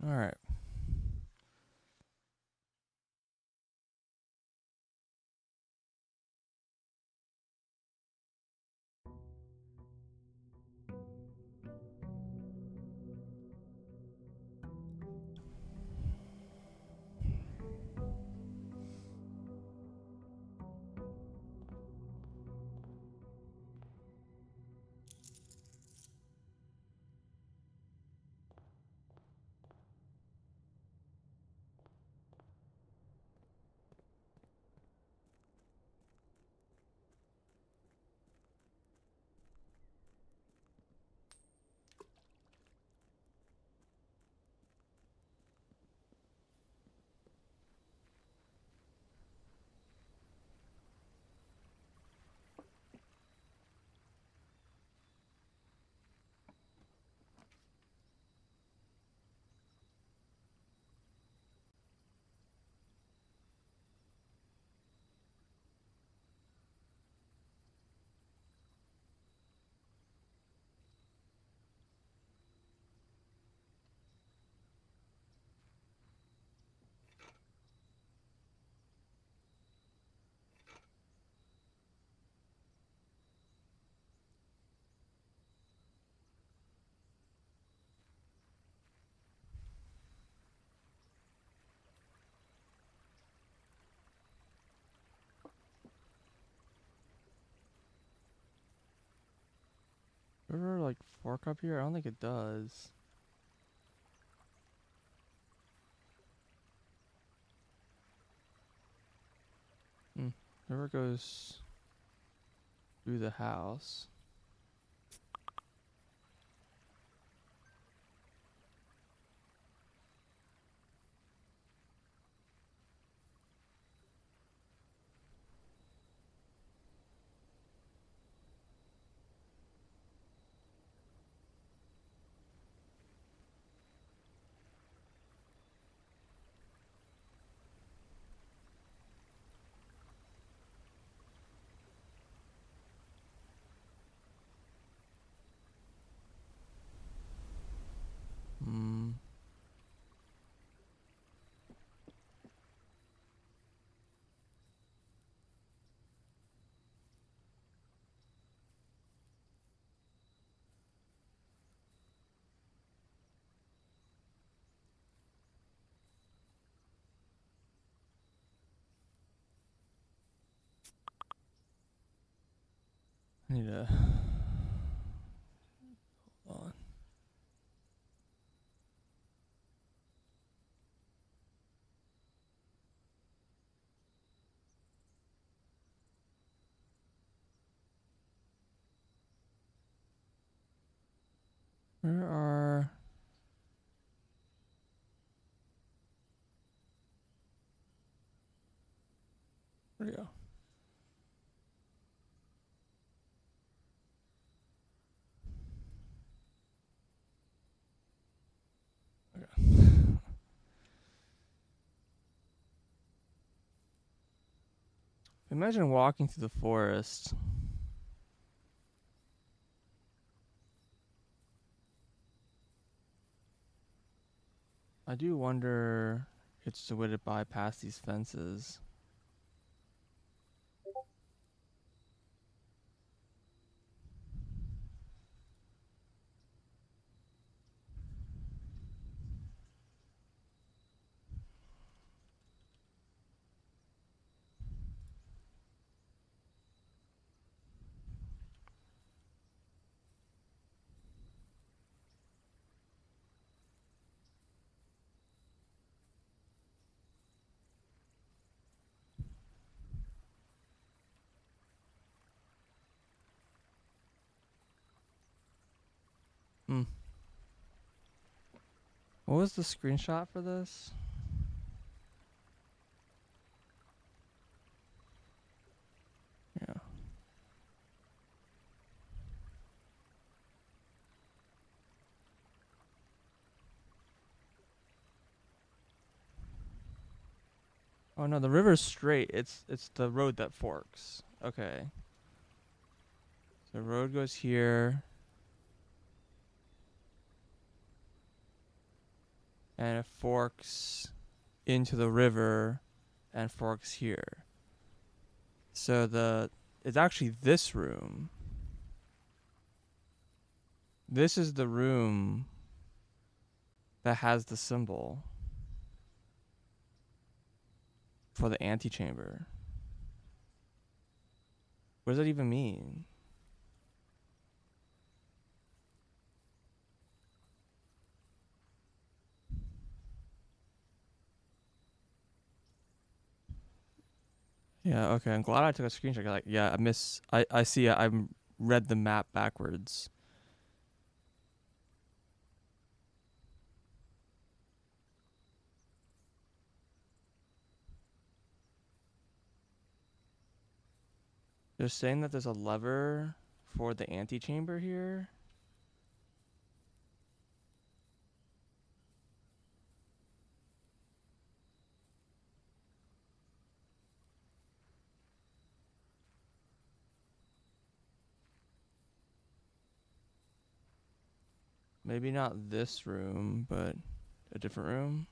All right. River like fork up here? I don't think it does. River goes through the house. Hmm. I need to. Hold on. Where are? Where we go? Okay. Imagine walking through the forest. I do wonder if it's a way to bypass these fences. Hmm. What was the screenshot for this? Yeah. Oh no, the river's straight. It's the road that forks. Okay. So the road goes here. and it forks into the river and forks here. So it's actually this room. This is the room that has the symbol for the antechamber. What does that even mean? Yeah, okay. I'm glad I took a screenshot. Like, yeah, I see it. I read the map backwards. They're saying that there's a lever for the antechamber here. Maybe not this room, but a different room.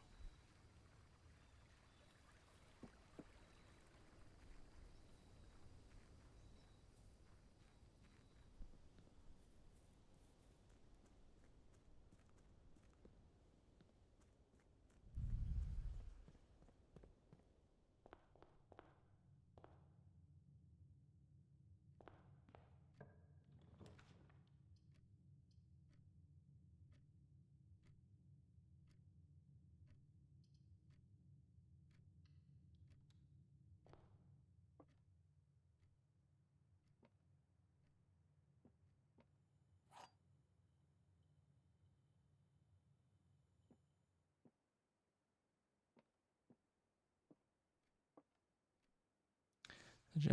The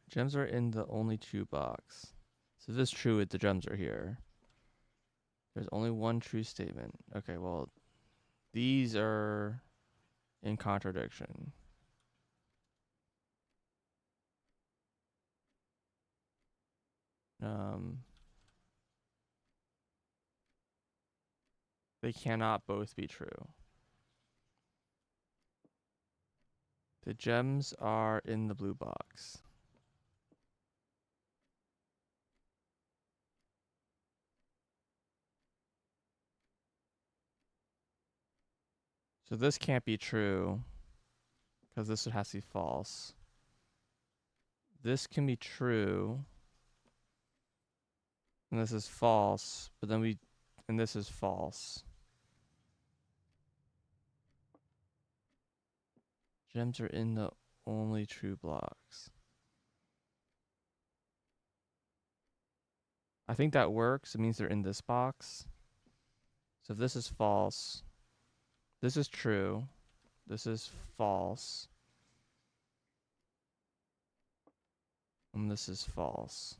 gems are in the only true box. So if this is true, the gems are here. There's only one true statement. Okay, well, these are in contradiction. Um, they cannot both be true. The gems are in the blue box. So this can't be true because this has to be false. This can be true, and this is false, but then and this is false. Gems are in the only true blocks. I think that works. It means they're in this box. So if this is false, this is true, this is false, and this is false.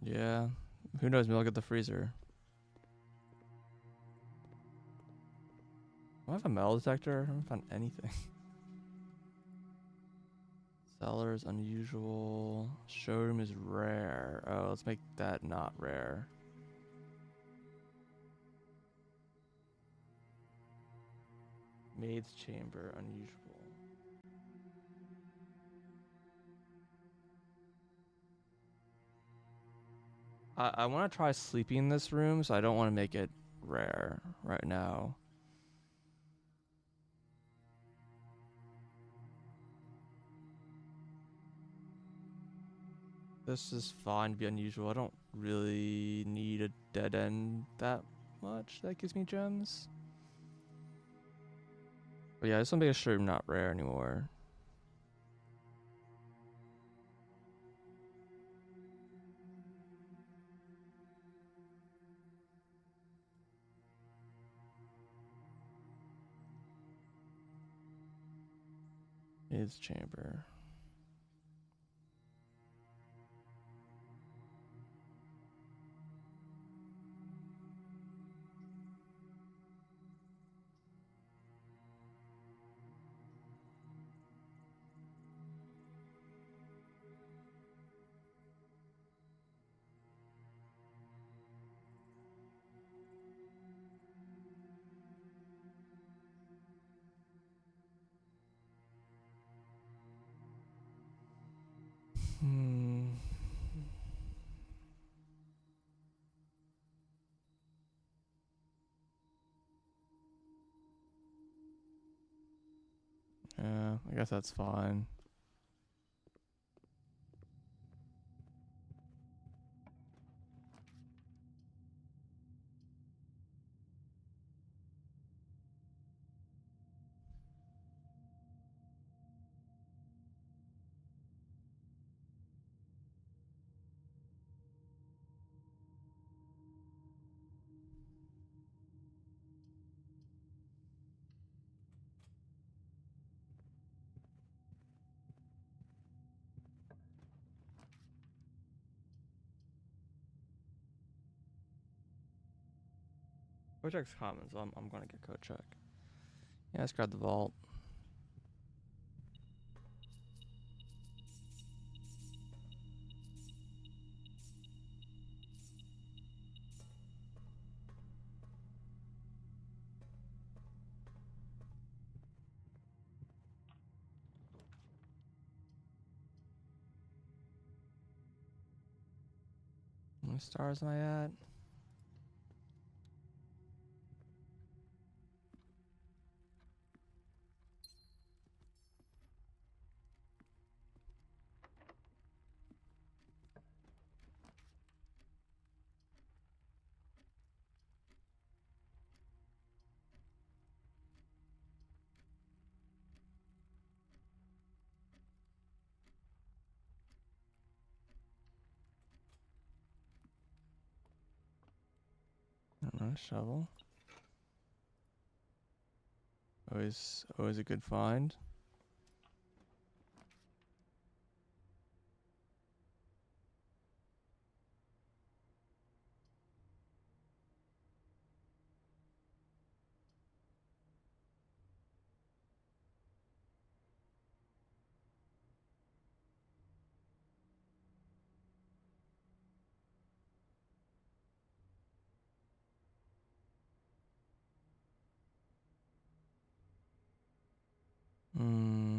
Yeah. Who knows? Maybe I'll get the freezer. Do I have a metal detector? I haven't found anything. Cellar is unusual. Showroom is rare. Oh, let's make that not rare. Maid's chamber, unusual. I want to try sleeping in this room, so I don't want to make it rare right now. This is fine to be unusual. I don't really need a dead end that much. That gives me gems. But yeah, I just want to make sure I'm not rare anymore. His chamber. Hmm. Yeah, I guess that's fine. Kochek's common, so I'm gonna get Kochek. Yeah, let's grab the vault. How many stars am I at? I don't know, shovel. Always a good find. Hmm.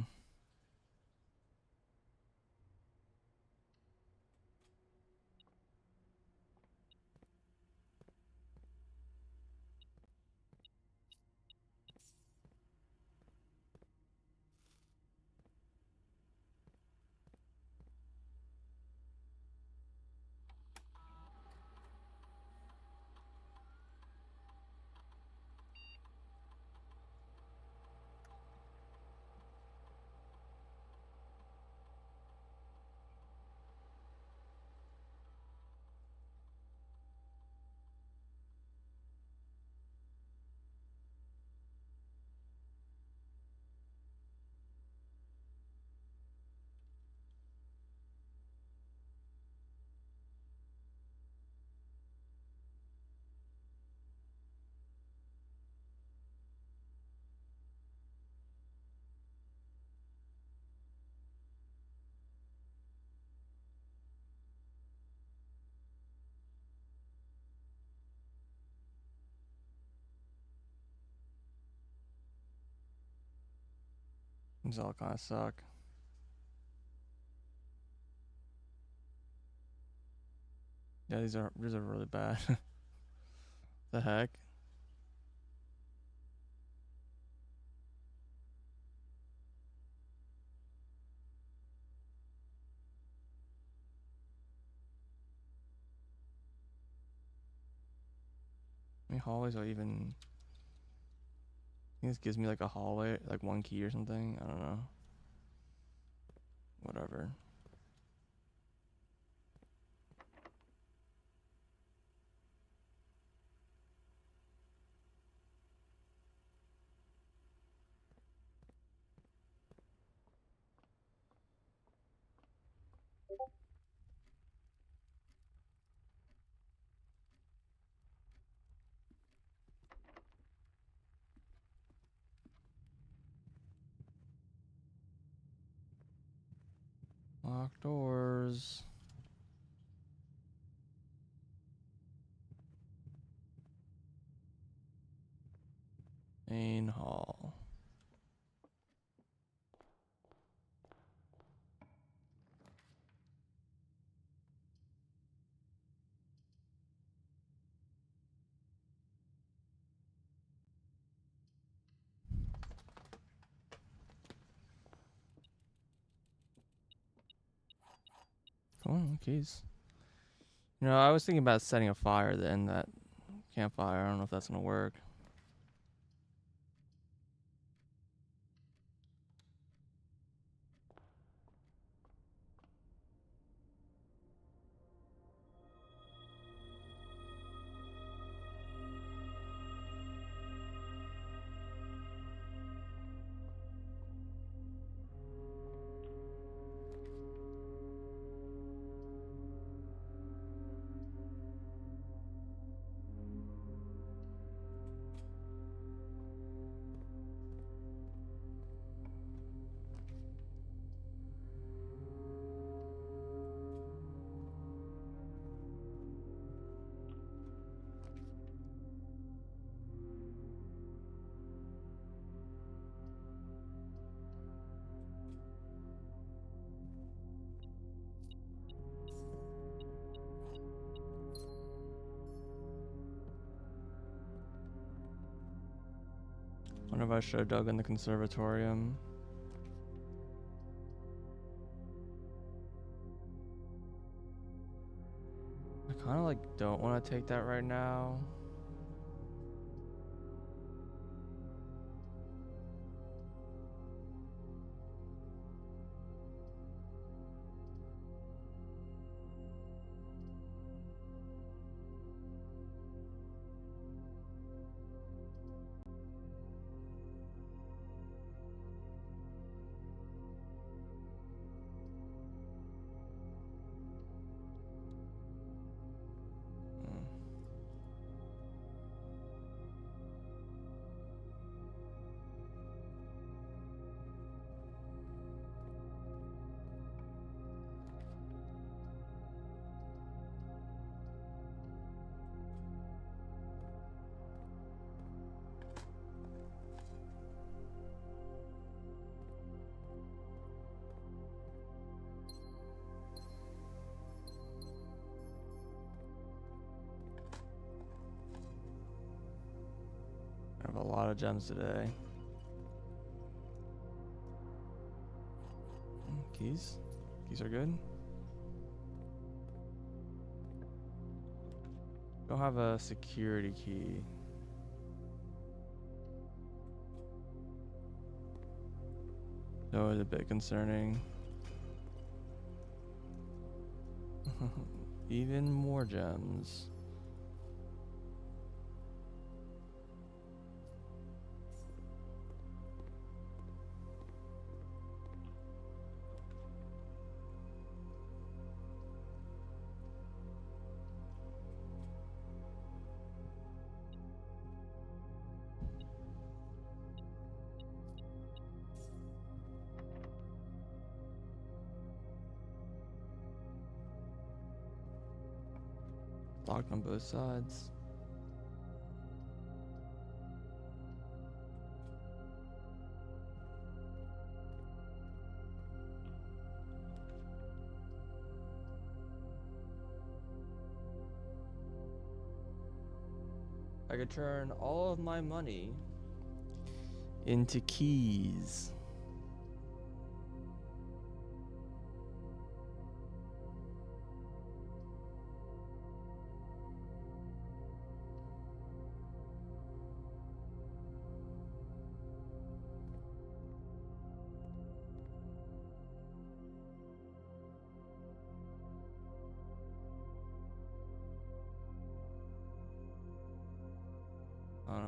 These all kind of suck. Yeah, these are really bad. The heck? I mean, hallways are even. think this gives me like a hallway, like one key or something. I don't know. Whatever. Locked doors. Main hall. Oh, keys. You know, I was thinking about setting a fire to end that campfire. I don't know if that's gonna work. Wonder if I should have dug in the conservatorium. I kind of like don't want to take that right now. Mm. I have a lot of gems today. Keys? Keys are good. Don't have a security key. That was a bit concerning. Even more gems. Locked on both sides. I could turn all of my money into keys.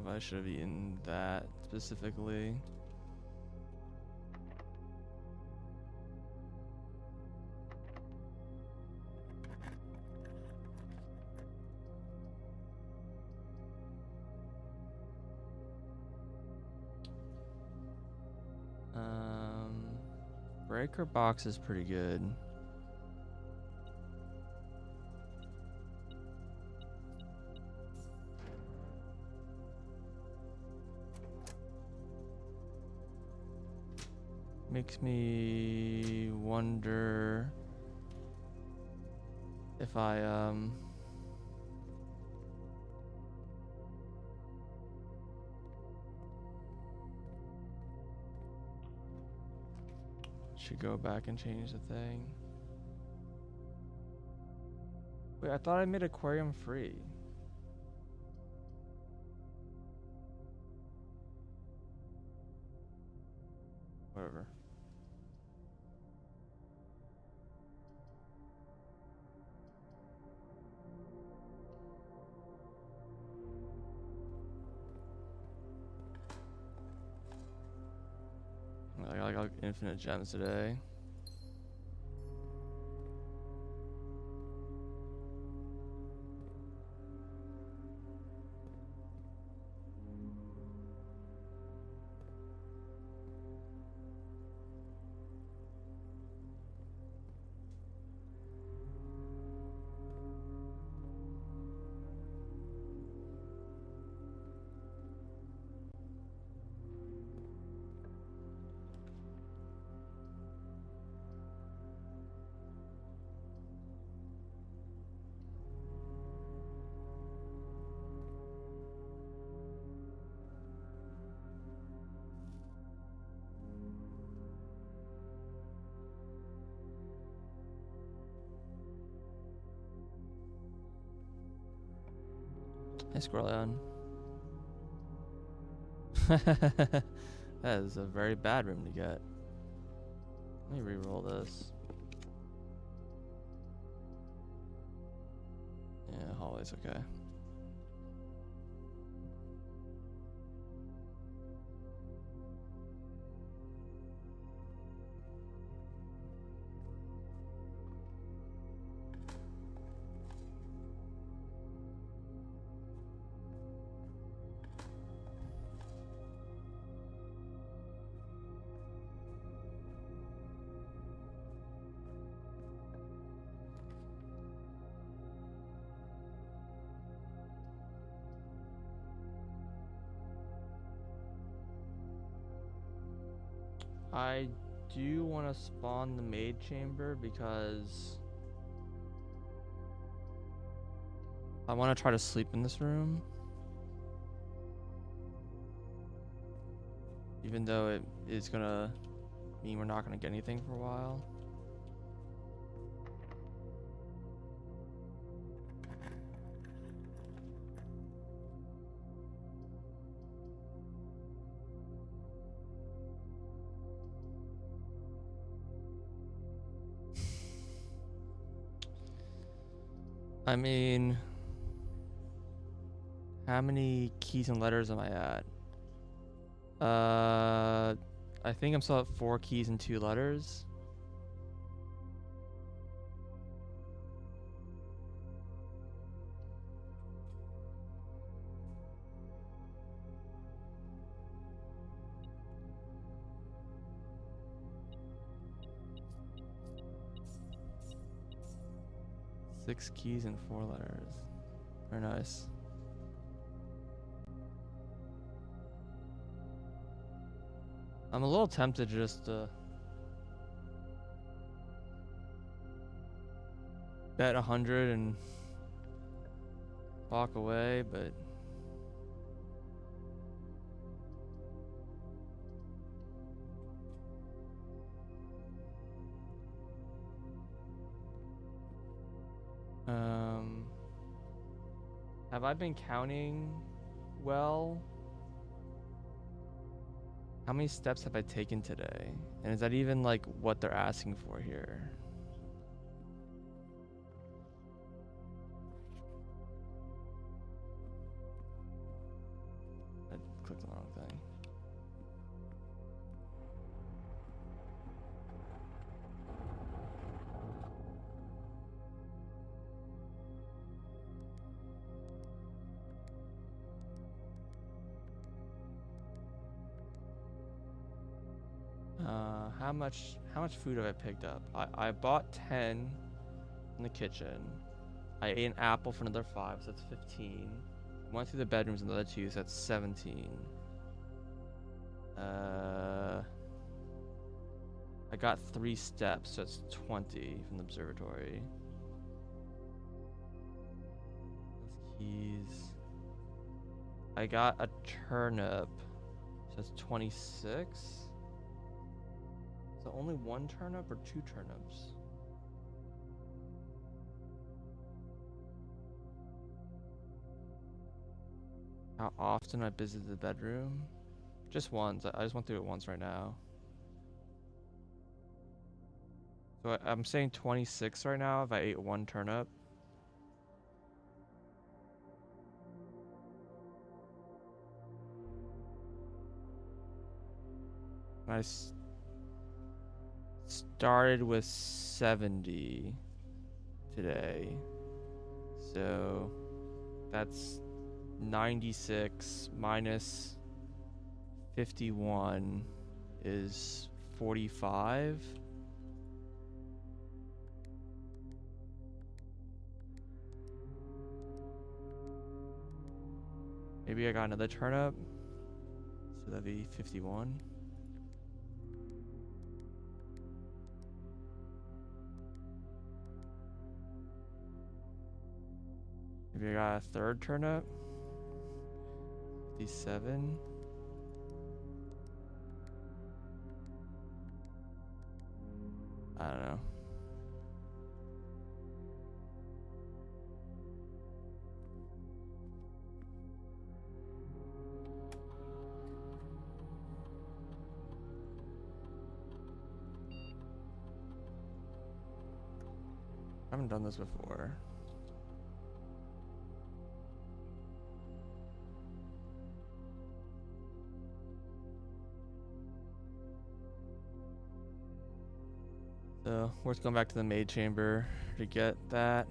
don't know if I should have eaten that specifically. Breaker box is pretty good. Makes me wonder if I should go back and change the thing. Wait, I thought I made aquarium free. Whatever. I got infinite gems today. Hey, Squirrelion. That is a very bad room to get. Let me re-roll this. Yeah, hallway's okay. I do want to spawn the maid chamber because I want to try to sleep in this room. Even though it is gonna mean we're not gonna get anything for a while. I mean, how many keys and letters am I at? I think I'm still at 4 keys and 2 letters. Six keys and 4 letters. Very nice. I'm a little tempted just to bet 100 and walk away, but have I been counting well? How many steps have I taken today? And is that even like what they're asking for here? How much food have I picked up? I bought 10 in the kitchen. I ate an apple for another 5, so that's 15. Went through the bedrooms another 2, so that's 17. I got 3 steps, so it's 20 from the observatory. Those keys. I got a turnip, so it's 26. So only 1 turnip or 2 turnips? How often I visited the bedroom? Just once. I just went through it once right now. So I'm saying 26 right now if I ate 1 turnip. I started with 70 today. So that's 96 minus 51 is 45. Maybe I got another turnip. So that'd be 51. Maybe I got a third turnip. 57. I don't know. I haven't done this before. So, worth going back to the maid chamber to get that.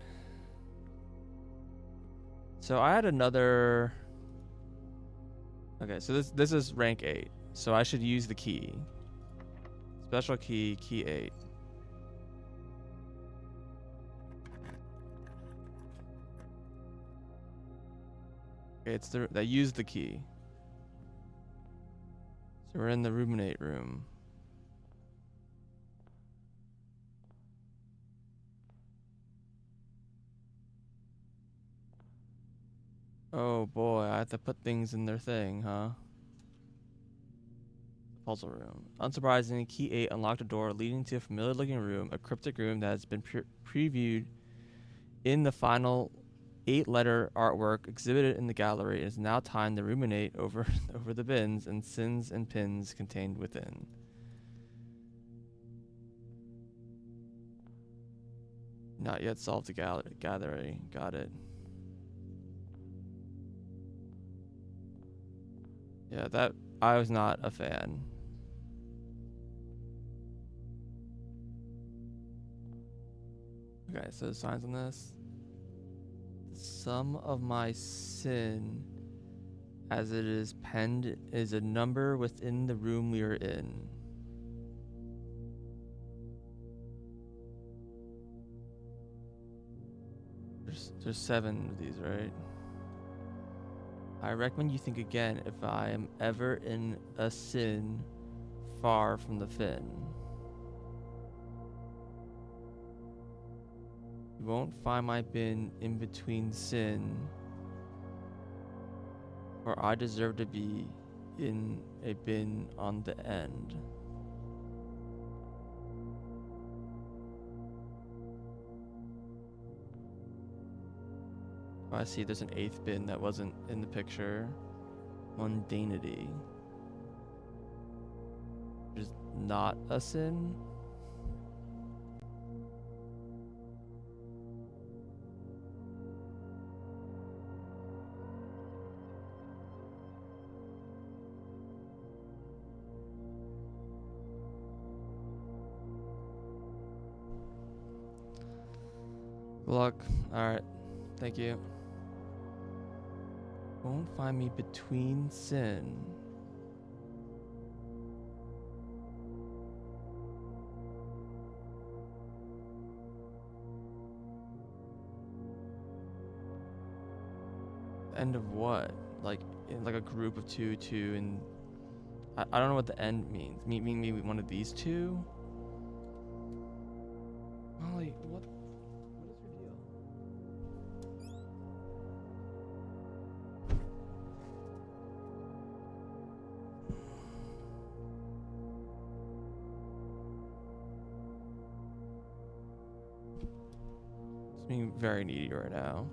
So I had another. Okay, so this is rank 8. So I should use the key. Special key, key 8. Okay, it's that used the key. So we're in the ruminate room. Oh boy, I have to put things in their thing, huh? Puzzle room. Unsurprisingly, key 8 unlocked a door leading to a familiar looking room, a cryptic room that has been previewed in the final 8-letter artwork exhibited in the gallery. It is now time to ruminate over the bins and sins and pins contained within. Not yet solved the gallery. Got it. Yeah, that I was not a fan. Okay, so the signs on this. The sum of my sin, as it is penned, is a number within the room we are in. There's 7 of these, right? I recommend you think again if I am ever in a sin far from the fin. You won't find my bin in between sin, for I deserve to be in a bin on the end. Oh, I see there's an 8th bin that wasn't in the picture. Mundanity. There's not a sin? Good luck. Alright. Thank you. Won't find me between sin. End of what? Like in like a group of two, and I don't know what the end means. Maybe one of these two. Molly, what is your deal? It's being very needy right now.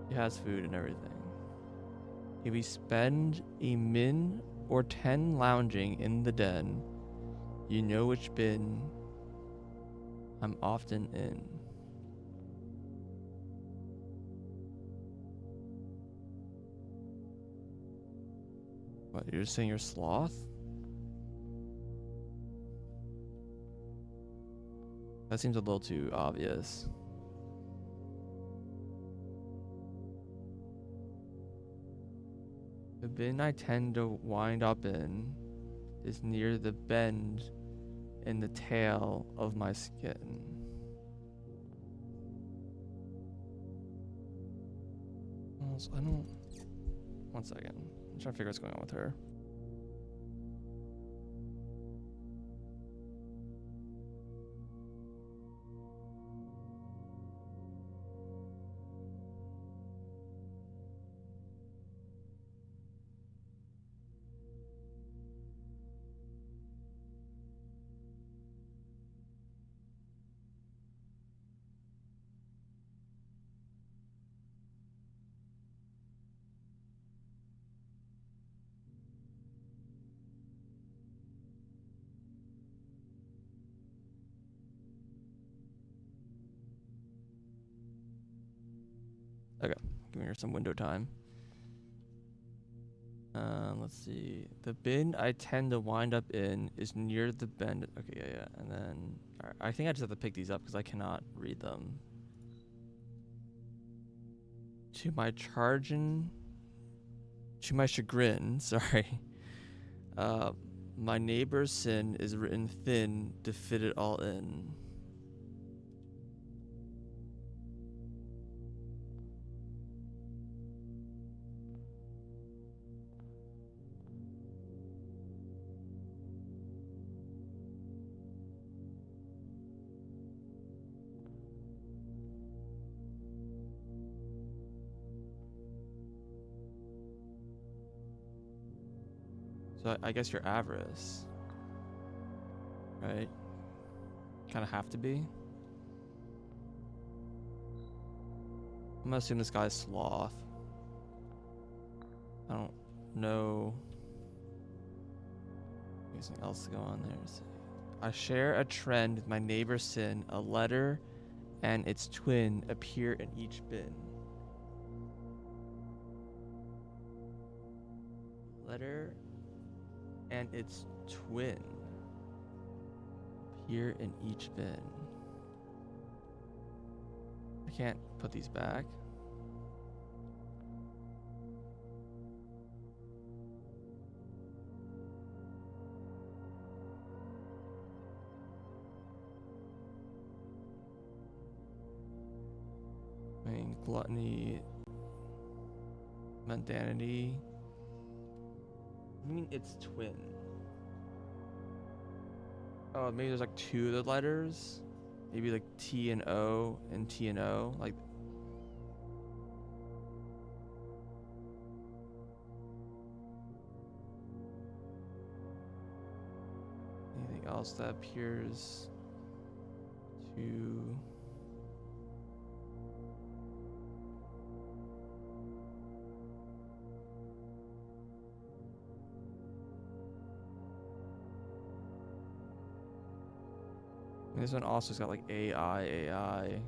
He has food and everything. If we spend a min or 10 lounging in the den, you know which bin I'm often in. What, you're just saying you're sloth? That seems a little too obvious. The bin I tend to wind up in is near the bend in the tail of my skin. Also, I don't... One second. I'm trying to figure what's going on with her. Okay, giving her some window time. Let's see. The bin I tend to wind up in is near the bend. Okay, yeah. And then, alright, I think I just have to pick these up because I cannot read them. To my chagrin, sorry. My neighbor's sin is written thin to fit it all in. So I guess you're avarice, right? Kind of have to be. I'm gonna assume this guy's sloth. I don't know anything else to go on there. So I share a trend with my neighbor's sin. A letter and its twin appear in each bin. Letter and its twin appear in each bin. I can't put these back. I mean, gluttony, mundanity. I mean, it's twin. Oh, maybe there's like two of the letters. Maybe like T and O and T and O. Like, anything else that appears to... This one also's got like AI.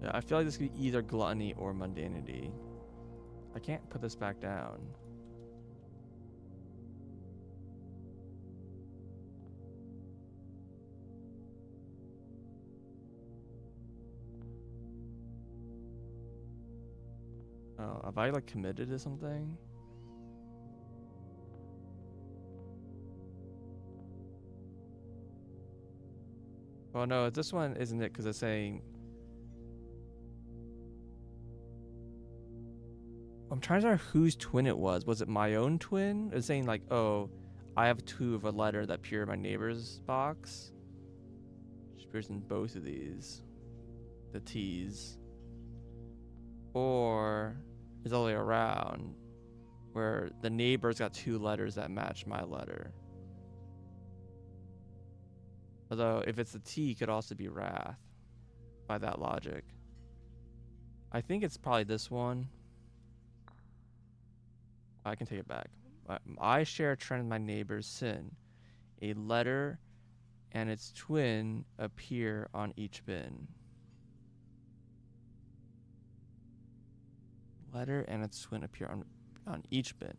Yeah, I feel like this could be either gluttony or mundanity. I can't put this back down. know. Have I like committed to something? Well, no, this one isn't it because it's saying. I'm trying to remember whose twin it was. Was it my own twin? It's saying like, oh, I have two of a letter that appear in my neighbor's box. Which appears in both of these. The T's. Or it's all the way around, where the neighbor's got two letters that match my letter. Although if it's a T, it could also be wrath by that logic. I think it's probably this one. I can take it back. I share a trend with my neighbor's sin. A letter and its twin appear on each bin. Letter and its twin appear on each bin.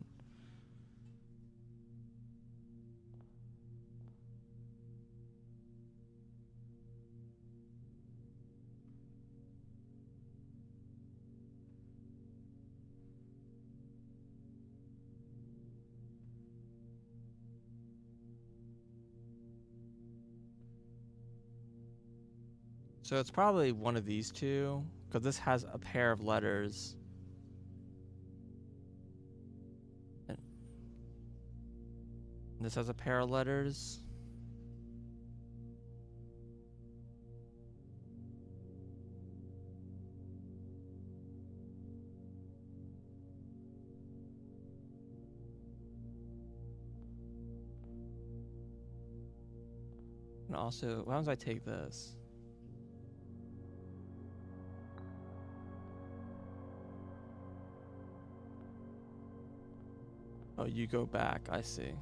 So it's probably one of these two, because this has a pair of letters. And this has a pair of letters. And also, why don't I take this? Oh, you go back. I see.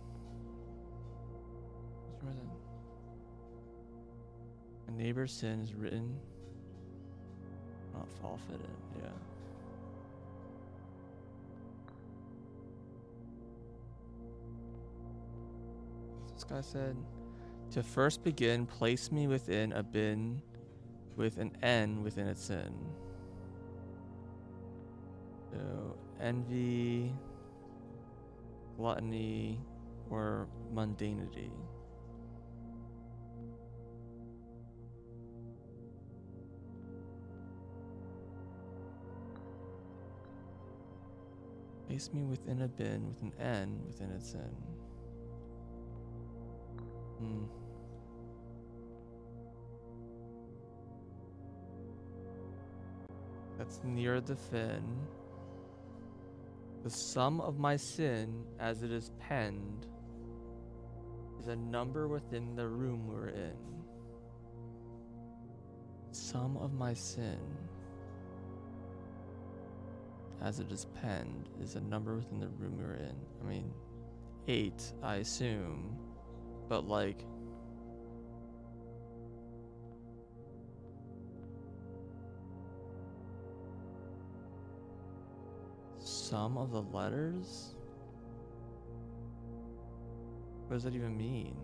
A neighbor's sin is written, not forfeited. Yeah. This guy said, to first begin, place me within a bin with an N within its sin. So, envy, gluttony, or mundanity. Place me within a bin with an N within its sin. That's near the fin. The sum of my sin, as it is penned, is a number within the room we're in. Sum of my sin, as it is penned, is a number within the room we're in. I mean, 8, I assume, but like, sum of the letters? What does that even mean?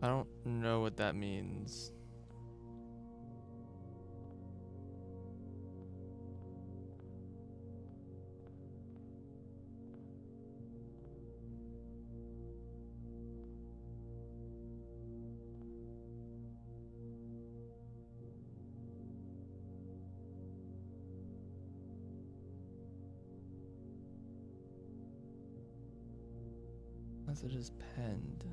I don't know what that means. As it is penned.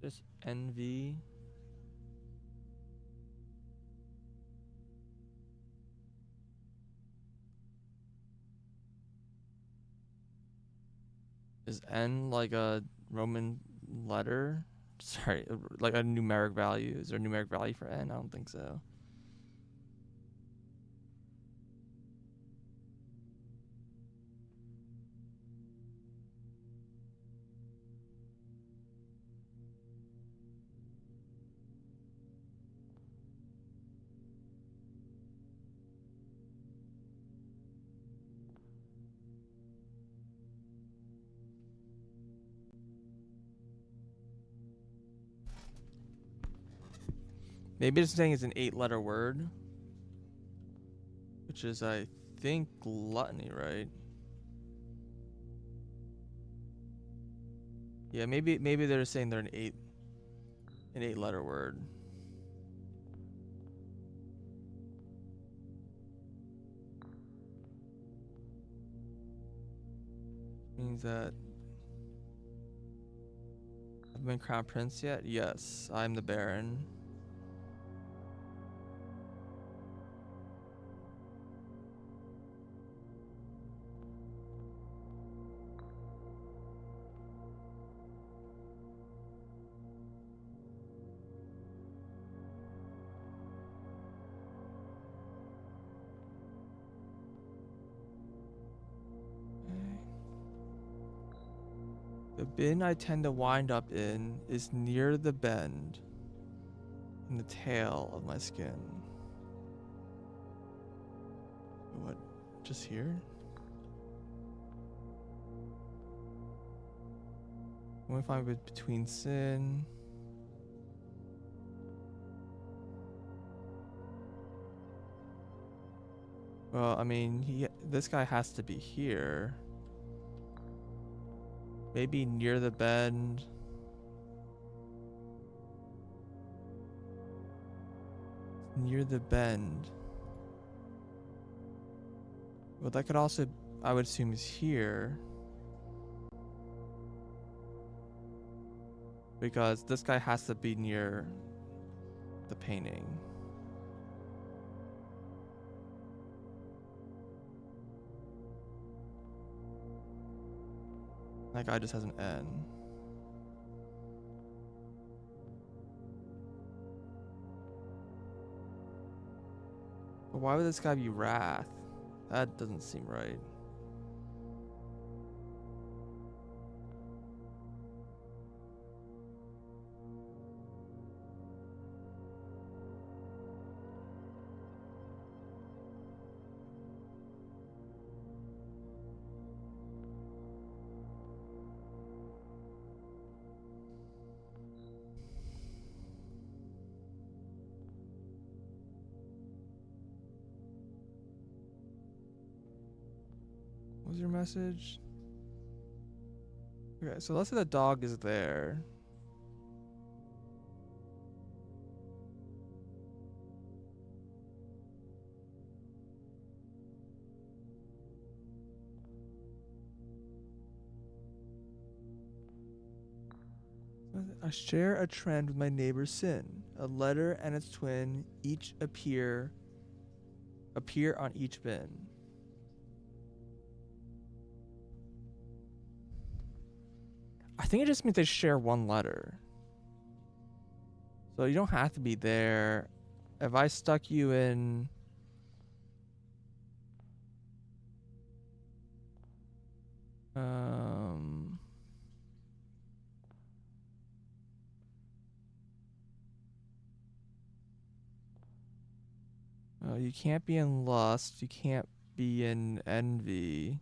Just envy. Is N like a Roman letter? Sorry, like a numeric value. Is there a numeric value for N? I don't think so. Maybe it's saying it's an 8-letter word, which is, I think, gluttony, right? Yeah, maybe they're saying they're an 8-letter word. Means that I've been crown prince yet? Yes, I'm the baron. The bin I tend to wind up in is near the bend in the tail of my skin. What? Just here? When we find it between sin. Well, I mean, this guy has to be here. Maybe near the bend. Near the bend. Well, that could also, I would assume, is here. Because this guy has to be near the painting. That guy just has an N. But why would this guy be Wrath? That doesn't seem right. What was your message? Okay, so let's say the dog is there. I share a trend with my neighbor Sin. A letter and its twin each appear on each bin. I think it just means they share one letter. So you don't have to be there. If I stuck you in you can't be in lust, you can't be in envy.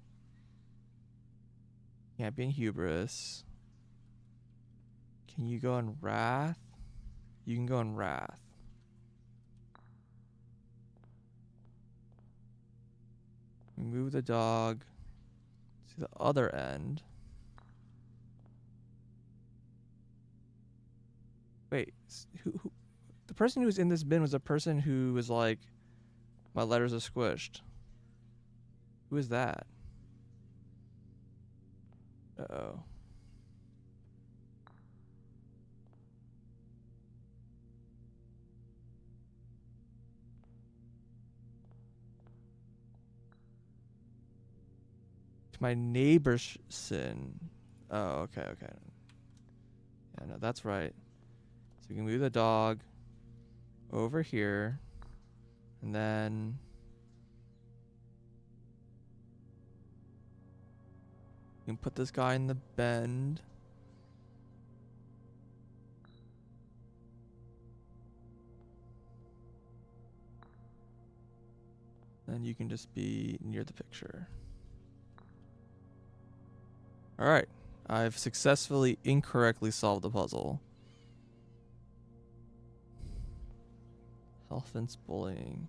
You can't be in hubris. Can you go in wrath? You can go in wrath. Move the dog to the other end. Wait, who the person who was in this bin was a person who was like, my letters are squished. Who is that? Uh-oh. My neighbor's sin. Oh, okay, okay. Yeah, no, that's right. So we can move the dog over here, and then we can put this guy in the bend. Then you can just be near the picture. All right. I've successfully incorrectly solved the puzzle. Elephants bullying.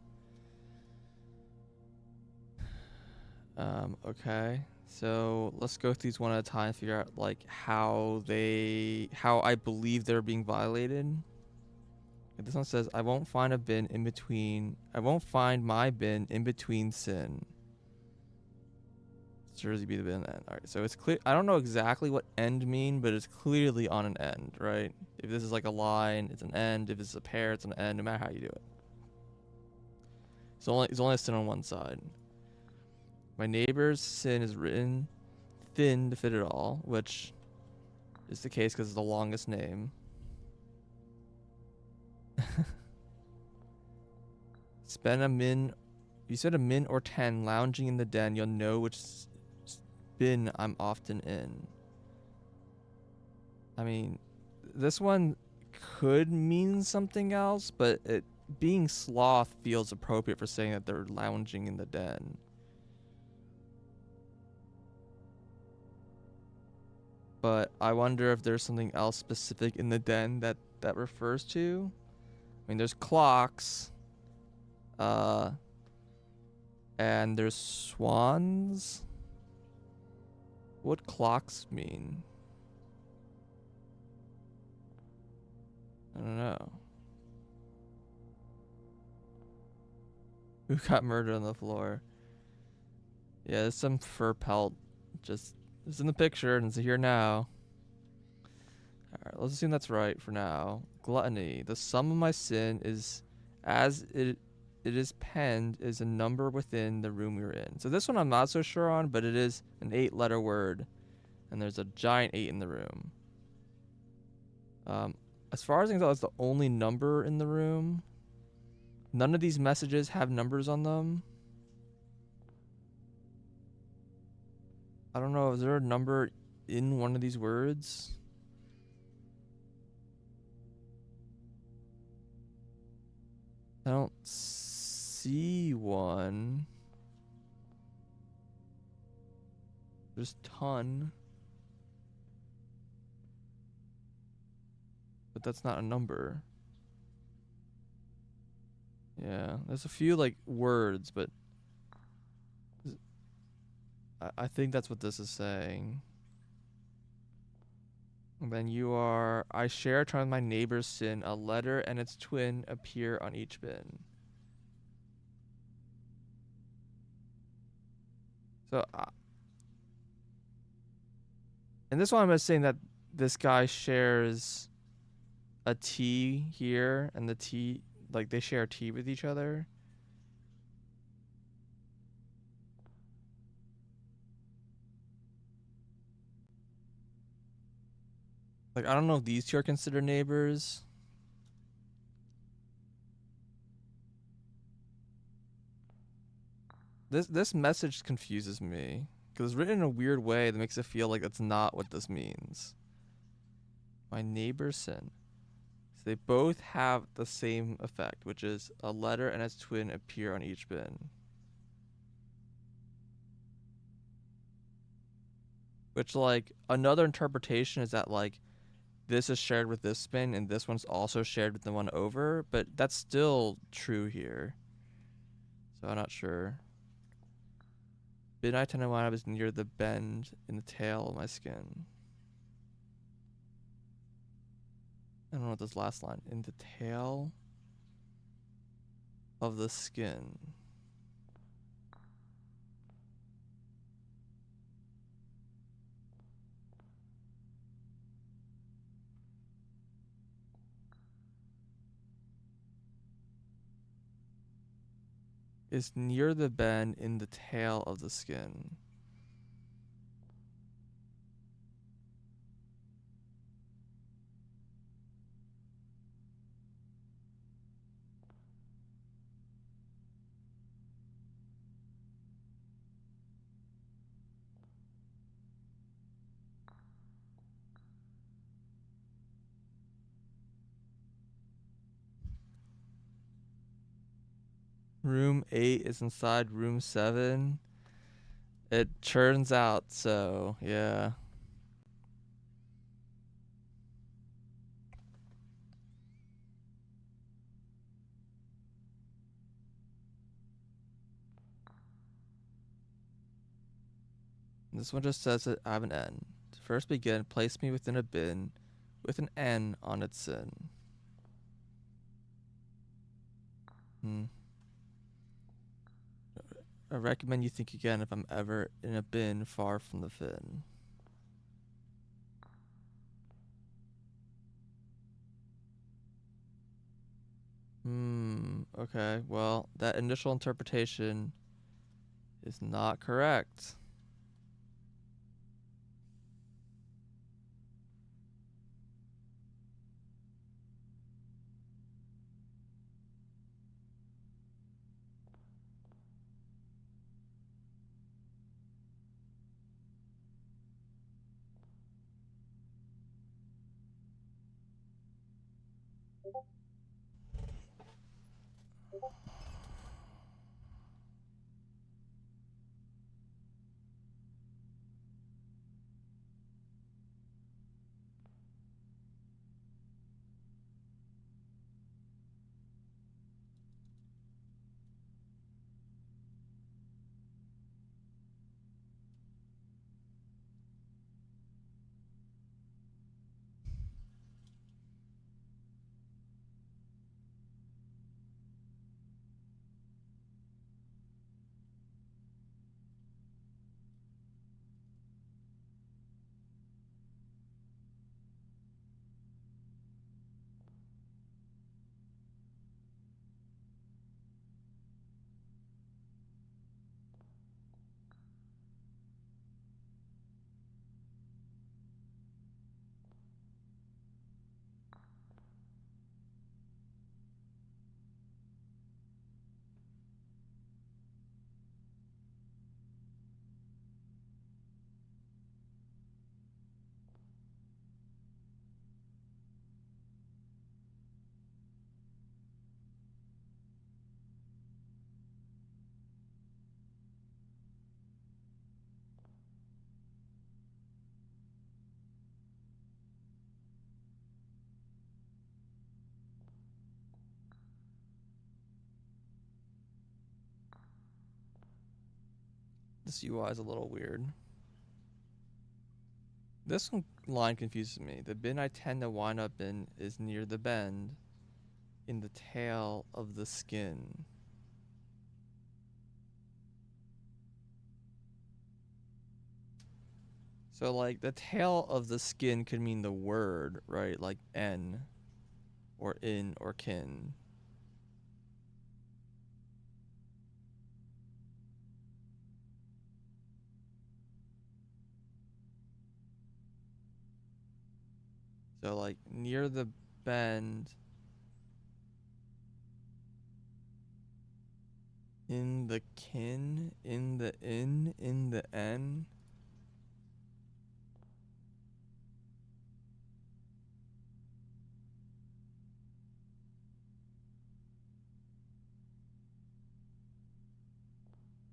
Okay. So let's go through these one at a time, figure out like how I believe they're being violated. This one says, I won't find my bin in between sin. Jersey be the bin end. Alright, so it's clear. I don't know exactly what end mean, but it's clearly on an end, right? If this is like a line, it's an end. If it's a pair, it's an end, no matter how you do it. It's only a sin on one side. My neighbor's sin is written thin to fit it all, which is the case because it's the longest name. Spend a min. You said a min or 10 lounging in the den, you'll know which bin I'm often in. I mean, this one could mean something else, but being sloth feels appropriate for saying that they're lounging in the den. But I wonder if there's something else specific in the den that refers to. I mean, there's clocks, and there's swans. What clocks mean? I don't know. Who got murdered on the floor? Yeah, there's some fur pelt. Just it's in the picture and it's here now. Alright, let's assume that's right for now. Gluttony. The sum of my sin is as it is penned is a number within the room we were in. So this one I'm not so sure on, but it is an 8-letter word. And there's a giant 8 in the room. As far as I can tell, it's the only number in the room. None of these messages have numbers on them. I don't know, is there a number in one of these words? I don't see one. There's ton. But that's not a number. Yeah, there's a few like words, but I think that's what this is saying. And then I share a time with my neighbor's sin. A letter and its twin appear on each bin. So, and this one I'm saying that this guy shares a T here, and the T, like they share a T with each other. Like, I don't know if these two are considered neighbors. This message confuses me because it's written in a weird way that makes it feel like that's not what this means. My neighbor's sin. So they both have the same effect, which is a letter and its twin appear on each bin. Which, like, another interpretation is that, like, this is shared with this bin and this one's also shared with the one over, but that's still true here. So I'm not sure. Bin I tend to wind up is near the bend in the tail of my skin. I don't know what this last line. In the tail of the skin. Is near the bend in the tail of the skin. Room 8 is inside room 7. It turns out so, yeah. This one just says that I have an N. To first begin, place me within a bin with an N on its sin. I recommend you think again if I'm ever in a bin far from the fin. Okay, well, that initial interpretation is not correct. This UI is a little weird. This line confuses me. The bin I tend to wind up in is near the bend in the tail of the skin. So, like, the tail of the skin could mean the word, right? Like N, or in, or kin. So, like, near the bend, in the kin, in the in the N.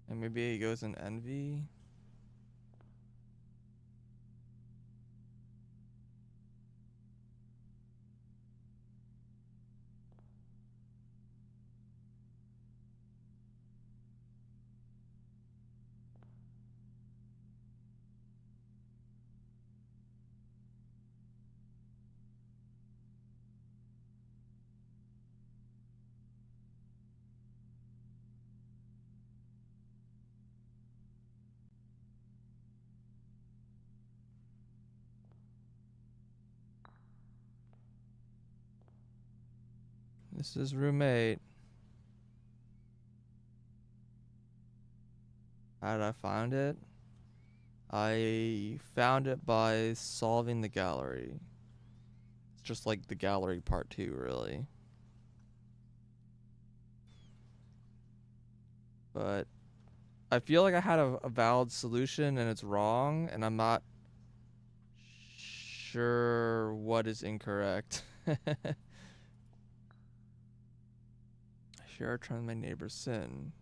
And maybe it goes in envy. This is roommate. How did I find it? I found it by solving the gallery. It's just like the gallery part 2, really. But I feel like I had a valid solution and it's wrong, and I'm not sure what is incorrect. I Share a trend with my neighbor's sin.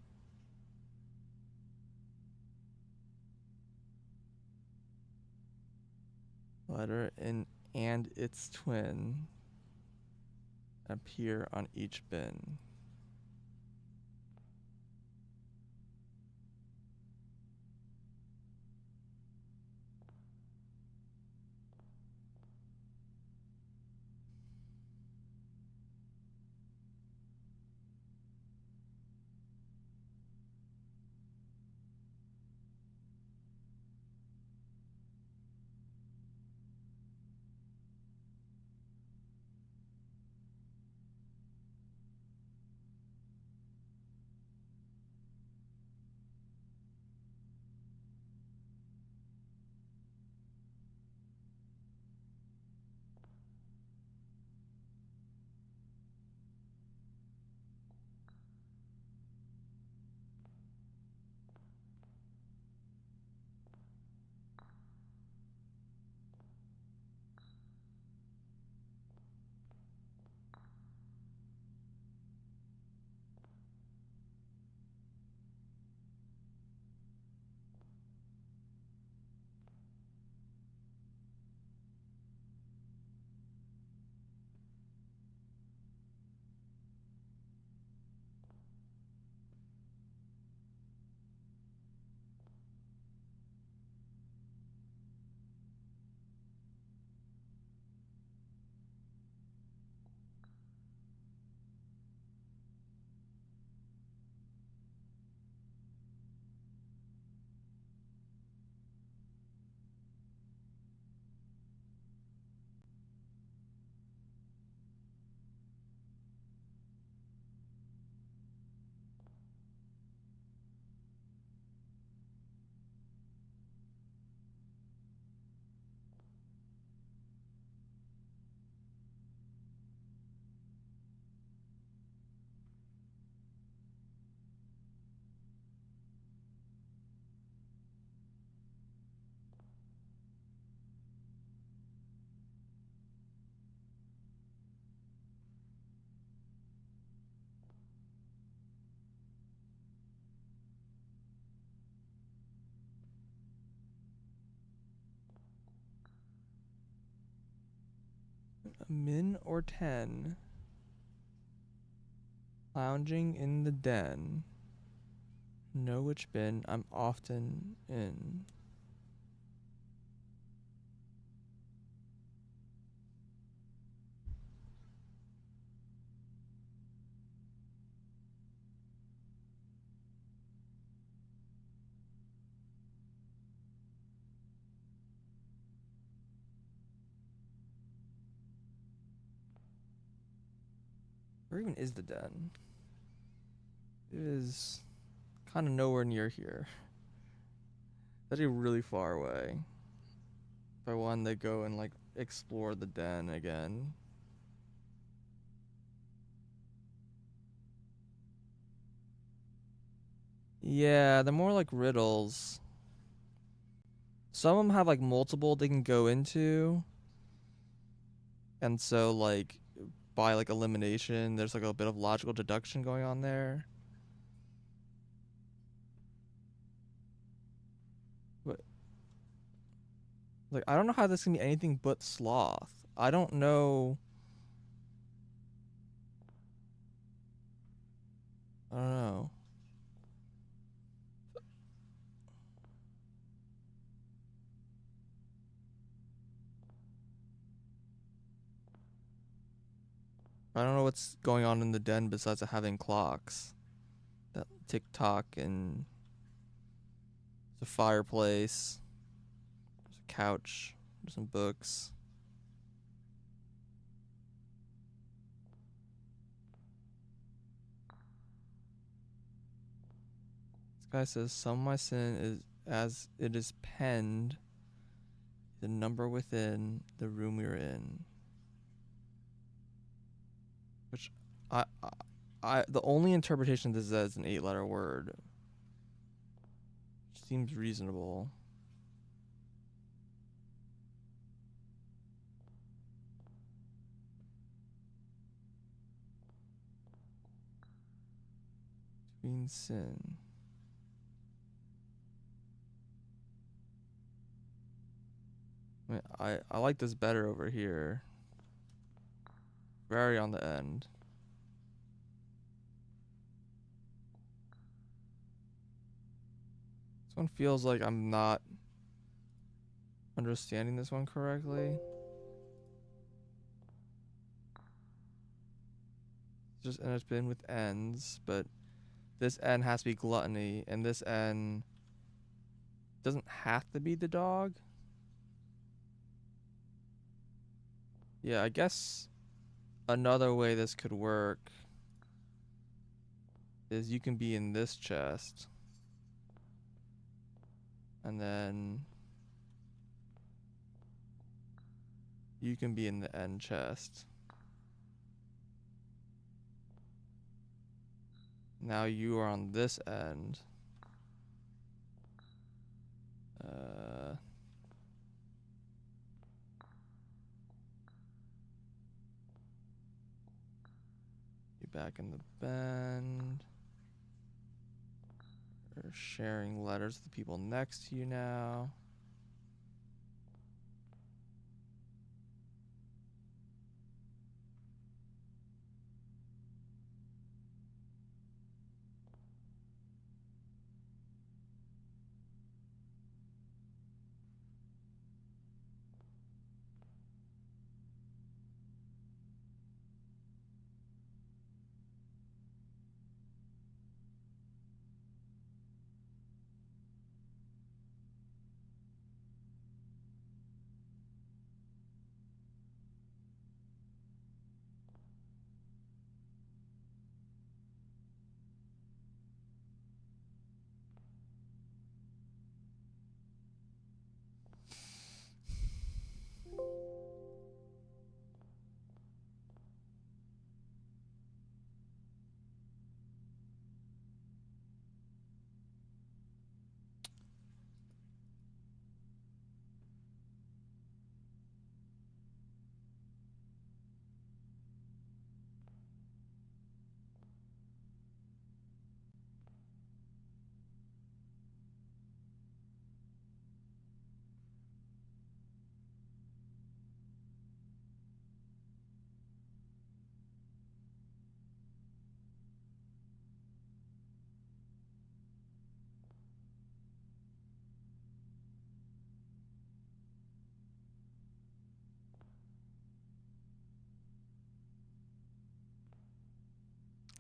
Letter and its twin appear on each bin. A min or 10. Lounging in the den. Know which bin I'm often in. Where even is the den? It is kind of nowhere near here. That's really far away. If I wanted to go and like explore the den again. Yeah, they're more like riddles. Some of them have like multiple they can go into. And so like by like elimination, there's like a bit of logical deduction going on there. But like I don't know how this can be anything but sloth. I don't know. I don't know. I don't know what's going on in the den besides it having clocks. That tick tock and there's a fireplace. There's a couch. There's some books. This guy says some of my sin is as it is penned the number within the room we are in. Which I the only interpretation of this is as an 8-letter word. Which seems reasonable. Queen Sin. I like this better over here. Very on the end. This one feels like I'm not understanding this one correctly. And it's been with ends, but this N has to be gluttony, and this N doesn't have to be the dog. Yeah, I guess another way this could work is you can be in this chest, and then you can be in the N chest. Now you are on this end. You back in the bend. You're sharing letters with the people next to you now.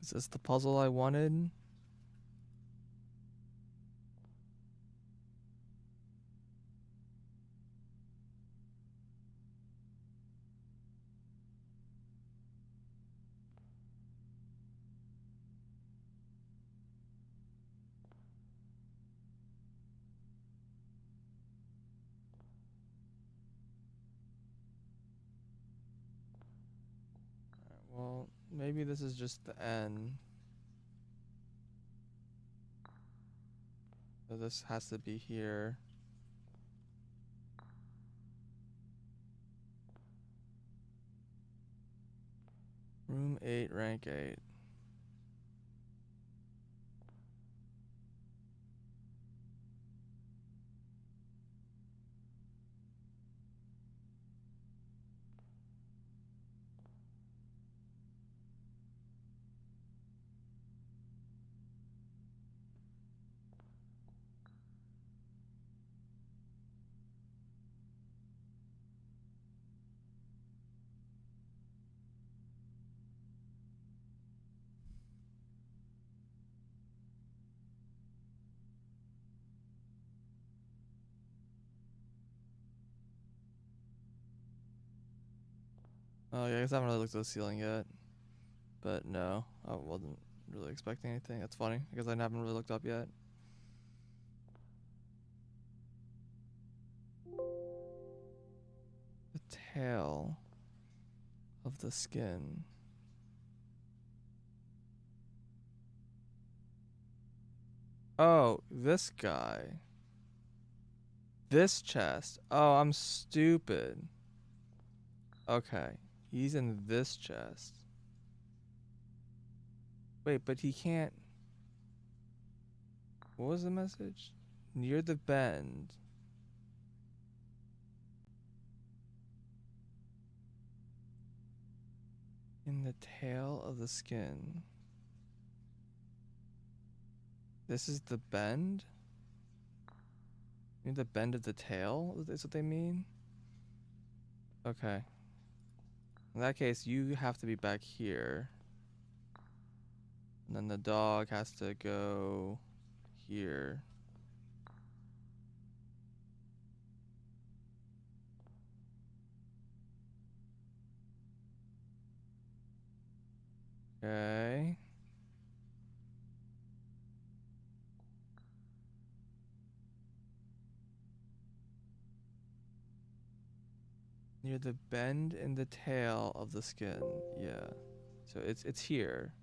Is this the puzzle I wanted? Well, maybe this is just the N. So this has to be here. Room 8, rank 8. Oh yeah, I guess I haven't really looked at the ceiling yet. But no, I wasn't really expecting anything. That's funny, because I haven't really looked up yet. The tail of the skin. Oh, this guy. This chest. Oh, I'm stupid. Okay. He's in this chest. Wait, but he can't. What was the message? Near the bend. In the tail of the skin. This is the bend? Near the bend of the tail is what they mean? Okay. In that case, you have to be back here. And then the dog has to go here. Okay. Near the bend in the tail of the skin. Yeah. So it's here.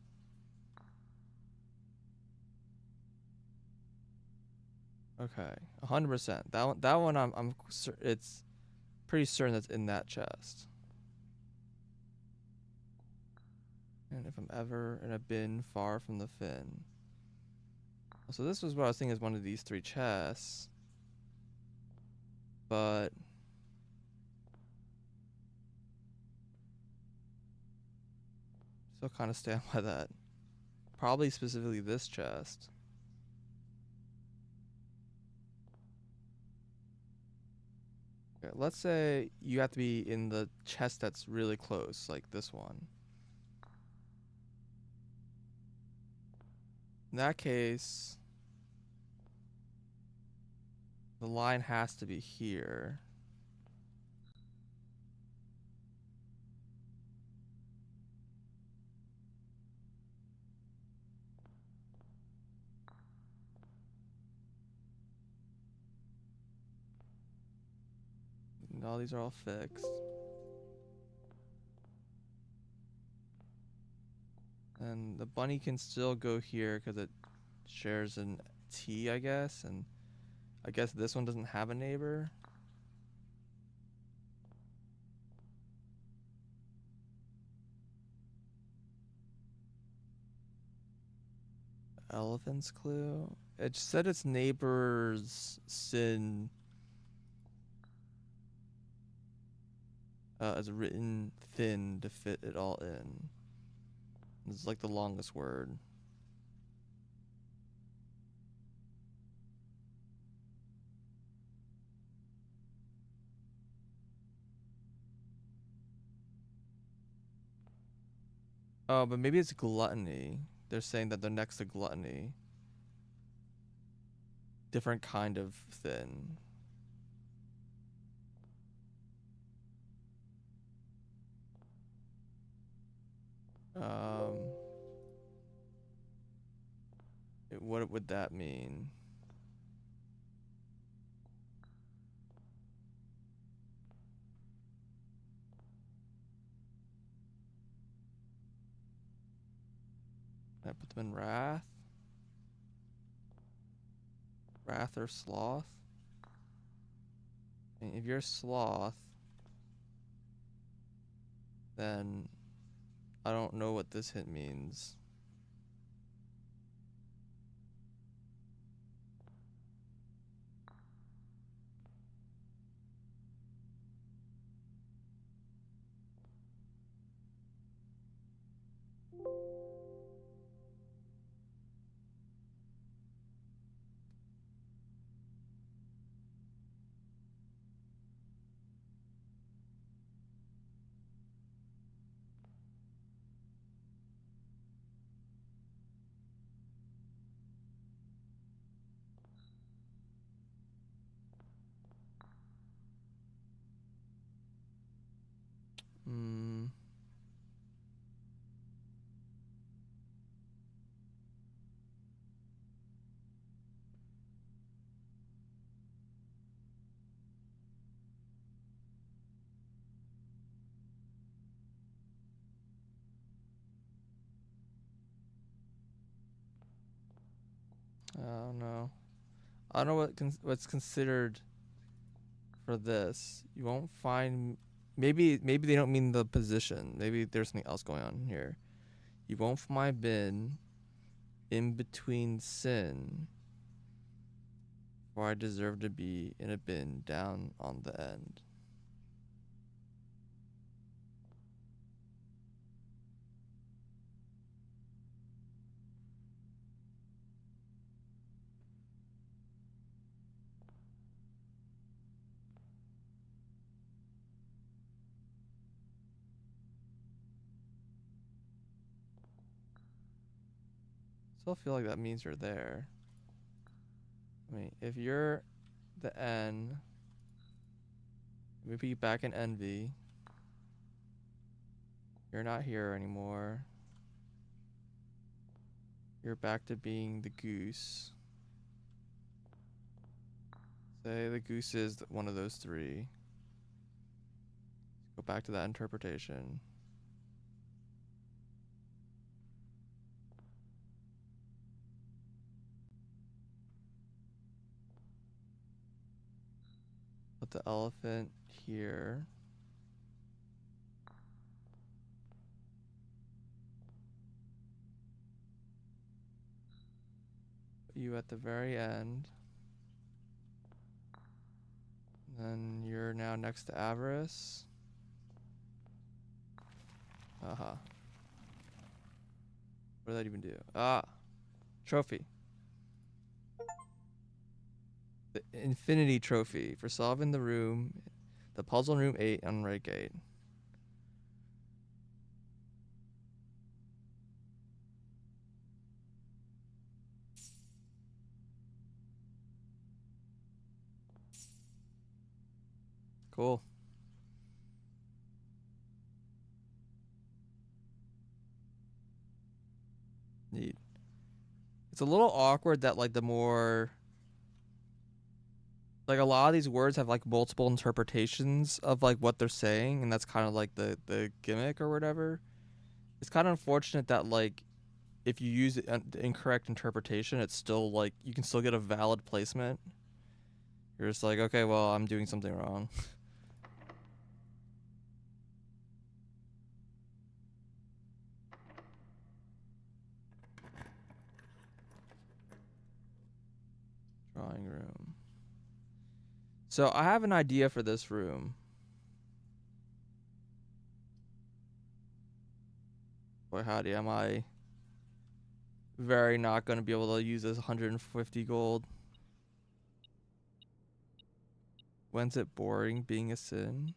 Okay. 100%. That one it's pretty certain that's in that chest. And if I'm ever in a bin far from the fin. So this was what I was thinking is one of these 3 chests. But still kind of stand by that. Probably specifically this chest. Okay, let's say you have to be in the chest that's really close, like this one. In that case, the line has to be here. And all these are all fixed. And the bunny can still go here because it shares an T, I guess. And I guess this one doesn't have a neighbor. Elephant's clue. It said its neighbor's sin is written thin to fit it all in. This is like the longest word. Oh, but maybe it's gluttony. They're saying that they're next to gluttony. Different kind of thin. Um, what would that mean? I put them in wrath? Wrath or sloth? And if you're a sloth, then I don't know what this hint means. Hmm. I don't know. I don't know what's considered for this. You won't find. Maybe they don't mean the position. Maybe there's something else going on here. You won't find my bin in between sin or I deserve to be in a bin down on the end. Still feel like that means you're there. I mean, if you're the N, maybe back in envy. You're not here anymore. You're back to being the goose. Say the goose is one of those three. Go back to that interpretation. Put the elephant here. Put you at the very end. Then you're now next to avarice. Haha. What did that even do? Ah, trophy. The infinity trophy for solving the puzzle in room 8 on right gate. Cool. Neat. It's a little awkward that like the more like a lot of these words have like multiple interpretations of like what they're saying, and that's kind of like the gimmick or whatever. It's kind of unfortunate that like if you use the incorrect interpretation, it's still like you can still get a valid placement. You're just like, okay, well, I'm doing something wrong. Drawing room. So I have an idea for this room. Boy, howdy, am I very not going to be able to use this 150 gold. When's it boring being a sin?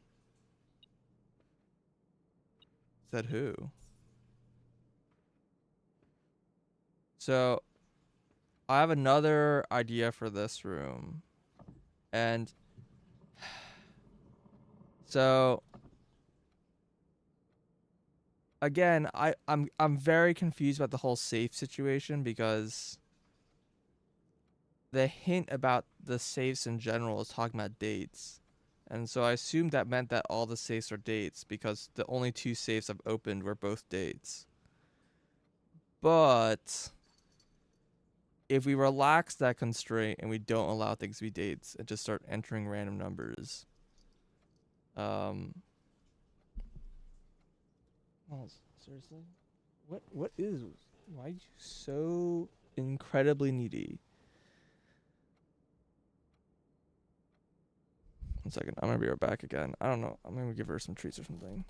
Said who? So I have another idea for this room. And so again, I'm very confused about the whole safe situation because the hint about the safes in general is talking about dates. And so I assumed that meant that all the safes are dates because the only two safes I've opened were both dates. But if we relax that constraint and we don't allow things to be dates and just start entering random numbers, oh, seriously? What is why are you so incredibly needy? 1 second, I'm gonna be right back again. I don't know. I'm gonna give her some treats or something.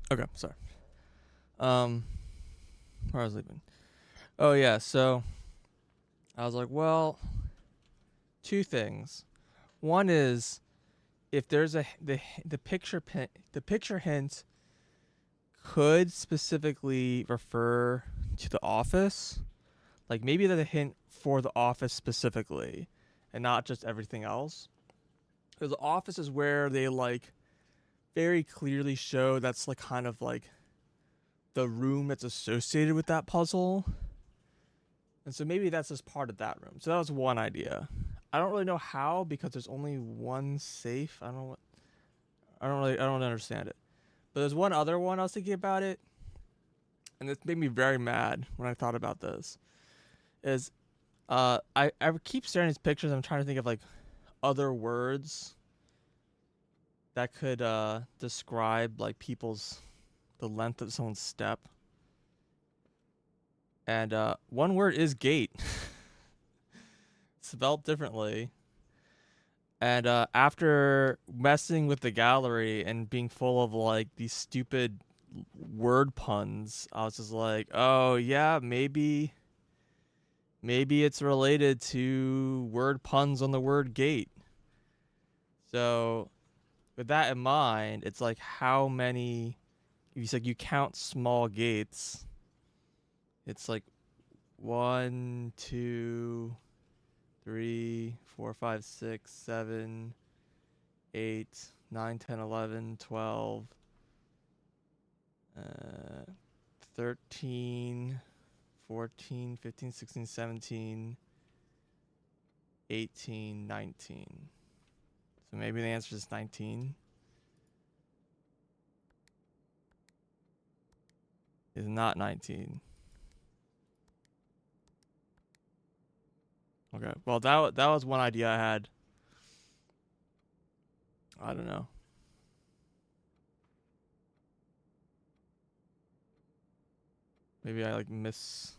Okay, sorry. Where I was leaving. Oh yeah, so I was like, well, two things. One is if there's the picture hint could specifically refer to The Office. Like maybe that's a hint for The Office specifically, and not just everything else. Because The Office is where they like very clearly show that's like kind of like the room that's associated with that puzzle. And so maybe that's just part of that room. So that was one idea. I don't really know how because there's only one safe. I don't understand it. But there's one other one I was thinking about it, and this made me very mad when I thought about this. Is I keep staring at these pictures. I'm trying to think of like other words that could describe like the length of someone's step. And one word is gait, spelled differently. And after messing with the gallery and being full of like these stupid word puns, I was just like, oh yeah, maybe it's related to word puns on the word gate. So with that in mind, it's like how many, if you like you count small gates, it's like 1, 2, 3, 4, 5, 6, 7, 8, 9, 10, 11, 12, 13, 14, 15, 16, 17, 18, 19. So maybe the answer is 19. Is not 19. Okay. Well, that was one idea I had. I don't know. Maybe I like miscounted.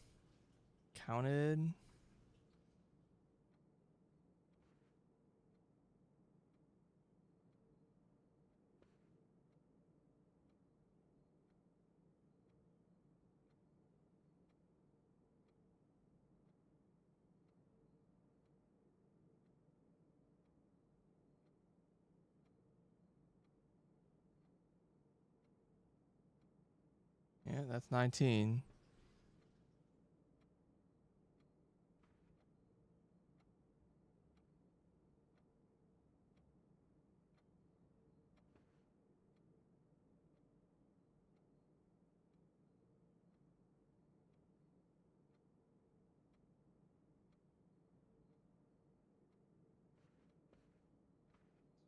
Yeah, that's 19.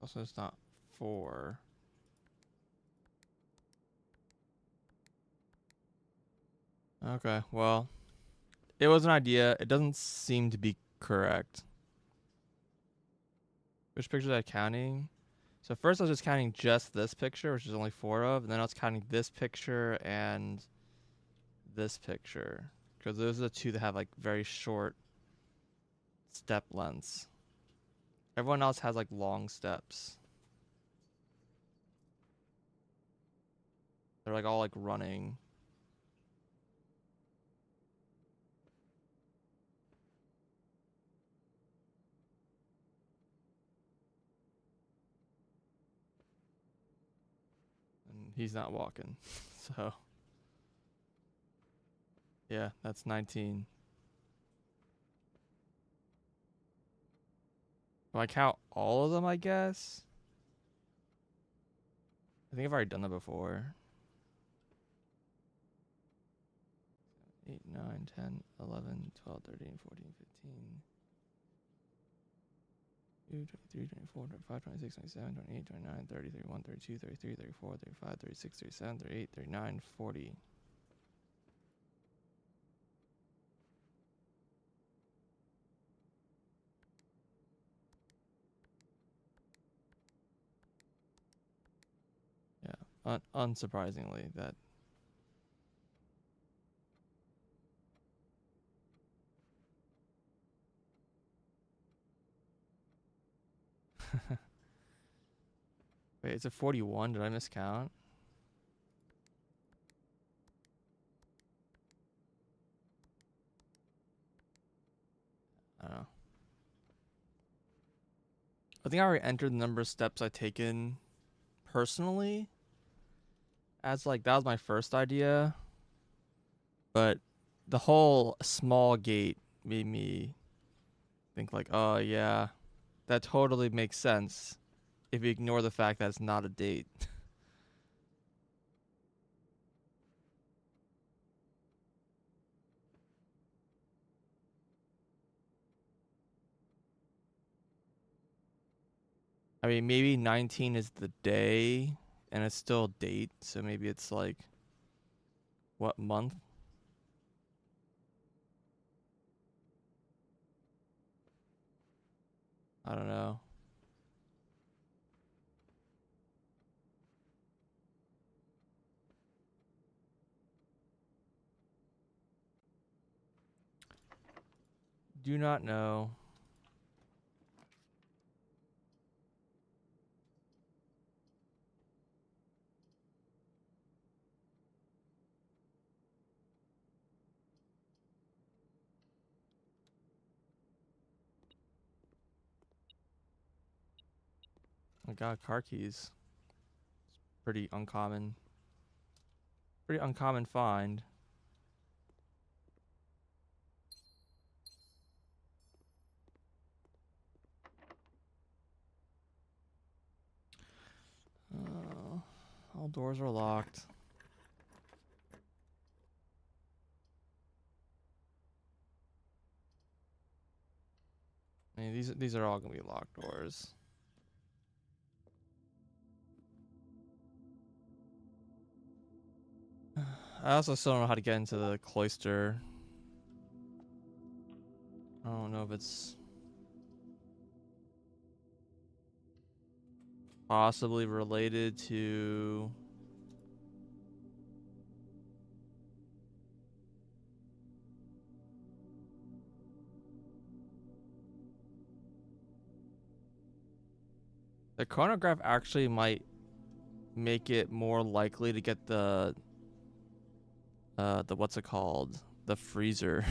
Also, it's not 4. Okay, well, it was an idea. It doesn't seem to be correct. Which pictures am I counting? So first I was just counting just this picture, which is only 4 of, and then I was counting this picture and this picture. Because those are the two that have like very short step lengths. Everyone else has like long steps. They're like all like running. And he's not walking. So yeah, that's 19. Do I count all of them, I guess? I think I've already done that before. 8, 9, 10, 11, 12, 13, 14, 15. 23, 24, 25, 26, 27, 28, 29, 30, 31, 32, 33, 34, 35, 36, 37, 38, 39, 40. Yeah, unsurprisingly, that. Wait, it's a 41. Did I miscount? I think I already entered the number of steps I've taken personally as like that was my first idea, but the whole small gate made me think like, oh yeah, that totally makes sense if you ignore the fact that it's not a date. I mean, maybe 19 is the day and it's still a date, so maybe it's like what month? I don't know. Do not know. I got car keys. Pretty uncommon. Pretty uncommon find. All doors are locked. I mean, these are all gonna be locked doors. I also still don't know how to get into the cloister. I don't know if it's possibly related to the chronograph actually might make it more likely to get the what's it called? The freezer.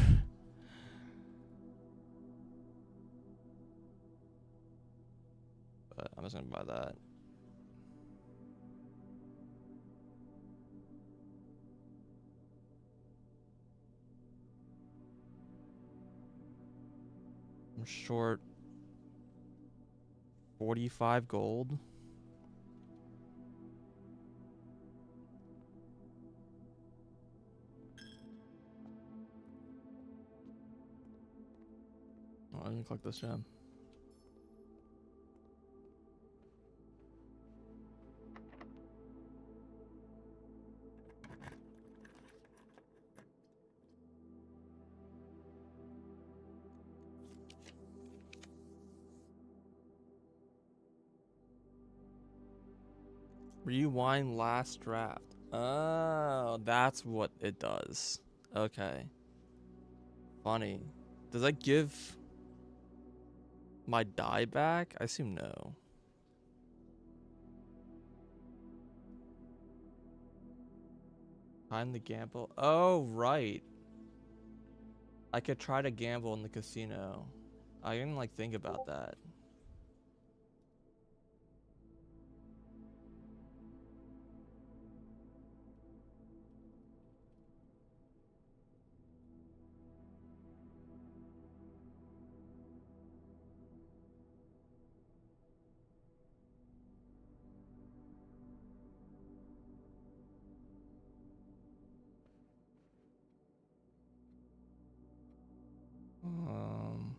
But I'm just gonna buy that. I'm short 45 gold. Oh, I didn't collect this gem. Rewind last draft. Oh, that's what it does. Okay. Funny. Does that give my die back? I assume no. Time to gamble. Oh, right. I could try to gamble in the casino. I didn't like think about that. Um,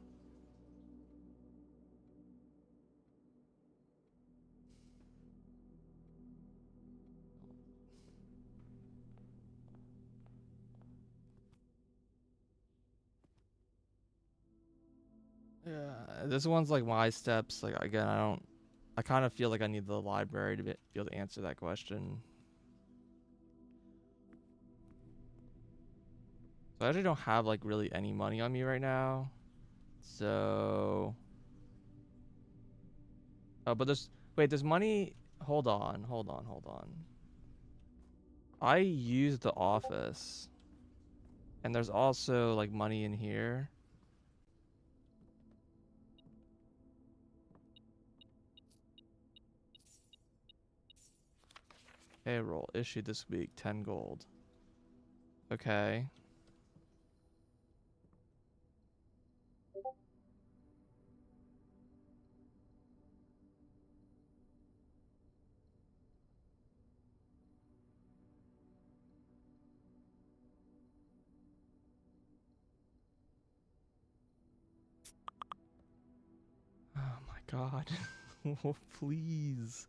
yeah, this one's like my steps. Like again, I kind of feel like I need the library to be able to answer that question. So I actually don't have like really any money on me right now. So, oh, but there's money. Hold on, hold on, hold on. I used the office, and there's also like money in here. Payroll issued this week, 10 gold. Okay. Oh my god. Oh, please.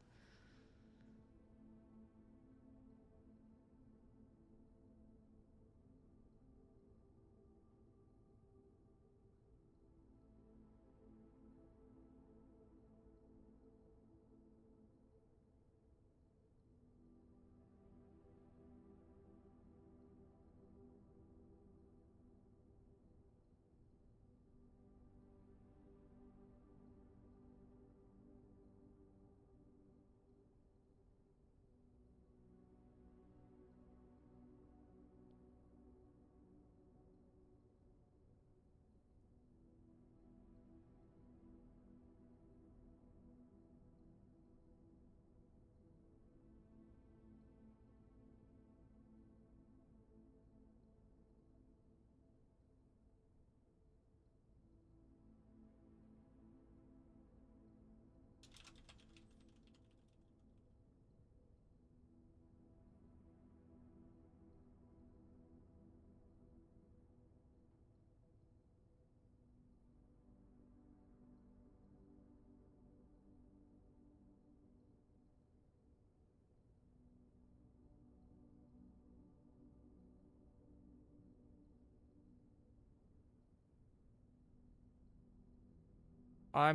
I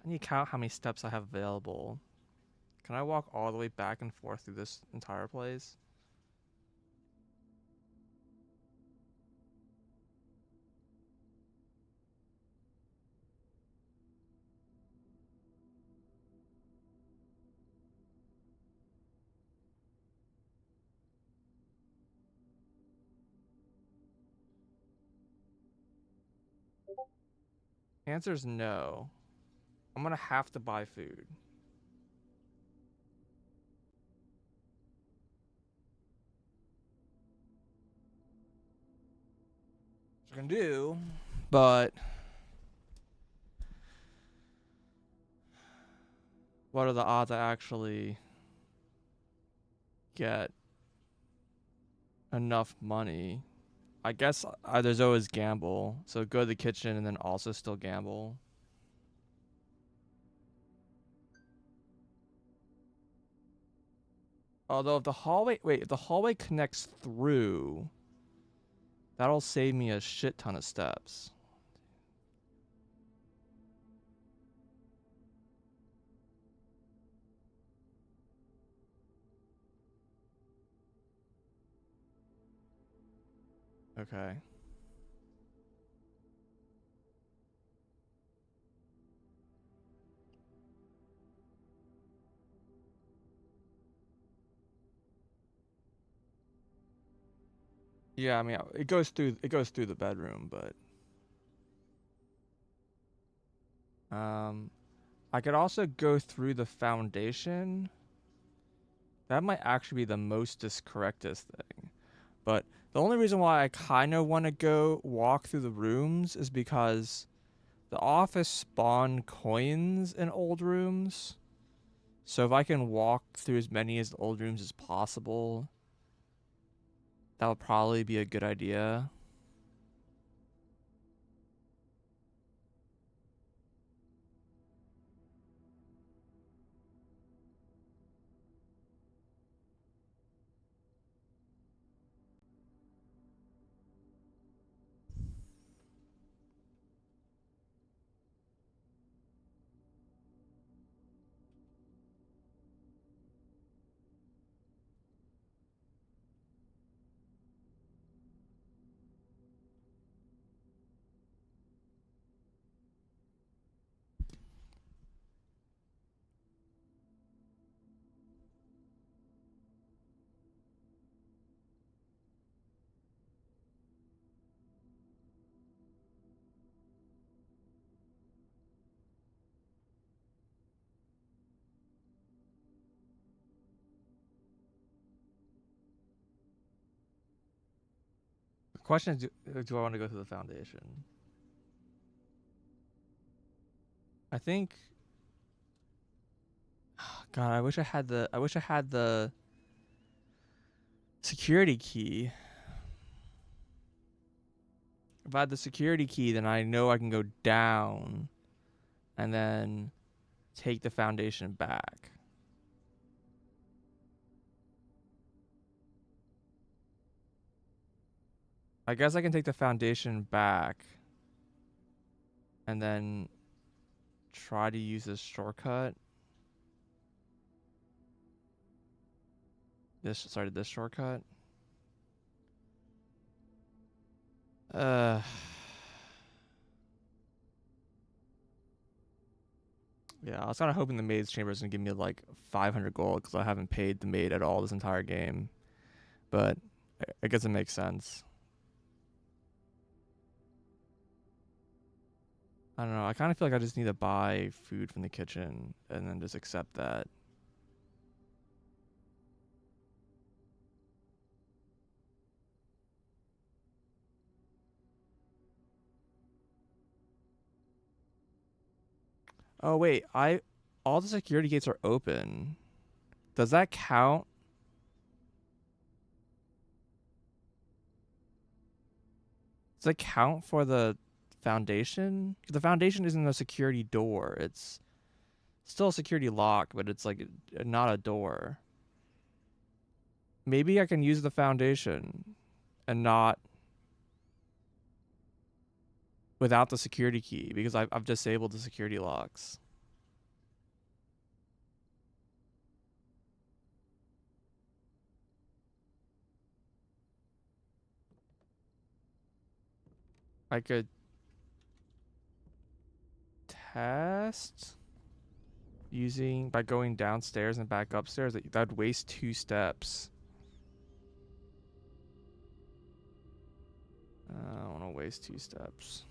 need to count how many steps I have available. Can I walk all the way back and forth through this entire place? Answer is no. I'm gonna have to buy food. Which I can do, but what are the odds I actually get enough money? I guess there's always gamble. So go to the kitchen and then also still gamble. Although if the hallway connects through, that'll save me a shit ton of steps. Okay. Yeah, I mean it goes through the bedroom, but I could also go through the foundation. That might actually be the most correctest thing. But the only reason why I kind of want to go walk through the rooms is because the office spawned coins in old rooms. So if I can walk through as many as the old rooms as possible, that would probably be a good idea. Question is, do I want to go through the foundation? I think. God, I wish I had the security key. If I had the security key, then I know I can go down and then take the foundation back. I guess I can take the foundation back and then try to use this shortcut. This shortcut. Uh Yeah, I was kind of hoping the maid's chamber is gonna give me like 500 gold because I haven't paid the maid at all this entire game. But I guess it makes sense. I don't know. I kind of feel like I just need to buy food from the kitchen and then just accept that. Oh wait, all the security gates are open. Does that count? Does it count for the foundation? The foundation isn't a security door. It's still a security lock, but it's like not a door. Maybe I can use the foundation and not without the security key because I've disabled the security locks. I could test using by going downstairs and back upstairs. That'd waste 2 steps. I don't want to waste 2 steps.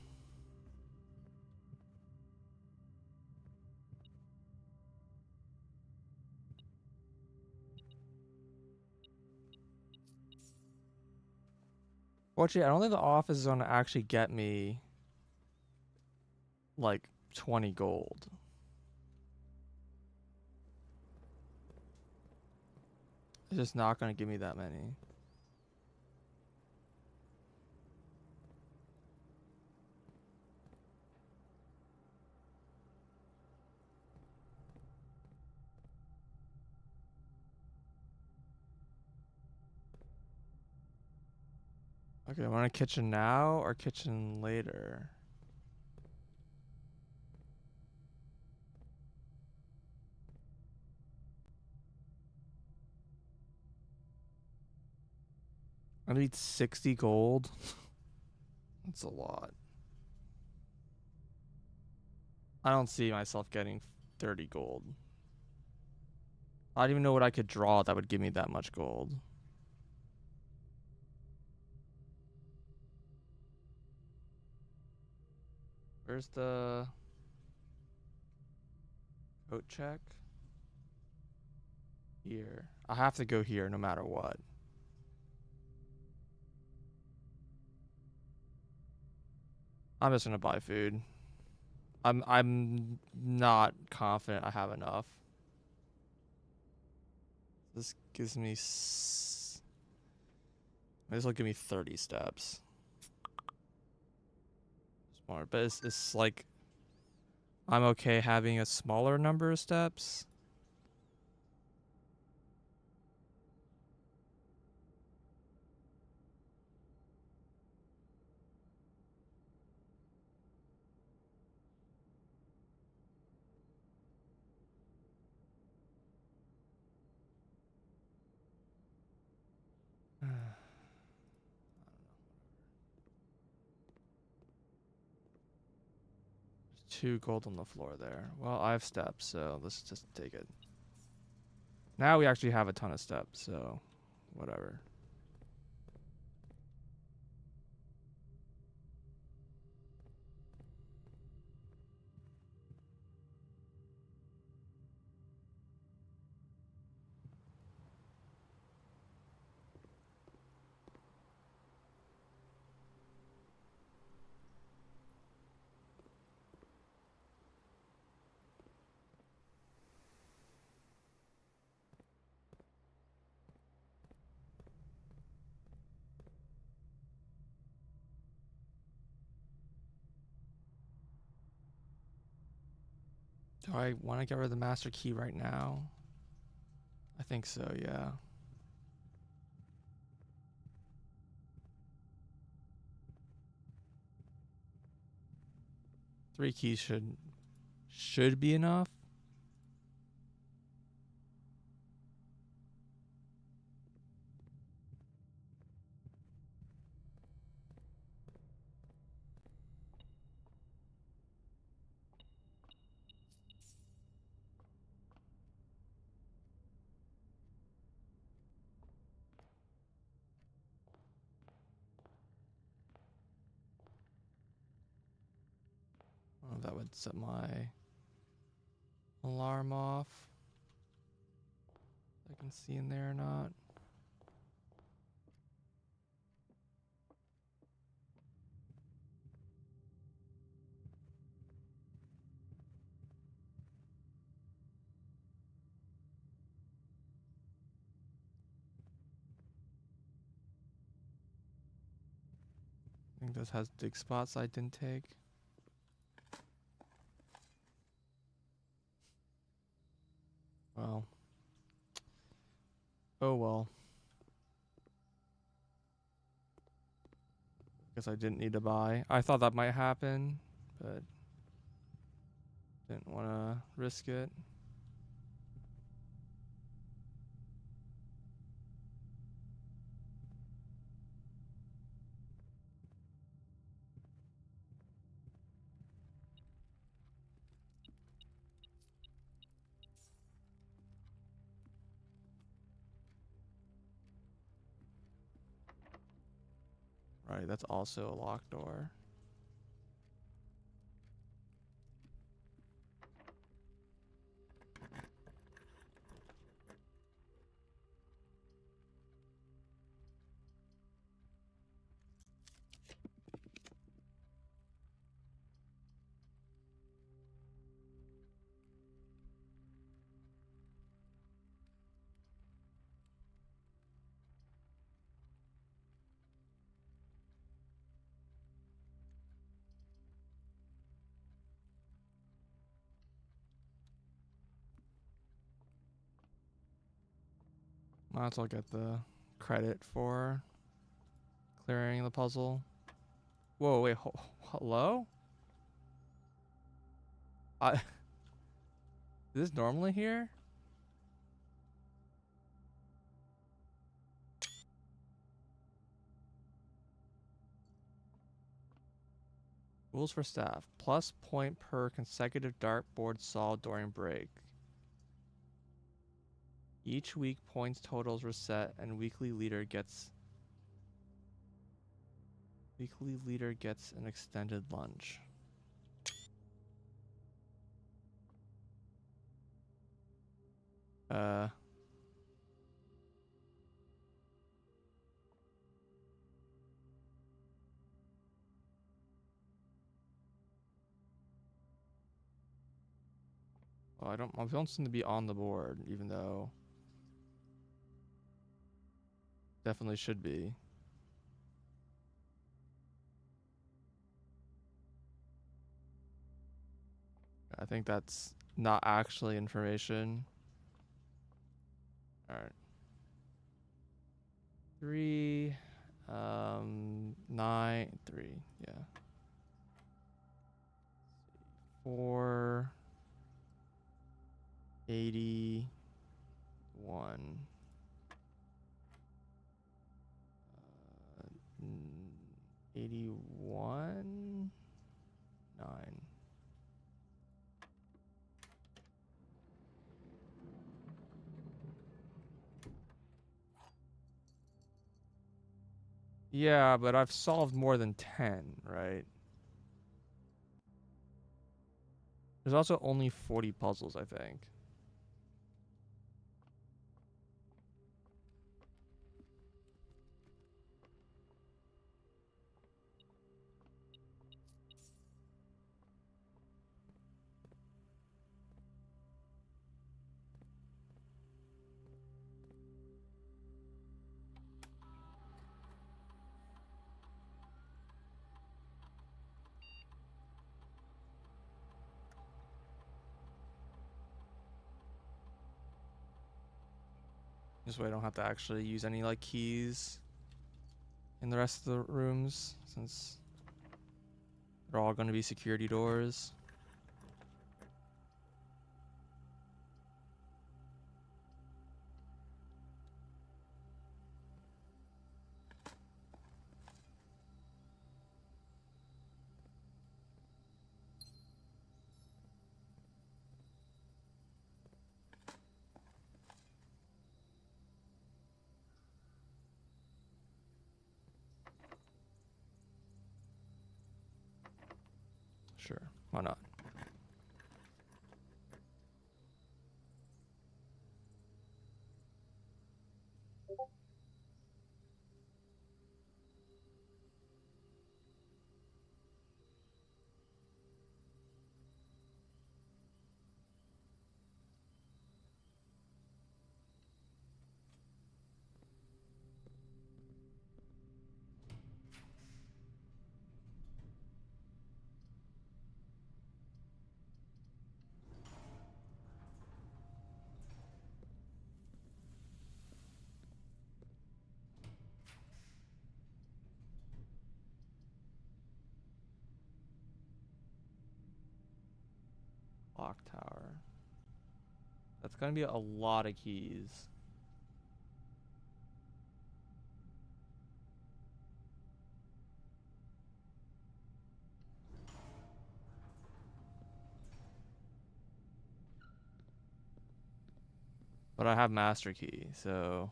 Fortunately, I don't think the office is going to actually get me like 20 gold. It's just not going to give me that many. Okay, want a kitchen now or kitchen later? I need 60 gold. That's a lot. I don't see myself getting 30 gold. I don't even know what I could draw that would give me that much gold. Where's the coat check? Here. I have to go here no matter what. I'm just gonna buy food. I'm not confident I have enough. This gives me this will give me 30 steps. Smart, but it's like I'm okay having a smaller number of steps. There's 2 gold on the floor there. Well, I have steps, so let's just take it. Now we actually have a ton of steps, so whatever. Do I want to get rid of the master key right now? I think so, yeah. Three keys should be enough. Oh, that would set my alarm off. I can see in there or not. I think this has dig spots I didn't take. Well. Oh well. Guess I didn't need to buy. I thought that might happen, but didn't want to risk it. Right, that's also a locked door. Might as well get the credit for clearing the puzzle. Whoa, wait, hello? Is this normally here? Rules for staff. Plus point per consecutive dartboard solved during break. Each week points totals reset and weekly leader gets an extended lunch. Well, I don't seem to be on the board, even though definitely should be. I think that's not actually information. All right. 3, 9, 3, yeah. 4, 81. 81, 9. Yeah, but I've solved more than 10, right? There's also only 40 puzzles, I think. This way I don't have to actually use any like keys in the rest of the rooms, since they're all going to be security doors. Sure, why not? Clock tower. That's going to be a lot of keys. But I have master key, so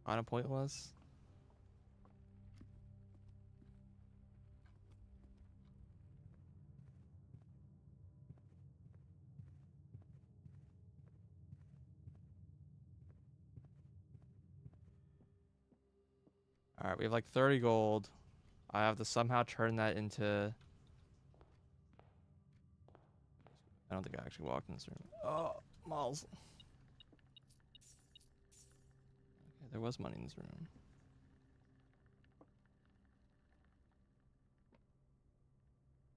kind of pointless. All right, we have like 30 gold. I have to somehow turn that into... I don't think I actually walked in this room. Oh, Miles. Okay, there was money in this room.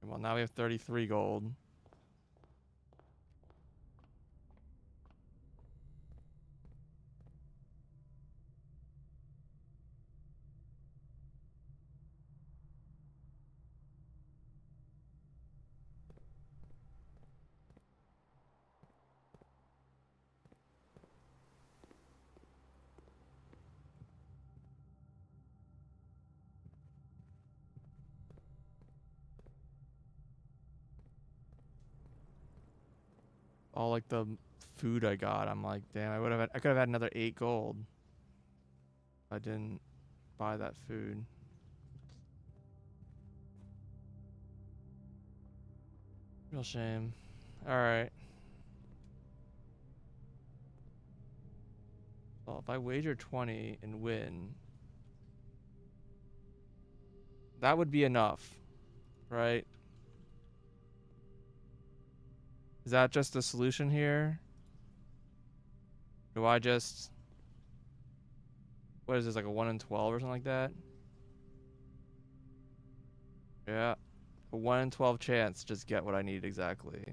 Well, now we have 33 gold. All like the food I got, I'm like, damn, I could have had another 8 gold if I didn't buy that food. Real shame. All right. Well, if I wager 20 and win, that would be enough, right? Is that just the solution here? Do I just... What is this, like a 1 in 12 or something like that? Yeah. A 1 in 12 chance, just get what I need exactly.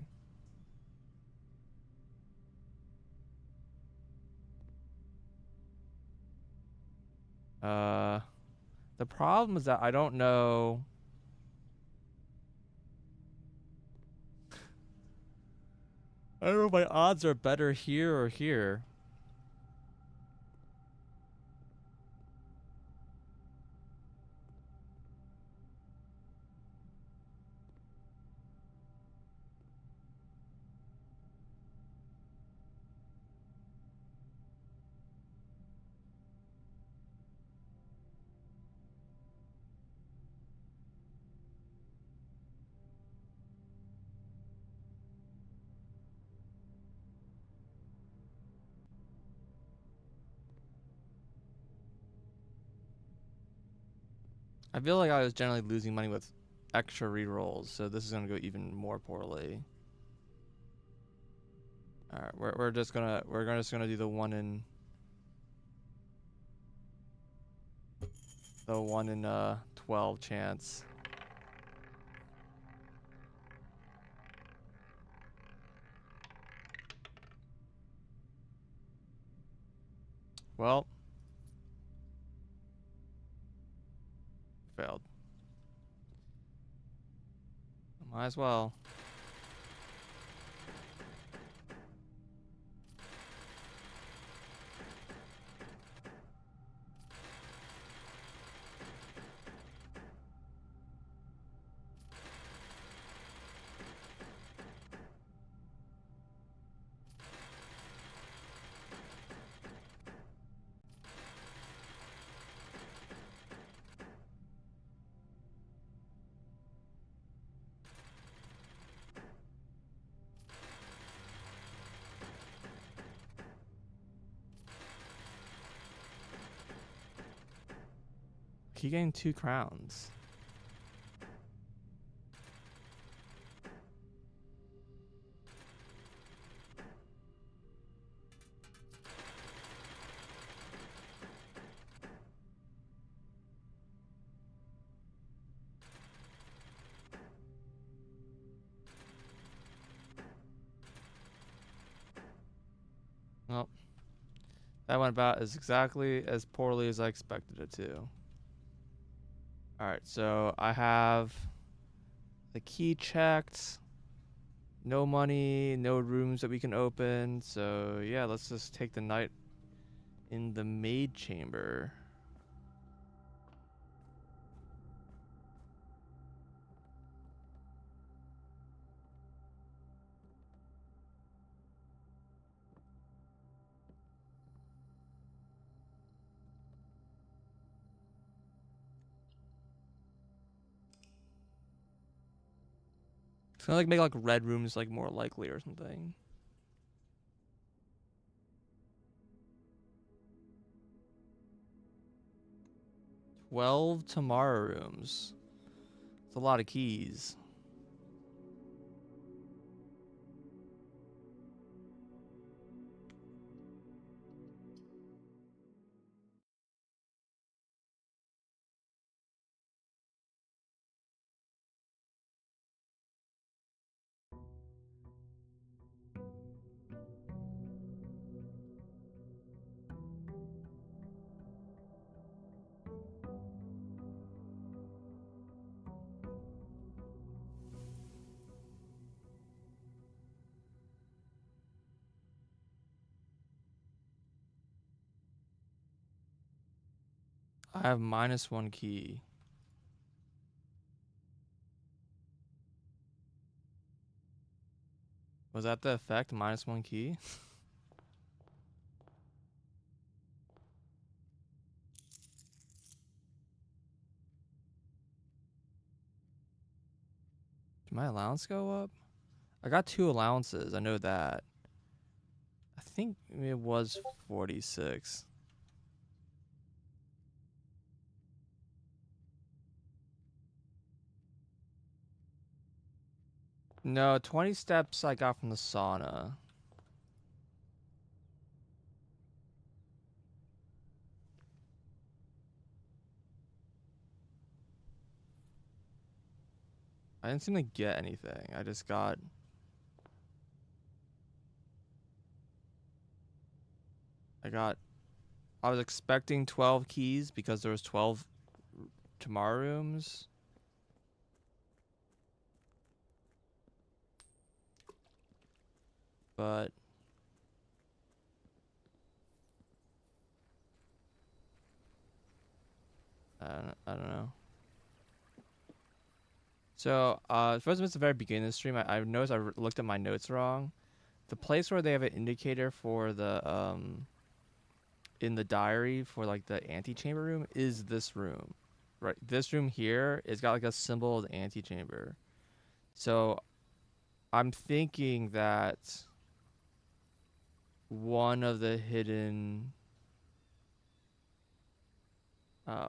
The problem is that I don't know... I don't know if my odds are better here or here. I feel like I was generally losing money with extra rerolls, so this is gonna go even more poorly. All right, we're just gonna do the 1 in 12 chance. Well, failed. Might as well. Keep getting 2 crowns. Well, that went about as exactly as poorly as I expected it to. Alright, so I have the key checked. No money, no rooms that we can open. So yeah, let's just take the night in the maid chamber. It's gonna like make like red rooms like more likely or something. 12 Tamara rooms. It's a lot of keys. I have -1 key. Was that the effect? -1 key? Did my allowance go up? I got 2 allowances. I know that. I think it was 46. No, 20 steps I got from the sauna. I didn't seem to get anything. I just got... I was expecting 12 keys because there was 12 Tamara rooms. But... I don't know. So, first it's the very beginning of the stream. I noticed I looked at my notes wrong. The place where they have an indicator for the, in the diary for, like, the antechamber room is this room. Right, this room here, it's got, like, a symbol of the antechamber. So, I'm thinking that one of the hidden...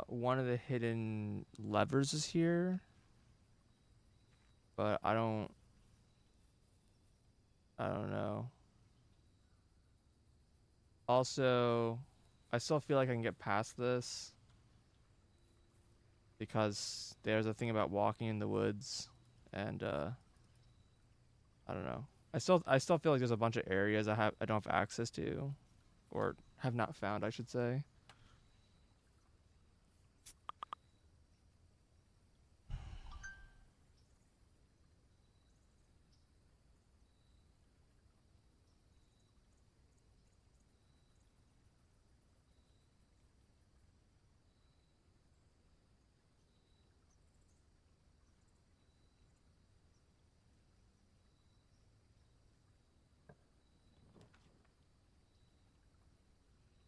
one of the hidden levers is here. But I don't know. Also, I still feel like I can get past this because there's a thing about walking in the woods, and I don't know. I still feel like there's a bunch of areas I don't have access to, or have not found, I should say.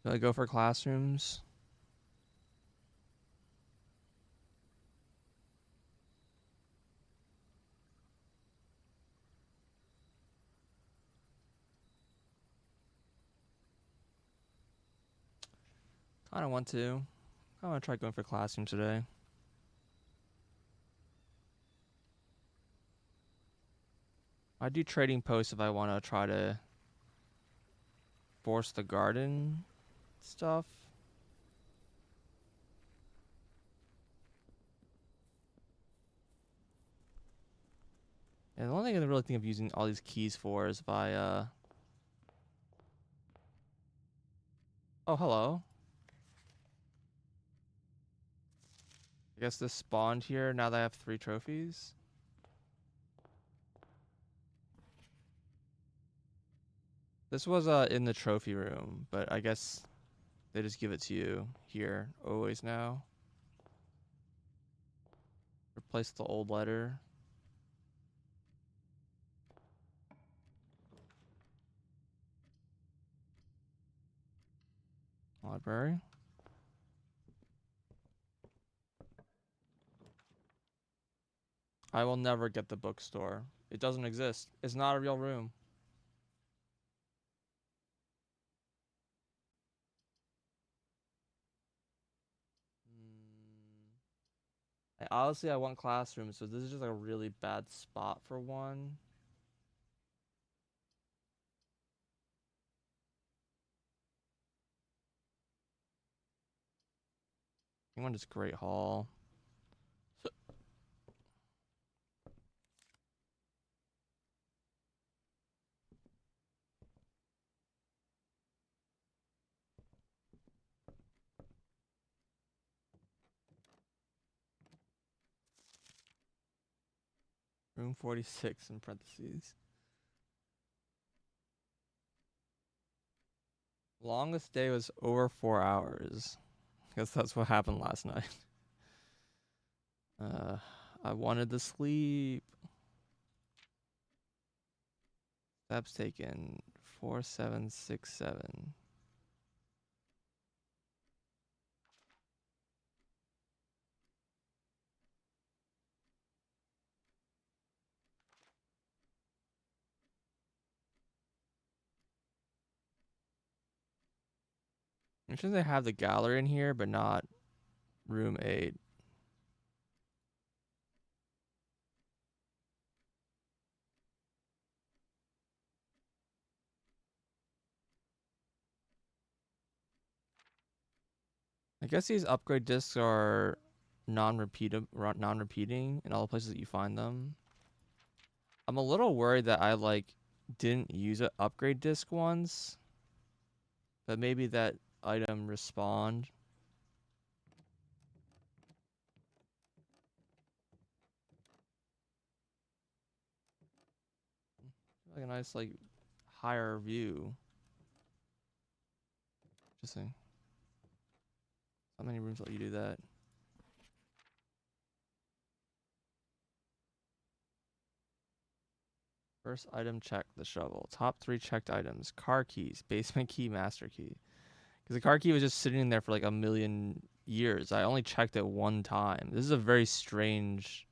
Do I go for classrooms? Kind of want to. I want to try going for classrooms today. I do trading posts if I want to try to force the garden stuff. And the only thing I really think of using all these keys for is if I, oh, hello. I guess this spawned here now that I have 3 trophies. This was in the trophy room, but I guess they just give it to you here always now. Replace the old letter. Library. I will never get the bookstore. It doesn't exist. It's not a real room. Honestly, I want classrooms, so this is just like a really bad spot for one. I want just Great Hall. Room 46 in parentheses. Longest day was over 4 hours. I guess that's what happened last night. I wanted to sleep. Steps taken 4767. I'm sure they have the gallery in here, but not room 8. I guess these upgrade discs are non-repeating in all the places that you find them. I'm a little worried that I didn't use an upgrade disc once, but maybe that item respawned. Like a nice higher view. Interesting. How many rooms let you do that? First item checked, the shovel. Top 3 checked items: car keys, basement key, master key. Because the car key was just sitting in there for like a million years. I only checked it one time. This is a very strange.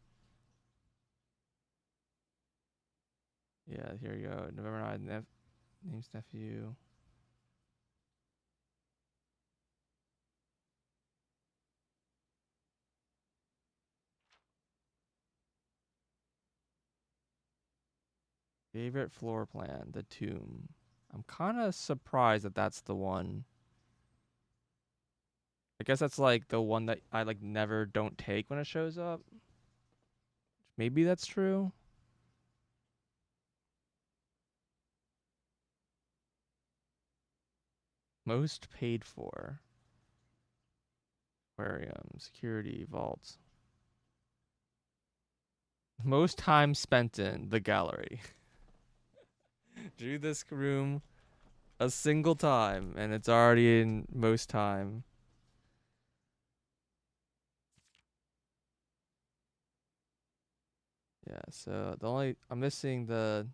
Yeah, here you go. November 9th, name's nephew. Favorite floor plan, the tomb. I'm kind of surprised that that's the one. I guess that's like the one that I never don't take when it shows up. Maybe that's true. Most paid for. Aquarium, security, vault. Most time spent in the gallery. Drew this room a single time, and it's already in most time. Yeah, so I'm missing the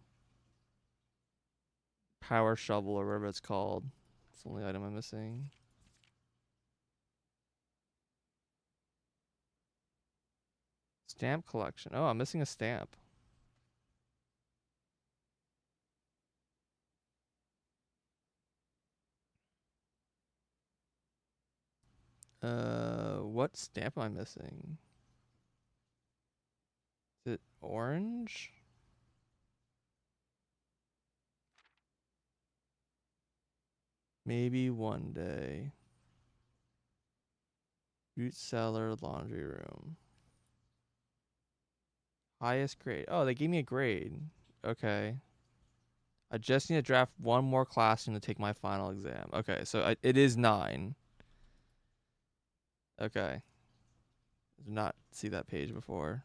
power shovel or whatever it's called. It's the only item I'm missing. Stamp collection. Oh, I'm missing a stamp. What stamp am I missing? Is it orange? Maybe one day. Root cellar, laundry room. Highest grade. Oh, they gave me a grade. Okay. I just need to draft one more classroom to take my final exam. Okay, so it is 9. Okay. Did not see that page before.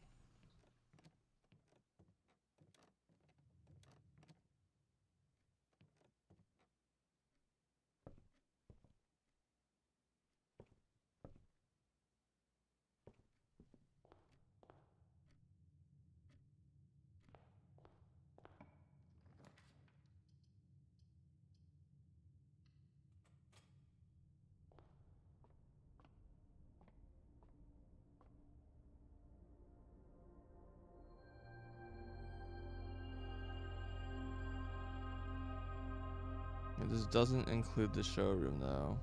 This doesn't include the showroom though.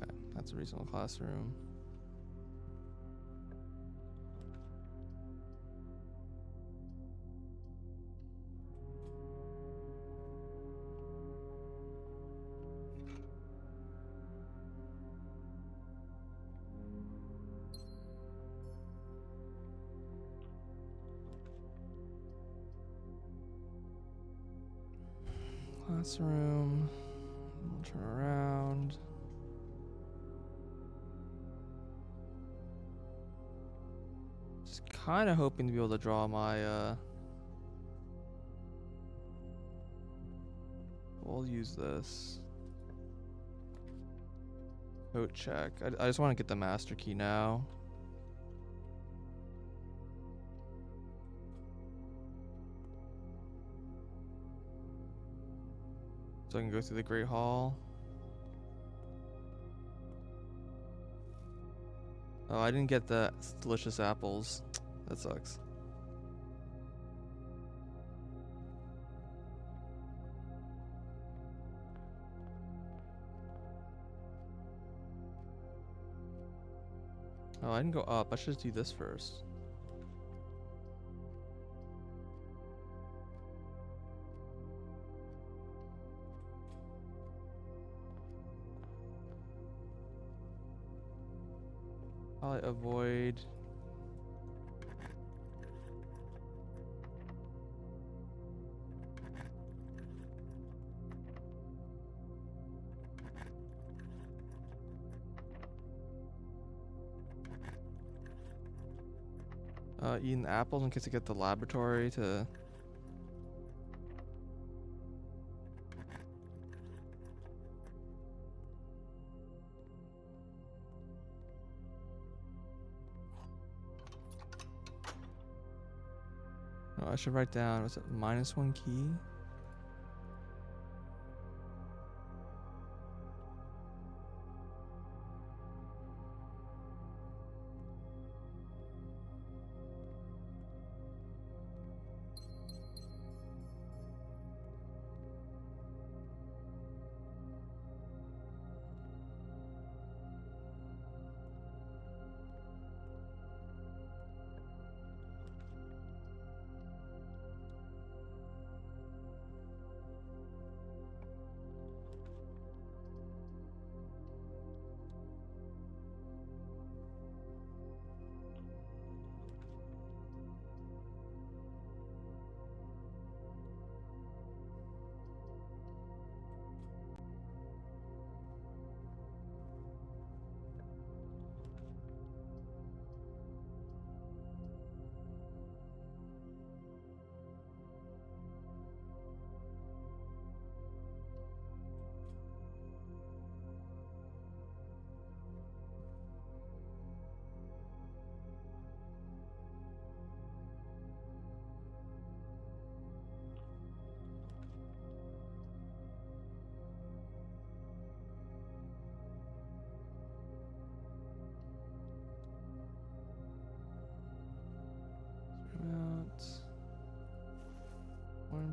Okay, that's a reasonable classroom. Classroom. We'll turn around. Just kind of hoping to be able to draw my we'll use this. Code check. I just want to get the master key now. So I can go through the Great Hall. Oh, I didn't get the delicious apples. That sucks. Oh, I didn't go up. I should do this first. I'll avoid. Eating apples in case I get the laboratory to. Oh, I should write down. Was it -1 key?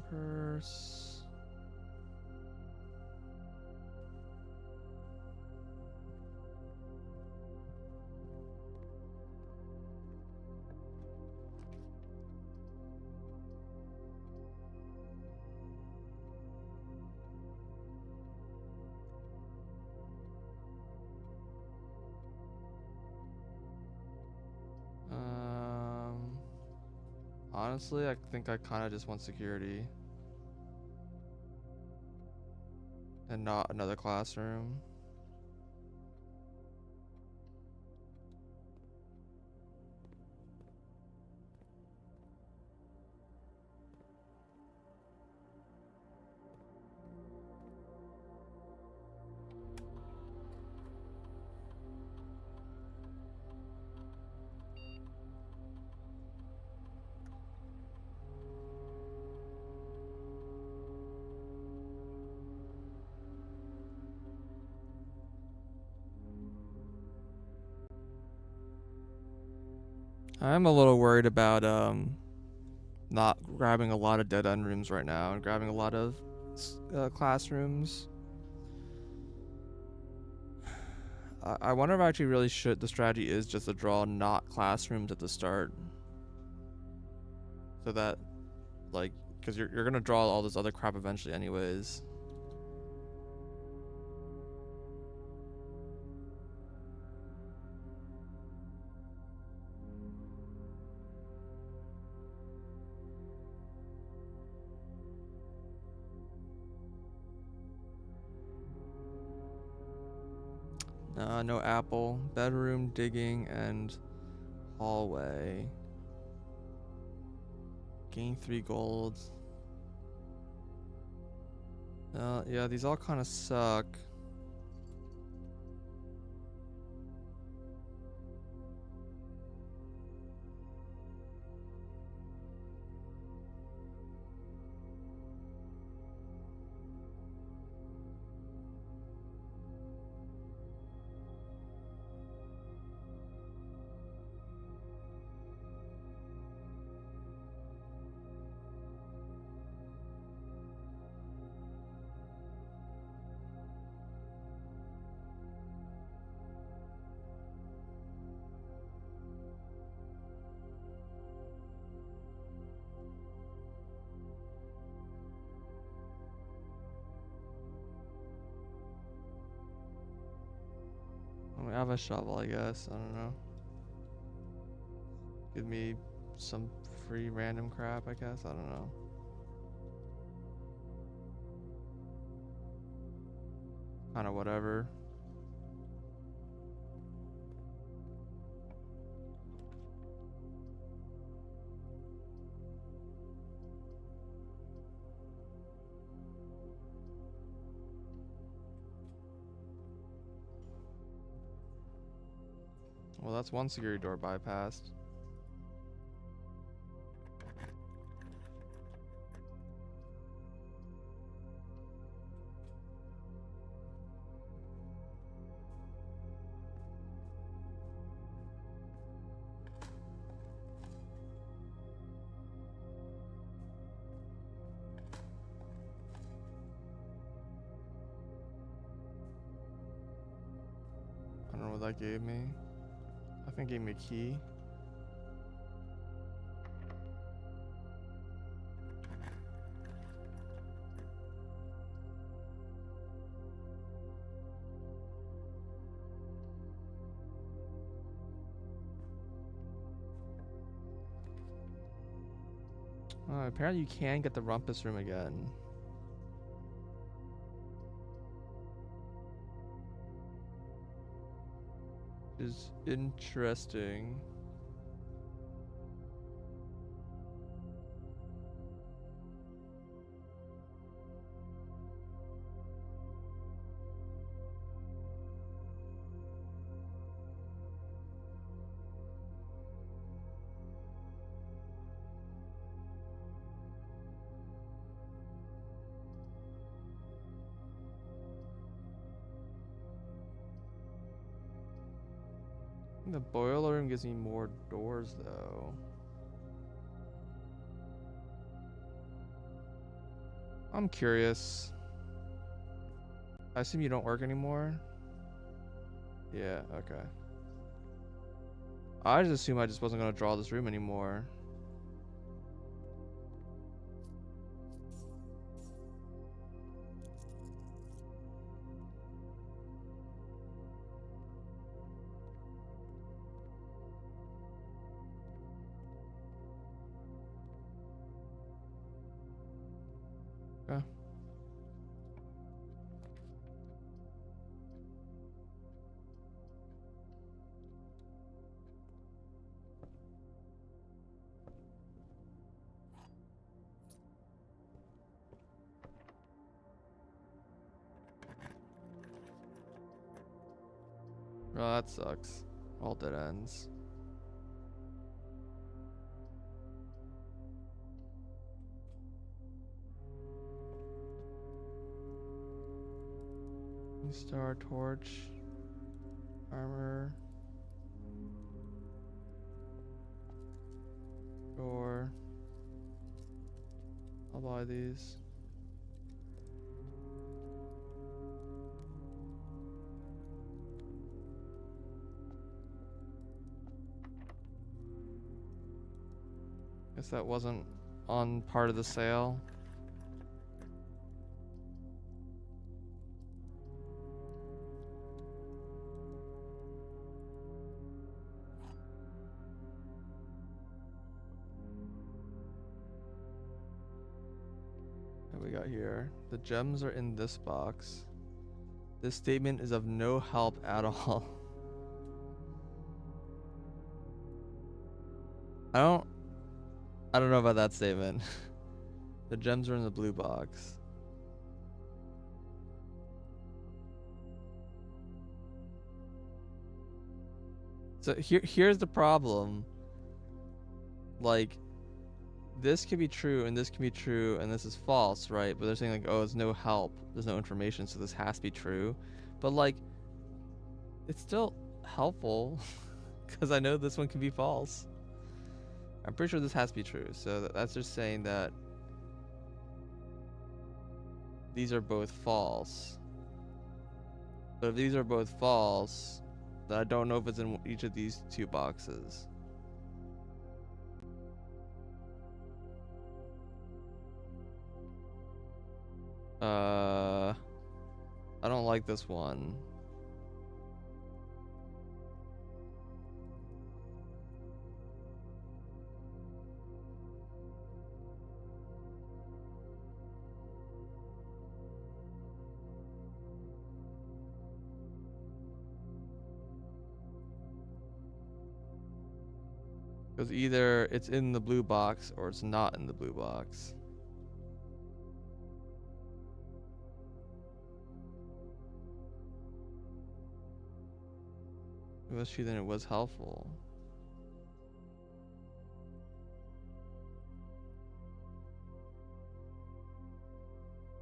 purse. Honestly, I think I kind of just want security and not another classroom. I'm a little worried about not grabbing a lot of dead end rooms right now and grabbing a lot of classrooms. I wonder if actually really should the strategy is just to draw not classrooms at the start, so that like because you're gonna draw all this other crap eventually anyways. No apple. Bedroom, digging, and hallway. Gain 3 gold. Yeah, these all kind of suck. I have a shovel, I guess. I don't know. Give me some free random crap, I guess. I don't know. Kind of whatever. Well, that's one security door bypassed. I don't know what that gave me. I think it gave me a key. Apparently you can get the rumpus room again. Is interesting. The boiler room gives me more doors though. I'm curious. I assume you don't work anymore? Yeah, okay. I just assumed I just wasn't gonna draw this room anymore. Okay. Oh, that sucks. All dead ends. Star torch. Armor. Door. I'll buy these. Guess that wasn't on part of the sale. What we got here? The gems are in this box. This statement is of no help at all. I don't know about that statement. The gems are in the blue box. So here's the problem. Like, this could be true and this can be true and this is false, right? But they're saying like, oh, there's no help, there's no information, so this has to be true. But like, it's still helpful because I know this one can be false. I'm pretty sure this has to be true. So that's just saying that these are both false. But if these are both false, then I don't know if it's in each of these two boxes. I don't like this one. Because either it's in the blue box or it's not in the blue box. If it was true, then it was helpful.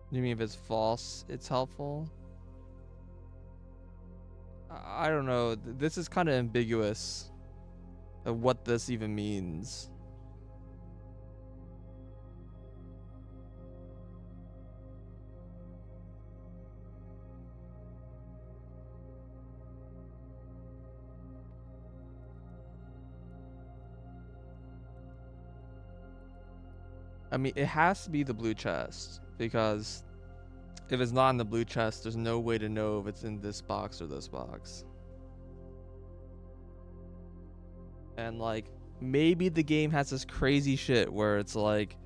You mean if it's false, it's helpful? I don't know. This is kind of ambiguous of what this even means. I mean, it has to be the blue chest, because if it's not in the blue chest, there's no way to know if it's in this box or this box. And like, maybe the game has this crazy shit where it's like,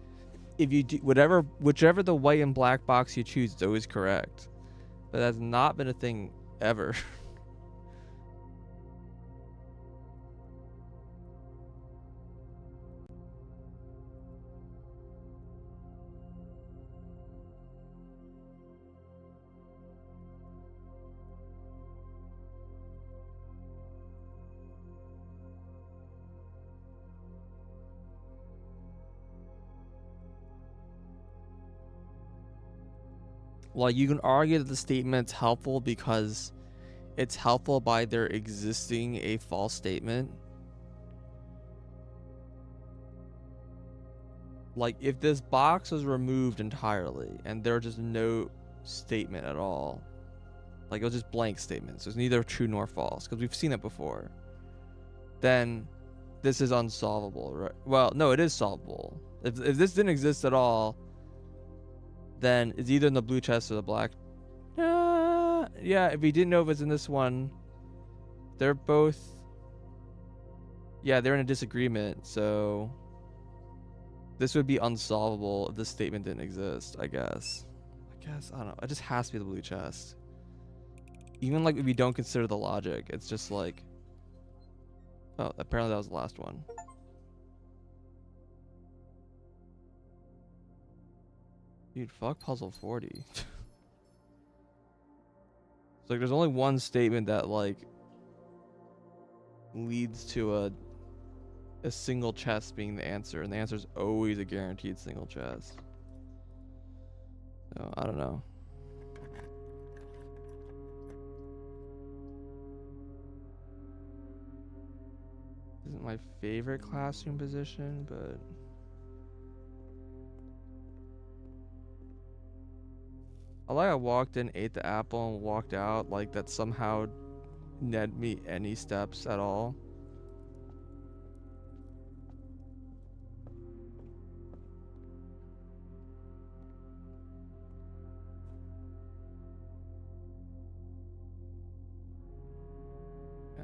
if you do whichever the white and black box you choose, it's always correct. But that's not been a thing ever. Well, you can argue that the statement's helpful because it's helpful by there existing a false statement. like if this box was removed entirely and there was just no statement at all, like it was just blank statements, there's neither true nor false, because we've seen it before, then this is unsolvable, right? Well, no, it is solvable. If this didn't exist at all, then it's either in the blue chest or the black. Yeah, if we didn't know if it's in this one, they're both. Yeah, they're in a disagreement, so this would be unsolvable if this statement didn't exist, I guess. I don't know. It just has to be the blue chest. Even like if we don't consider the logic, it's just like, oh, apparently that was the last one. Dude, fuck puzzle 40. It's like there's only one statement that like leads to a single chest being the answer, and the answer is always a guaranteed single chest. So I don't know. Isn't my favorite classroom position, but I walked in, ate the apple, and walked out like that somehow netted me any steps at all.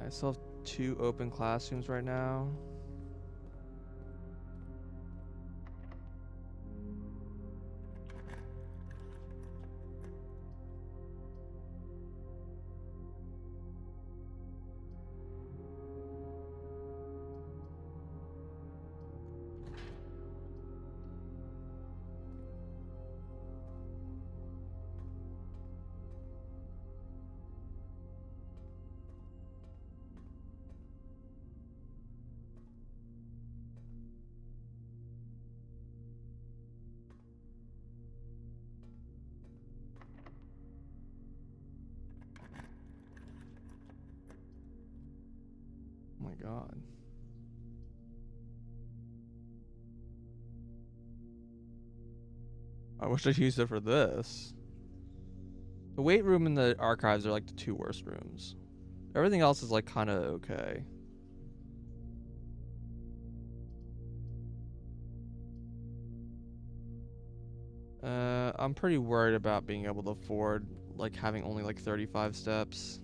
I still have 2 open classrooms right now. Oh my god. I wish I used it for this. The weight room and the archives are like the 2 worst rooms. Everything else is like kind of okay. I'm pretty worried about being able to afford like having only like 35 steps.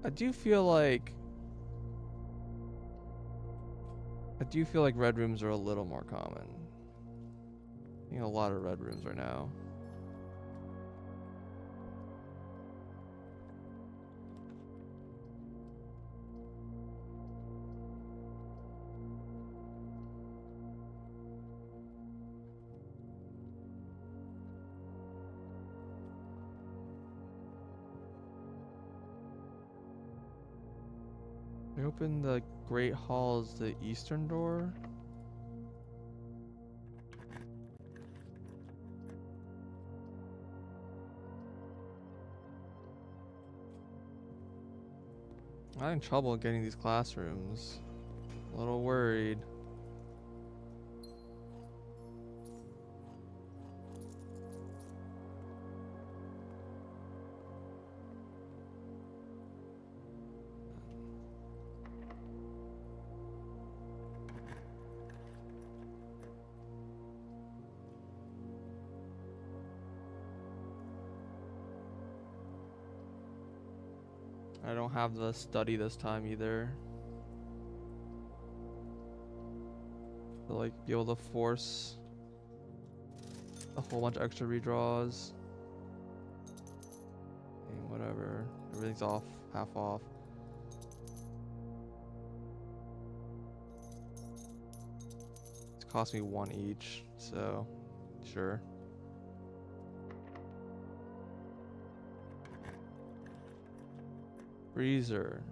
I do feel like red rooms are a little more common. I think a lot of red rooms right now. I open the Great Hall as the eastern door. I'm having trouble getting these classrooms. A little worried. I don't have the study this time either. To like be able to force a whole bunch of extra redraws. And whatever. Everything's off, half off. It's cost me 1 each, so sure. Freezer.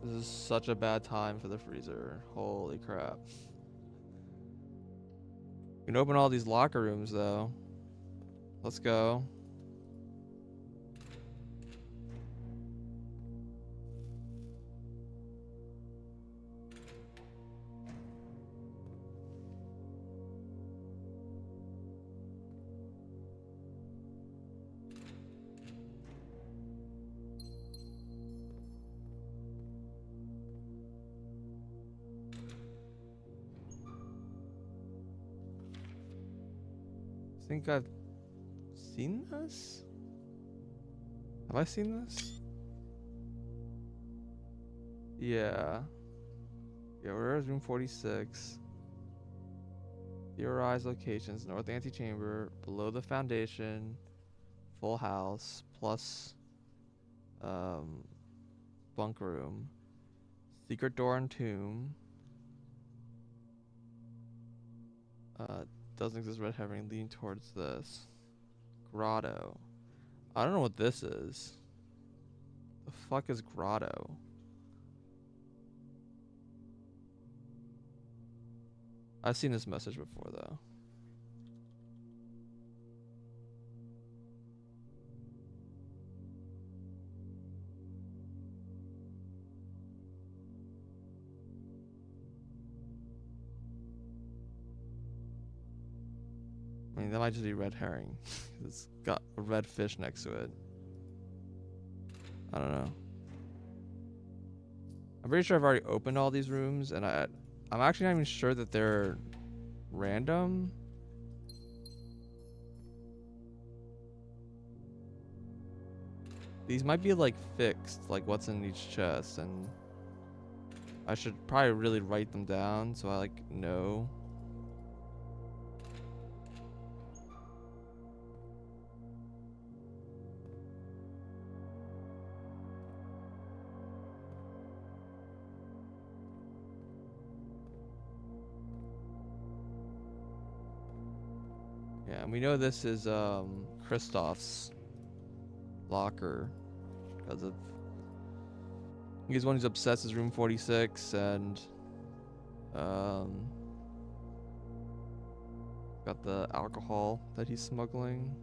This is such a bad time for the freezer. Holy crap. We can open all these locker rooms though. Let's go. I think I've seen this? Have I seen this? Yeah. Yeah, where is room 46? Theorized locations, north antechamber, below the foundation, full house, plus bunk room, secret door and tomb. Doesn't exist red herring leaning towards this. Grotto. I don't know what this is. The fuck is grotto? I've seen this message before though. I mean, that might just be red herring. It's got a red fish next to it. I don't know. I'm pretty sure I've already opened all these rooms, and I'm actually not even sure that they're random. These might be like fixed, like what's in each chest, and I should probably really write them down so I like know. Yeah, and we know this is Kristoff's locker because of he's one who's obsessed with room 46 and got the alcohol that he's smuggling.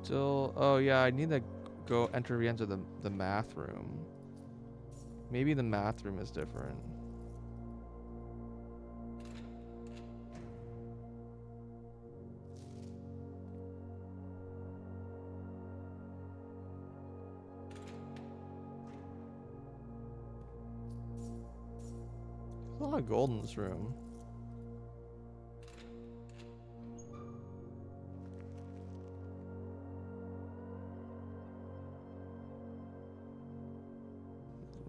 Still, oh yeah, I need to go re-enter the math room. Maybe the math room is different. There's a lot of gold in this room.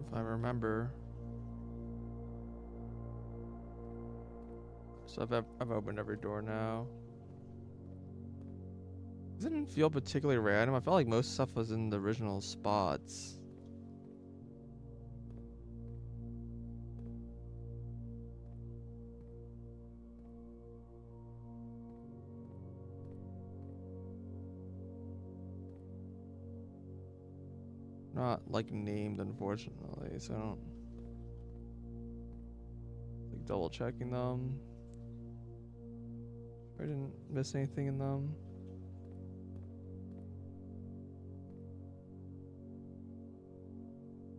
If I remember. So I've opened every door now. It didn't feel particularly random. I felt like most stuff was in the original spots. Not like named, unfortunately, so I don't like double checking them. I didn't miss anything in them.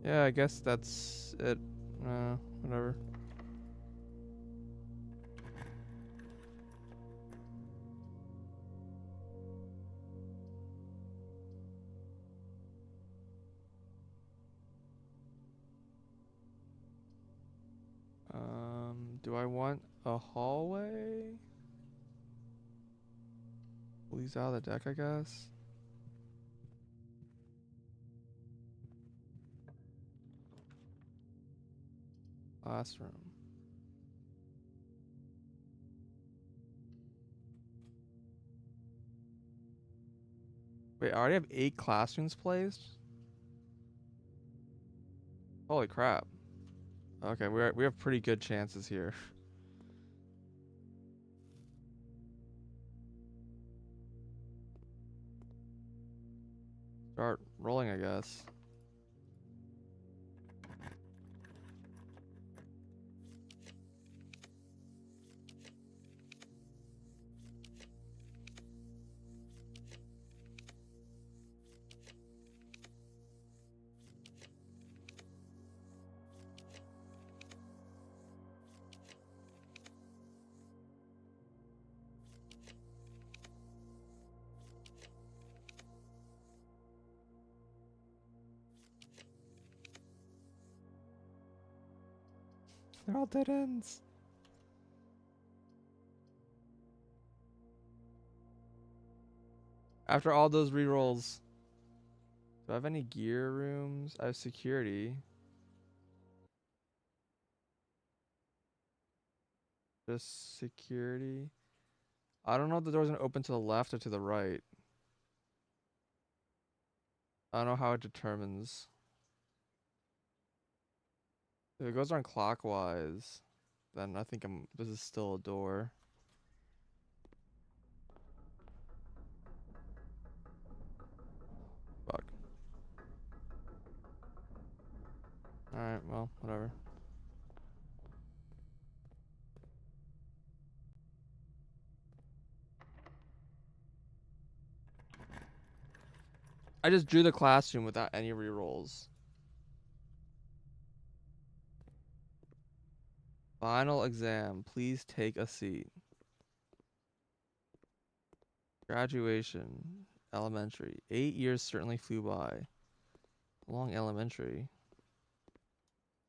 Yeah, I guess that's it. Whatever. Do I want a hallway? Pull these out of the deck, I guess. Classroom. Wait, I already have 8 classrooms placed? Holy crap. Okay, we have pretty good chances here. Start rolling, I guess. They're all dead ends. After all those rerolls, do I have any gear rooms? I have security. Just security. I don't know if the door's gonna open to the left or to the right. I don't know how it determines. If it goes on clockwise, then I think this is still a door. Fuck. Alright, well, whatever. I just drew the classroom without any rerolls. Final exam. Please take a seat. Graduation. Elementary. 8 years certainly flew by. Long elementary.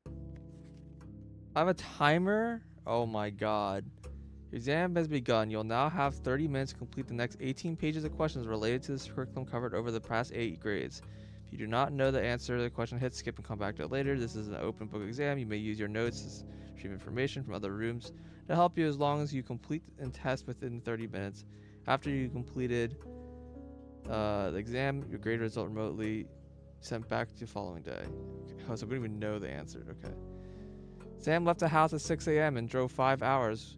I have a timer? Oh my god. Your exam has begun. You'll now have 30 minutes to complete the next 18 pages of questions related to this curriculum covered over the past 8 grades. If you do not know the answer to the question, hit skip and come back to it later. This is an open book exam. You may use your notes to retrieve information from other rooms to help you as long as you complete and test within 30 minutes. After you completed the exam, your grade result remotely sent back to the following day. Okay. Oh, so we don't even know the answer. Okay. Sam left the house at 6 a.m. and drove 5 hours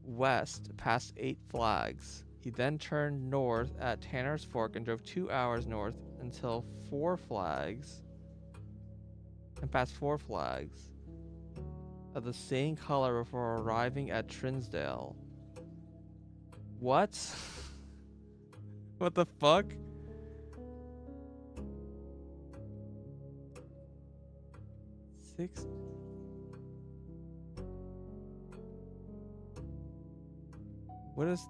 west past 8 flags. He then turned north at Tanner's Fork and drove 2 hours north until 4 flags and past 4 flags of the same color before arriving at Trinsdale. What? What the fuck? Six. What is?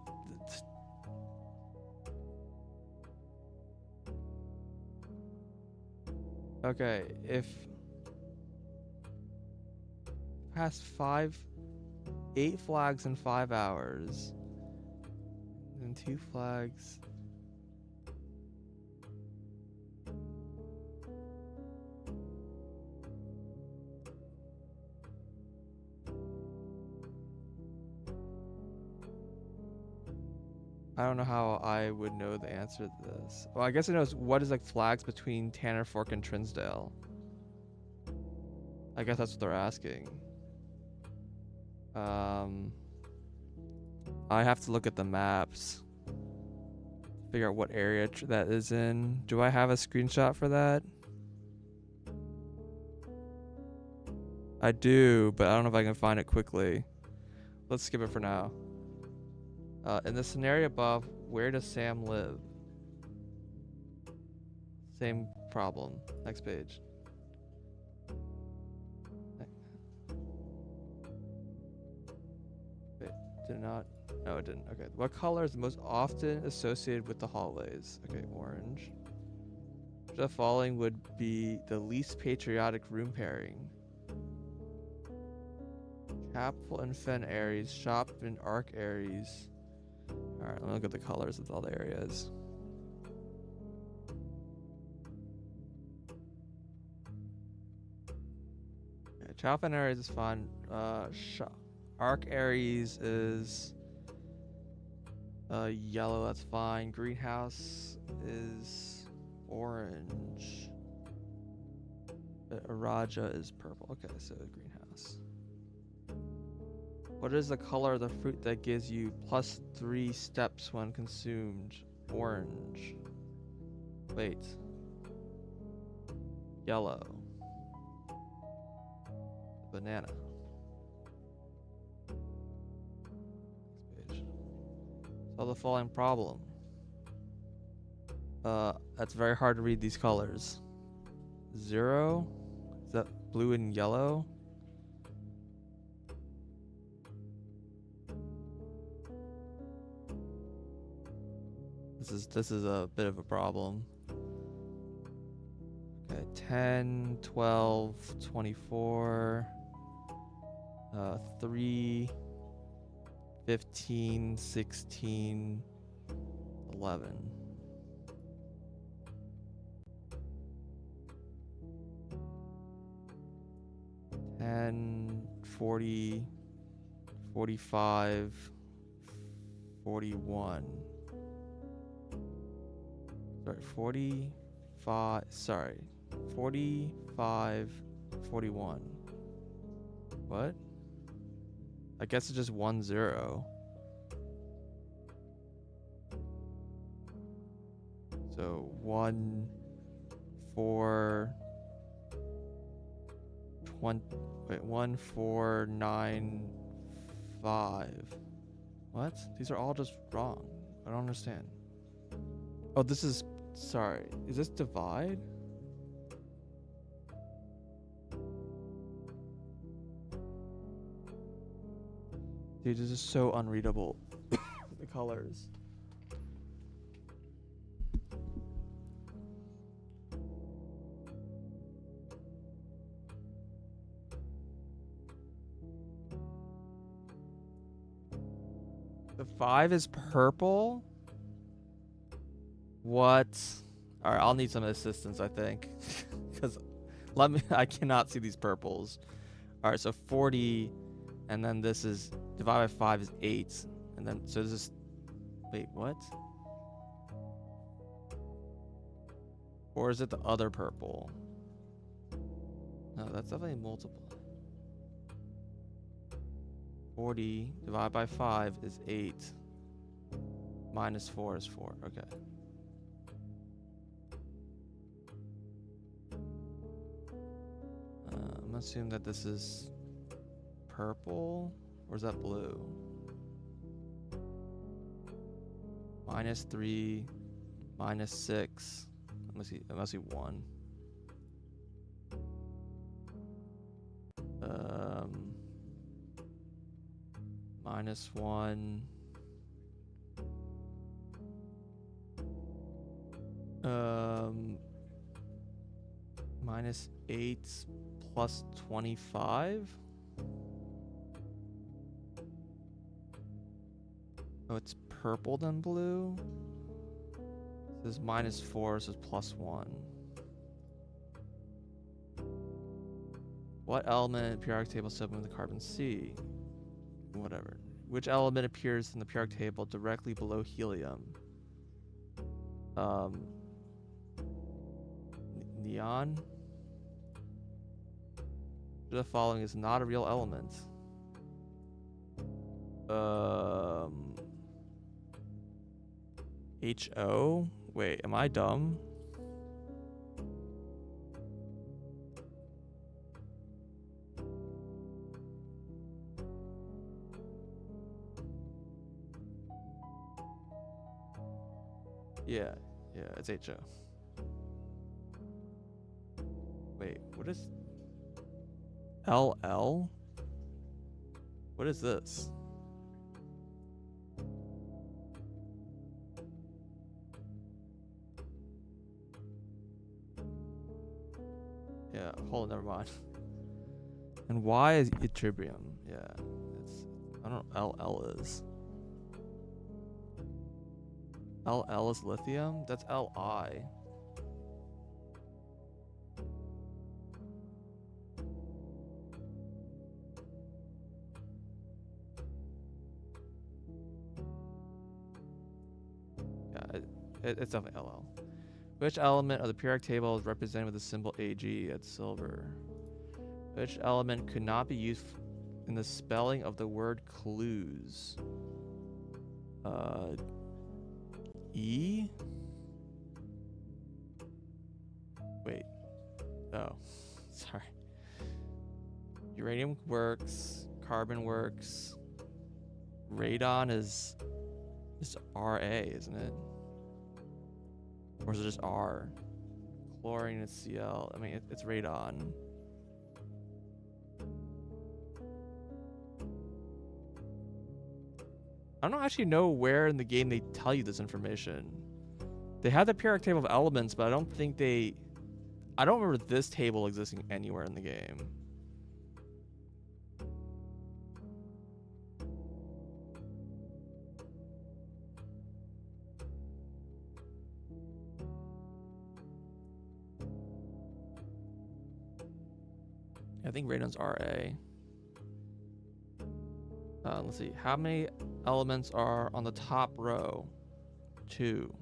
Okay, if past 8 flags in 5 hours, and 2 flags. I don't know how I would know the answer to this. Well, I guess it knows what is like flags between Tanner Fork and Trinsdale. I guess that's what they're asking. I have to look at the maps. Figure out what area that is in. Do I have a screenshot for that? I do, but I don't know if I can find it quickly. Let's skip it for now. In the scenario above, where does Sam live? Same problem. Next page. Wait, did not? No, it didn't. Okay. What color is most often associated with the hallways? Okay, orange. The following would be the least patriotic room pairing. Chapel and Fen Aries, Shop and Arc Aries. Alright, let me look at the colors of all the areas. Yeah, Chalfen Aries is fine. Arc Aries is yellow, that's fine. Greenhouse is orange. Araja is purple. Okay, so greenhouse. What is the color of the fruit that gives you +3 steps when consumed? Orange. Wait. Yellow. Banana. Next page. Solve the following problem. That's very hard to read these colors. 0. Is that blue and yellow? This is a bit of a problem. Okay, 10, 12, 24, 3, 15, 16, 11. And 40, 45, 41. Sorry, 45, sorry, 45, 41. What? I guess it's just 1, 0. So 1, 4, 20, wait, 1, 4, 9, 5. What? These are all just wrong. I don't understand. Oh, this is, sorry. Is this divide? Dude, this is so unreadable. The colors. The 5 is purple? What? All right, I'll need some assistance, I think. Because I cannot see these purples. All right, so 40, and then this is, divided by 5 is 8. And then, so this is, wait, what? Or is it the other purple? No, that's definitely multiple. 40 divided by 5 is 8. Minus 4 is 4. Okay. I'm gonna assume that this is purple, or is that blue? Minus 3, minus 6. It must be 1. Minus 1. Minus 8 plus 25. Oh, it's purple then blue. This is minus 4, so it's plus 1. What element in the periodic table is with the carbon C? Whatever. Which element appears in the periodic table directly below helium? Neon? The following is not a real element. HO? Wait, am I dumb? Yeah, it's HO. Wait, what is LL? What is this? Yeah, hold on, never mind. And why is yttrium? Yeah, it's, I don't know what LL is. LL is lithium? That's LI. It's definitely LL. Which element of the periodic table is represented with the symbol Ag? That's silver. Which element could not be used in the spelling of the word clues? E? Wait. Oh, sorry. Uranium works. Carbon works. Radon is Ra, isn't it? Or is it just R? Chlorine is Cl. I mean, it's radon. I don't actually know where in the game they tell you this information. They have the periodic table of elements, but I don't remember this table existing anywhere in the game. I think radon's Ra. Let's see. How many elements are on the top row? 2.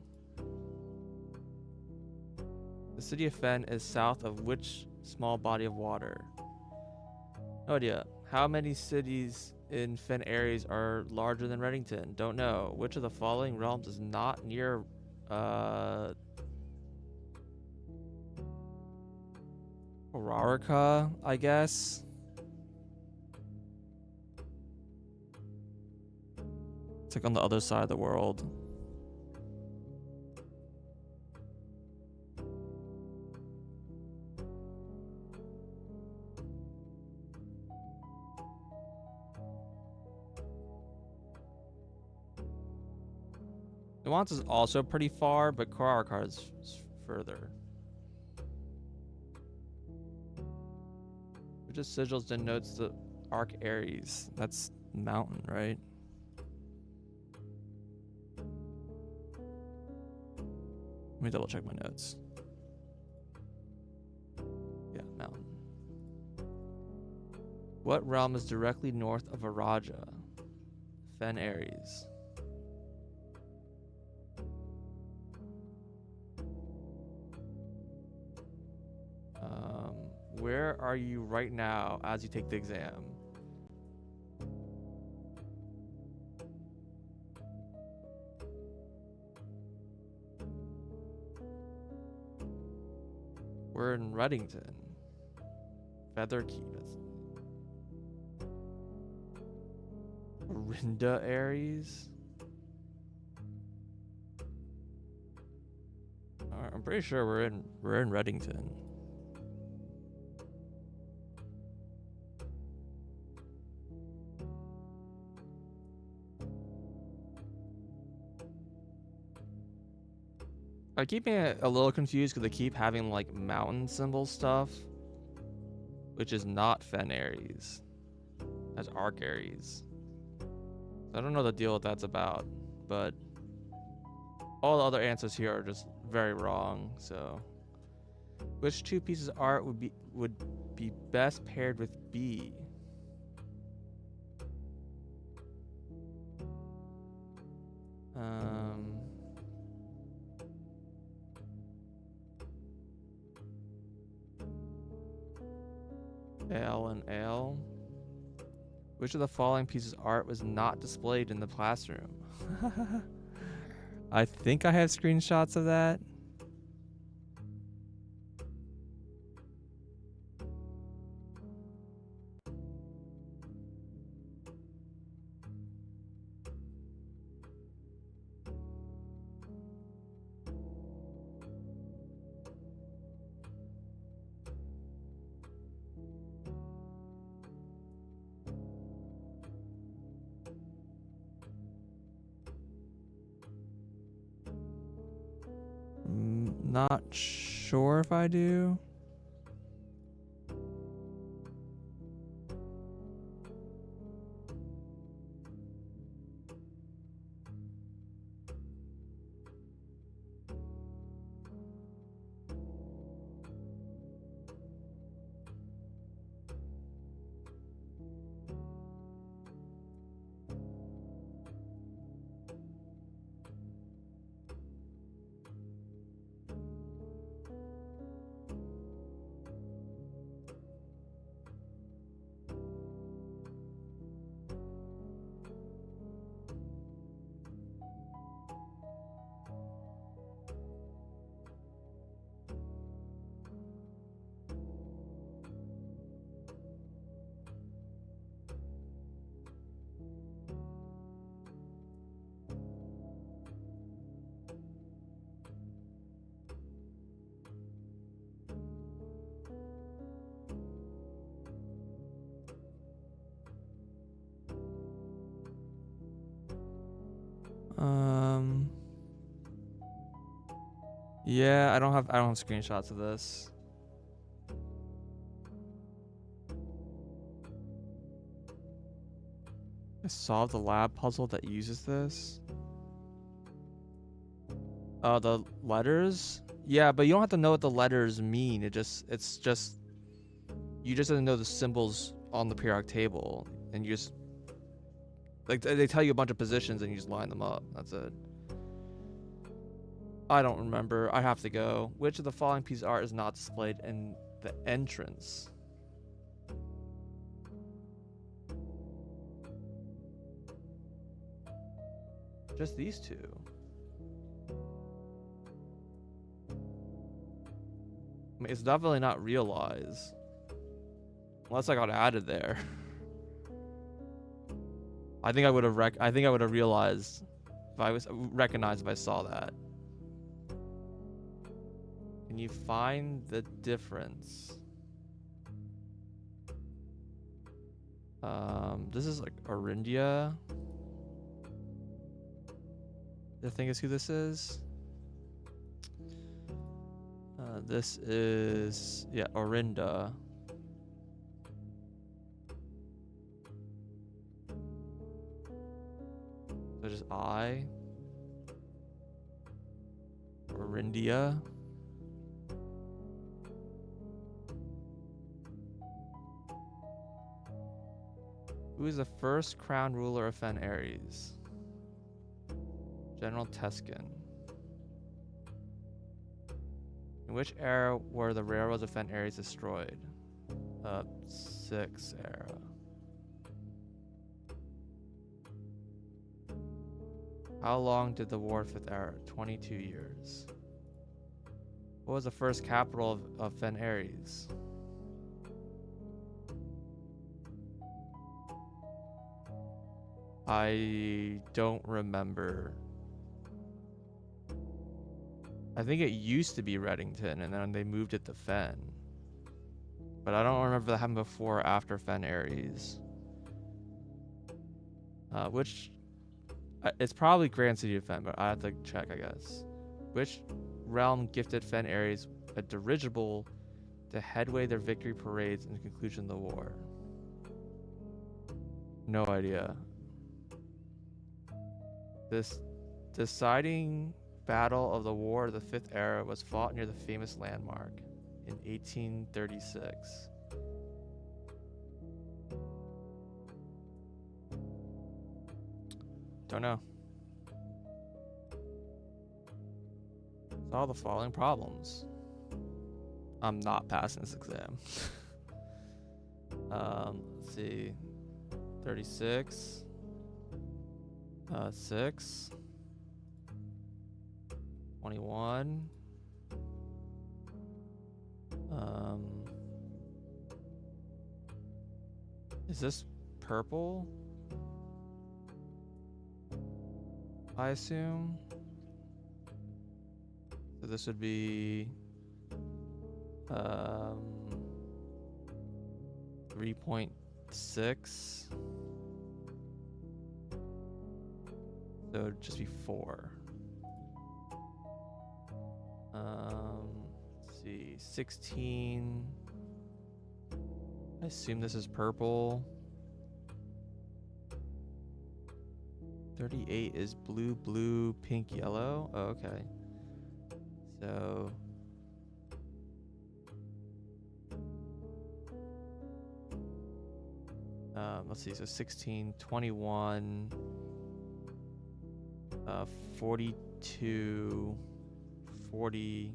The city of Fen is south of which small body of water? No idea. How many cities in Fen Ares are larger than Reddington? Don't know. Which of the following realms is not near Ararica, I guess? It's like on the other side of the world. Nuance is also pretty far, but Ararica is further. Which of sigils denotes the arc Ares? That's mountain, right? Let me double check my notes. Yeah, mountain. What realm is directly north of Araja? Fen Ares. Where are you right now as you take the exam? We're in Reddington. Featherkeep. Rinda Ares. I'm pretty sure we're in Reddington. I keep being a little confused because they keep having like mountain symbol stuff, which is not Fen Ares. That's Arc Ares. I don't know the deal what that's about, but all the other answers here are just very wrong. So, which 2 pieces of art would be best paired with B? L and L. Which of the following pieces of art was not displayed in the classroom? I think I have screenshots of that. Not sure if I do. Yeah, I don't have screenshots of this. I solved the lab puzzle that uses this. The letters? Yeah, but you don't have to know what the letters mean. You just have to know the symbols on the periodic table, and you just like they tell you a bunch of positions and you just line them up. That's it. I don't remember. I have to go. Which of the following piece of art is not displayed in the entrance? Just these two. I mean, it's definitely not Realize. Unless I got added there. I think I would have realized if I was recognized if I saw that. Can you find the difference? This is like Orindia. I think is who this is. This is, yeah, Orinda. So just I. Orindia. Who is the first crown ruler of Fen Ares? General Teskin. In which era were the railroads of Fen Ares destroyed? 6 era. How long did the war 5th era? 22 years. What was the first capital of Fen Ares? I don't remember. I think it used to be Reddington, and then they moved it to Fen. But I don't remember that happened before or after Fen Ares. It's probably Grand City of Fen, but I have to check, I guess. Which realm gifted Fen Ares a dirigible to headway their victory parades and the conclusion of the war? No idea. This deciding battle of the War of the 5th Era was fought near the famous landmark in 1836. Don't know. Solve the following problems. I'm not passing this exam. Let's see. 36. 6. 21. Is this purple? I assume. So this would be 3.6. So it'd just be 4. Let's see, 16. I assume this is purple. 38 is blue, blue, pink, yellow. Oh, okay. So let's see. So 16, 21, 42, 40,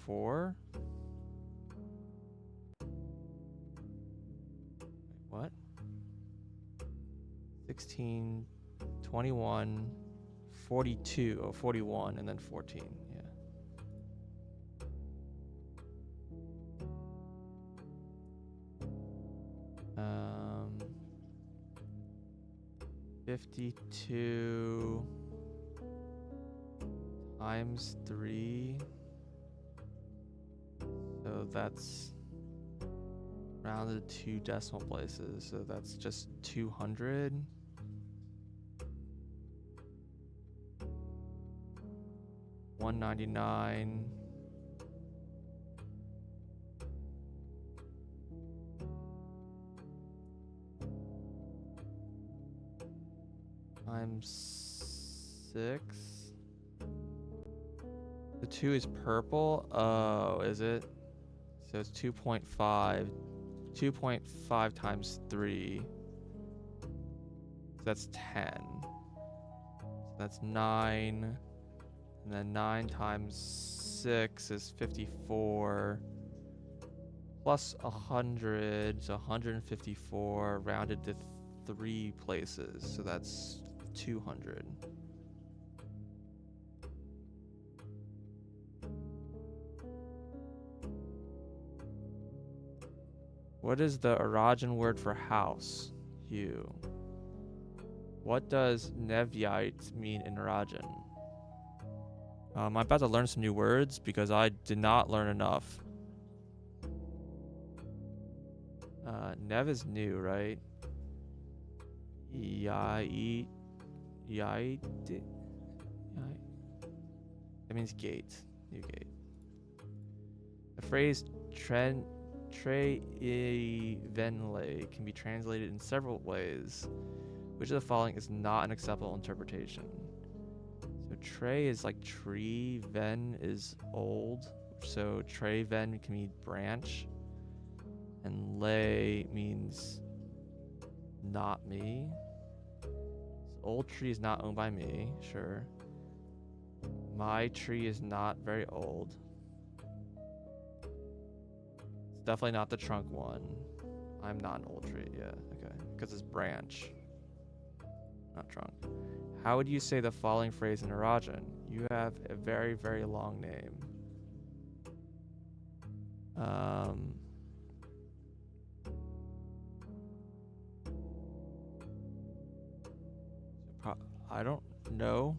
4. What? 16, 21, 42. Oh, 41, and then 14. Yeah. 52 times 3. So that's rounded 2 decimal places. So that's just 200. 199 times 6. The 2 is purple. Oh, is it? So it's 2.5. 2.5 times 3. So that's 10. So that's 9. And then 9 times 6 is 54. Plus 100. So 154 rounded to 3 places. So that's 200. What is the Arajan word for house? Hugh. What does Nevyite mean in Arajan? I'm about to learn some new words because I did not learn enough. Nev is new, right? Yait. That means gate. New gate. The phrase tre venle can be translated in several ways. Which of the following is not an acceptable interpretation? So tre is like tree, ven is old. So tre ven can mean branch. And le means not me. So old tree is not owned by me, sure. My tree is not very old. It's definitely not the trunk one. I'm not an old tree, yeah, okay. Because it's branch, not trunk. How would you say the following phrase in Arajan? You have a very, very long name. I don't know.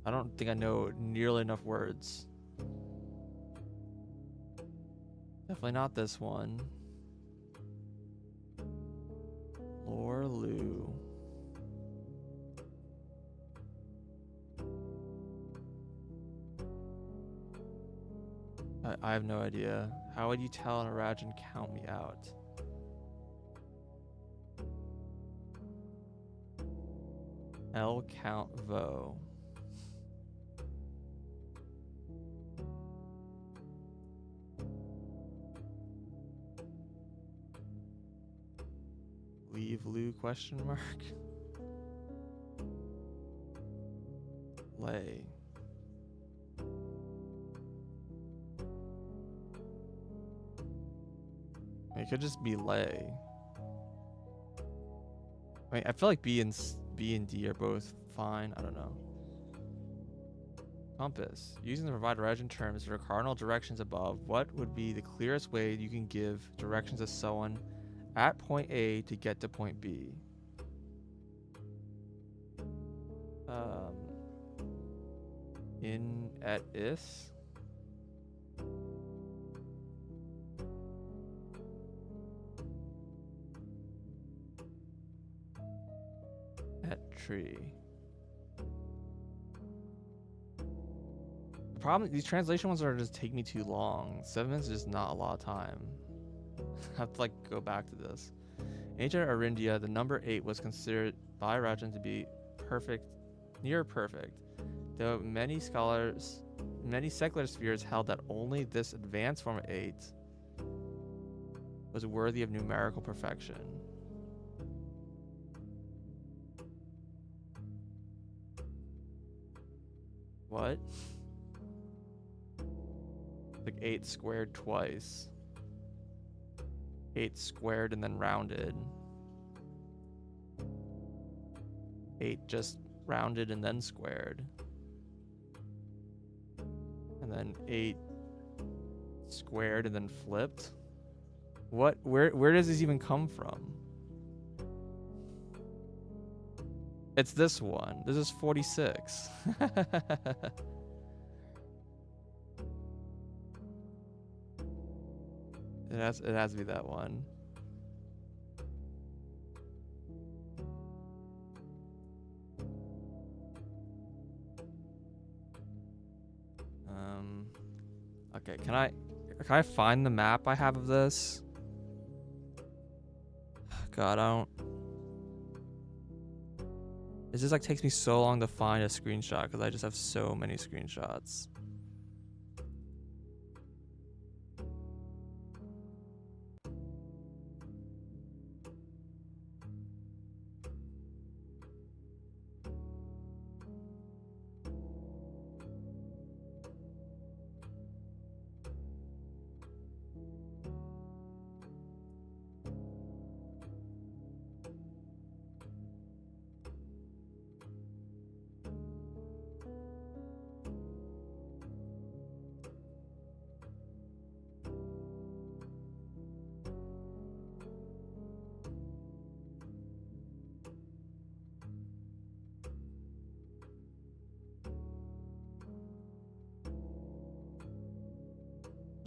I don't think I know nearly enough words. Definitely not this one. Lorlu. I have no idea. How would you tell an Arajan count me out? L count vo. Leave Lu question mark. Lay. It could just be lay. I mean, I feel like B and D are both fine. I don't know. Compass. Using the provided Arajan terms for cardinal directions above, what would be the clearest way you can give directions to someone at point A to get to point B? In at is. At tree. The problem, these translation ones are just taking me too long. 7 minutes is just not a lot of time. I have to like go back to this. Ancient Arindia, the number 8 was considered by Rajan to be perfect, near perfect. Though many secular spheres held that only this advanced form of 8 was worthy of numerical perfection. What? Like 8 squared twice. 8 squared and then rounded. 8 just rounded and then squared. And then 8 squared and then flipped. What? Where does this even come from? It's this one. This is 46. It has to be that one. Okay, can I find the map I have of this? God, I don't. It just like takes me so long to find a screenshot because I just have so many screenshots.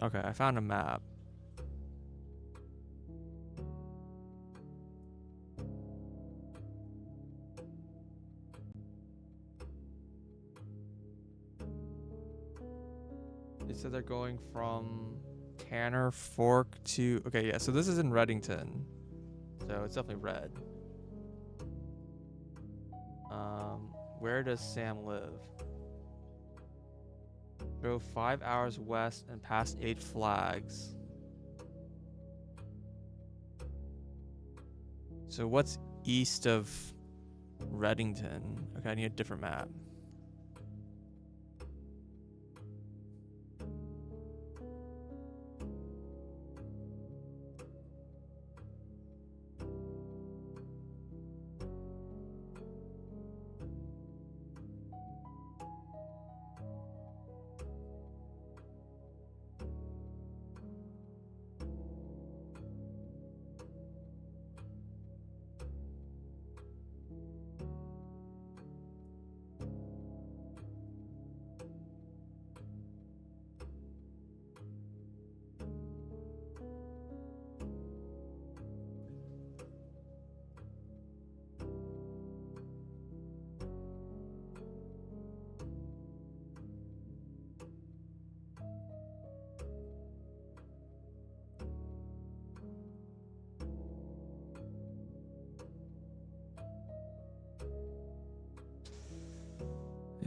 Okay, I found a map. They said they're going from Tanner Fork to... Okay, yeah, so this is in Reddington. So it's definitely red. Where does Sam live? Drove 5 hours west and past 8 flags. So what's east of Reddington? Okay, I need a different map.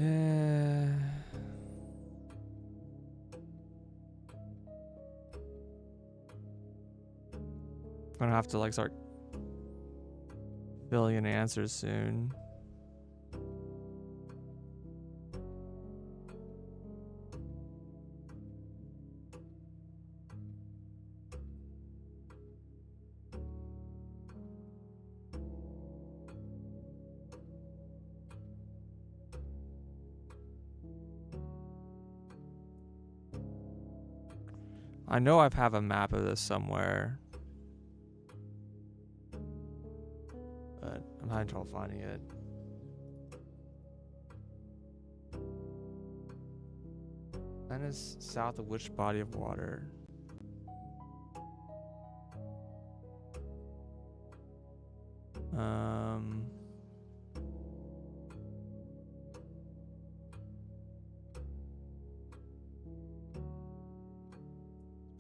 I'm gonna have to like start filling in answers soon. I know I have a map of this somewhere, but I'm having trouble finding it. That is south of which body of water?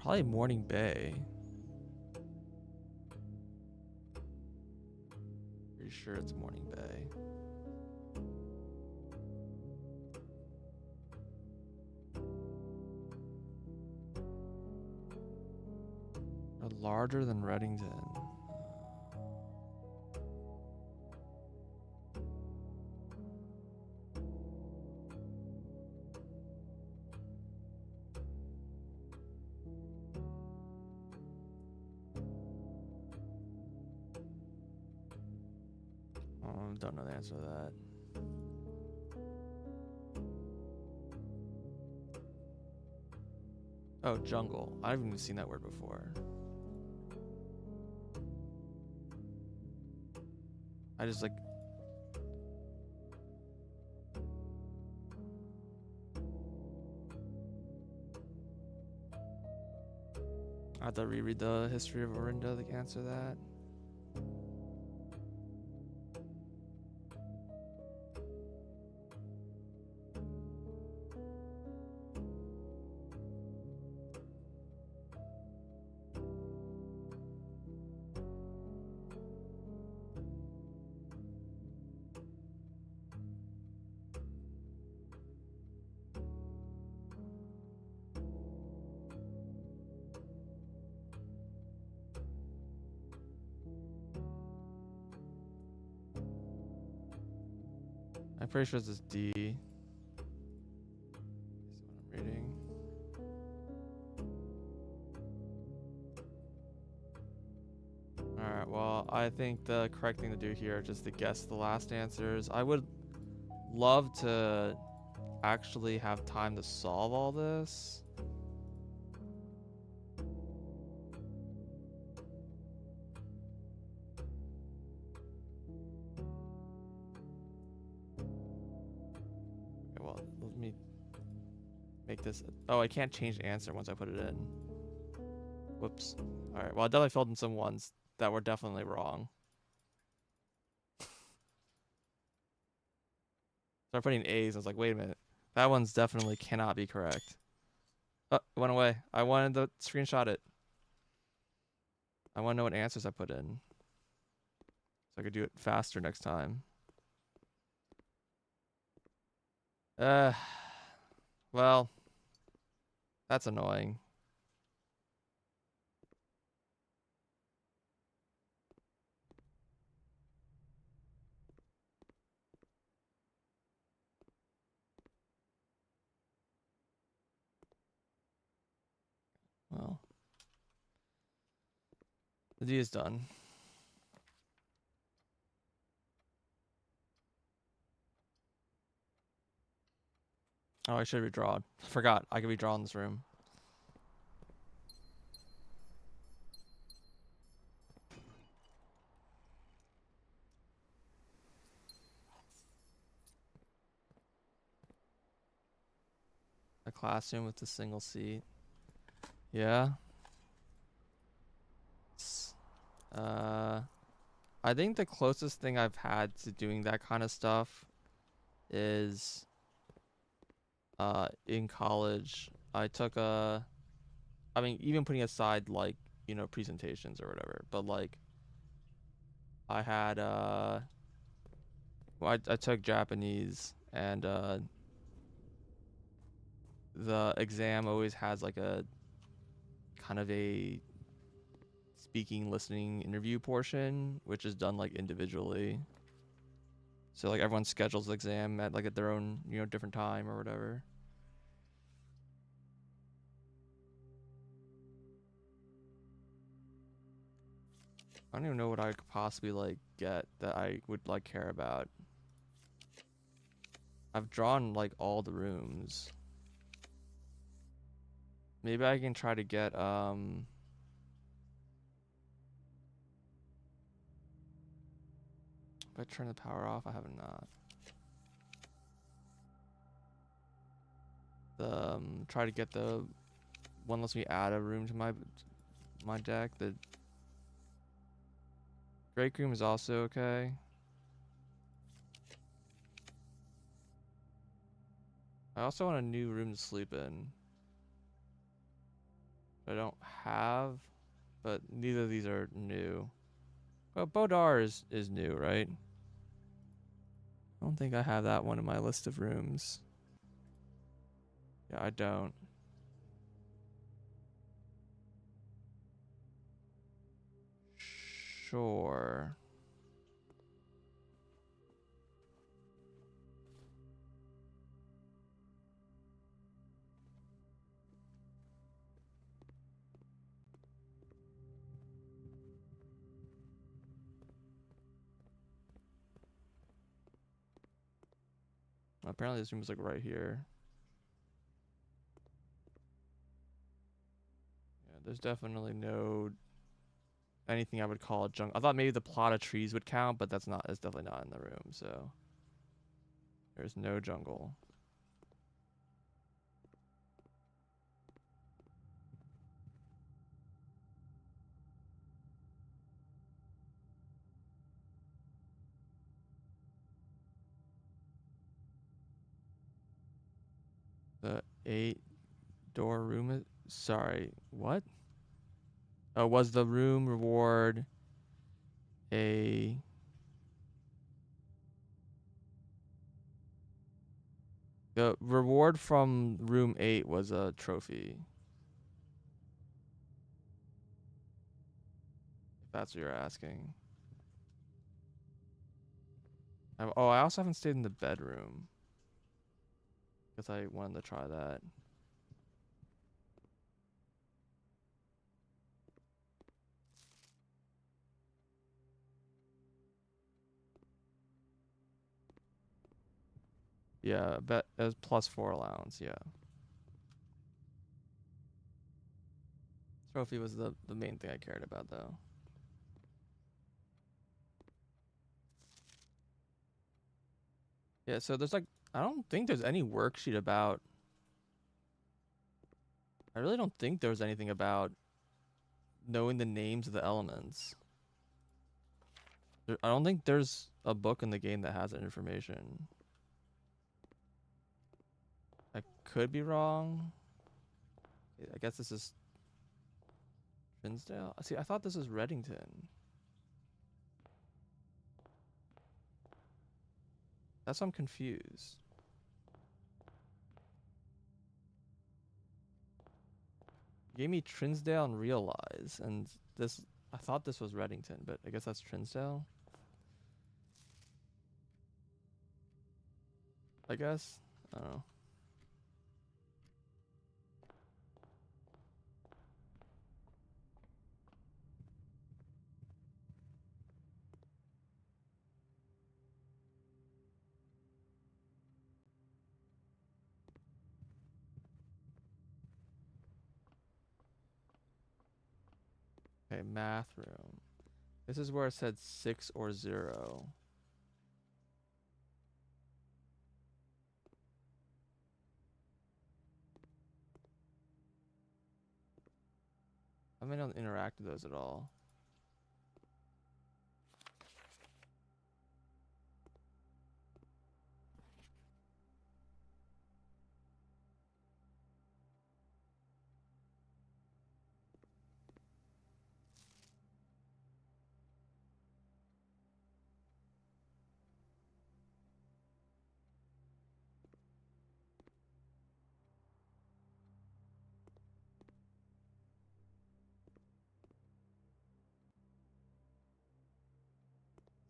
Probably Morning Bay. Pretty sure it's Morning Bay. Or larger than Reddington. Don't know the answer to that. Oh, jungle. I haven't even seen that word before. I just like... I have to reread the history of Orinda to answer that. I'm pretty sure this is D. This is what I'm reading. Alright, well, I think the correct thing to do here is just to guess the last answers. I would love to actually have time to solve all this. Okay, well, let me make this. Oh, I can't change the answer once I put it in. Whoops. Alright, well, I definitely filled in some ones that were definitely wrong. Started putting A's. I was like, wait a minute. That one's definitely cannot be correct. Oh, it went away. I wanted to screenshot it. I want to know what answers I put in, so I could do it faster next time. Well, that's annoying. Well, the D is done. Oh, I should redraw. I forgot. I can redraw in this room. A classroom with a single seat. Yeah. I think the closest thing I've had to doing that kind of stuff is in college. I took a I mean, even putting aside like, presentations or whatever, but like I had well, I took Japanese, and the exam always has like a kind of a speaking, listening, interview portion, which is done like individually. So like everyone schedules the exam at their own, different time or whatever. I don't even know what I could possibly like get that I would like care about. I've drawn like all the rooms. Maybe I can try to get if I turn the power off, I have not. Try to get the one lets me add a room to my deck. The break room is also okay. I also want a new room to sleep in. I don't have, but neither of these are new. Well, Bodar is new, right? I don't think I have that one in my list of rooms. Yeah, I don't. Sure. Apparently this room is like right here. Yeah, there's definitely no anything I would call a jungle. I thought maybe the plot of trees would count, but that's not. It's definitely not in the room. So there's no jungle. The 8-door room is. Sorry, what? Oh, was the room reward a. The reward from room 8 was a trophy. If that's what you're asking. I also haven't stayed in the bedroom. Because I wanted to try that. Yeah, bet it was +4 allowance, yeah. Trophy was the main thing I cared about though. Yeah, so there's like I don't think there's any worksheet about I really don't think there's anything about knowing the names of the elements. I don't think there's a book in the game that has that information. I could be wrong. I guess this is Trinsdale. See, I thought this was Reddington. That's why I'm confused. You gave me Trinsdale and Realize, and this I thought this was Reddington, but I guess that's Trinsdale. I guess. I don't know. Okay, math room. This is where it said 6 or 0. I may not interact with those at all.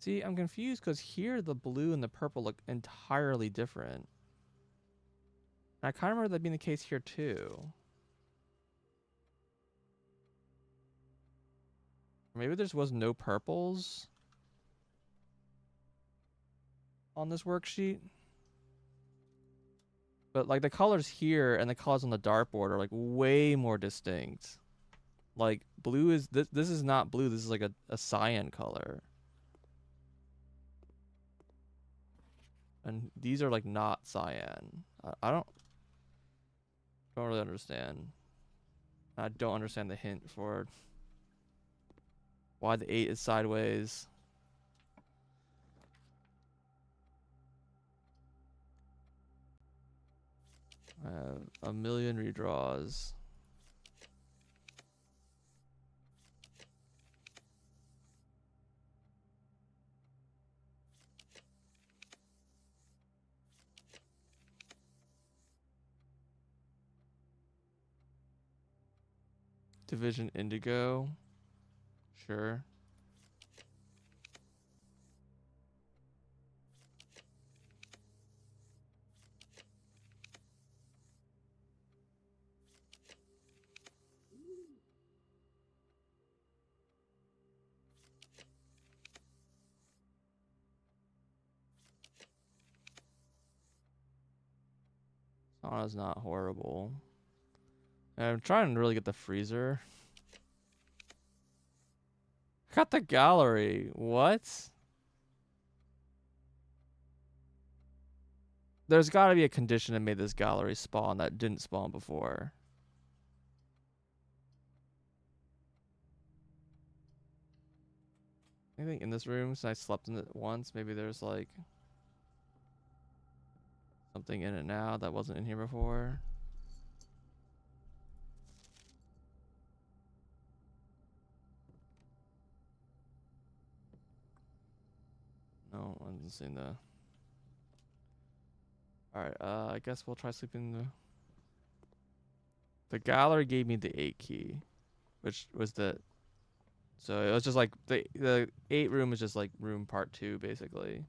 See, I'm confused because here the blue and the purple look entirely different. And I kind of remember that being the case here too. Maybe there was no purples on this worksheet. But like the colors here and the colors on the dartboard are like way more distinct. Like blue is this is not blue, this is like a cyan color. And these are like not cyan. I don't really understand. I don't understand the hint for why the 8 is sideways. I have a million redraws. Division Indigo. Sure. Sauna's not horrible. I'm trying to really get the freezer. I got the gallery. What? There's got to be a condition that made this gallery spawn that didn't spawn before. Anything in this room since I slept in it once? Maybe there's like something in it now that wasn't in here before. No, I haven't seen the. Alright, I guess we'll try sleeping the. The gallery gave me the 8 key, which was the. So it was just like the 8 room is just like room part 2 basically.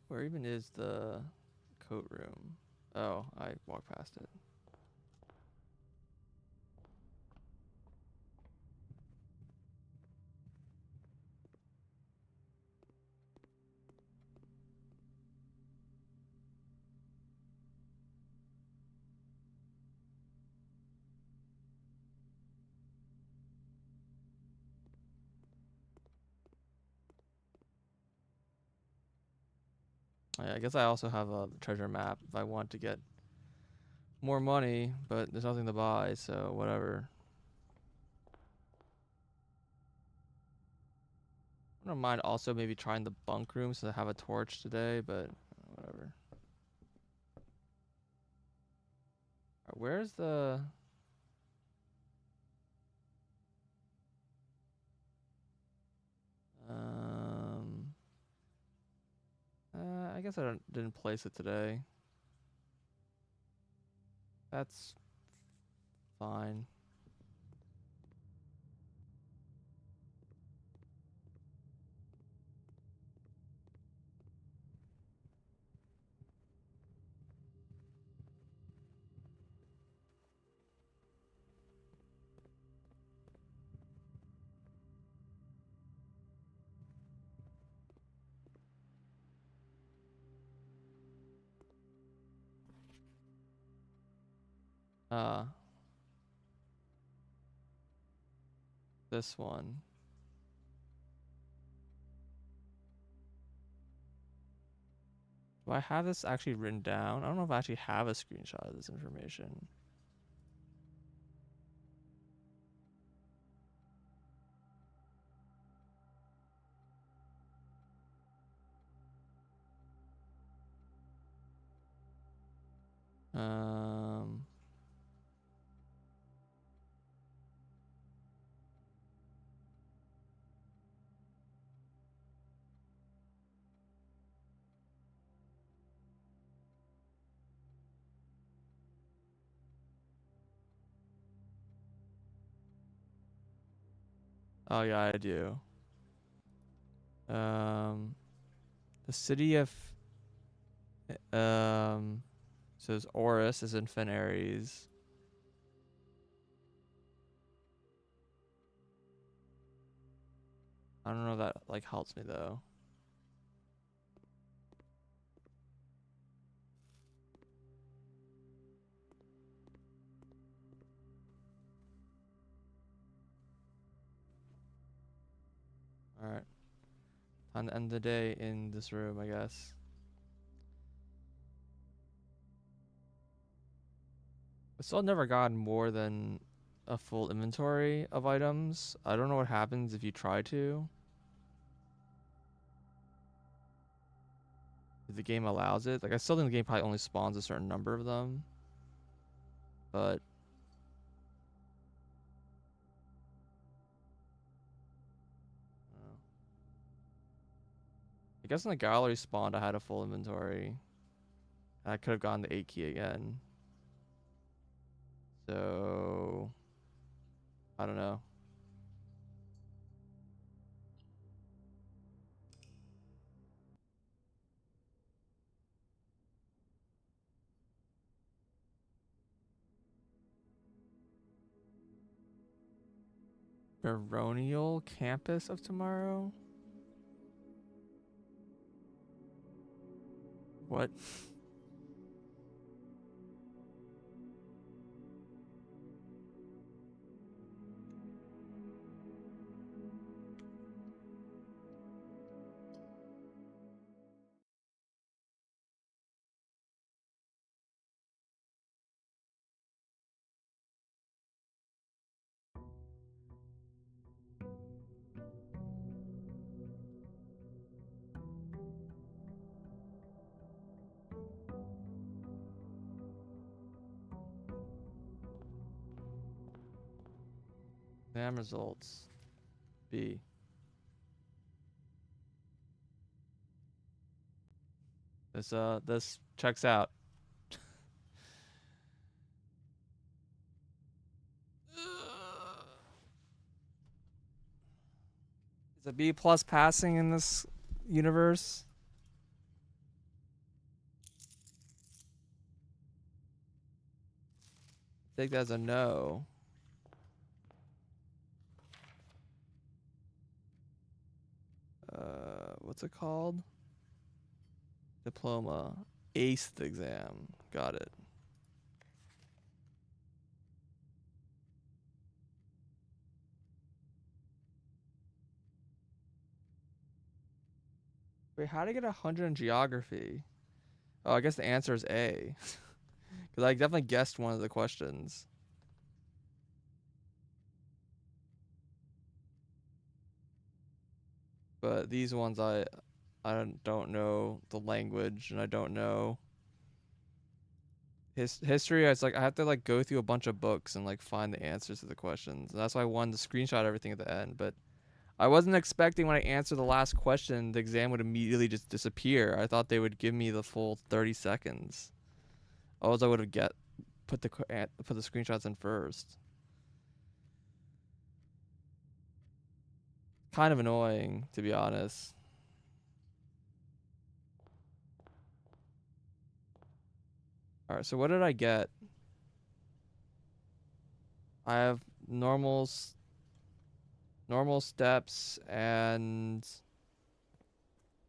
Where even is the coat room? Oh, I walked past it. I guess I also have a treasure map if I want to get more money, but there's nothing to buy, so whatever. I don't mind also maybe trying the bunk room since I have a torch today, but whatever. Where's the... Um... I guess I didn't place it today. That's fine. Uh, this one. Do I have this actually written down? I don't know if I actually have a screenshot of this information. Um, oh yeah, I do. Um, the city of says Oris is in Fen Ares. I don't know if that like helps me though. All right, time to end the day in this room, I guess. I still never gotten more than a full inventory of items. I don't know what happens if you try to. If the game allows it. Like I still think the game probably only spawns a certain number of them. But I guess in the gallery spawned I had a full inventory. I could have gotten the 8 key again. So I don't know. Baronial campus of tomorrow? What? Exam results. B. This checks out. Is a B plus passing in this universe? Take that as a no. What's it called? Diploma. Aced the exam. Got it. Wait, how did I get 100 in geography? Oh, I guess the answer is A. Because I definitely guessed one of the questions. But these ones I don't know the language, and I don't know history. It's like I have to like go through a bunch of books and like find the answers to the questions. And that's why I wanted to screenshot everything at the end. But I wasn't expecting when I answered the last question, the exam would immediately just disappear. I thought they would give me the full 30 seconds. Otherwise, I would have put the screenshots in first. Kind of annoying, to be honest. All right, so what did I get? I have normal steps and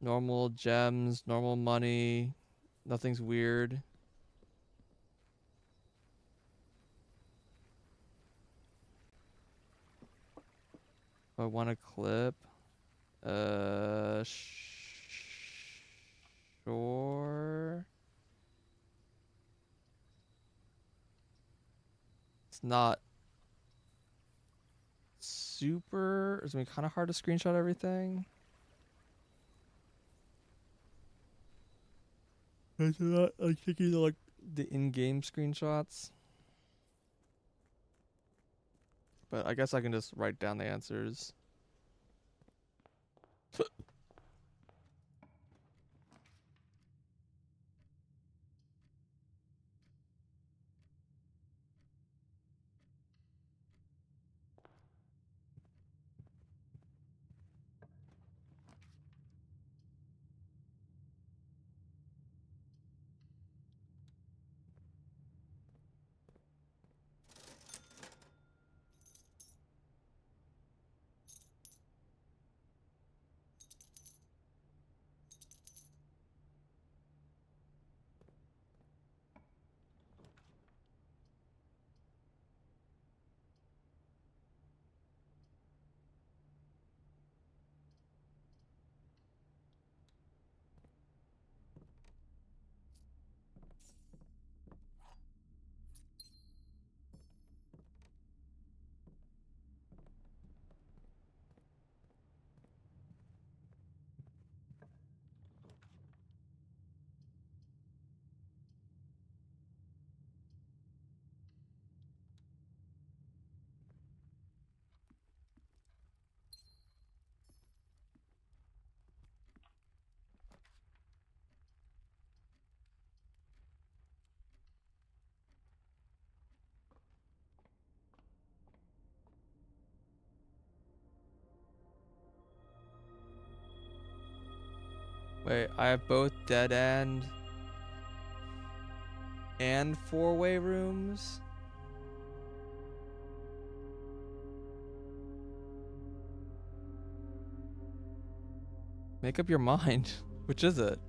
normal gems, normal money. Nothing's weird. I want a clip. Sure. It's not super. It's gonna be kind of hard to screenshot everything. It's not like taking like the in-game screenshots. But I guess I can just write down the answers. Wait, I have both dead end and four-way rooms? Make up your mind. Which is it?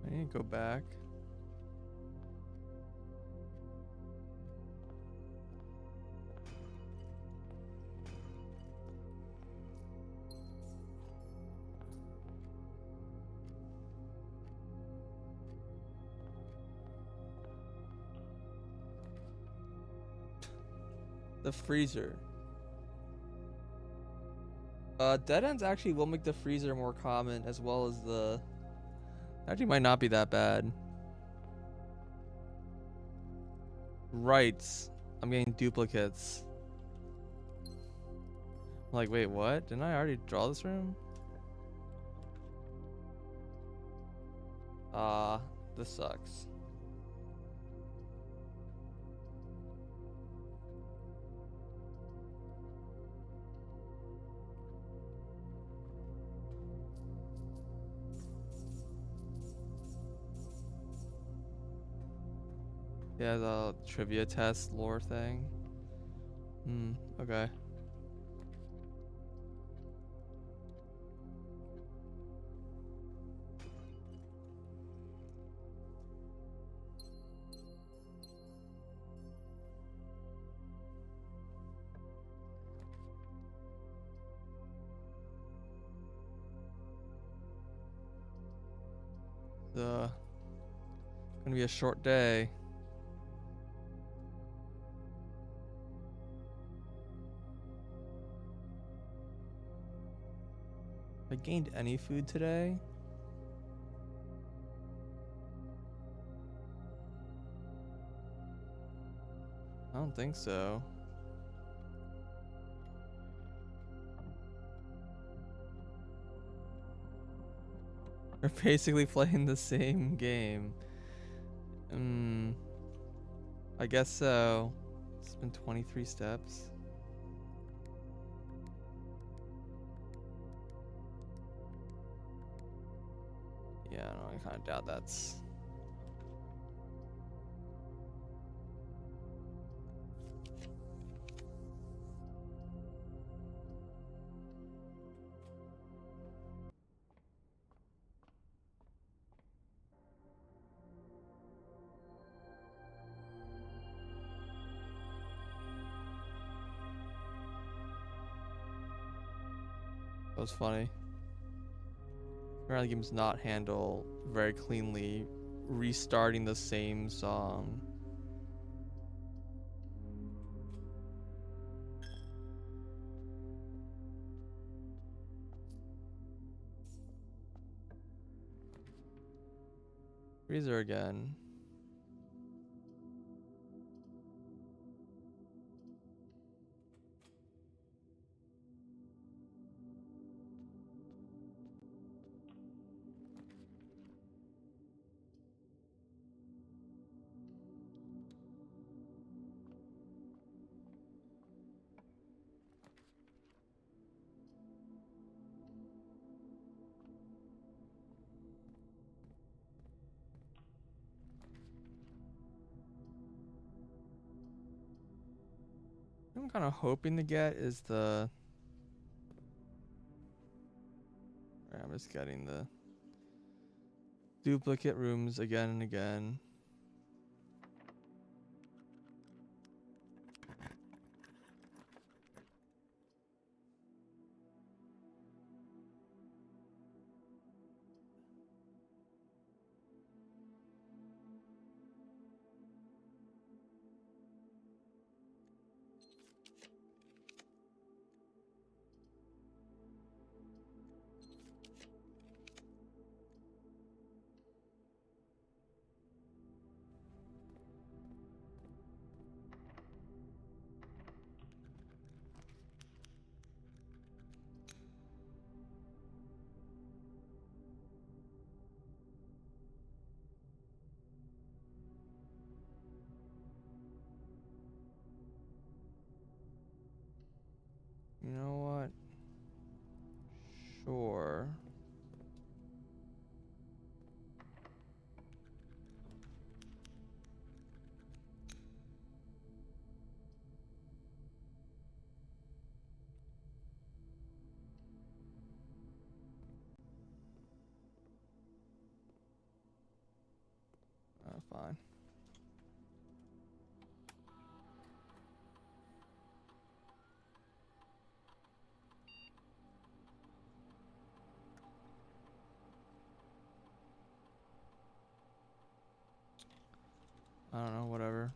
I need to go back. The freezer. Dead ends actually will make the freezer more common, as well as the... Actually might not be that bad. Rights. I'm getting duplicates. Like, wait, what? Didn't I already draw this room? This sucks. Yeah, the trivia test lore thing. Okay. Gonna be a short day. I gained any food today? I don't think so. We're basically playing the same game. I guess so. It's been 23 steps. Yeah, I don't know, I kind of doubt that's... That was funny. Apparently the game does not handle very cleanly restarting the same song. Freezer again. What I'm kind of hoping to get is the... I'm just getting the duplicate rooms again and again. You know what? Sure. Fine. I don't know, whatever.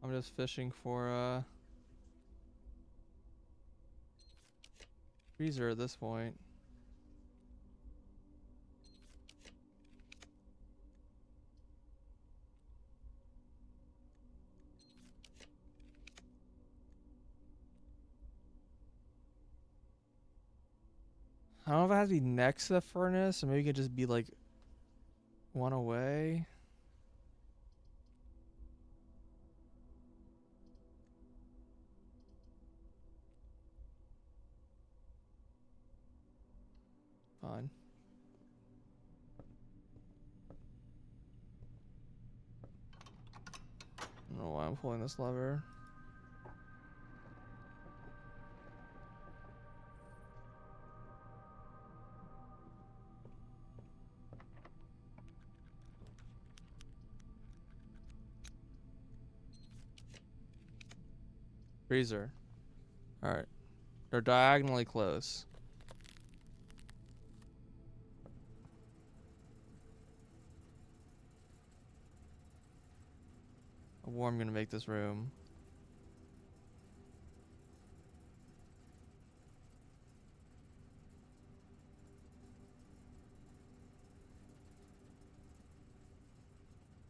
I'm just fishing for freezer at this point. I don't know if it has to be next to the furnace, or maybe it could just be like one away. Fine. I don't know why I'm pulling this lever. Freezer. Alright. They're diagonally close. How warm gonna make this room.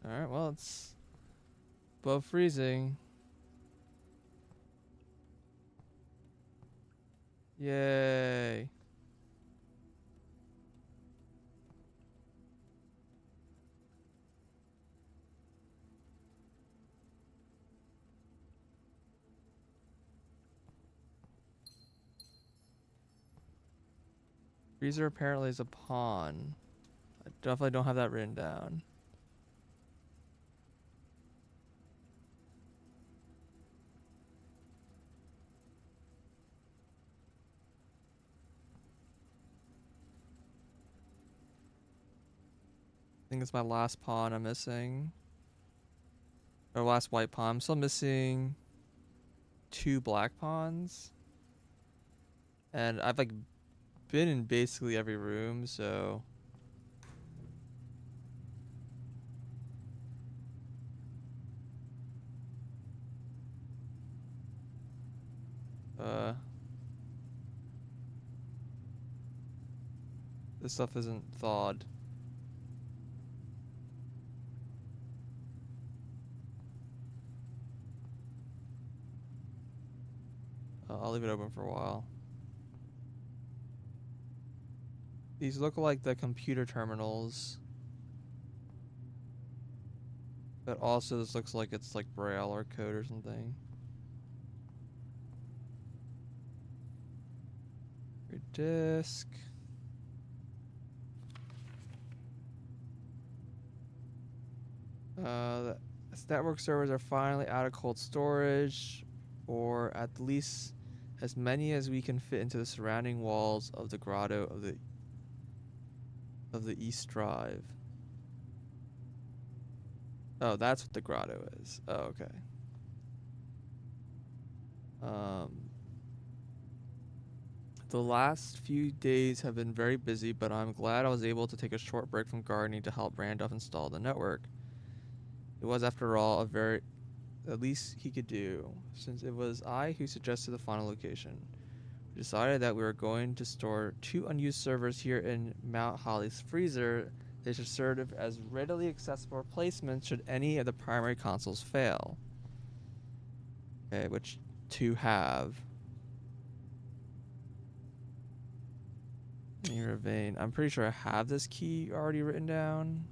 Alright, well, it's above freezing. Yay. Freezer apparently is a pawn. I definitely don't have that written down. I think it's my last pawn I'm missing. Or last white pawn. I'm still missing 2 black pawns. And I've like been in basically every room, so this stuff isn't thawed. I'll leave it open for a while. These look like the computer terminals. But also this looks like it's like Braille or code or something. Your disk. The network servers are finally out of cold storage, or at least as many as we can fit into the surrounding walls of the grotto of the East Drive. Oh, that's what the grotto is. Oh, okay. The last few days have been very busy, but I'm glad I was able to take a short break from gardening to help Randolph install the network. It was, after all, the least he could do, since it was I who suggested the final location. We decided that we were going to store 2 unused servers here in Mount Holly's freezer. They should serve as readily accessible replacements should any of the primary consoles fail. Okay, which 2 have. Near a vein. I'm pretty sure I have this key already written down.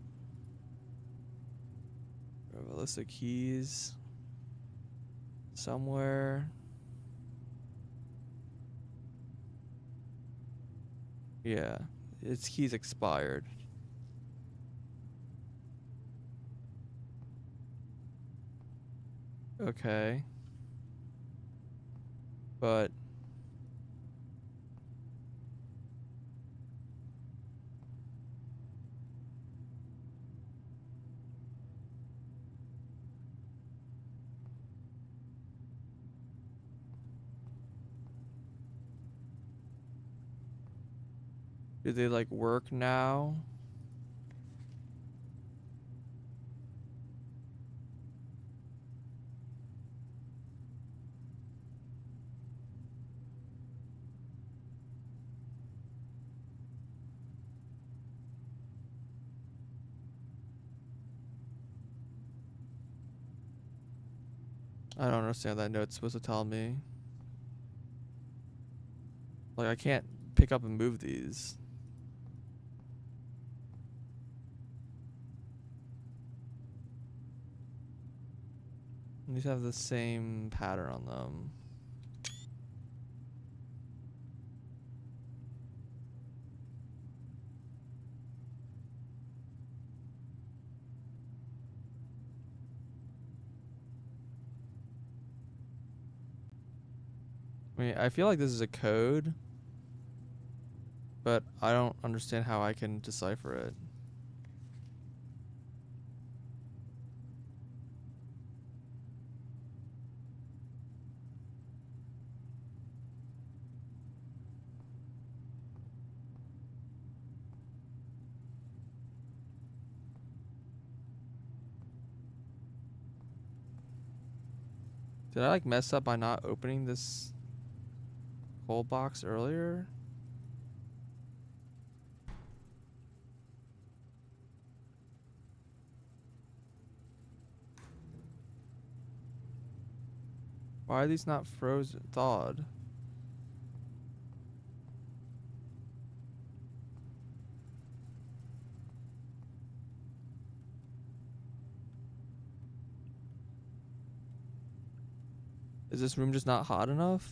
We have a list of keys somewhere. Yeah, its key's expired. Okay. But do they like work now? I don't understand that note's supposed to tell me. Like, I can't pick up and move these. These have the same pattern on them. I mean, I feel like this is a code, but I don't understand how I can decipher it. Did I like mess up by not opening this whole box earlier? Why are these not frozen, thawed? Is this room just not hot enough?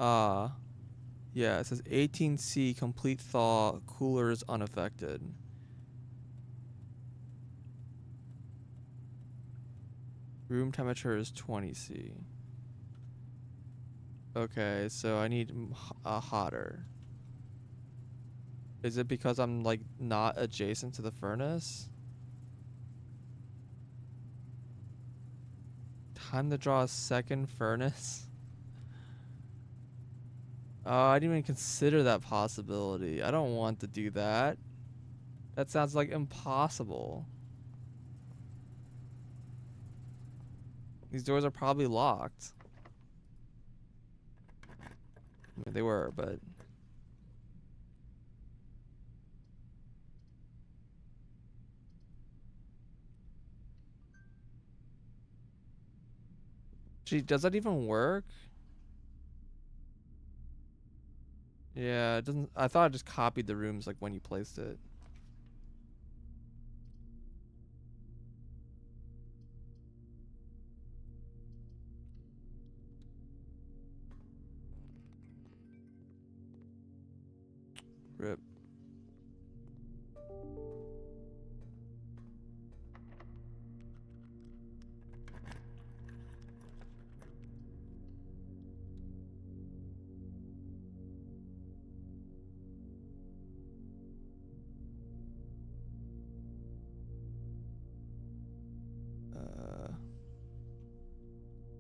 Ah, yeah, it says 18C complete thaw, coolers unaffected. Room temperature is 20C. Okay, so I need a hotter. Is it because I'm like not adjacent to the furnace? Time to draw a second furnace? Oh, I didn't even consider that possibility. I don't want to do that. That sounds like impossible. These doors are probably locked. I mean, they were, but... Gee, does that even work? Yeah, it doesn't... I thought I just copied the rooms like when you placed it. Rip.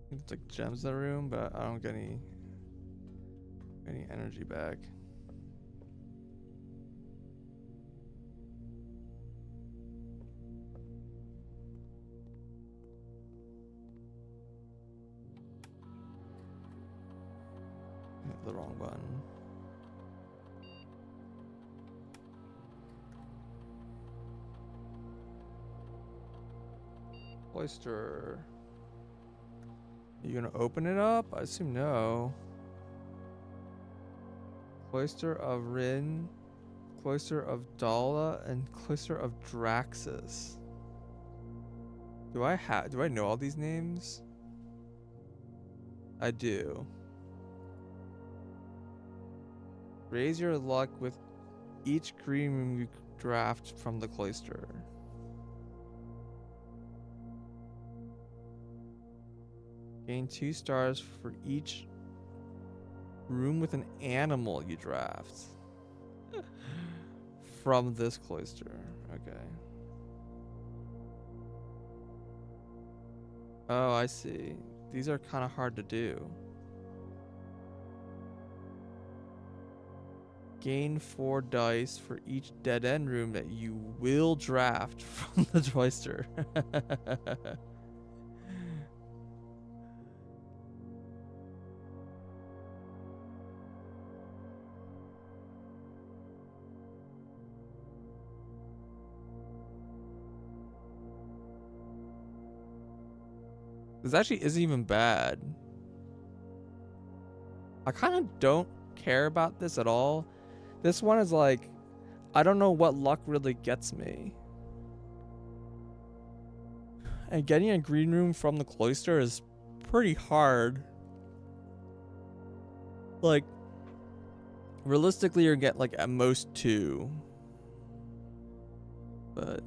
I think it's like gems in the room, but I don't get any energy back. Hit the wrong button. Oyster. You gonna open it up? I assume no. Cloister of Rin, Cloister of Dala, and Cloister of Draxus. Do I know all these names? I do. Raise your luck with each green room you draft from the cloister. Gain 2 stars for each room with an animal you draft. From this cloister. Okay. Oh, I see. These are kind of hard to do. Gain 4 dice for each dead end room that you will draft from the cloister. This actually isn't even bad. I kind of don't care about this at all. This one is like, I don't know what luck really gets me. And getting a green room from the cloister is pretty hard. Like, realistically, you're get like at most 2. But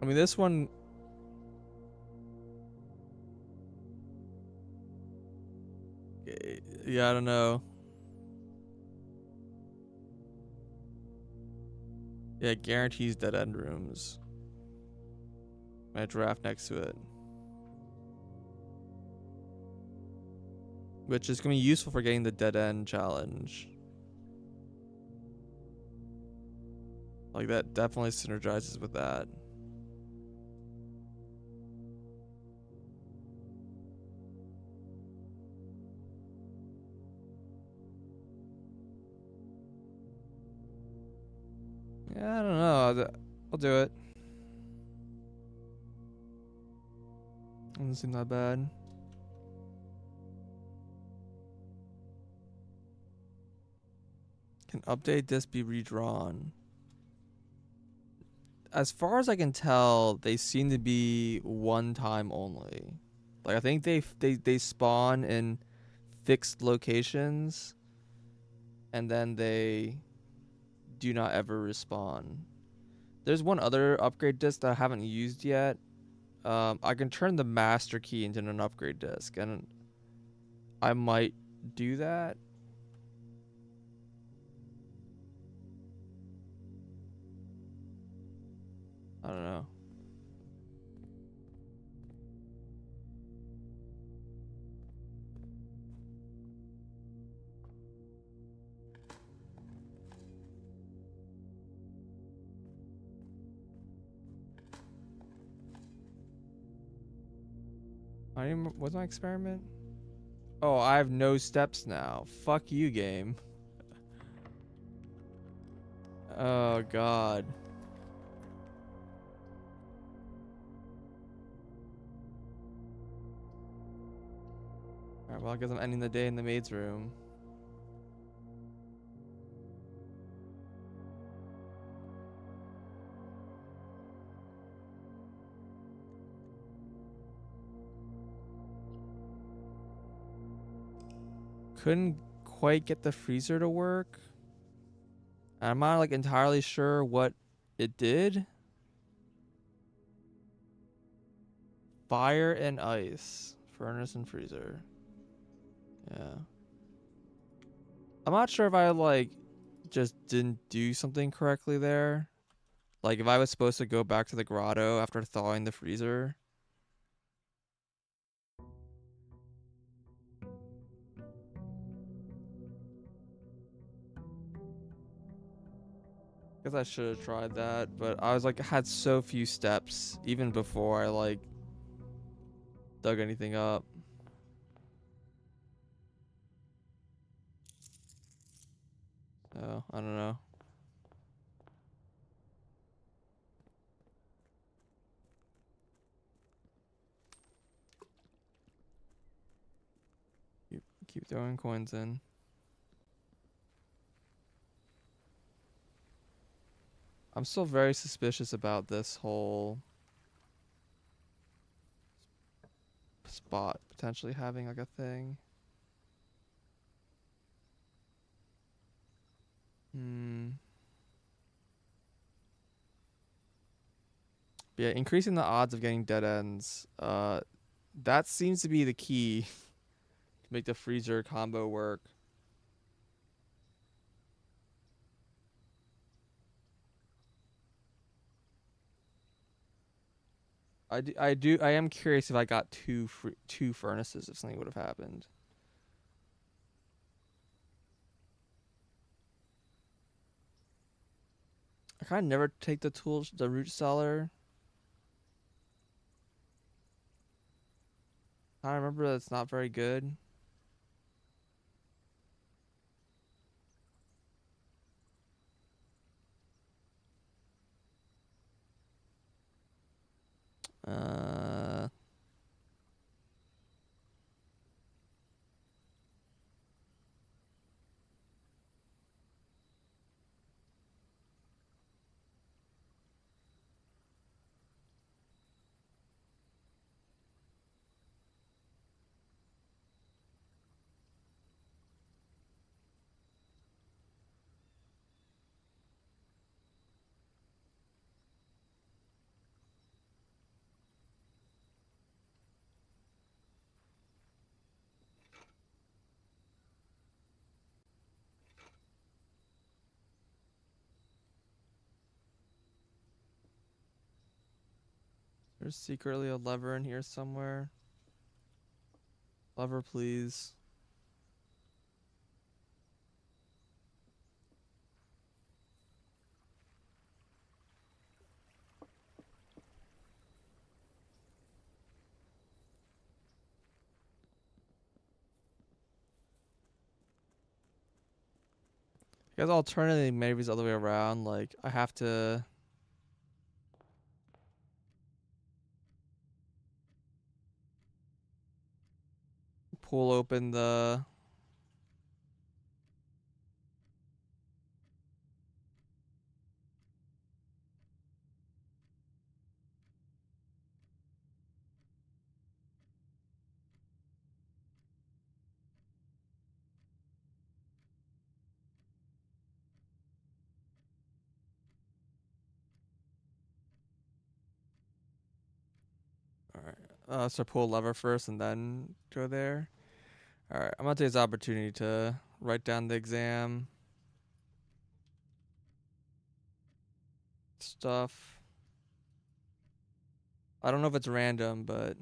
I mean, this one, yeah, I don't know. Yeah, it guarantees dead end rooms. I draft next to it, which is gonna be useful for getting the dead end challenge. Like, that definitely synergizes with that. Yeah, I don't know. I'll do it. Doesn't seem that bad. Can update this be redrawn? As far as I can tell, they seem to be one time only. Like, I think they spawn in fixed locations, and then they do not ever respawn. There's one other upgrade disc that I haven't used yet. I can turn the master key into an upgrade disc, and I might do that. I don't know. What's my experiment? Oh, I have no steps now. Fuck you, game. Oh god. Alright, well, I guess I'm ending the day in the maid's room. Couldn't quite get the freezer to work. I'm not like entirely sure what it did. Fire and ice. Furnace and freezer. Yeah. I'm not sure if I like just didn't do something correctly there. Like, if I was supposed to go back to the grotto after thawing the freezer. Guess I should have tried that, but I was like, had so few steps even before I like dug anything up. So I don't know. Keep throwing coins in. I'm still very suspicious about this whole spot potentially having like a thing. But yeah, increasing the odds of getting dead ends. That seems to be the key to make the freezer combo work. I am curious if I got two furnaces, if something would have happened. I kind of never take the root cellar. I remember that's not very good. Uh, There's secretly a lever in here somewhere. Lever, please. Because alternatively, maybe it's the other way around. Like, I have to pull open the... Alright. So pull lever first and then go there. Alright, I'm gonna take this opportunity to write down the exam stuff. I don't know if it's random, but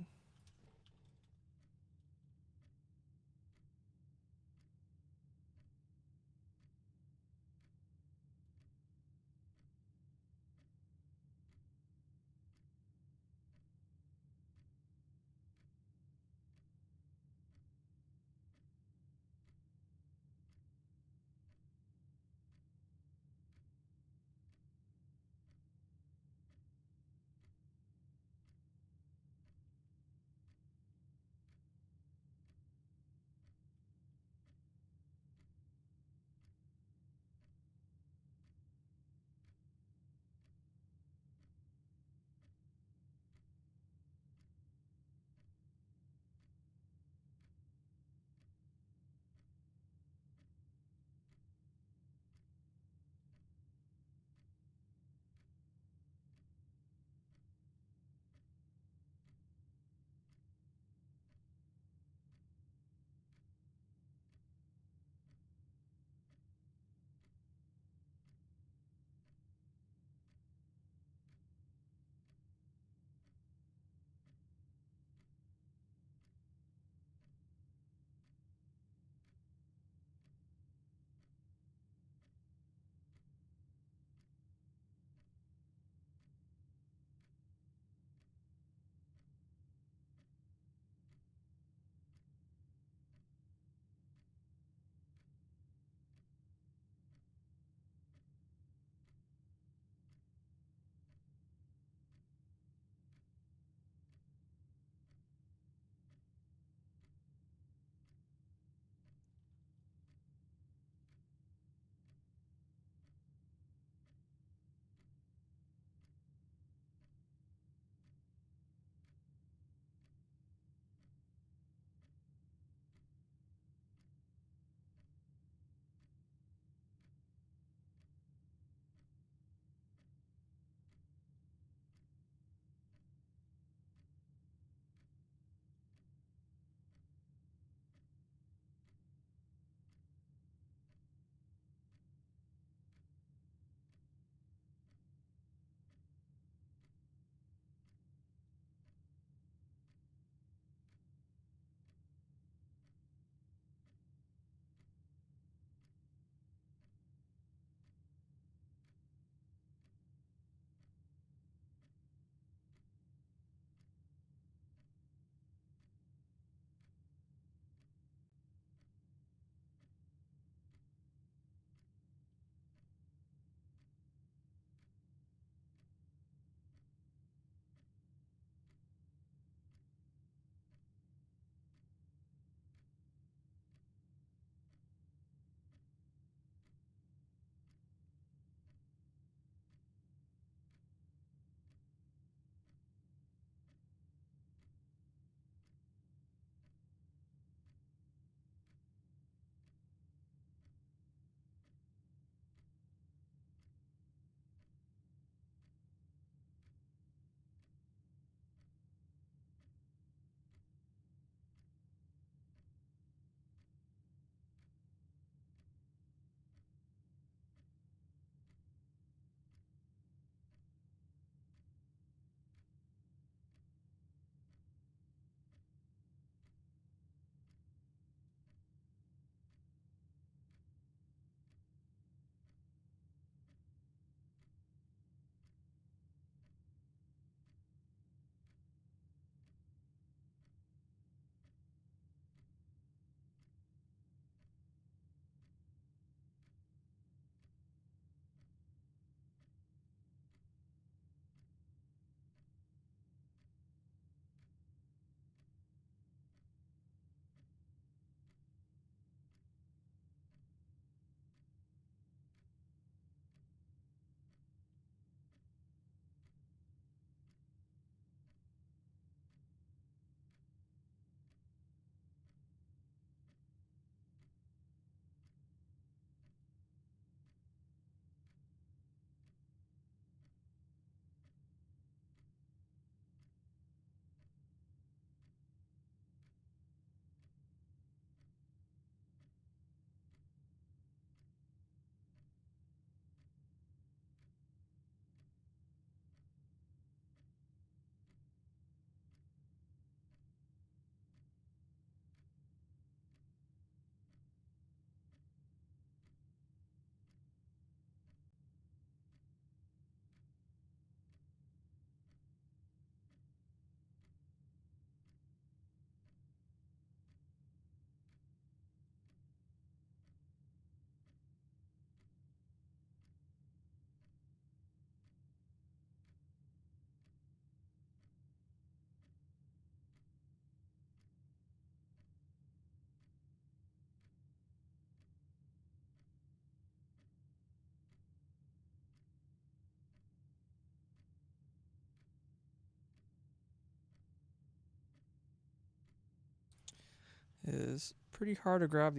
is pretty hard to grab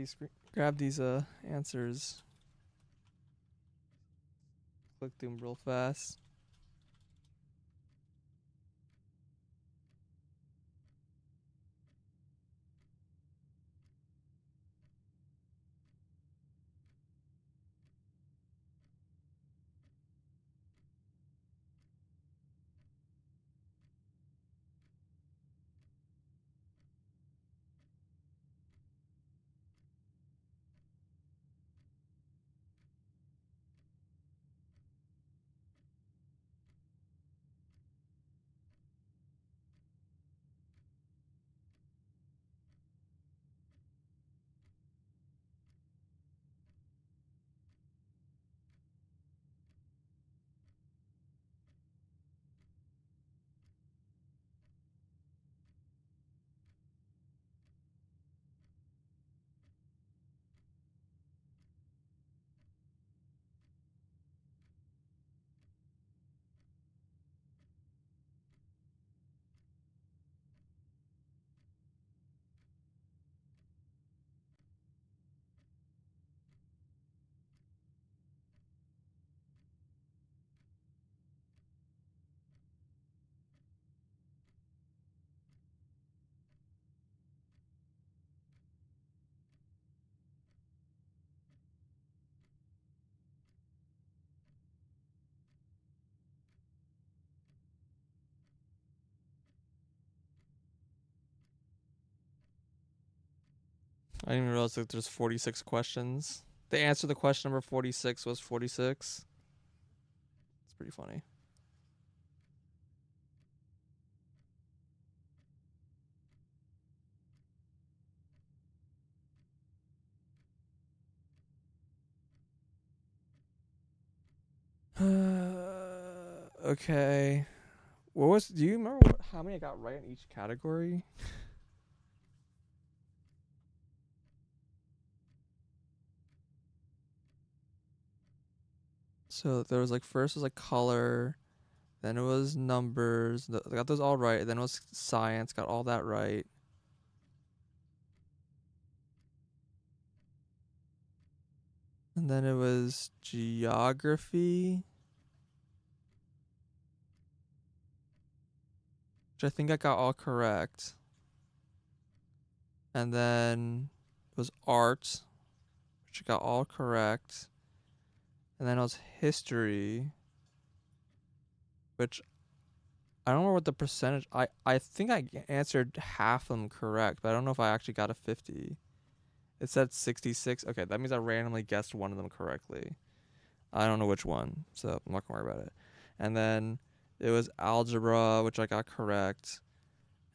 these answers. Click through 'em real fast. I didn't even realize that there's 46 questions. The answer to the question number 46 was 46. It's pretty funny. Okay. Do you remember how many I got right in each category? So there was like, first was like color, then it was numbers. I got those all right. Then it was science, got all that right. And then it was geography, which I think I got all correct. And then it was art, which I got all correct. And then it was history, which I don't remember what the percentage. I think I answered half of them correct, but I don't know if I actually got a 50. It said 66. Okay, that means I randomly guessed one of them correctly. I don't know which one, so I'm not gonna worry about it. And then it was algebra, which I got correct.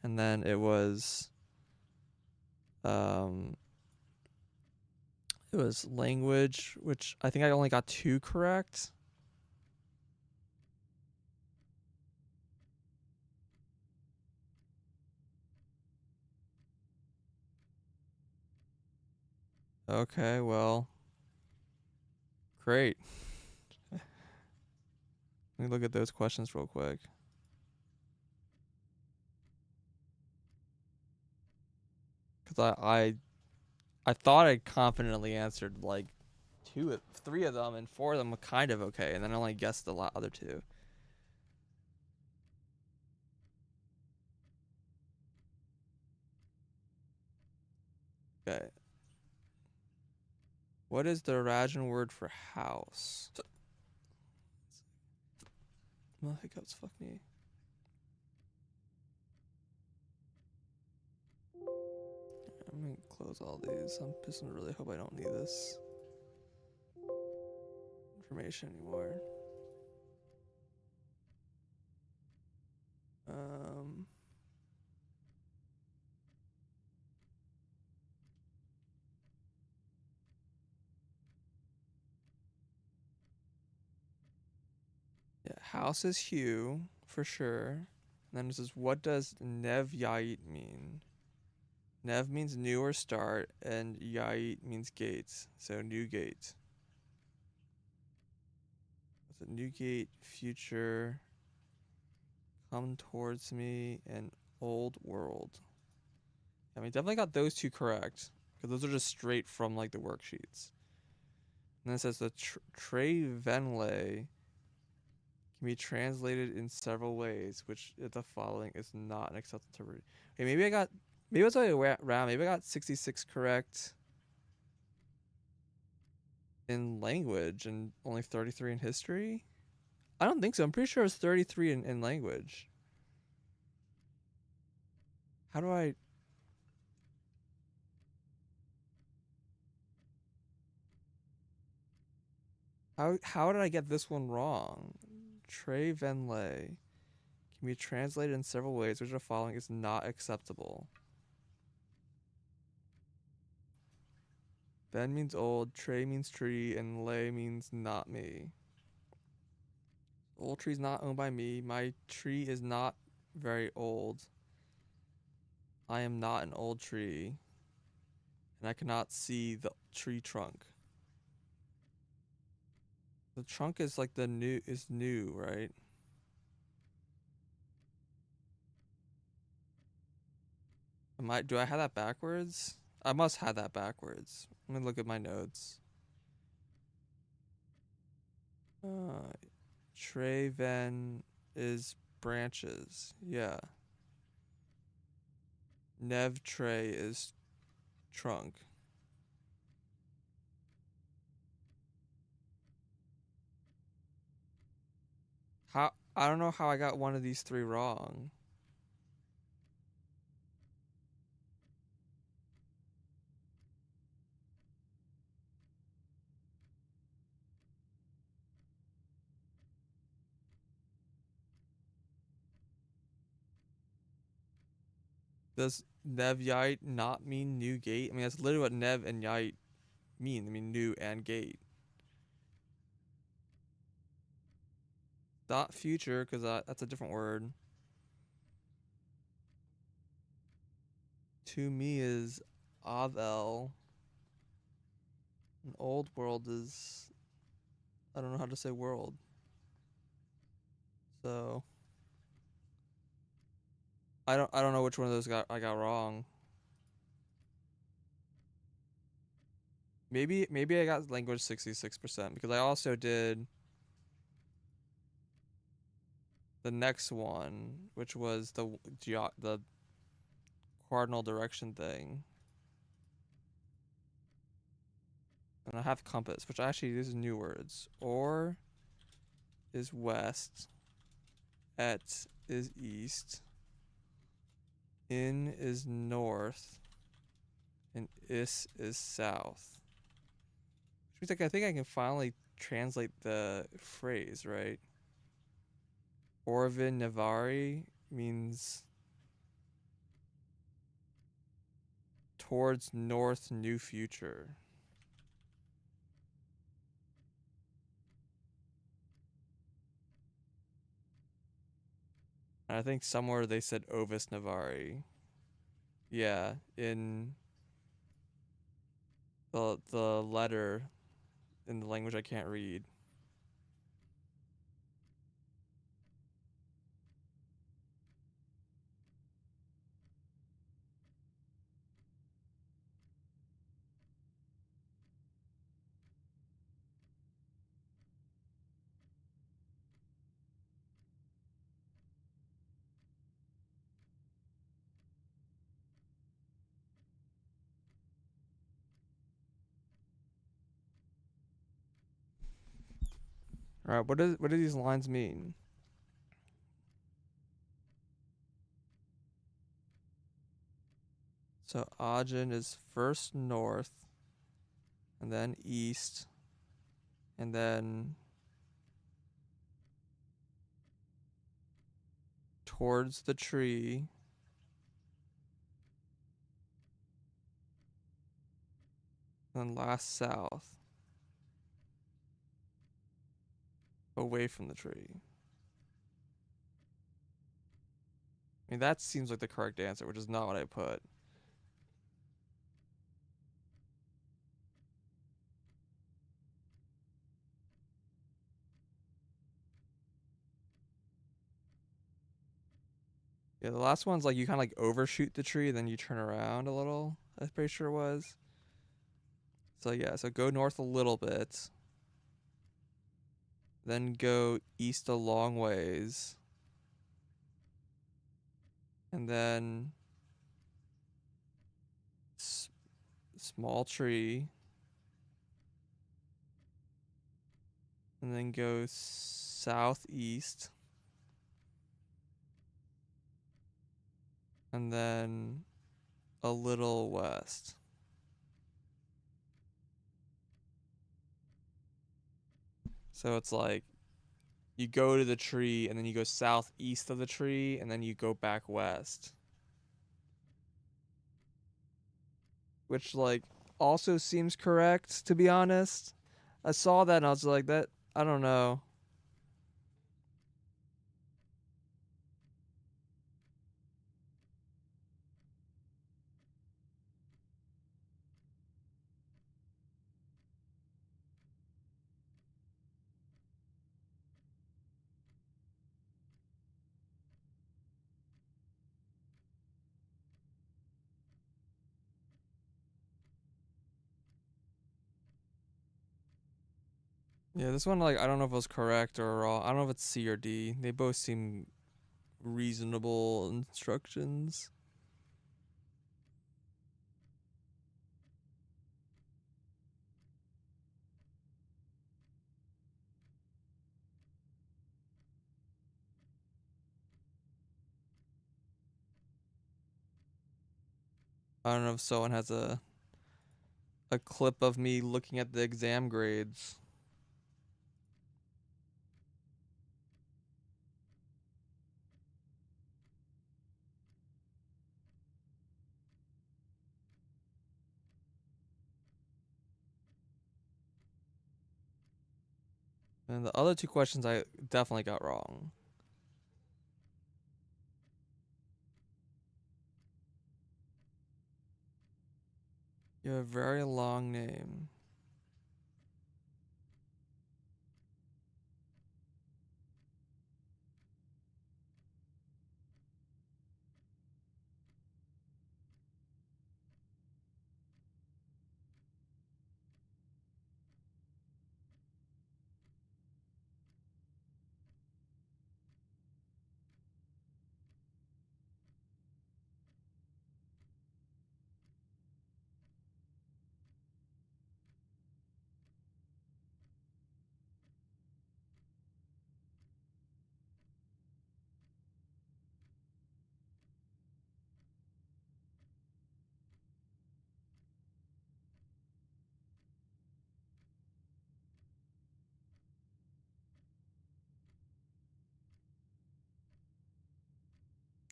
And then it was language, which I think I only got 2 correct. Okay, well, great. Let me look at those questions real quick. Cause I thought I confidently answered like 3 of them, and 4 of them were kind of okay, and then I only guessed the other 2. Okay. What is the Rajan word for house? Well, hiccups, fuck me. I'm gonna close all these. I'm just gonna really hope I don't need this information anymore. Yeah, house is hue for sure. And then it says, what does Nev Yait mean? Nev means new or start, and Yait means gates. So new gate. What's a new gate? Future. Come towards me, and old world. I mean, definitely got those two correct because those are just straight from like the worksheets. And then it says the Tre Venle can be translated in several ways, which if the following is not an acceptable interpretation. Okay, maybe it's the other way around. Maybe I got 66 correct in language and only 33 in history. I don't think so. I'm pretty sure it's 33 in language. How do I? How did I get this one wrong? Tre Venle can be translated in several ways, which the following is not acceptable. Ben means old, Tre means tree, and lay means not me. Old tree's not owned by me. My tree is not very old. I am not an old tree, and I cannot see the tree trunk. The trunk is like new, right? Do I have that backwards? I must have that backwards. Let me look at my notes. Uh, Treven is branches. Yeah. Nev Tre is trunk. How I don't know how I got one of these three wrong. Does Nev Yite not mean new gate? I mean, that's literally what Nev and Yite mean. I mean, new and gate. Not future, because that's a different word. To me is Avel. An old world is I don't know how to say world. So I don't know which one of those I got wrong. Maybe I got language 66% because I also did the next one, which was the cardinal direction thing. And I have compass, which actually these are new words. Or is west. Et is east. In is north. And is south. Which means like I think I can finally translate the phrase, right? Orvin Navari means towards north new future. And I think somewhere they said Ovis Navari. Yeah, in the letter in the language I can't read. All right, what do these lines mean? So Ajin is first north, and then east, and then towards the tree, and then last south, away from the tree. I mean, that seems like the correct answer, which is not what I put. Yeah, the last one's like you kind of like overshoot the tree, then you turn around a little. I'm pretty sure it was. So yeah, so go north a little bit, then go east a long ways, and then s- small tree, and then go southeast, and then a little west. So it's like you go to the tree and then you go southeast of the tree and then you go back west. Which like also seems correct to be honest. I saw that and I was like that I don't know. Yeah, this one like I don't know if it was correct or wrong. I don't know if it's C or D. They both seem reasonable instructions. I don't know if someone has a clip of me looking at the exam grades. And the other two questions I definitely got wrong. You have a very long name.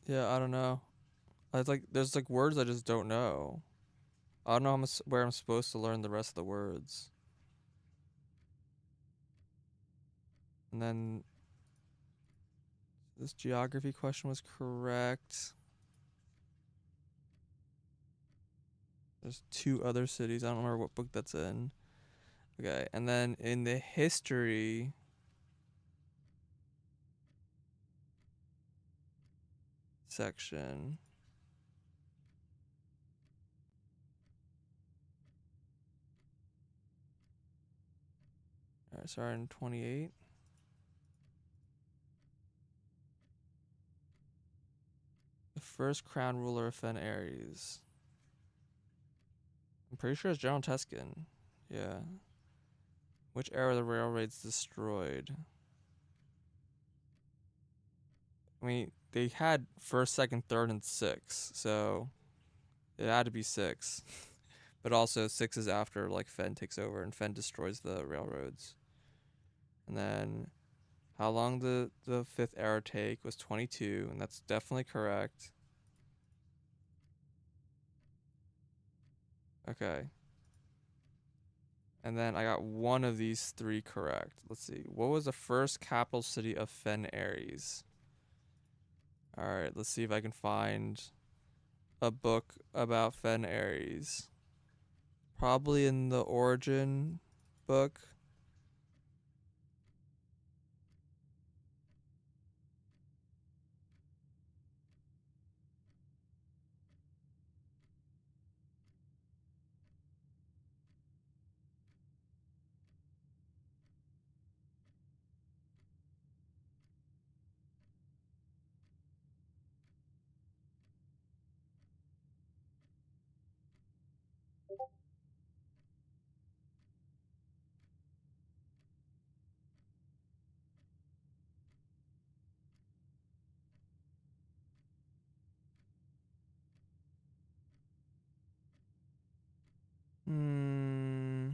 Yeah, I don't know. I like there's like words I just don't know. I don't know where I'm supposed to learn the rest of the words. And then this geography question was correct. There's two other cities. I don't remember what book that's in. Okay, and then in the history section. Alright, sorry, in 28. The first crown ruler of Fen Ares. I'm pretty sure it's General Tuscan. Yeah. Which era the railroads destroyed? I mean, they had first, second, third, and six, so it had to be six. But also six is after like Fen takes over and Fen destroys the railroads. And then how long the fifth era take was 22, and that's definitely correct. Okay. And then I got one of these three correct. Let's see. What was the first capital city of Fen Ares? All right, let's see if I can find a book about Fen Ares. Probably in the origin book. Hmm.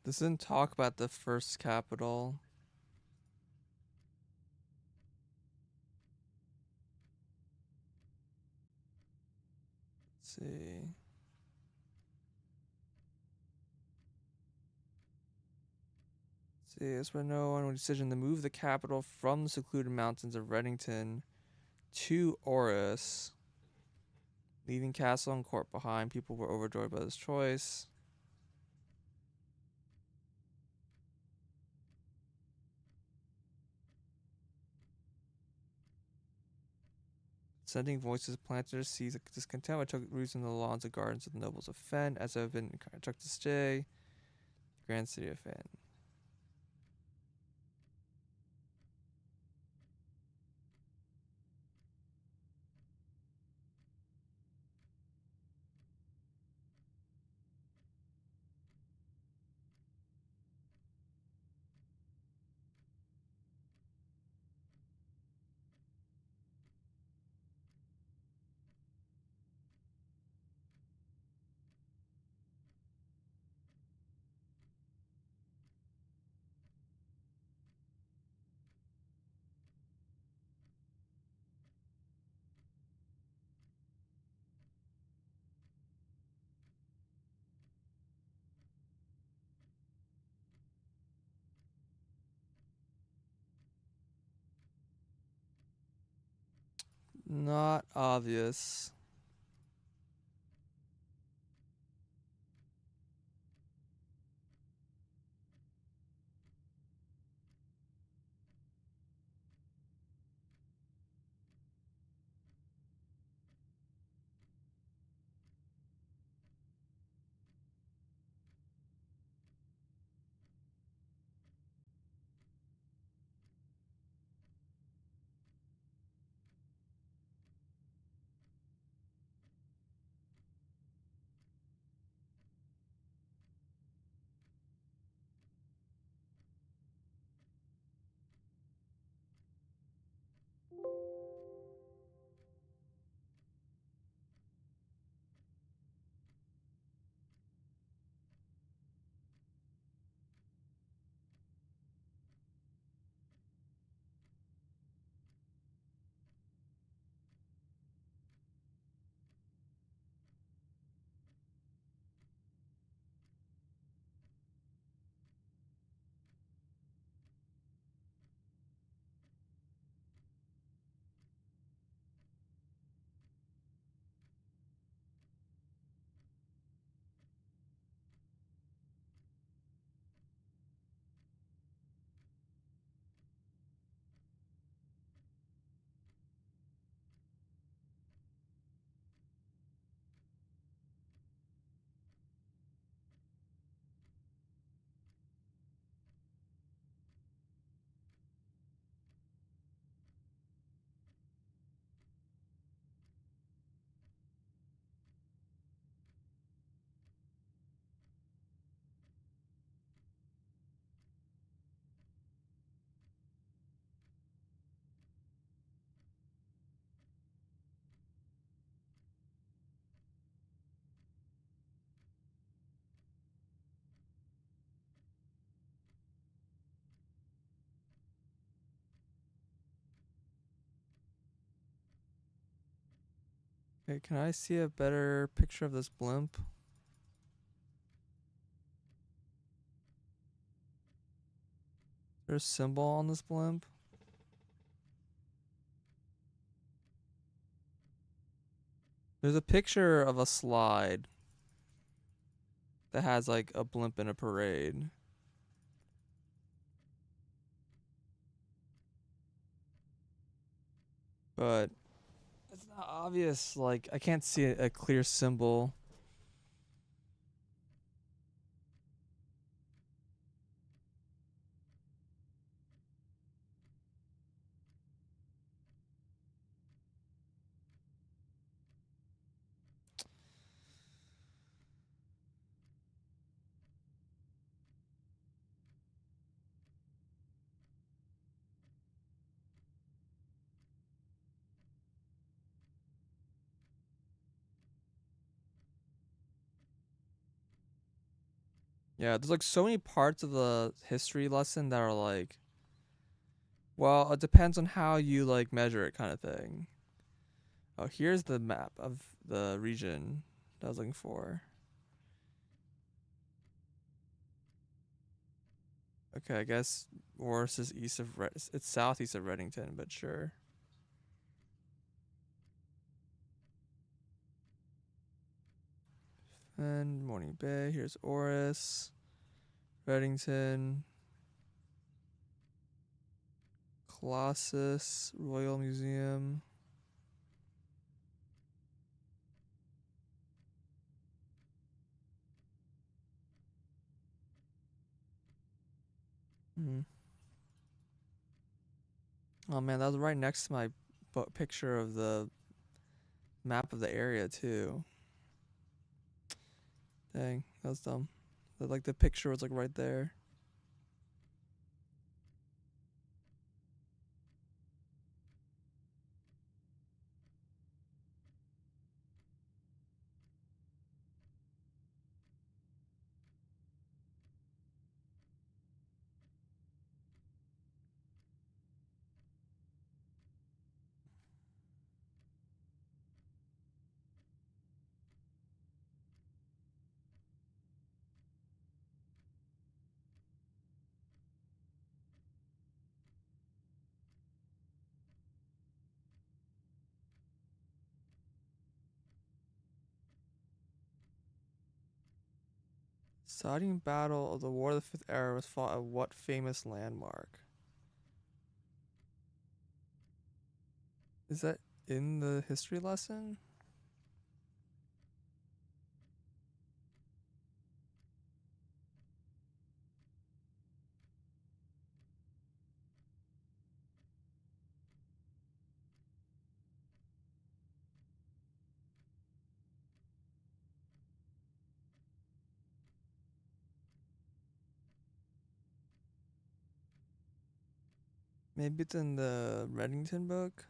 This didn't talk about the first capital. Let's see. It's where no one decision to move the capital from the secluded mountains of Reddington to Oris, leaving castle and court behind. People were overjoyed by this choice. Sending voices planted their seeds of discontent, which took roots in the lawns and gardens of the nobles of Fen, as have been took to stay. The grand city of Fen. Not obvious. Okay, can I see a better picture of this blimp? There's a symbol on this blimp. There's a picture of a slide that has like a blimp in a parade. But it's not obvious. Like, I can't see a clear symbol. Yeah, there's like so many parts of the history lesson that are like, well, it depends on how you like measure it, kind of thing. Oh, here's the map of the region that I was looking for. Okay, I guess Oris is east of it's southeast of Reddington, but sure. And Morning Bay. Here's Oris, Reddington, Colossus, Royal Museum. Hmm. Oh man, that was right next to my picture of the map of the area too. Dang, that was dumb. Like the picture was like right there. Deciding battle of the War of the Fifth Era was fought at what famous landmark? Is that in the history lesson? Maybe it's in the Reddington book.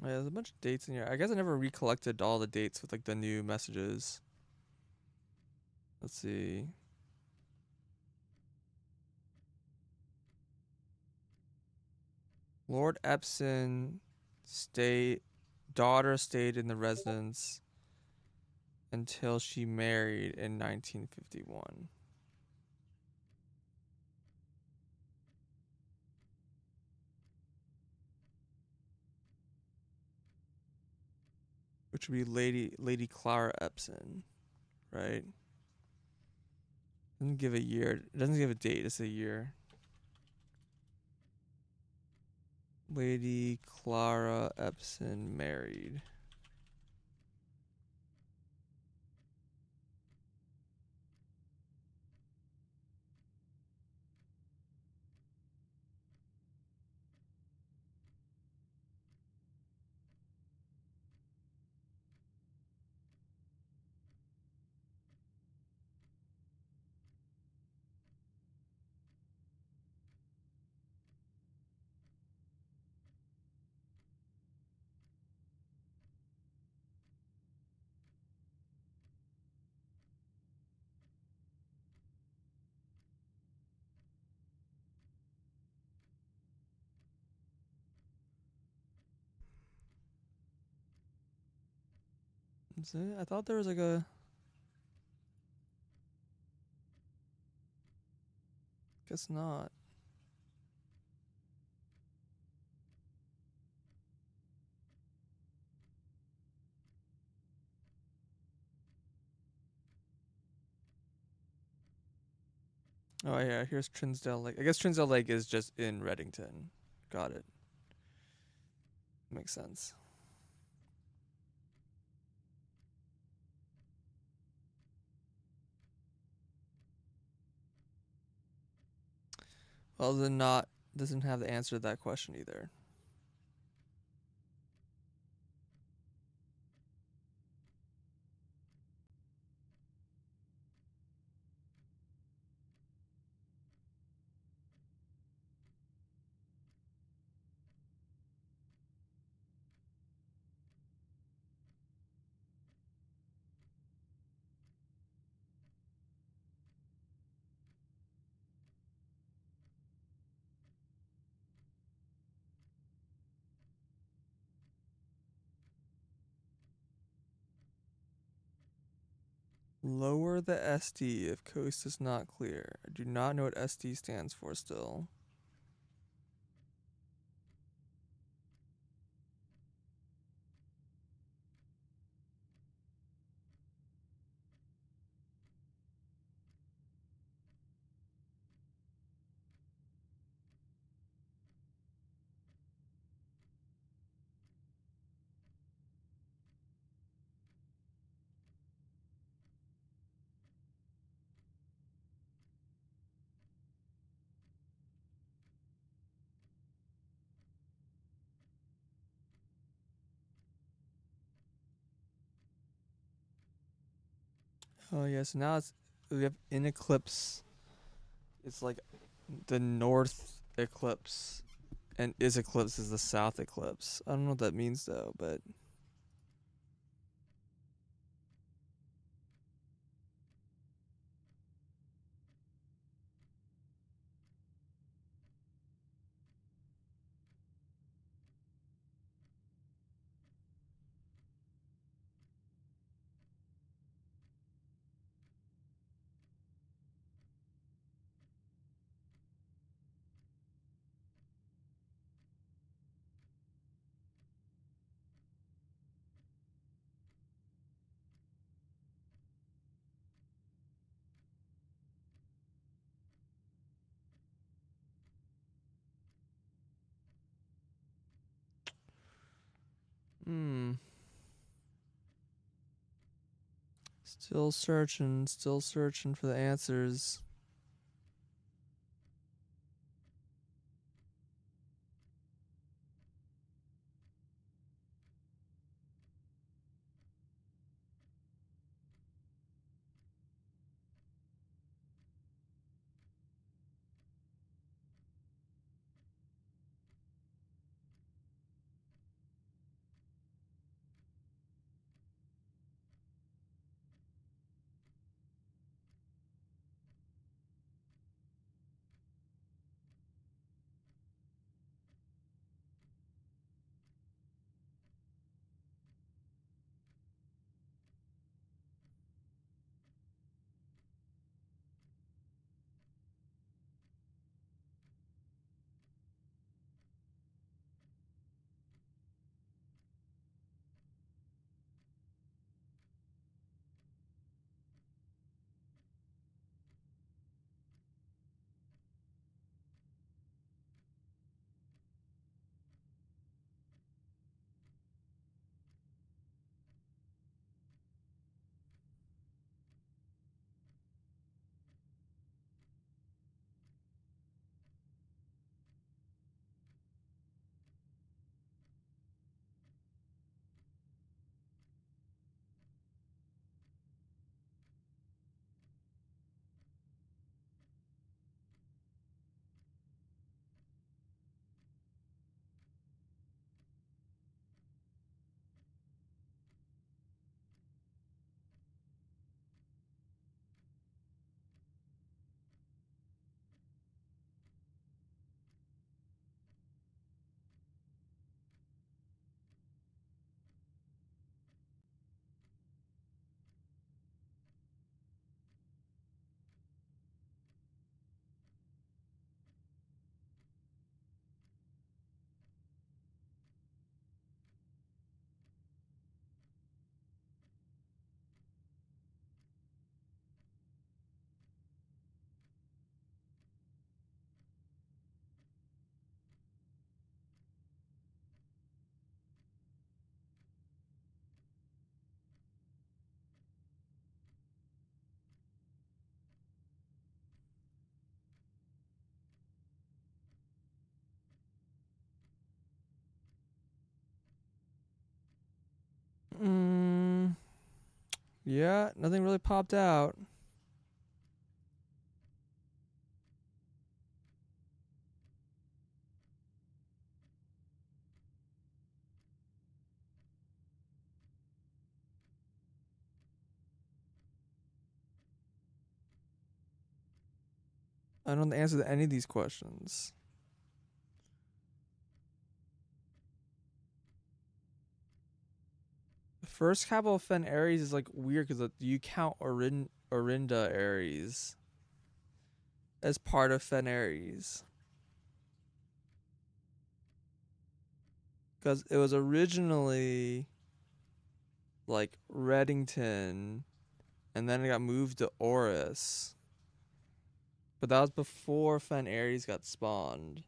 Oh, yeah, there's a bunch of dates in here. I guess I never recollected all the dates with like the new messages. Let's see. Lord Epson stayed daughter stayed in the residence until she married in 1951. Which would be Lady Clara Epson, right? Doesn't give a year. It doesn't give a date. It's a year. Lady Clara Epson married. Is it? I thought there was like a. Guess not. Oh yeah, here's Trinsdale Lake. I guess Trinsdale Lake is just in Reddington. Got it. Makes sense. Well, then not doesn't have the answer to that question either. Lower the SD if coast is not clear. I do not know what SD stands for still. Oh yes, now it's we have in eclipse. It's like the north eclipse, and is eclipse is the south eclipse. I don't know what that means though, but hmm. Still searching for the answers. Yeah, nothing really popped out. I don't know the answer to any of these questions. The first capital of Fen Ares is like weird because you count Orinda Ares as part of Fen Ares. Because it was originally like Reddington and then it got moved to Oris. But that was before Fen Ares got spawned.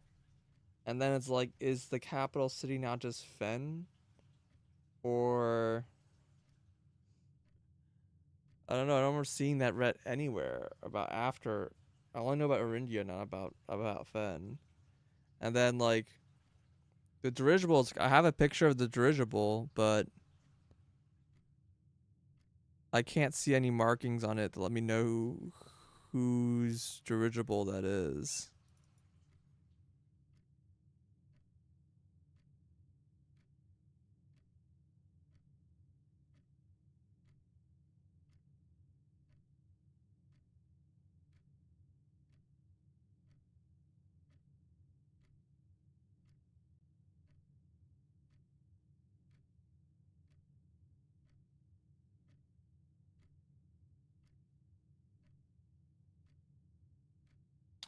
And then it's like, is the capital city now just Fen? Or I don't know. I don't remember seeing that read anywhere about after. I only know about Orindia, not about Fen. And then like the dirigibles. I have a picture of the dirigible, but I can't see any markings on it to let me know whose dirigible that is.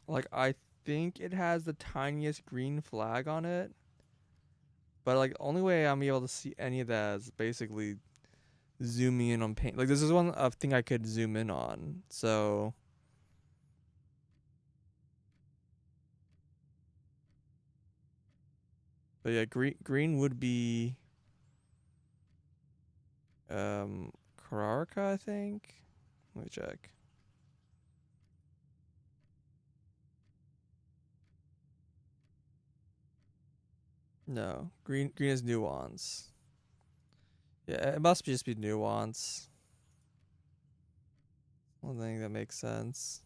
Like I think it has the tiniest green flag on it, but like only way I'm able to see any of that is basically zooming in on paint. Like this is one thing I could zoom in on. So, but yeah, green would be Kararka, I think. Let me check. No, green is nuance. Yeah, it must just be nuance. One thing that makes sense.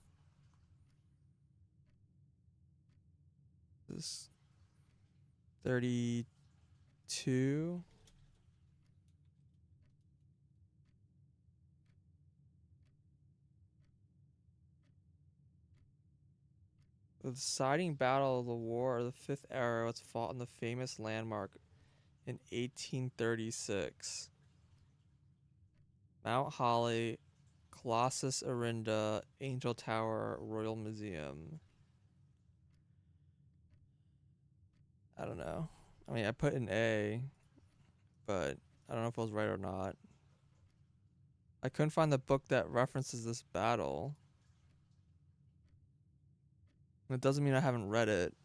This 32. The deciding battle of the War of the Fifth Era was fought in the famous landmark in 1836. Mount Holly, Colossus Orinda, Angel Tower, Royal Museum. I don't know. I mean, I put an A, but I don't know if it was right or not. I couldn't find the book that references this battle. It doesn't mean I haven't read it.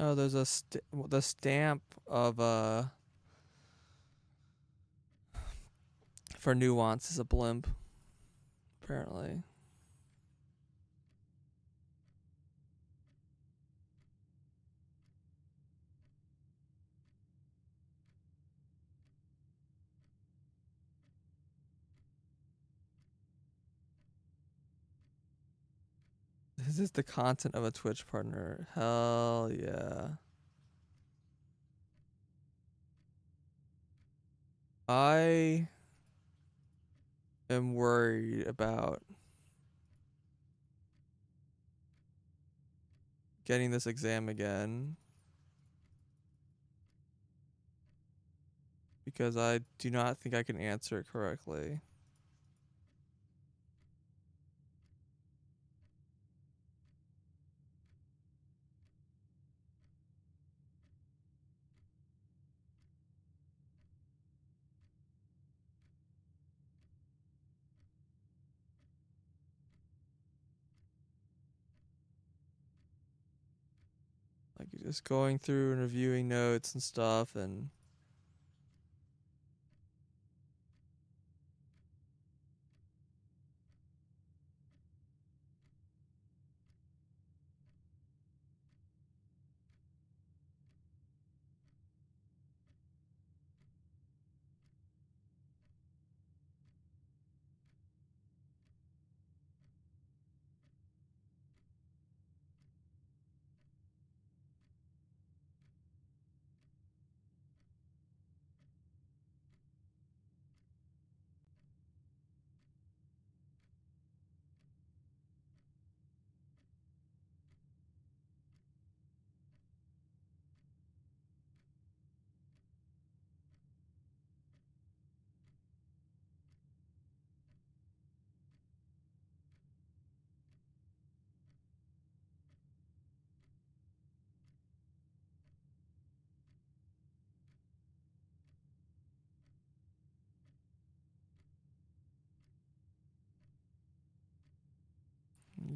Oh, there's the stamp of for nuance is a blimp, apparently. This is the content of a Twitch partner. Hell yeah. I am worried about getting this exam again because I do not think I can answer it correctly. Like just going through and reviewing notes and stuff and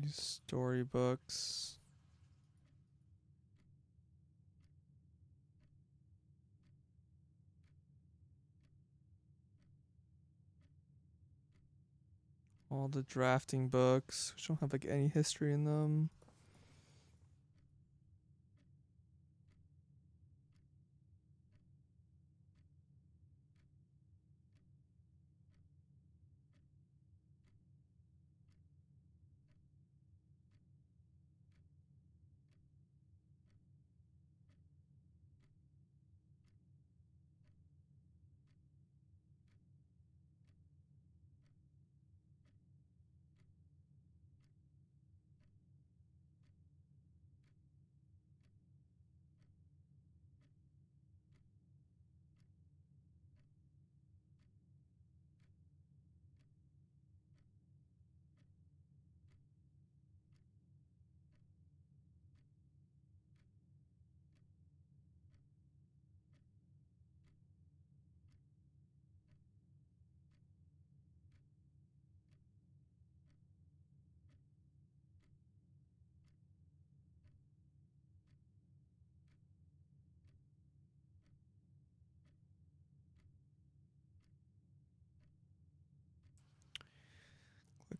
storybooks. All the drafting books, which don't have like any history in them.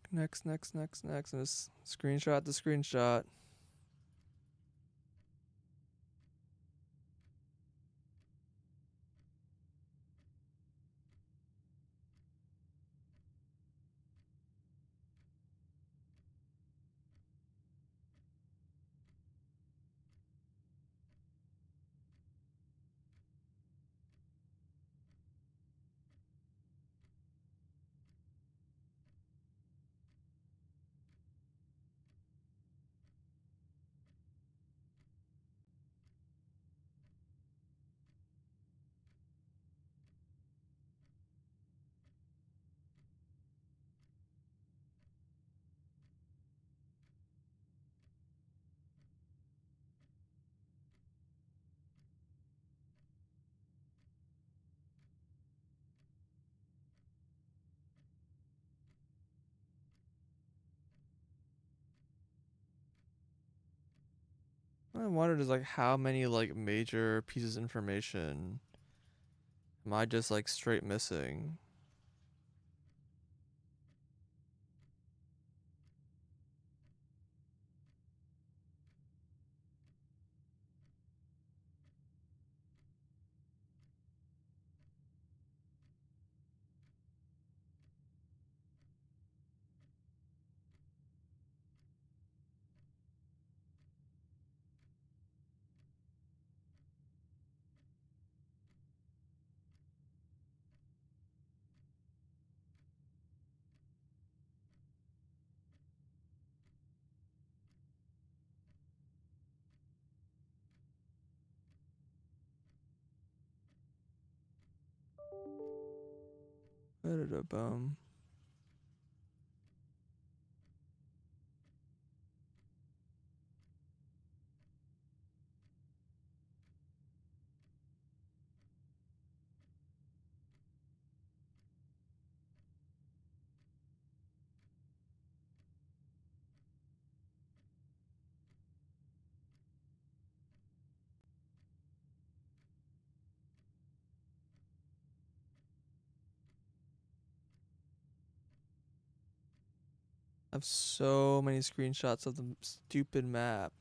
Click next, and just screenshot the screenshot. I wondered is like how many like major pieces of information am I just like straight missing? Bum. I have so many screenshots of the stupid map.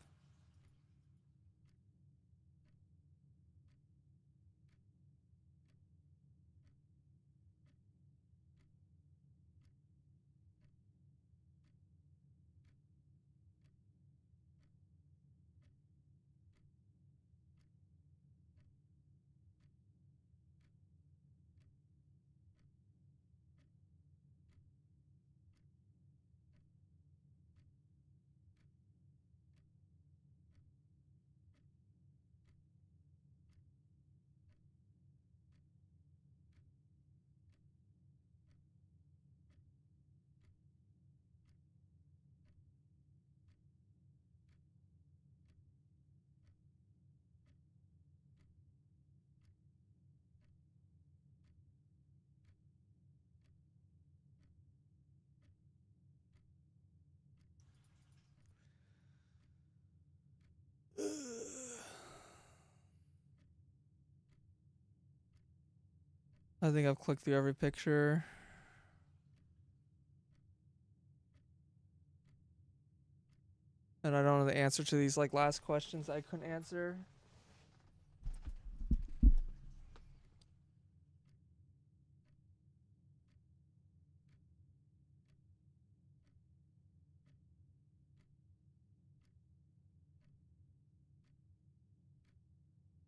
I think I've clicked through every picture. And I don't know the answer to these like last questions I couldn't answer.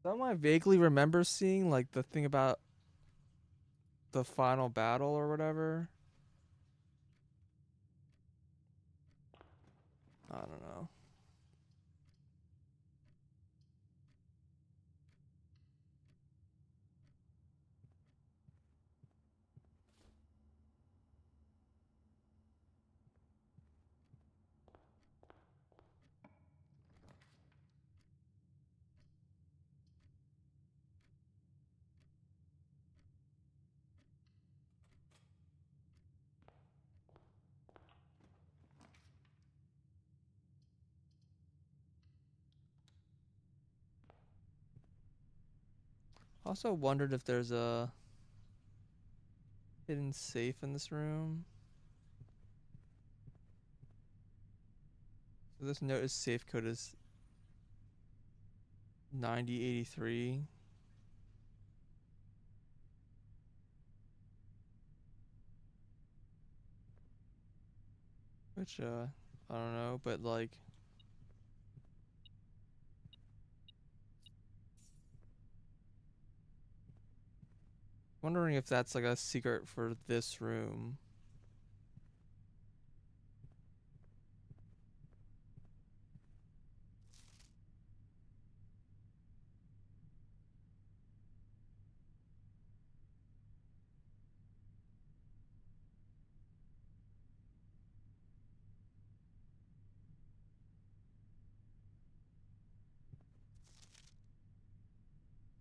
Some I vaguely remember seeing like the thing about the final battle or whatever. I don't know. Also wondered if there's a hidden safe in this room. So this note is safe code is 9083. Which I don't know, but like wondering if that's like a secret for this room.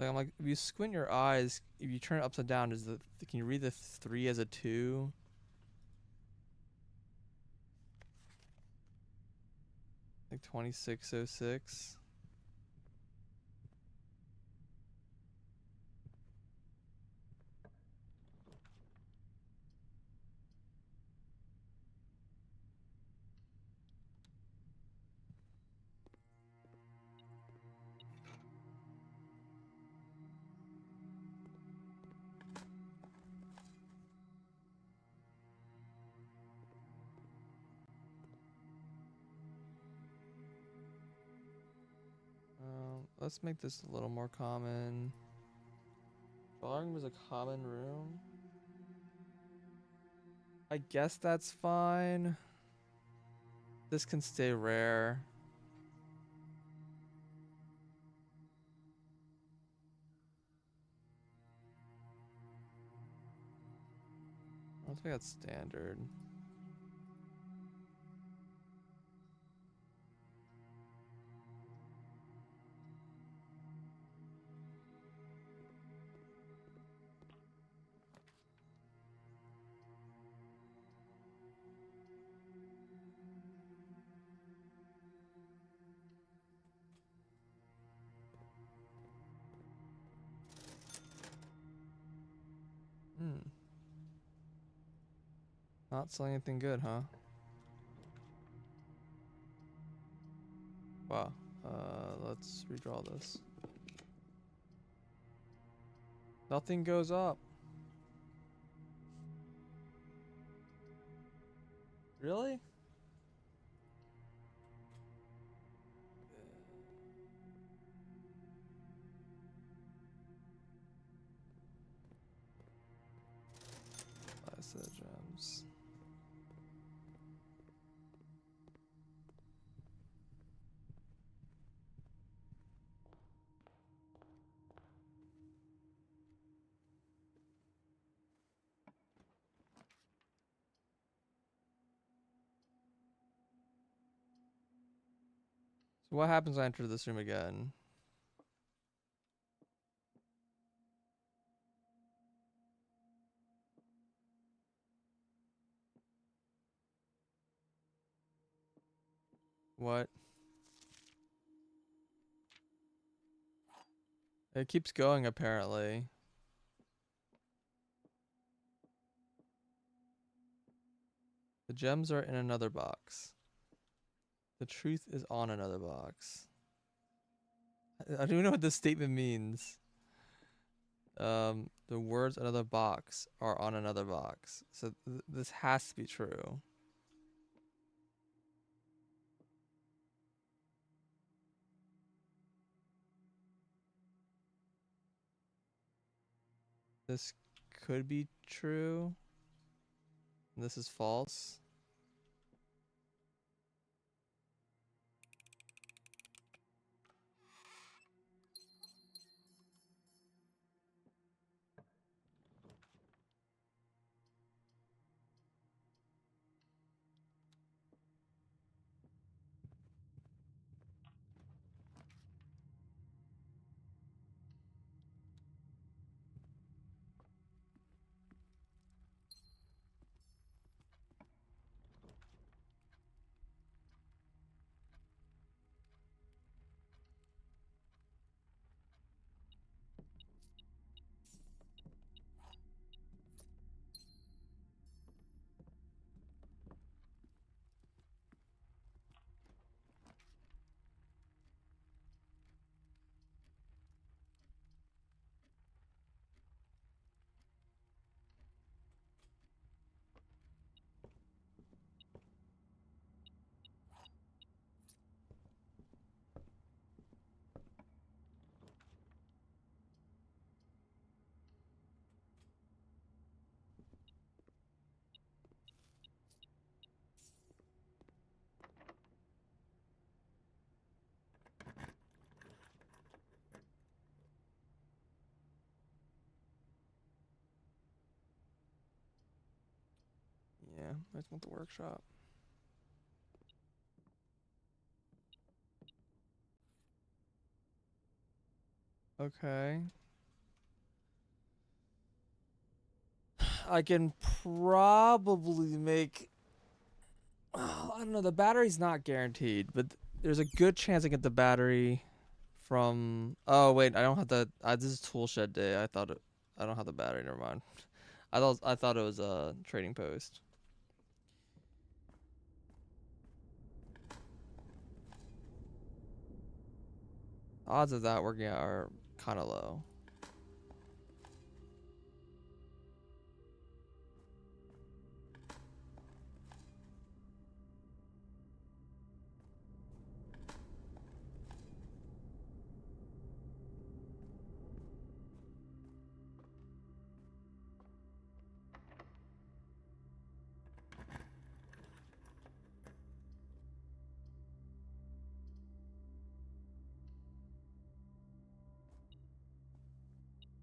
Like I'm like, if you squint your eyes, if you turn it upside down, is the can you read the 3 as a 2? Like 2606. Let's make this a little more common. Drawing room is a common room. I guess that's fine. This can stay rare. Let's make that standard. Not selling anything good, huh? Wow. Let's redraw this. Nothing goes up. Really? Last set of gems. So what happens when I enter this room again? What? It keeps going apparently. The gems are in another box. The truth is on another box. I don't even know what this statement means. The words another box are on another box. So this has to be true. This could be true. This is false. Yeah, I just want the workshop. Okay. I can probably make. I don't know. The battery's not guaranteed, but there's a good chance I get the battery from. Oh wait, I don't have the. This is tool shed day. I thought it. I don't have the battery. Never mind. I thought it was a trading post. Odds of that working out are kind of low.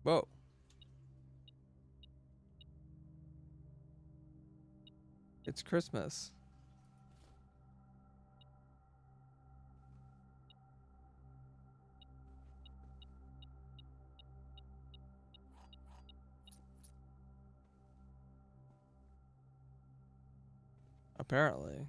Whoa. It's Christmas. Apparently.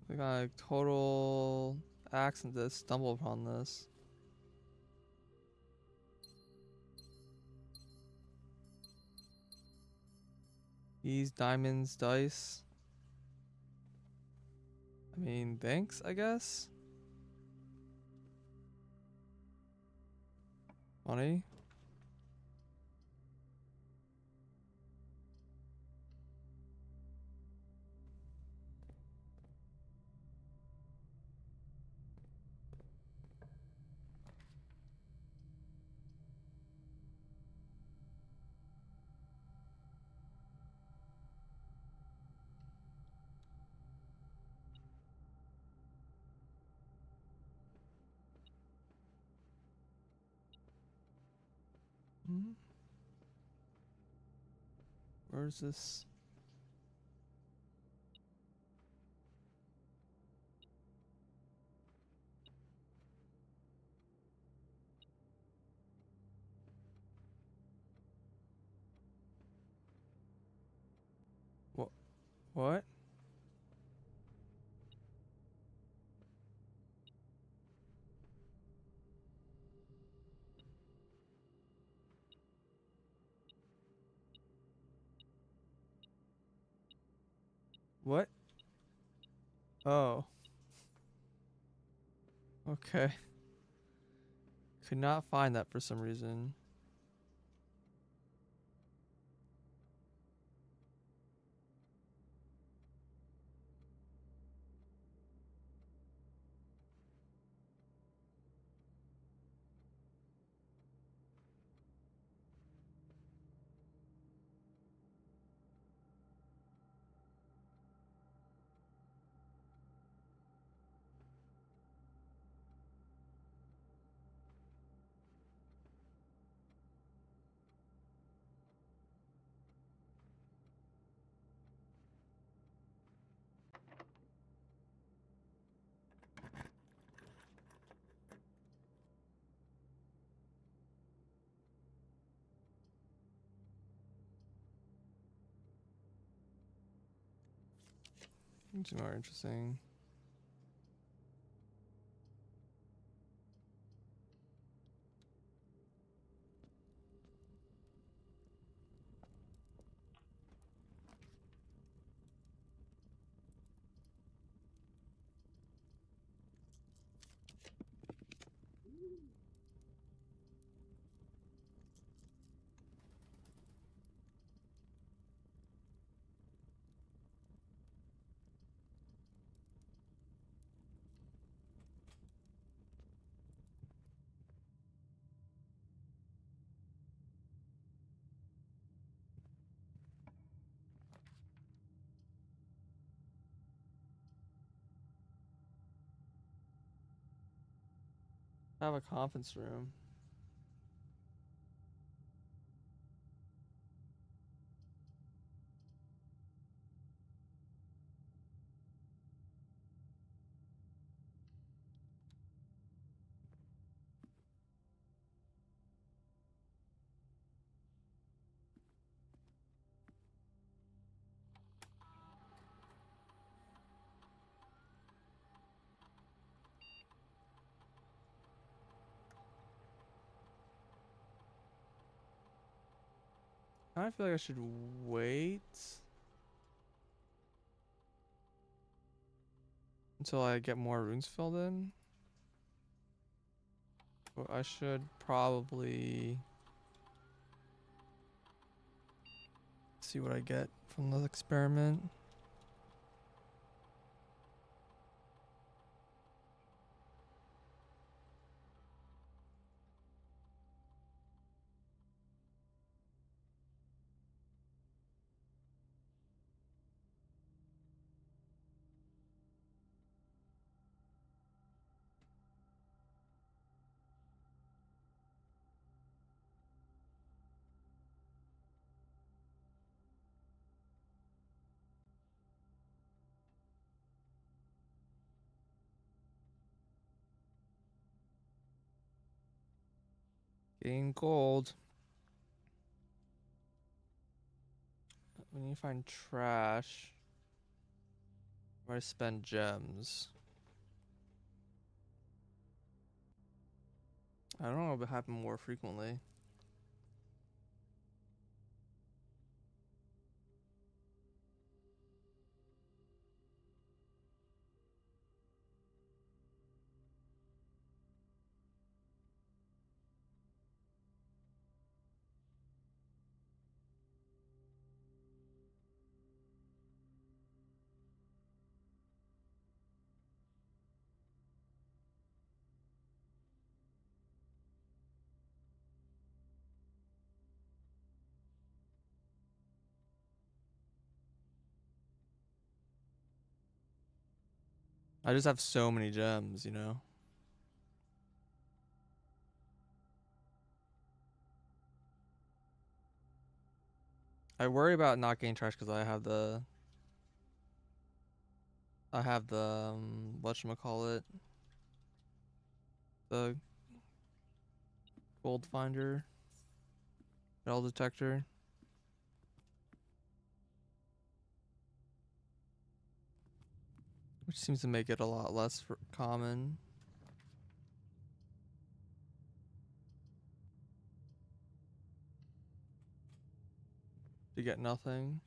We got a total accident to stumble upon this. These diamonds, dice. I mean, thanks, I guess. Money. Hmm? Where's this? What? What? What? Oh. Okay. Could not find that for some reason. It's more interesting. I have a conference room. I feel like I should wait until I get more runes filled in. But I should probably see what I get from the experiment. Getting gold. We need to find trash. Where to spend gems. I don't know if it happen more frequently. I just have so many gems, you know? I worry about not getting trash because I have the whatchamacallit, the gold finder, metal detector. Which seems to make it a lot less common. To get nothing.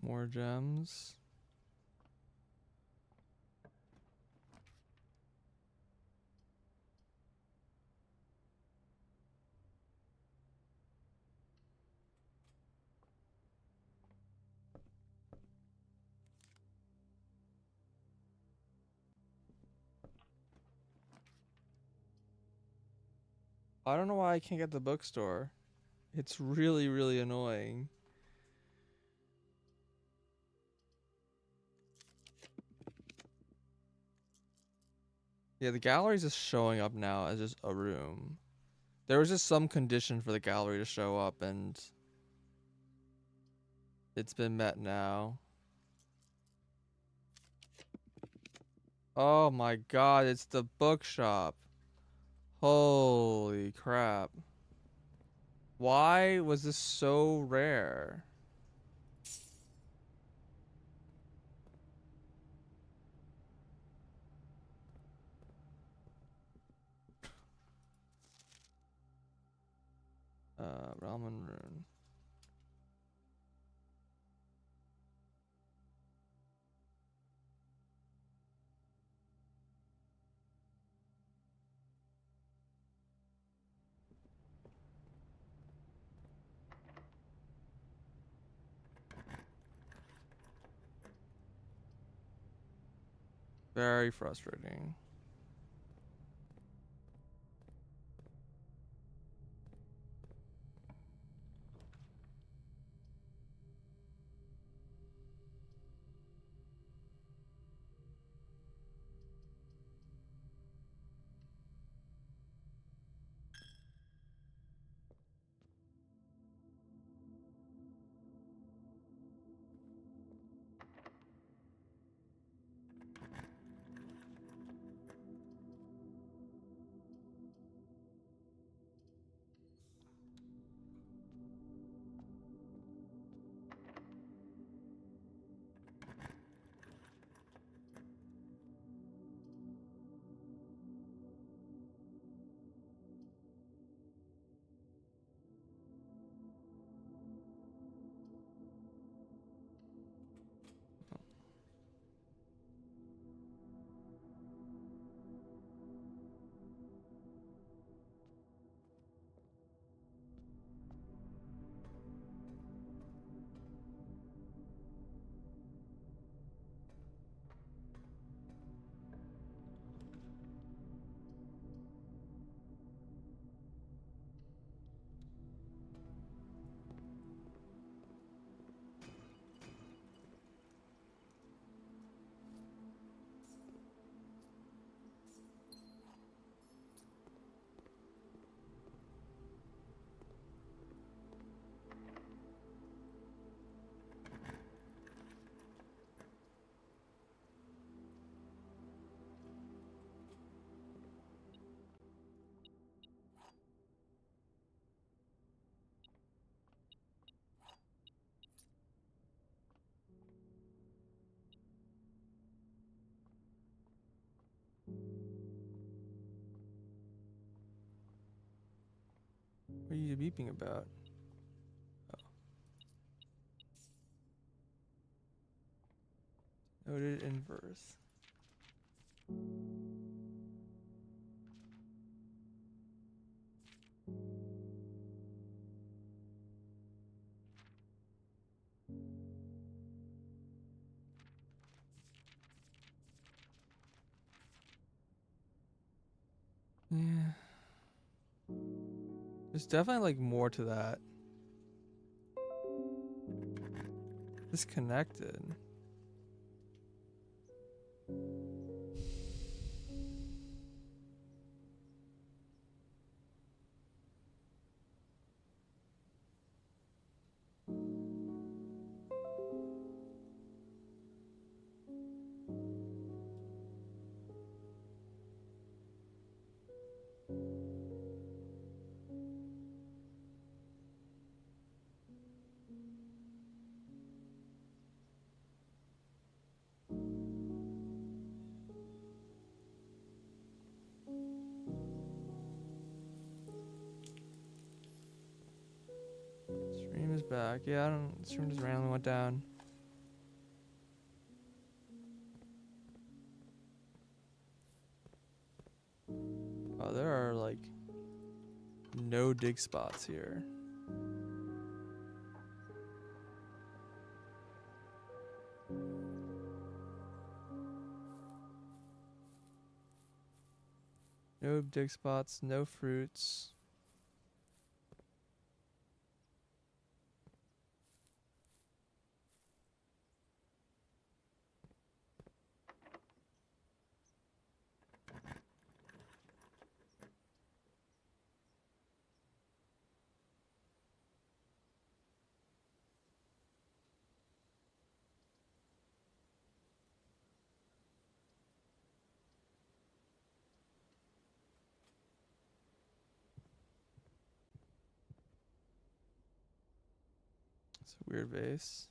More gems. I don't know why I can't get the bookstore. It's really, really annoying. Yeah, the gallery's just showing up now as just a room. There was just some condition for the gallery to show up, and it's been met now. Oh my god, it's the bookshop. Holy crap. Why was this so rare? Ramen Rune. Very frustrating. What are you beeping about? Noted inverse. Yeah. There's definitely like more to that. Disconnected. Stream is back. Yeah, I don't. Stream just randomly went down. Oh, there are like no dig spots here. No dig spots, no fruits. It's a weird vase.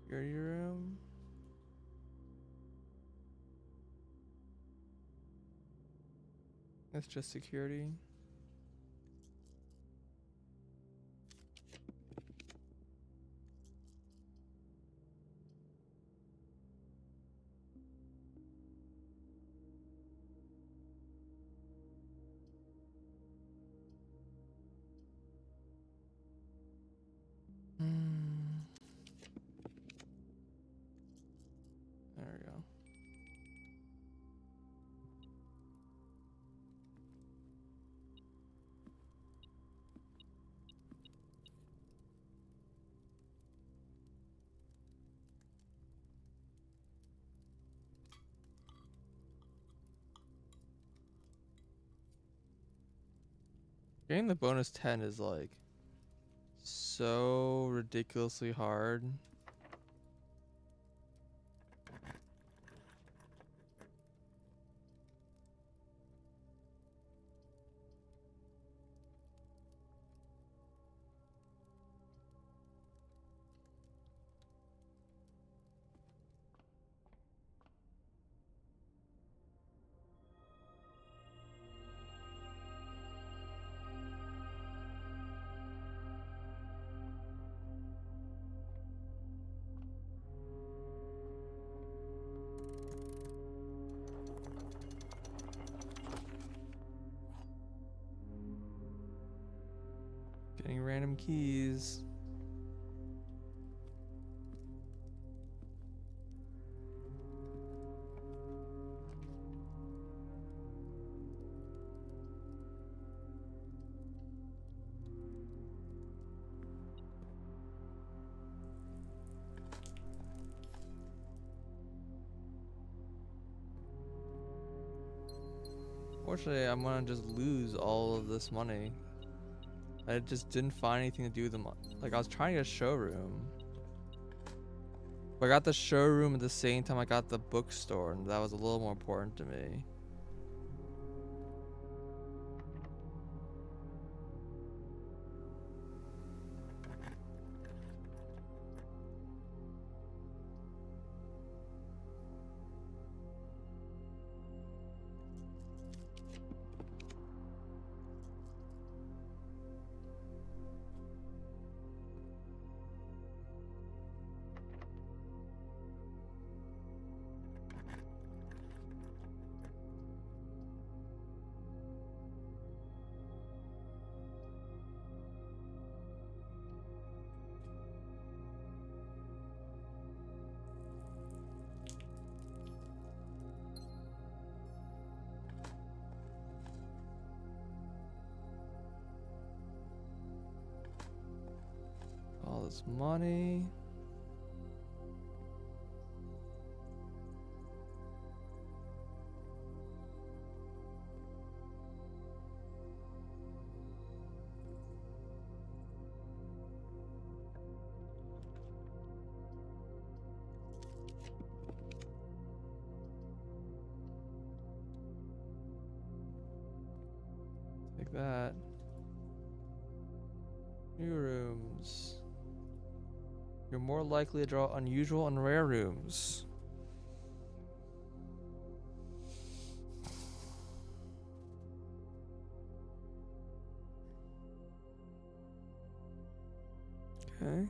Security room. That's just security. Mm. There we go. Getting the bonus 10 is like so ridiculously hard. Getting random keys. Fortunately, I'm gonna just lose all of this money. I just didn't find anything to do with them. Like, I was trying to get a showroom. But I got the showroom at the same time I got the bookstore, and that was a little more important to me. All this money. Take that. New rooms. You're more likely to draw unusual and rare rooms. Okay.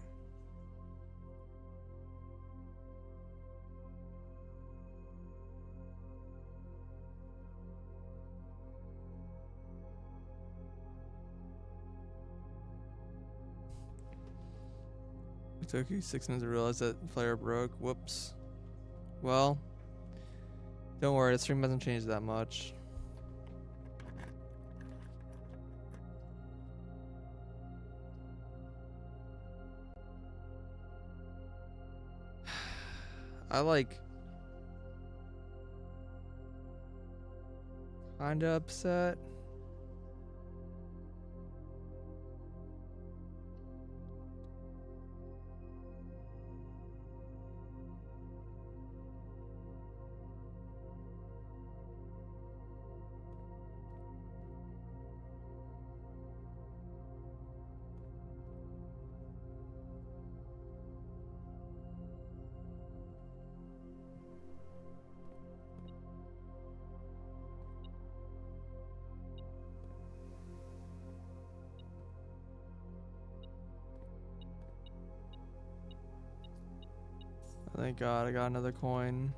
It took you 6 minutes to realize that player broke. Whoops. Well, don't worry, the stream hasn't changed that much. I like kinda upset. Thank God I got another coin.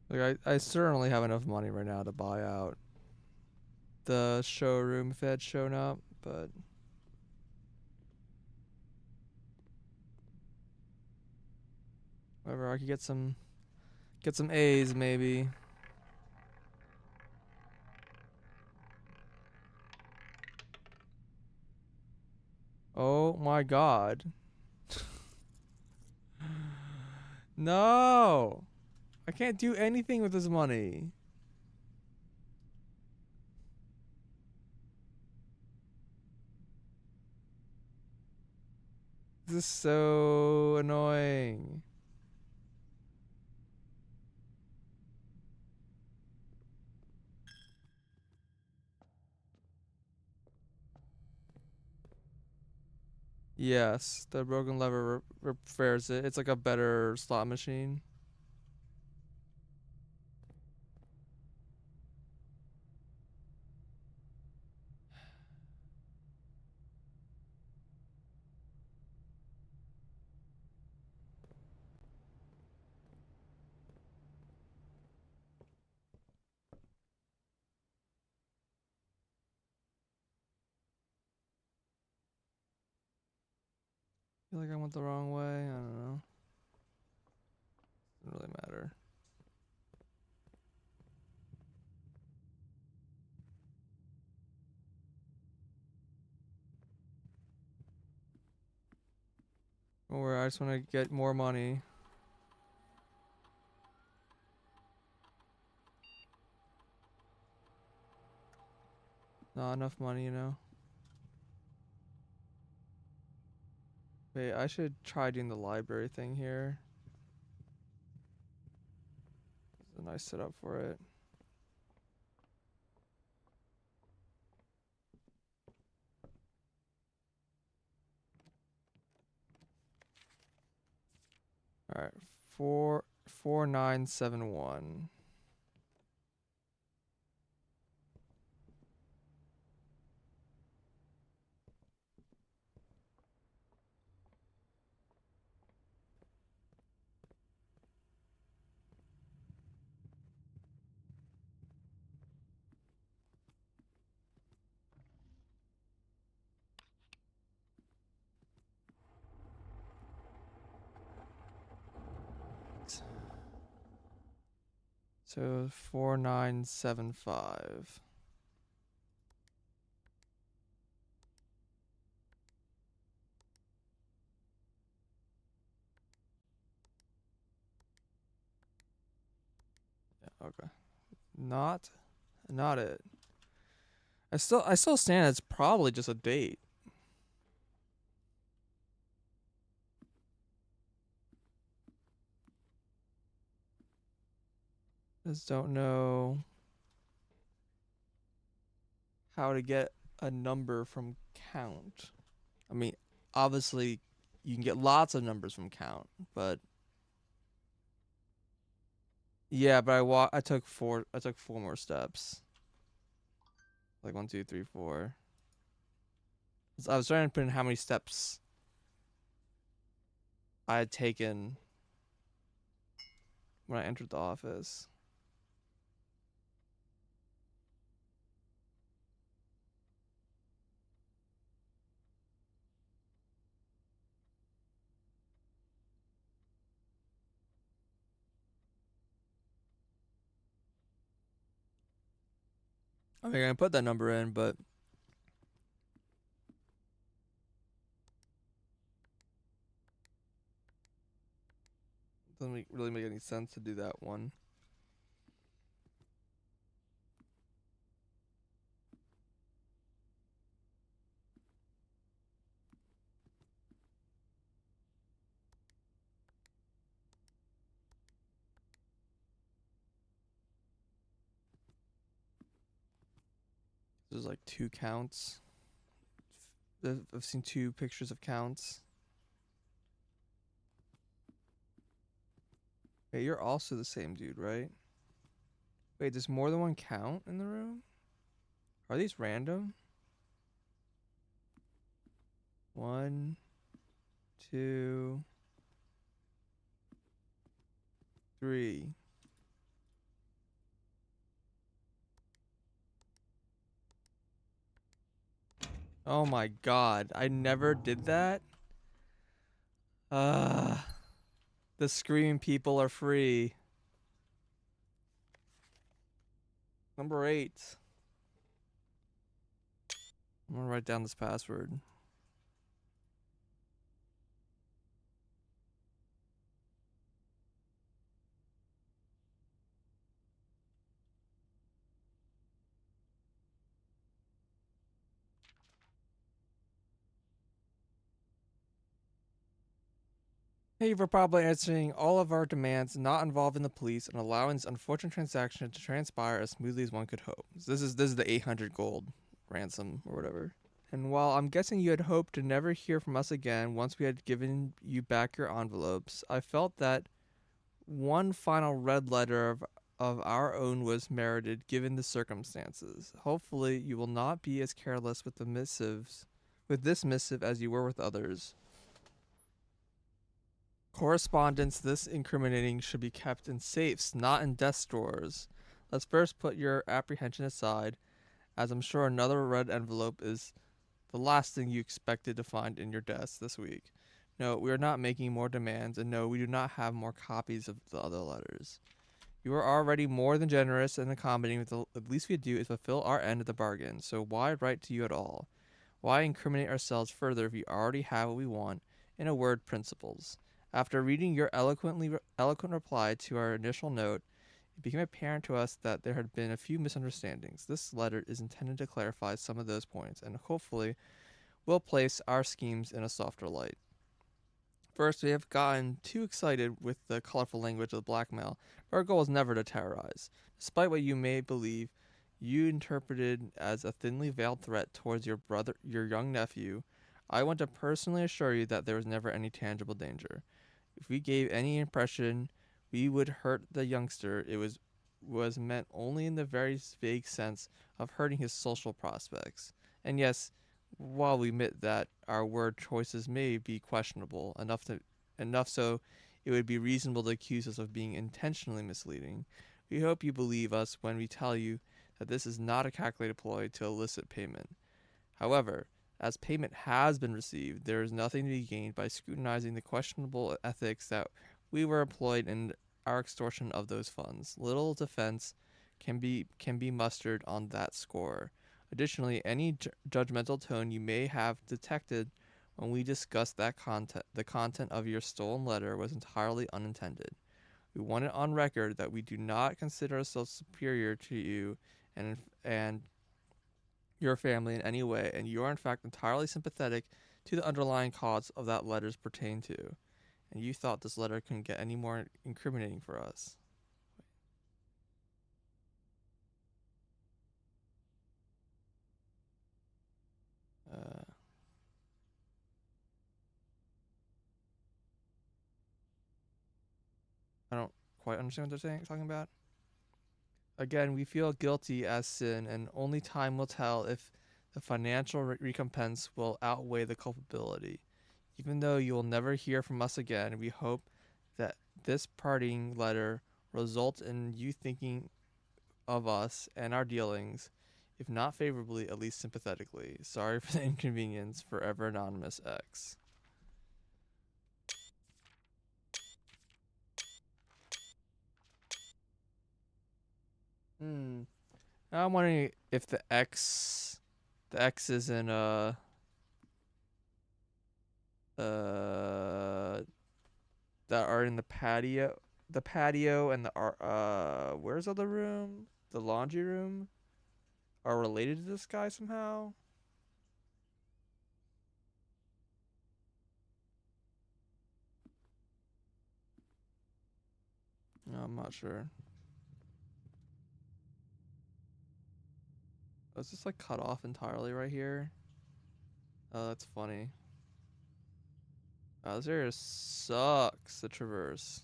Like I certainly have enough money right now to buy out the showroom if it had shown up, but whatever, I could get some A's maybe. Oh my God. No. I can't do anything with this money. This is so annoying. Yes, the broken lever repairs it. It's like a better slot machine. I feel like I went the wrong way. I don't know. Doesn't really matter. Don't worry, I just want to get more money. Not enough money, you know. Wait, I should try doing the library thing here. It's a nice setup for it. All right, 4971. So 4975. Yeah, okay. Not it. I still stand it's probably just a date. Just don't know how to get a number from count. I mean, obviously you can get lots of numbers from count, but yeah, but I took four more steps. Like 1, 2, 3, 4. So I was trying to put in how many steps I had taken when I entered the office. I mean, I put that number in, but it doesn't really make any sense to do that one. There's like two counts. I've seen two pictures of counts. Hey, you're also the same dude, right? Wait, there's more than one count in the room? Are these random? 1, 2, 3. Oh my god, I never did that? Uh, the screaming people are free. Number 8. I'm gonna write down this password. Thank you for probably answering all of our demands, not involving the police, and allowing this unfortunate transaction to transpire as smoothly as one could hope. So this is the 800 gold ransom or whatever. And while I'm guessing you had hoped to never hear from us again once we had given you back your envelopes, I felt that one final red letter of our own was merited given the circumstances. Hopefully, you will not be as careless with this missive as you were with others. Correspondence this incriminating should be kept in safes, not in desk drawers. Let's first put your apprehension aside, as I'm sure another red envelope is the last thing you expected to find in your desk this week. No, we are not making more demands, and no, we do not have more copies of the other letters. You are already more than generous and accommodating. With the least we do is fulfill our end of the bargain. So why write to you at all? Why incriminate ourselves further if we already have what we want? In a word, principles. After reading your eloquent reply to our initial note, it became apparent to us that there had been a few misunderstandings. This letter is intended to clarify some of those points and hopefully will place our schemes in a softer light. First, we have gotten too excited with the colorful language of blackmail. Our goal is never to terrorize. Despite what you may believe, you interpreted as a thinly veiled threat towards your young nephew. I want to personally assure you that there was never any tangible danger. If we gave any impression we would hurt the youngster, it was meant only in the very vague sense of hurting his social prospects. And yes, while we admit that our word choices may be questionable enough so it would be reasonable to accuse us of being intentionally misleading, we hope you believe us when we tell you that this is not a calculated ploy to elicit payment. However, as payment has been received, there is nothing to be gained by scrutinizing the questionable ethics that we were employed in our extortion of those funds. Little defense can be mustered on that score. Additionally, any judgmental tone you may have detected when we discussed the content of your stolen letter was entirely unintended. We want it on record that we do not consider ourselves superior to you and your family in any way, and you are in fact entirely sympathetic to the underlying cause of that letter's pertain to. And you thought this letter couldn't get any more incriminating for us. Uh, I don't quite understand what they're talking about. Again, we feel guilty as sin, and only time will tell if the financial recompense will outweigh the culpability. Even though you will never hear from us again, we hope that this parting letter results in you thinking of us and our dealings, if not favorably, at least sympathetically. Sorry for the inconvenience. Forever Anonymous X. Hmm. Now I'm wondering if the X is in uh that are in the patio and where's the other room? The laundry room are related to this guy somehow. No, I'm not sure. Oh, is this like cut off entirely right here? Oh, that's funny. This area sucks to traverse.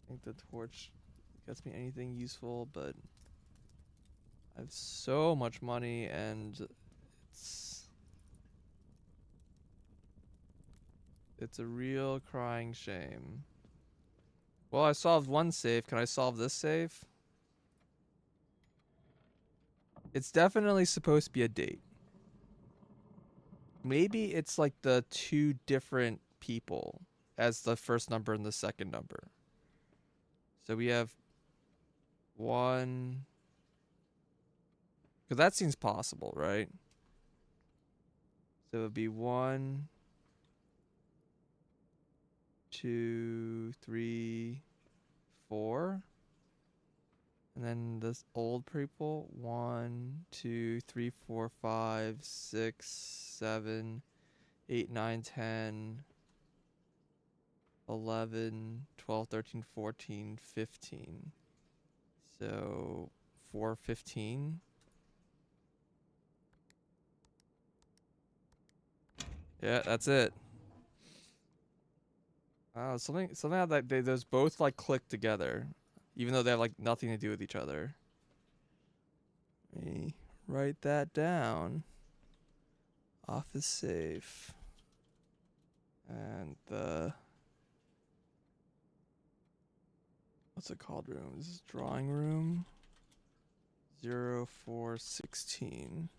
I think the torch gets me anything useful, but I have so much money and it's it's a real crying shame. Well, I solved one save. Can I solve this save? It's definitely supposed to be a date. Maybe it's like the two different people as the first number and the second number. So we have one. Because that seems possible, right? So it would be 1, 2, 3, 4. And then this old people 1, 2, 3, 4, 5, 6, 7, 8, 9, 10, 11, 12, 13, 14, 15. So 415. Yeah, that's it. Something how that those both like click together, even though they have like nothing to do with each other. Let me write that down. Office safe. And the what's it called room? This is drawing room 0416.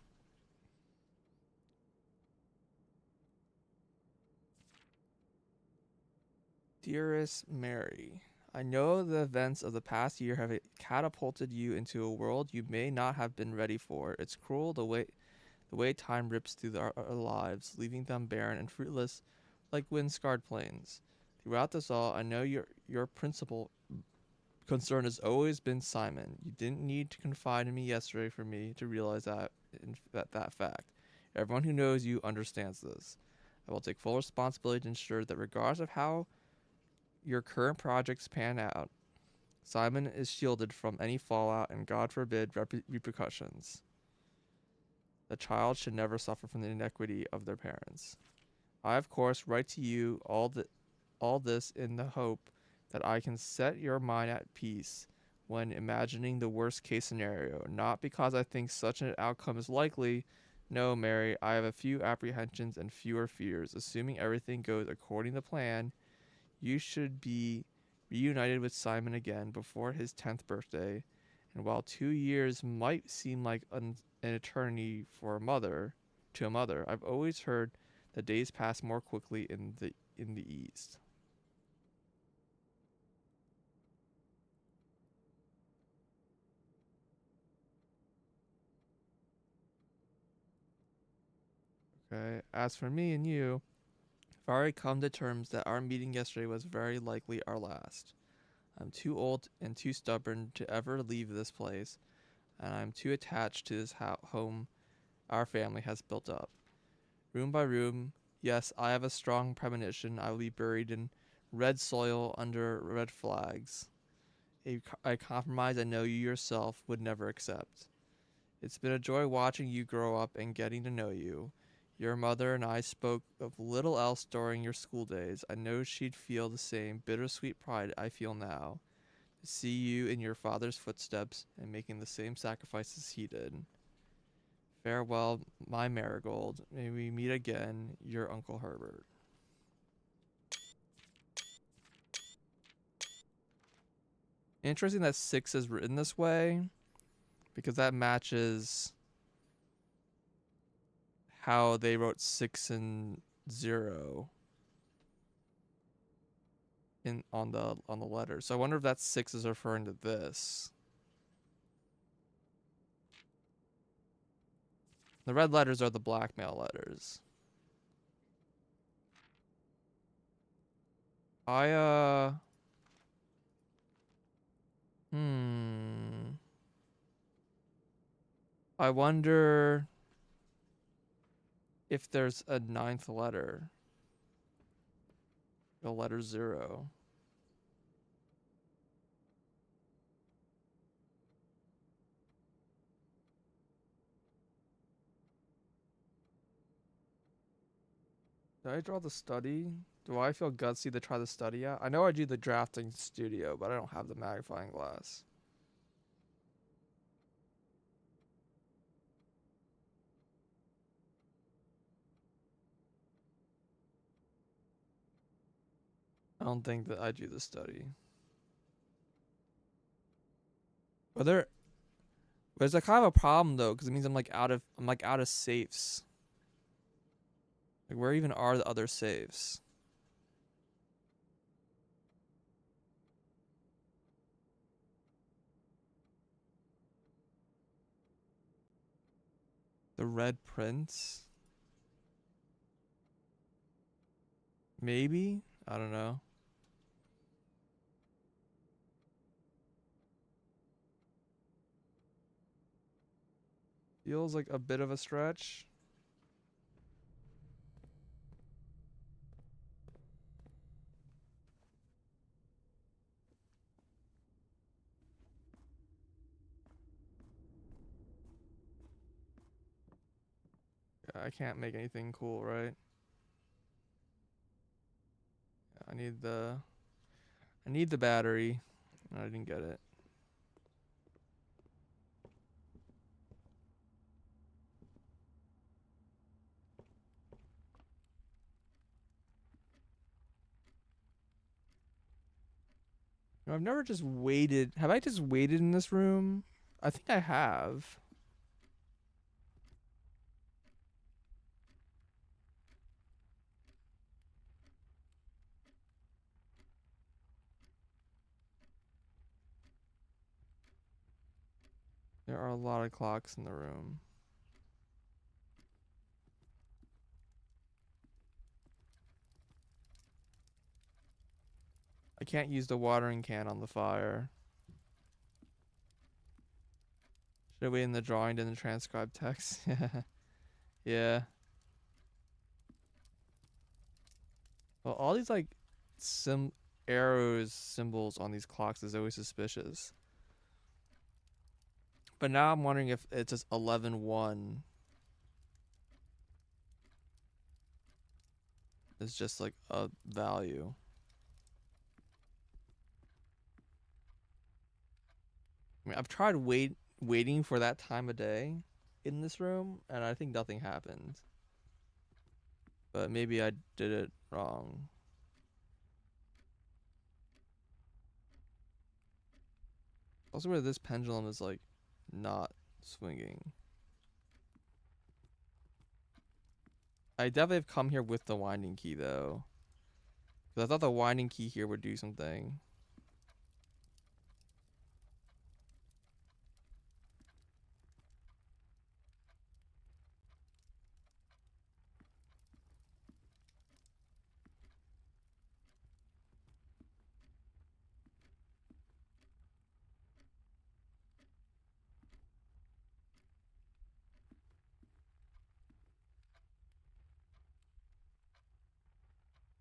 Dearest Mary, I know the events of the past year have catapulted you into a world you may not have been ready for. It's cruel the way time rips through our lives, leaving them barren and fruitless like wind-scarred plains. Throughout this all, I know your principal concern has always been Simon. You didn't need to confide in me yesterday for me to realize that fact. Everyone who knows you understands this. I will take full responsibility to ensure that regardless of how your current projects pan out, Simon is shielded from any fallout and, God forbid, repercussions. The child should never suffer from the inequity of their parents. I, of course, write to you all this in the hope that I can set your mind at peace when imagining the worst case scenario, not because I think such an outcome is likely. No, Mary, I have a few apprehensions and fewer fears. Assuming everything goes according to plan, you should be reunited with Simon again before his 10th birthday. And while 2 years might seem like an eternity for to a mother, I've always heard that days pass more quickly in the East. Okay. As for me and you, I've already come to terms that our meeting yesterday was very likely our last. I'm too old and too stubborn to ever leave this place, and I'm too attached to this home our family has built up. Room by room, yes, I have a strong premonition I will be buried in red soil under red flags. A compromise I know you yourself would never accept. It's been a joy watching you grow up and getting to know you. Your mother and I spoke of little else during your school days. I know she'd feel the same bittersweet pride I feel now, to see you in your father's footsteps and making the same sacrifices he did. Farewell, my marigold. May we meet again, your Uncle Herbert. Interesting that 6 is written this way, because that matches how they wrote 6 and 0 in on the letter. So I wonder if that 6 is referring to this. The red letters are the blackmail letters. I hmm. I wonder if there's a 9th letter. The letter 0. Did I draw the study? Do I feel gutsy to try the study out? I know I do the drafting studio, but I don't have the magnifying glass. I don't think that I do the study. But there's a kind of a problem though, because it means I'm like out of safes. Like where even are the other safes? The red prince? Maybe? I don't know. Feels like a bit of a stretch. I can't make anything cool, right? I need the battery. I didn't get it. No, I've never just waited. Have I just waited in this room? I think I have. There are a lot of clocks in the room. I can't use the watering can on the fire. Should I wait in the drawing to the transcribe text? Yeah. Well, all these like arrows, symbols on these clocks is always suspicious. But now I'm wondering if it's just 11:1 is just like a value. I mean, I've tried waiting for that time of day in this room, and I think nothing happened. But maybe I did it wrong. Also, where this pendulum is like not swinging. I definitely have come here with the winding key though, because I thought the winding key here would do something.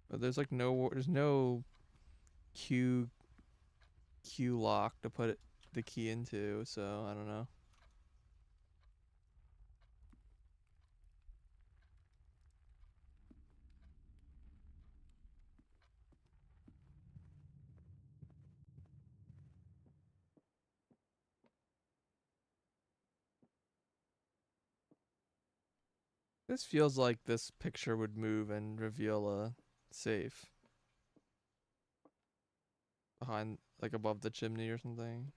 But there's like there's no Q lock to put the key into, so I don't know. This feels like this picture would move and reveal a safe behind, like above the chimney or something.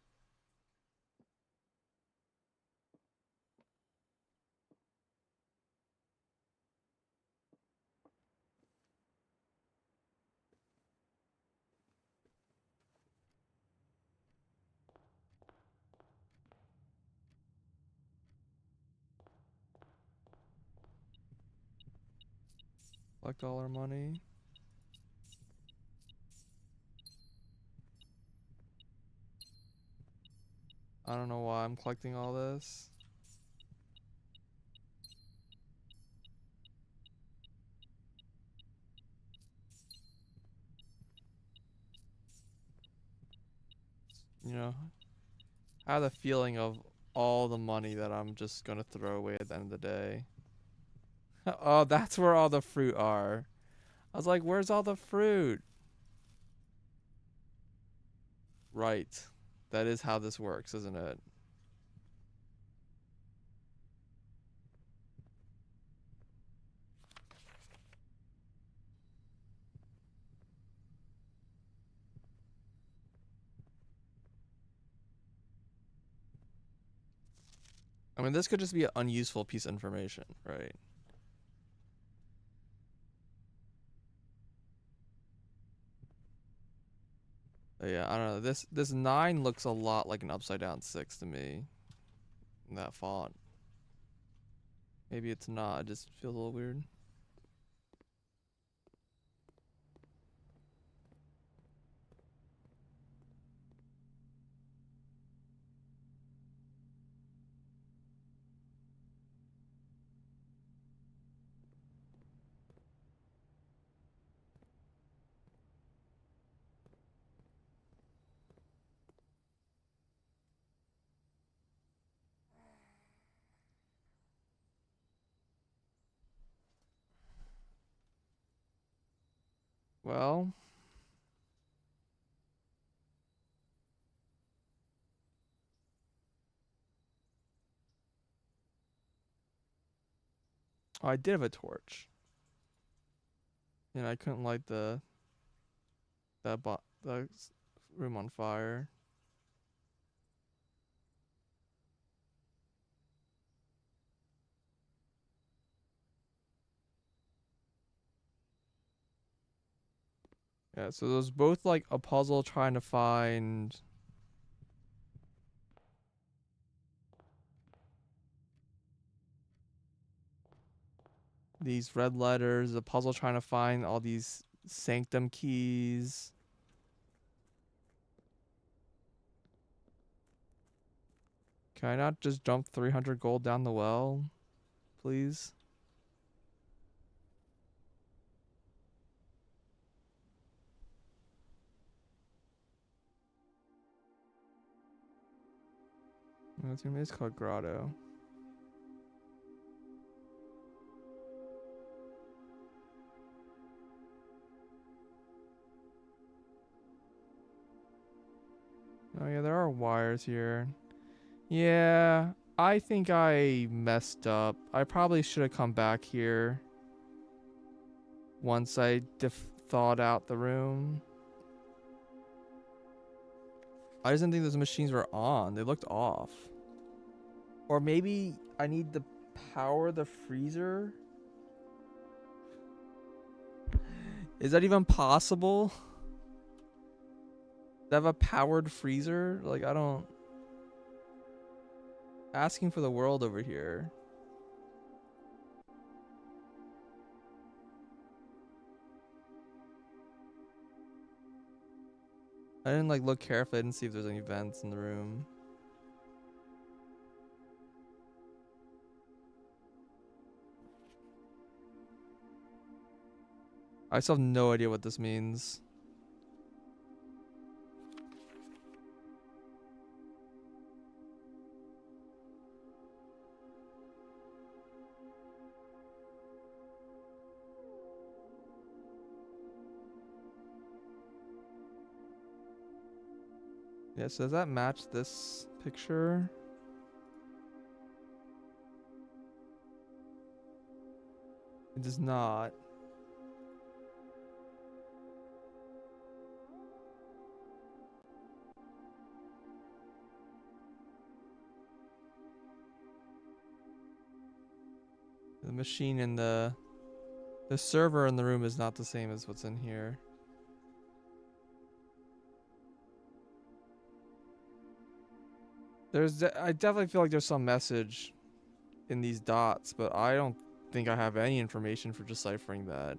Collect all our money. I don't know why I'm collecting all this. You know, I have the feeling of all the money that I'm just gonna throw away at the end of the day. Oh, that's where all the fruit are. I was like, where's all the fruit? Right. That is how this works, isn't it? I mean, this could just be an unuseful piece of information, right? But yeah, I don't know. This 9 looks a lot like an upside down 6 to me. In that font. Maybe it's not. It just feels a little weird. Well, oh, I did have a torch. And I couldn't light the room on fire. Yeah, so there's both like a puzzle trying to find these red letters, a puzzle trying to find all these sanctum keys. Can I not just jump 300 gold down the well, please? What's your It's called Grotto. Oh yeah, there are wires here. Yeah, I think I messed up. I probably should have come back here once I thawed out the room. I just didn't think those machines were on. They looked off. Or maybe I need to power the freezer? Is that even possible? To have a powered freezer? Like, I don't... Asking for the world over here. I didn't like look carefully. I didn't see if there's any vents in the room. I still have no idea what this means. Yeah, so does that match this picture? It does not. The machine in the server in the room is not the same as what's in here. I definitely feel like there's some message in these dots, but I don't think I have any information for deciphering that.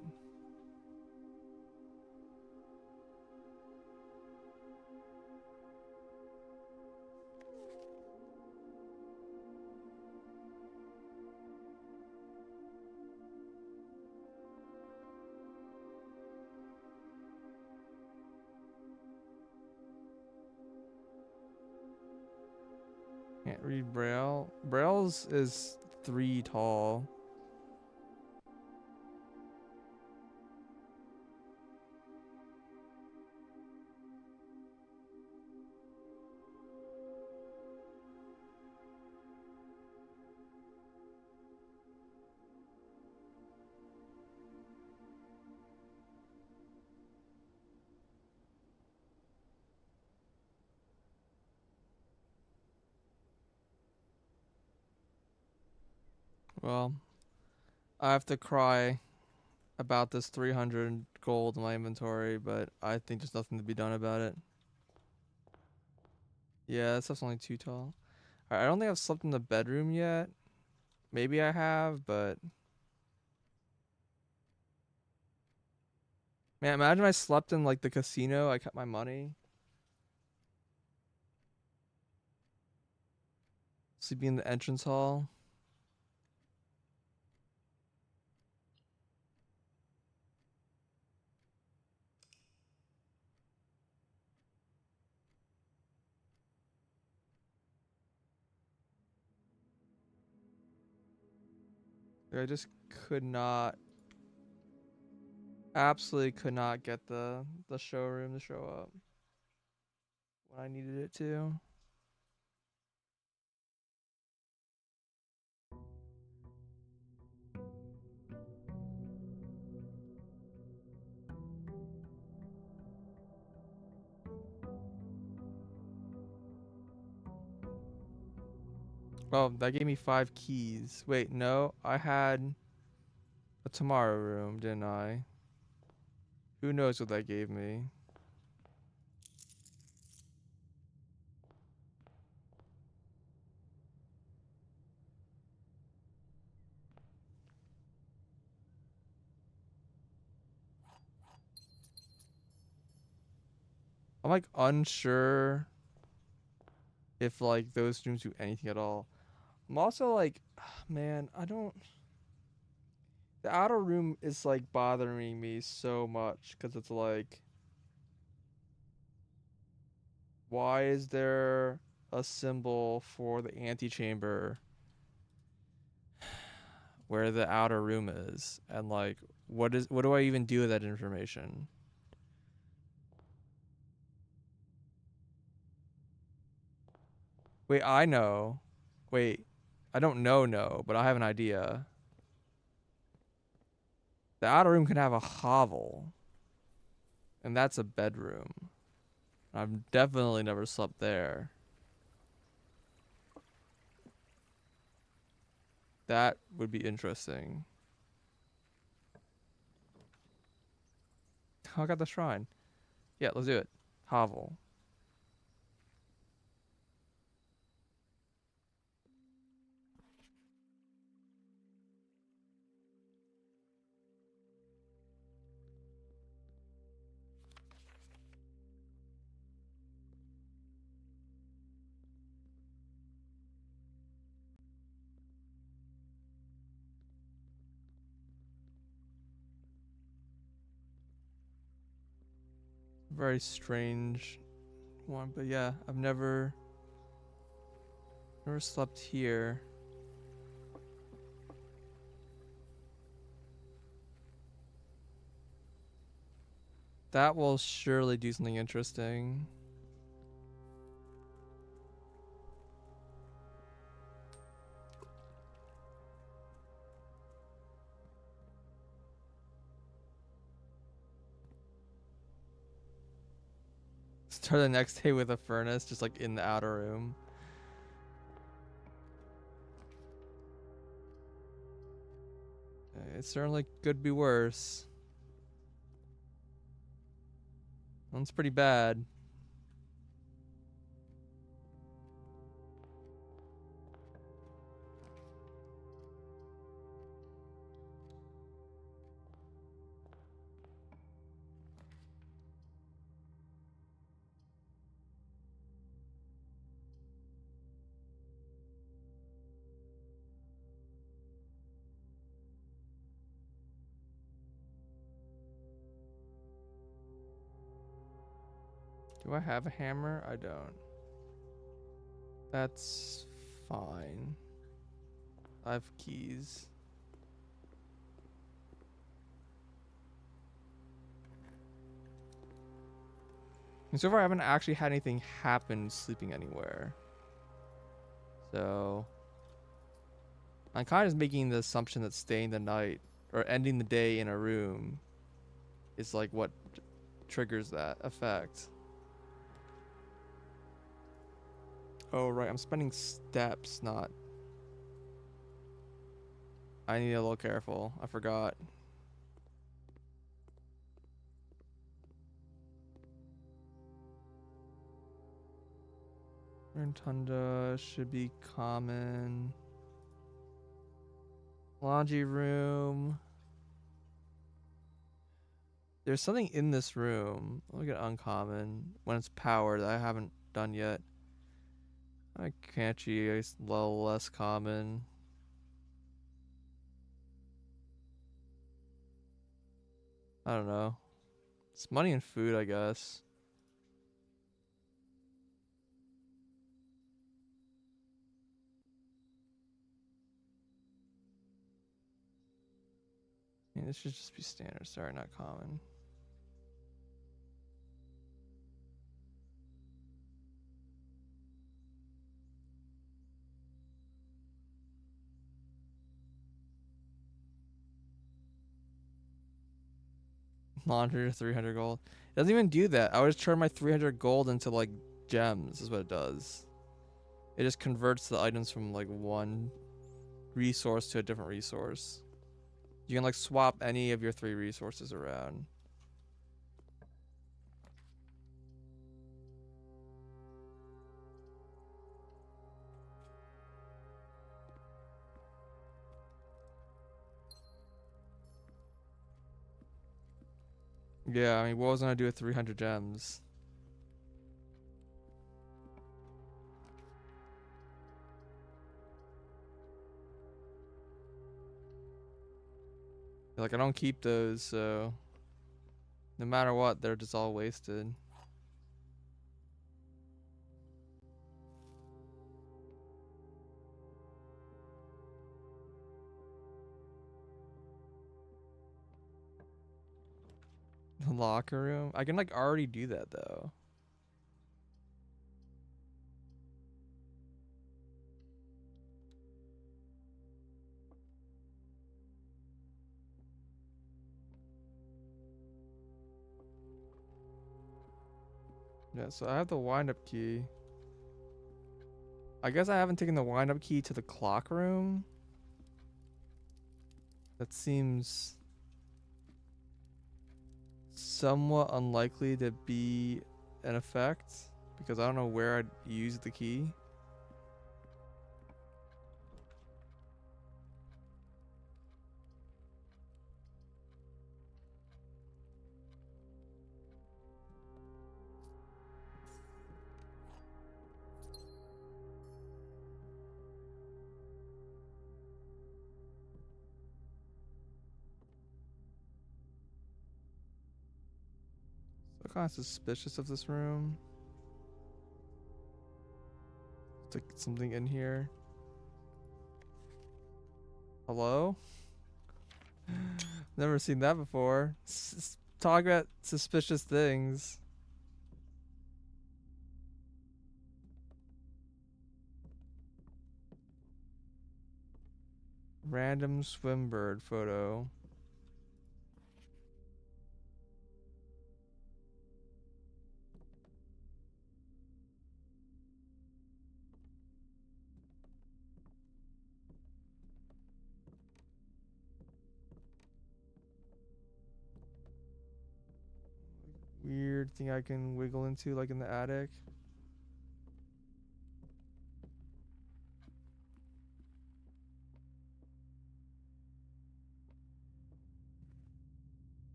Can't read Braille. Braille's is 3 tall. Well, I have to cry about this 300 gold in my inventory, but I think there's nothing to be done about it. Yeah, that stuff's only 2 tall. Alright, I don't think I've slept in the bedroom yet. Maybe I have, but... Man, imagine I slept in, like, the casino. I kept my money. Sleeping in the entrance hall. I just could not... Absolutely could not get the showroom to show up when I needed it to. Oh, that gave me 5 keys. Wait, no, I had a tomorrow room, didn't I? Who knows what that gave me? I'm like unsure if like those rooms do anything at all. I'm also like, man, I don't. The outer room is like bothering me so much because it's like, why is there a symbol for the antechamber where the outer room is? And like, what do I even do with that information? Wait, I know. Wait, I don't know, no, but I have an idea. The outer room can have a hovel, and that's a bedroom. I've definitely never slept there. That would be interesting. Oh, I got the shrine. Yeah, let's do it. Hovel. Very strange one, but yeah, I've never slept here. That will surely do something interesting. Start the next day with a furnace just like in the outer room. It certainly could be worse. That's pretty bad. Do I have a hammer? I don't. That's fine. I have keys. And so far, I haven't actually had anything happen sleeping anywhere. So I'm kind of just making the assumption that staying the night or ending the day in a room is like what triggers that effect. Oh, right. I'm spending steps, not. I need to be a little careful. I forgot. Rotunda should be common. Laundry room. There's something in this room. Look at uncommon when it's powered that I haven't done yet. I can't is a little less common. I don't know. It's money and food, I guess. mean, this should just be standard. Sorry, not common. Launcher 300 gold. It doesn't even do that. I always turn my 300 gold into like gems. Is what it does. It just converts the items from like one resource to a different resource. You can like swap any of your 3 resources around. Yeah, I mean, what was I gonna do with 300 gems? Like, I don't keep those, so no matter what, they're just all wasted. The locker room. I can like already do that though. Yeah, so I have the wind up key. I guess I haven't taken the wind up key to the clock room. That seems somewhat unlikely to be an effect because I don't know where I'd use the key. So kind of suspicious of this room. It's like something in here. Hello? Never seen that before. Talk about suspicious things. Random swimbird photo. Weird thing I can wiggle into like in the attic.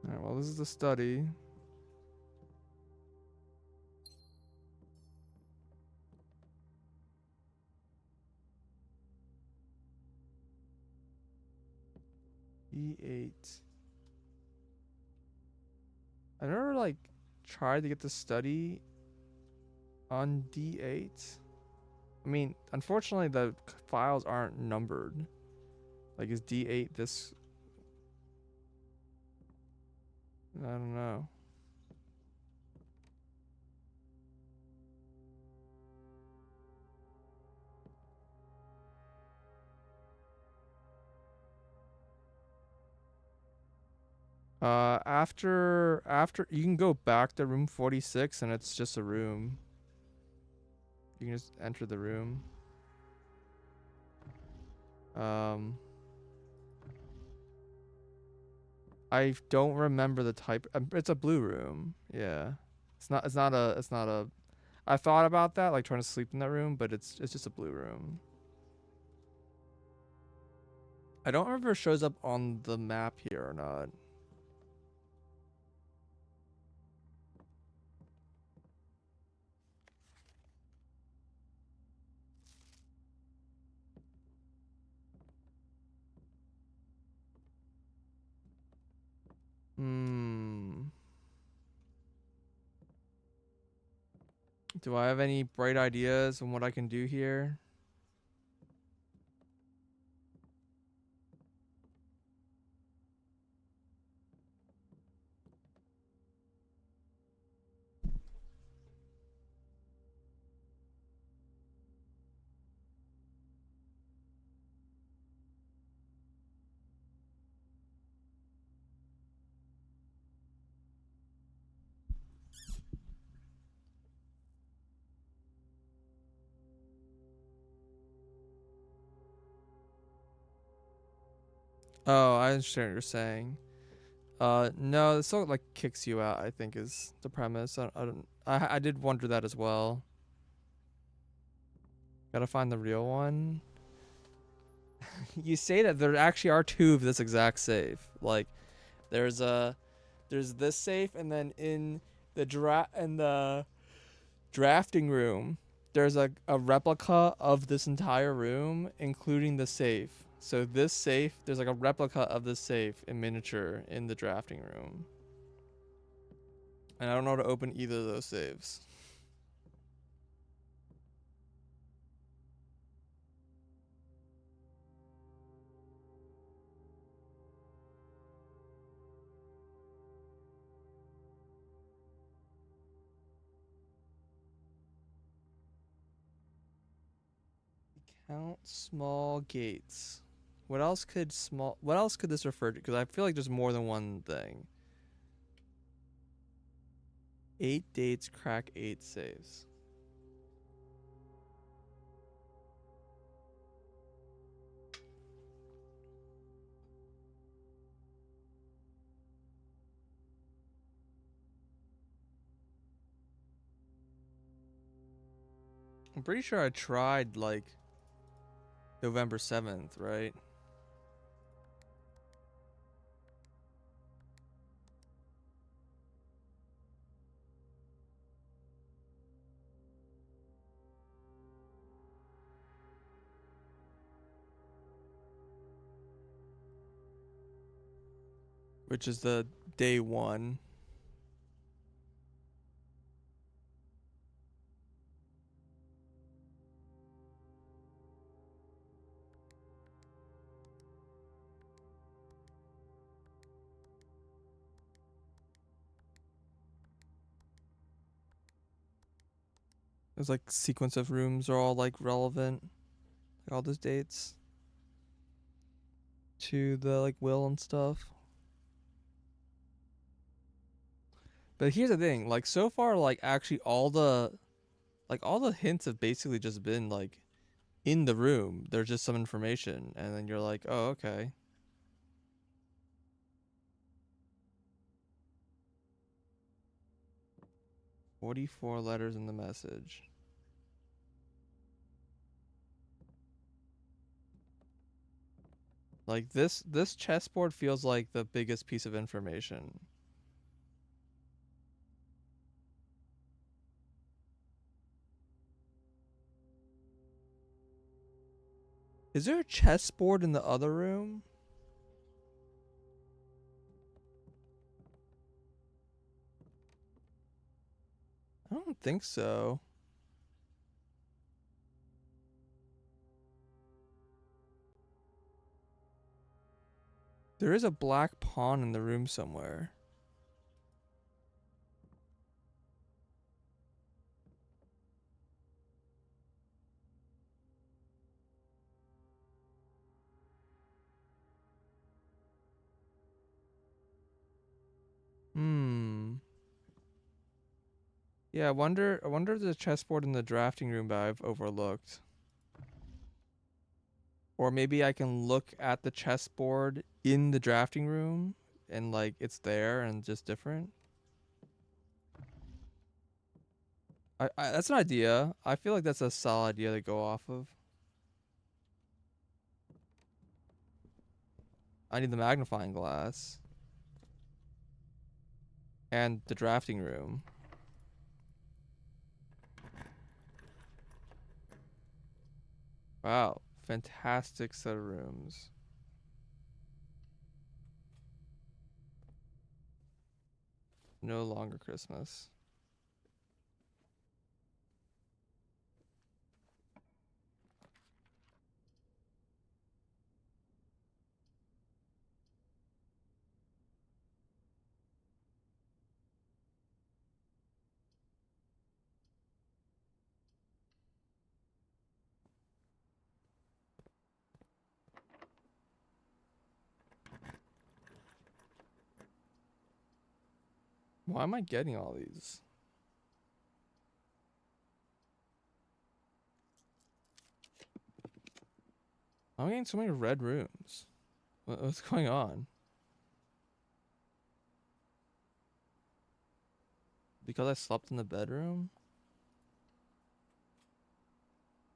Alright, well, this is the study. E8. I never like tried to get the study on D8. I mean, unfortunately, the files aren't numbered. Like, is D8 this? I don't know. After you can go back to room 46 and it's just a room. You can just enter the room. I don't remember the type. It's a blue room. Yeah. It's not a I thought about that, like trying to sleep in that room, but it's just a blue room. I don't remember if it shows up on the map here or not. Hmm. Do I have any bright ideas on what I can do here? Oh, I understand what you're saying. No, this song like kicks you out, I think is the premise. I did wonder that as well. Gotta find the real one. You say that there actually are two of this exact safe. Like there's this safe, and then in the drafting room, there's a replica of this entire room, including the safe. So this safe, there's like a replica of this safe in miniature in the drafting room. And I don't know how to open either of those safes. Count small gates. What else could this refer to? Because I feel like there's more than one thing. 8 dates crack 8 saves. I'm pretty sure I tried like November 7th, right? Which is the day 1. There's like sequence of rooms are all like relevant. Like all those dates to the like will and stuff. But here's the thing, like so far like actually all the hints have basically just been like in the room. There's just some information and then you're like, "Oh, okay." 44 letters in the message. Like this chessboard feels like the biggest piece of information. Is there a chessboard in the other room? I don't think so. There is a black pawn in the room somewhere. Yeah, I wonder if there's a chessboard in the drafting room that I've overlooked. Or maybe I can look at the chessboard in the drafting room and like it's there and just different. That's an idea. I feel like that's a solid idea to go off of. I need the magnifying glass and the drafting room. Wow, fantastic set of rooms. No longer Christmas. Why am I getting all these? I'm getting so many red rooms. What's going on? Because I slept in the bedroom?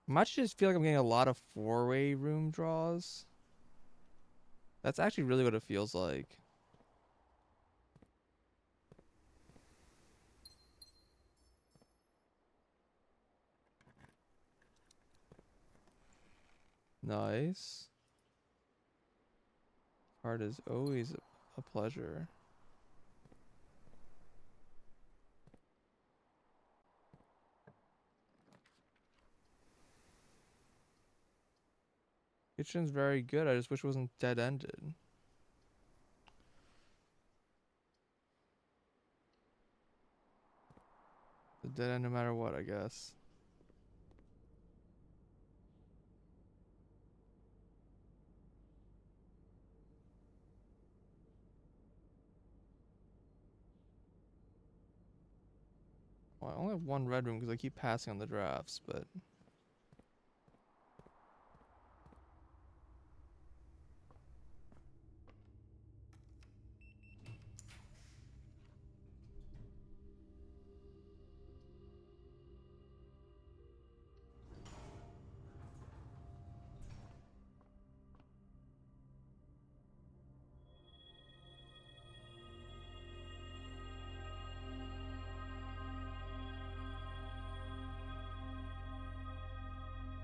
I might just feel like I'm getting a lot of four-way room draws. That's actually really what it feels like. Nice. Art is always a pleasure. Kitchen's very good. I just wish it wasn't dead-ended. The dead end no matter what, I guess. Well, I only have one red room because I keep passing on the drafts, but...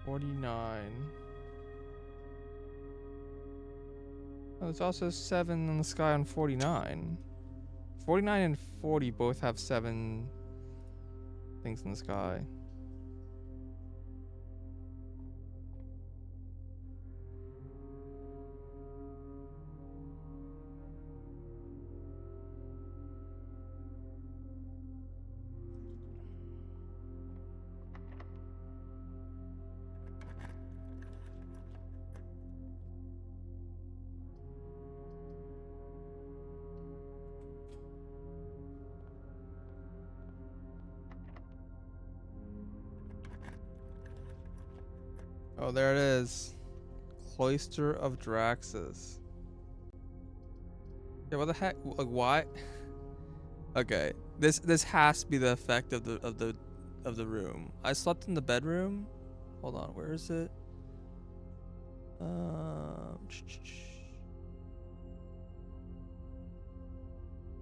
$49. Oh, there's also 7 in the sky on 49. 49 and 40 both have 7 things in the sky. Oh, there it is. Cloister of Draxus. Yeah, what the heck? Like, why? Okay, this has to be the effect of the room. I slept in the bedroom. Hold on, where is it?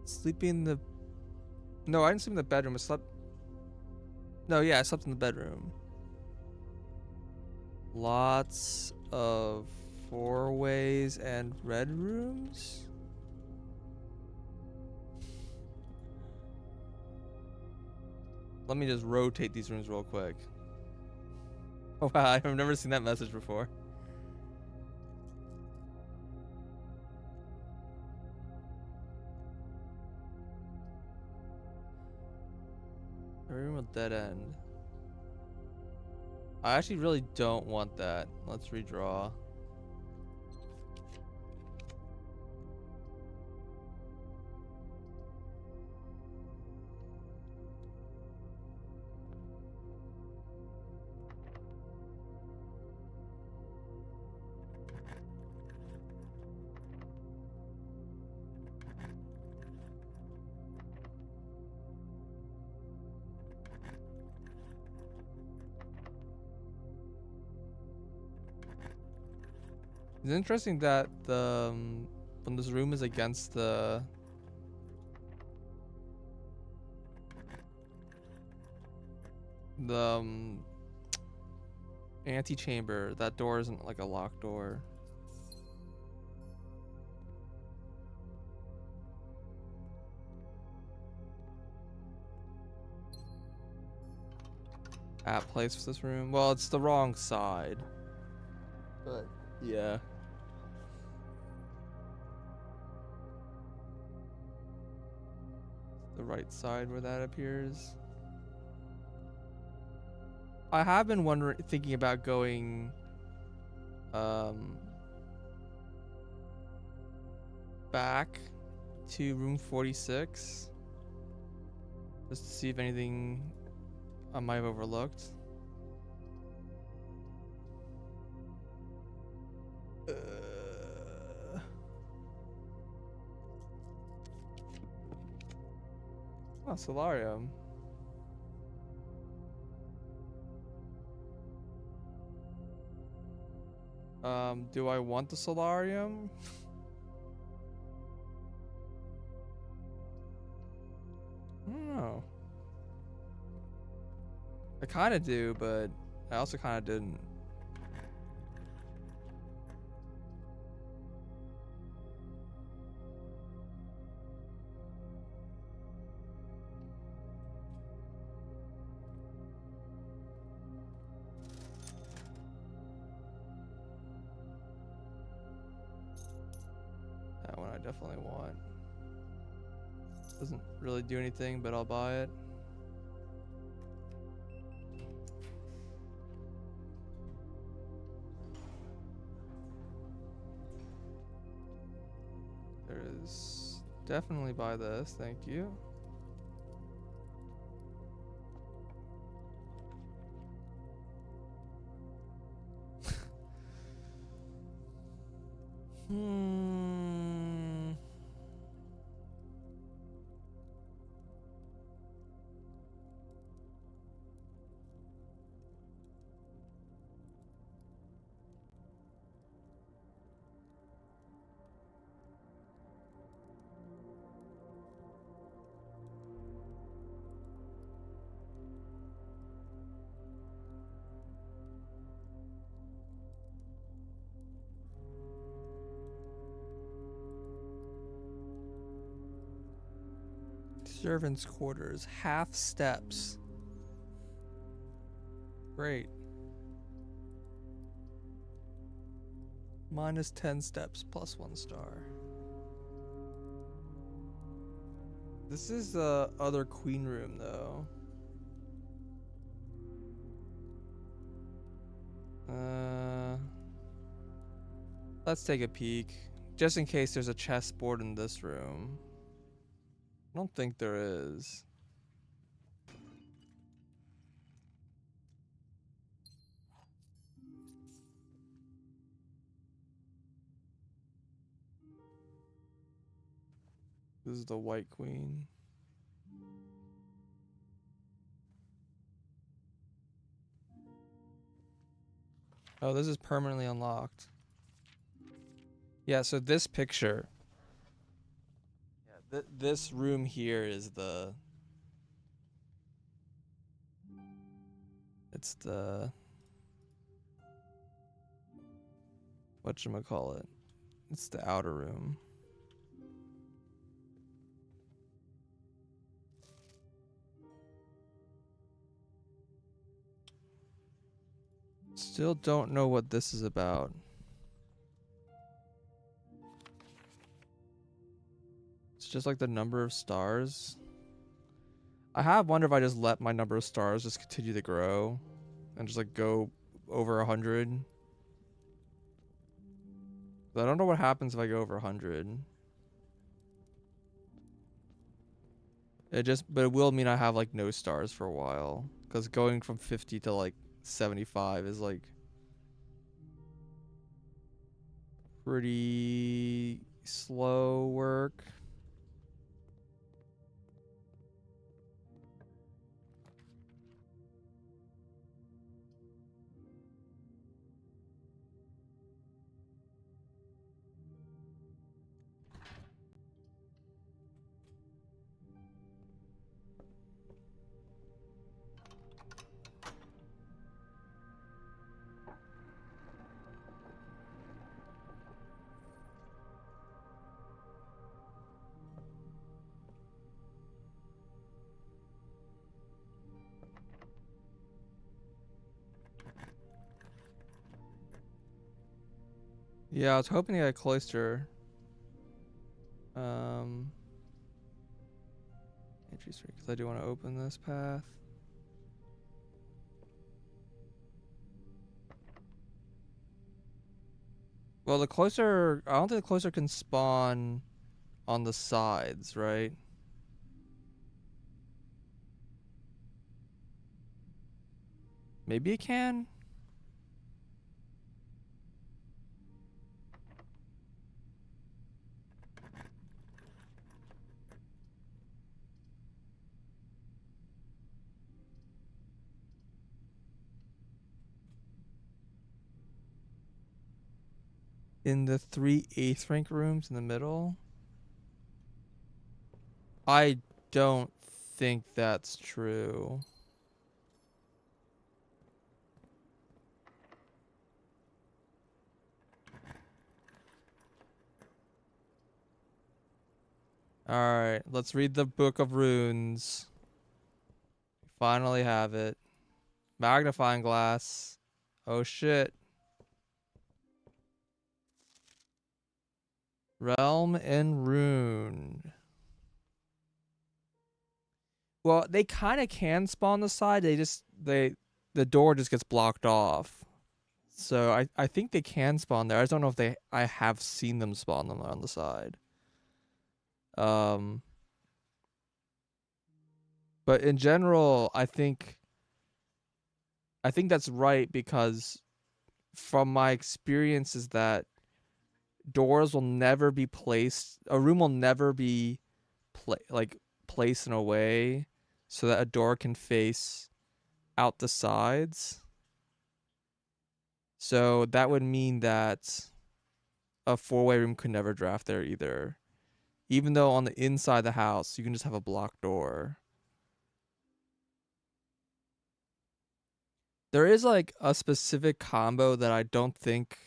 Sleeping in the. No, I didn't sleep in the bedroom. I slept. No, yeah, I slept in the bedroom. Lots of four ways and red rooms. Let me just rotate these rooms real quick. Oh wow, I've never seen that message before. A room with dead end. I actually really don't want that. Let's redraw. It's interesting that the when this room is against the antechamber, that door isn't like a locked door. At place for this room. Well, it's the wrong side. But yeah. The right side where that appears. I have been thinking about going back to room 46 just to see if anything I might have overlooked. Oh, solarium. Do I want the solarium? I don't know. I kind of do, but I also kind of didn't. That one I definitely want. Doesn't really do anything, but I'll buy it. There is definitely buy this, thank you. Servants' quarters, half steps. Great. Minus 10 steps, plus 1 star. This is the other queen room, though. Let's take a peek. Just in case there's a chessboard in this room. I don't think there is. This is the white queen. Oh, this is permanently unlocked. Yeah, so this picture. Yeah, this room here is the. It's the. Whatchamacallit? It's the outer room. Still don't know what this is about. It's just like the number of stars. I have wondered if I just let my number of stars just continue to grow and just like go over 100. I don't know what happens if I go over 100. But it will mean I have like no stars for a while. Because going from 50 to like 75 is like pretty slow work. Yeah, I was hoping to get a cloister. Um, entry street, because I do want to open this path. Well, the cloister, I don't think the cloister can spawn on the sides, right? Maybe it can? In the 3 8th rank rooms in the middle? I don't think that's true. Alright, let's read the Book of Runes. Finally have it. Magnifying glass. Oh shit. Realm and Rune. Well, they kind of can spawn the side. The door just gets blocked off. So I think they can spawn there. I just don't know if I have seen them spawn them on the side. Um, but in general, I think that's right because from my experience is that doors will never be placed. A room will never be placed in a way so that a door can face out the sides. So that would mean that a four-way room could never draft there either. Even though on the inside of the house you can just have a blocked door. There is like a specific combo that I don't think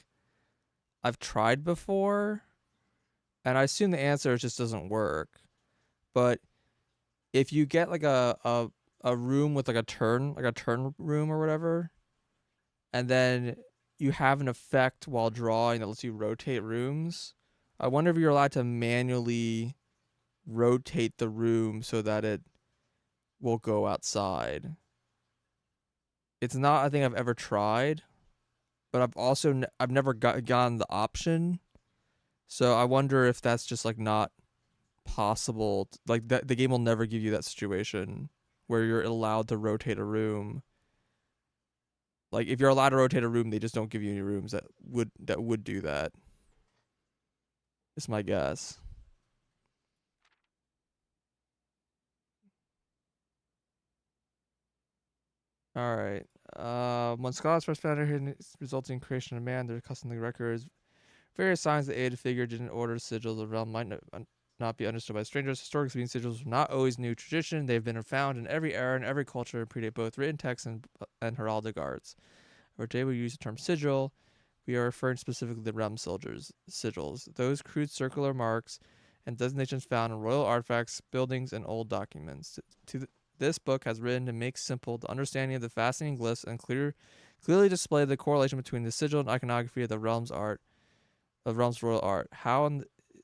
I've tried before, and I assume the answer just doesn't work. But if you get like a room with like a turn room or whatever, and then you have an effect while drawing that lets you rotate rooms, I wonder if you're allowed to manually rotate the room so that it will go outside. It's not a thing I've ever tried, but I've never gotten the option. So I wonder if that's just like not possible. Like the game will never give you that situation where you're allowed to rotate a room. Like if you're allowed to rotate a room, they just don't give you any rooms that would do that. It's my guess. All right. When scholars first found out resulting in creation of man, their customary records, various signs that aid a figure didn't order sigils of the realm might not be understood by strangers. Historically speaking, sigils were not always new tradition. They've been found in every era and every culture and predate both written texts and heraldic arts. Or today we use the term sigil. We are referring specifically to realm sigils, those crude circular marks and designations found in royal artifacts, buildings, and old documents. This book has written to make simple the understanding of the fascinating glyphs and clearly display the correlation between the sigil and iconography of the realm's royal art. How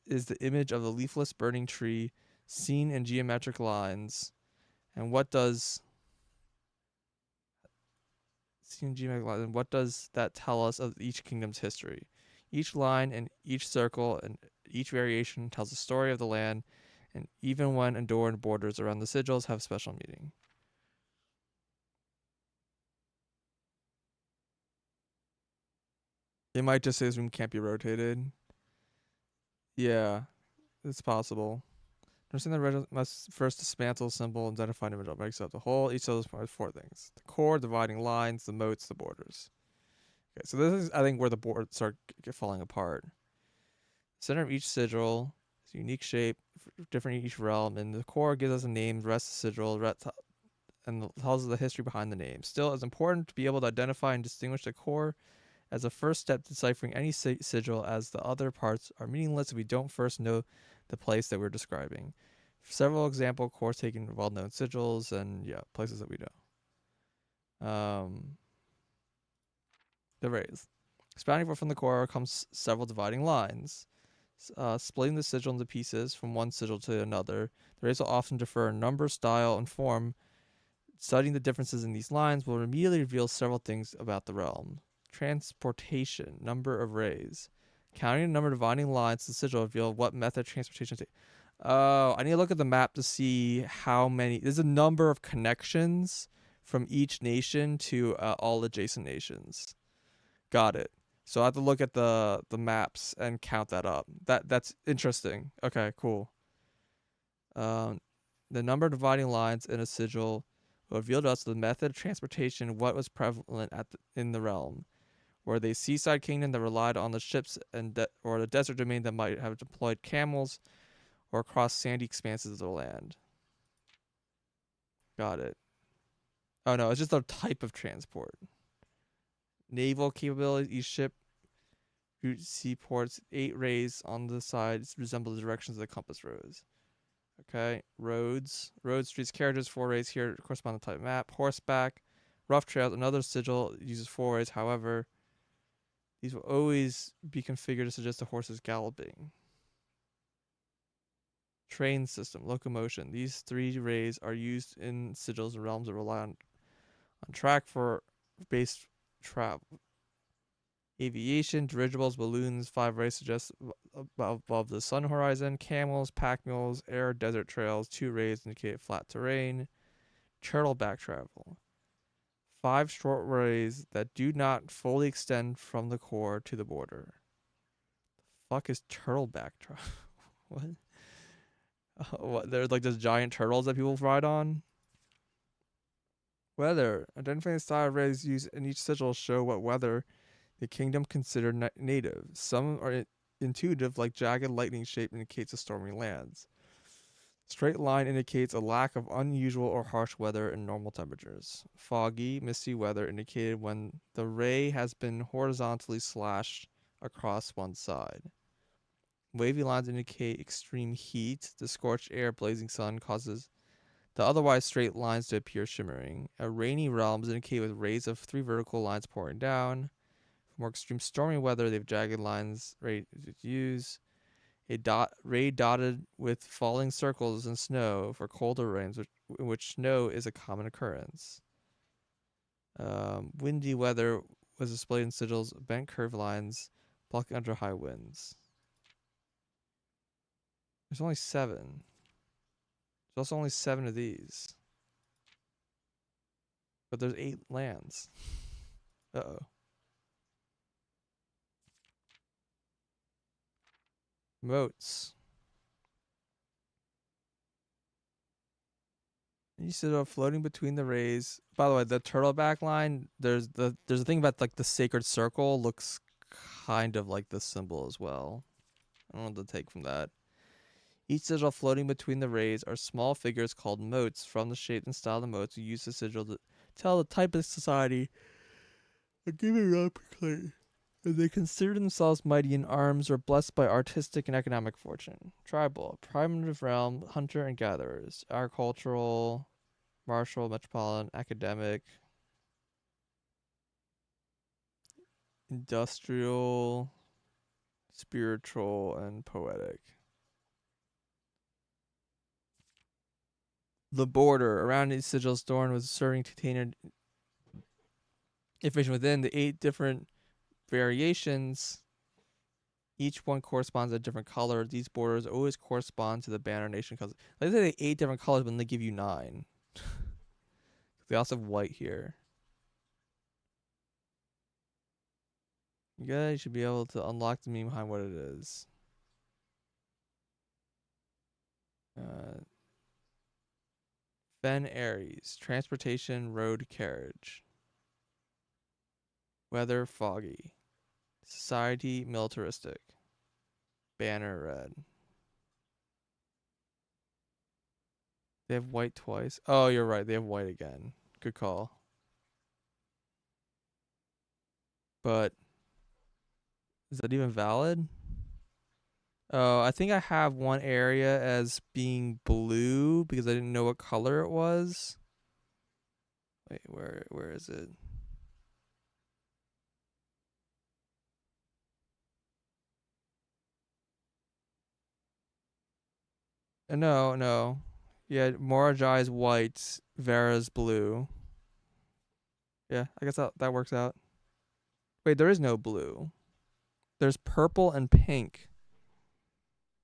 is the image of the leafless burning tree seen in geometric lines, and what does that tell us of each kingdom's history? Each line and each circle and each variation tells the story of the land, and even when adorned borders around the sigils have special meaning. It might just say this room can't be rotated. Yeah, it's possible. Understand the red must first dismantle a symbol and identify an image that makes up the whole. Each of those four things: the core, dividing lines, the moats, the borders. Okay, so this is I think where the boards start falling apart. The center of each sigil is a unique shape, different in each realm, and the core gives us a name. The rest of the sigil, and tells us the history behind the name. Still, it's important to be able to identify and distinguish the core as a first step to deciphering any sigil, as the other parts are meaningless if we don't first know the place that we're describing. Several example cores taking well-known sigils and places that we know. The rays. Spouting from the core comes several dividing lines. Splitting the sigil into pieces from one sigil to another, the rays will often differ in number, style, and form. Studying the differences in these lines will immediately reveal several things about the realm. Transportation, number of rays. Counting the number of dividing lines to the sigil will reveal what method of transportation takes. Oh, I need to look at the map to see how many. There's a number of connections from each nation to all adjacent nations. Got it. So I have to look at the maps and count that up. That's interesting. Okay, cool. Um, the number of dividing lines in a sigil will reveal to us the method of transportation, what was prevalent in the realm. Were they seaside kingdom that relied on the ships or the desert domain that might have deployed camels, or across sandy expanses of the land? Got it. Oh no, it's just a type of transport. Naval capability, each ship route seaports, 8 rays on the sides resemble the directions of the compass rose. Okay, roads, streets, carriages, 4 rays here correspond to the type map. Horseback, rough trails, another sigil uses 4 rays. However, these will always be configured to suggest the horse is galloping. Train system, locomotion. These 3 rays are used in sigils and realms that rely on track for base travel. Aviation, dirigibles, balloons, 5 rays suggest above the sun horizon. Camels, pack mules, air, desert trails, 2 rays indicate flat terrain. Turtleback travel. 5 short rays that do not fully extend from the core to the border. Fuck is turtleback travel? What? What? There's like those giant turtles that people ride on. Weather. Identifying the style of rays used in each sigil show what weather the kingdom considered native. Some are intuitive, like jagged lightning shape indicates a stormy lands. Straight line indicates a lack of unusual or harsh weather in normal temperatures. Foggy, misty weather indicated when the ray has been horizontally slashed across one side. Wavy lines indicate extreme heat. The scorched air, blazing sun causes the otherwise straight lines to appear shimmering. A rainy realm is indicated with rays of 3 vertical lines pouring down. For more extreme stormy weather, they have jagged lines ready to use. A ray dotted with falling circles and snow for colder rains, in which snow is a common occurrence. Windy weather was displayed in sigils, bent curved lines, blocking under high winds. There's only 7. There's also only 7 of these. But there's 8 lands. Uh-oh. Moats. You said floating between the rays. By the way, the turtleback line, there's a thing about like the sacred circle looks kind of like the symbol as well. I don't know what to take from that. Each sigil floating between the rays are small figures called moats. From the shape and style of the moats, we use the sigil to tell the type of society and give it up clear. They consider themselves mighty in arms or blessed by artistic and economic fortune. Tribal, primitive realm, hunter and gatherers. Agricultural, martial, metropolitan, academic, industrial, spiritual, and poetic. The border around these sigils adorned with serving contained information within the 8 different variations. Each one corresponds to a different color. These borders always correspond to the banner nation colors. Like they say 8 different colors, but then they give you 9. They also have white here. You guys should be able to unlock the meaning behind what it is. Fen Aries, transportation, road, carriage. Weather, foggy. Society, militaristic. Banner, red. They have white twice. Oh, you're right. They have white again. Good call. But is that even valid? Oh, I think I have one area as being blue because I didn't know what color it was. Wait, where is it? No, no. Yeah, Morajai's white, Vera's blue. Yeah, I guess that works out. Wait, there is no blue. There's purple and pink.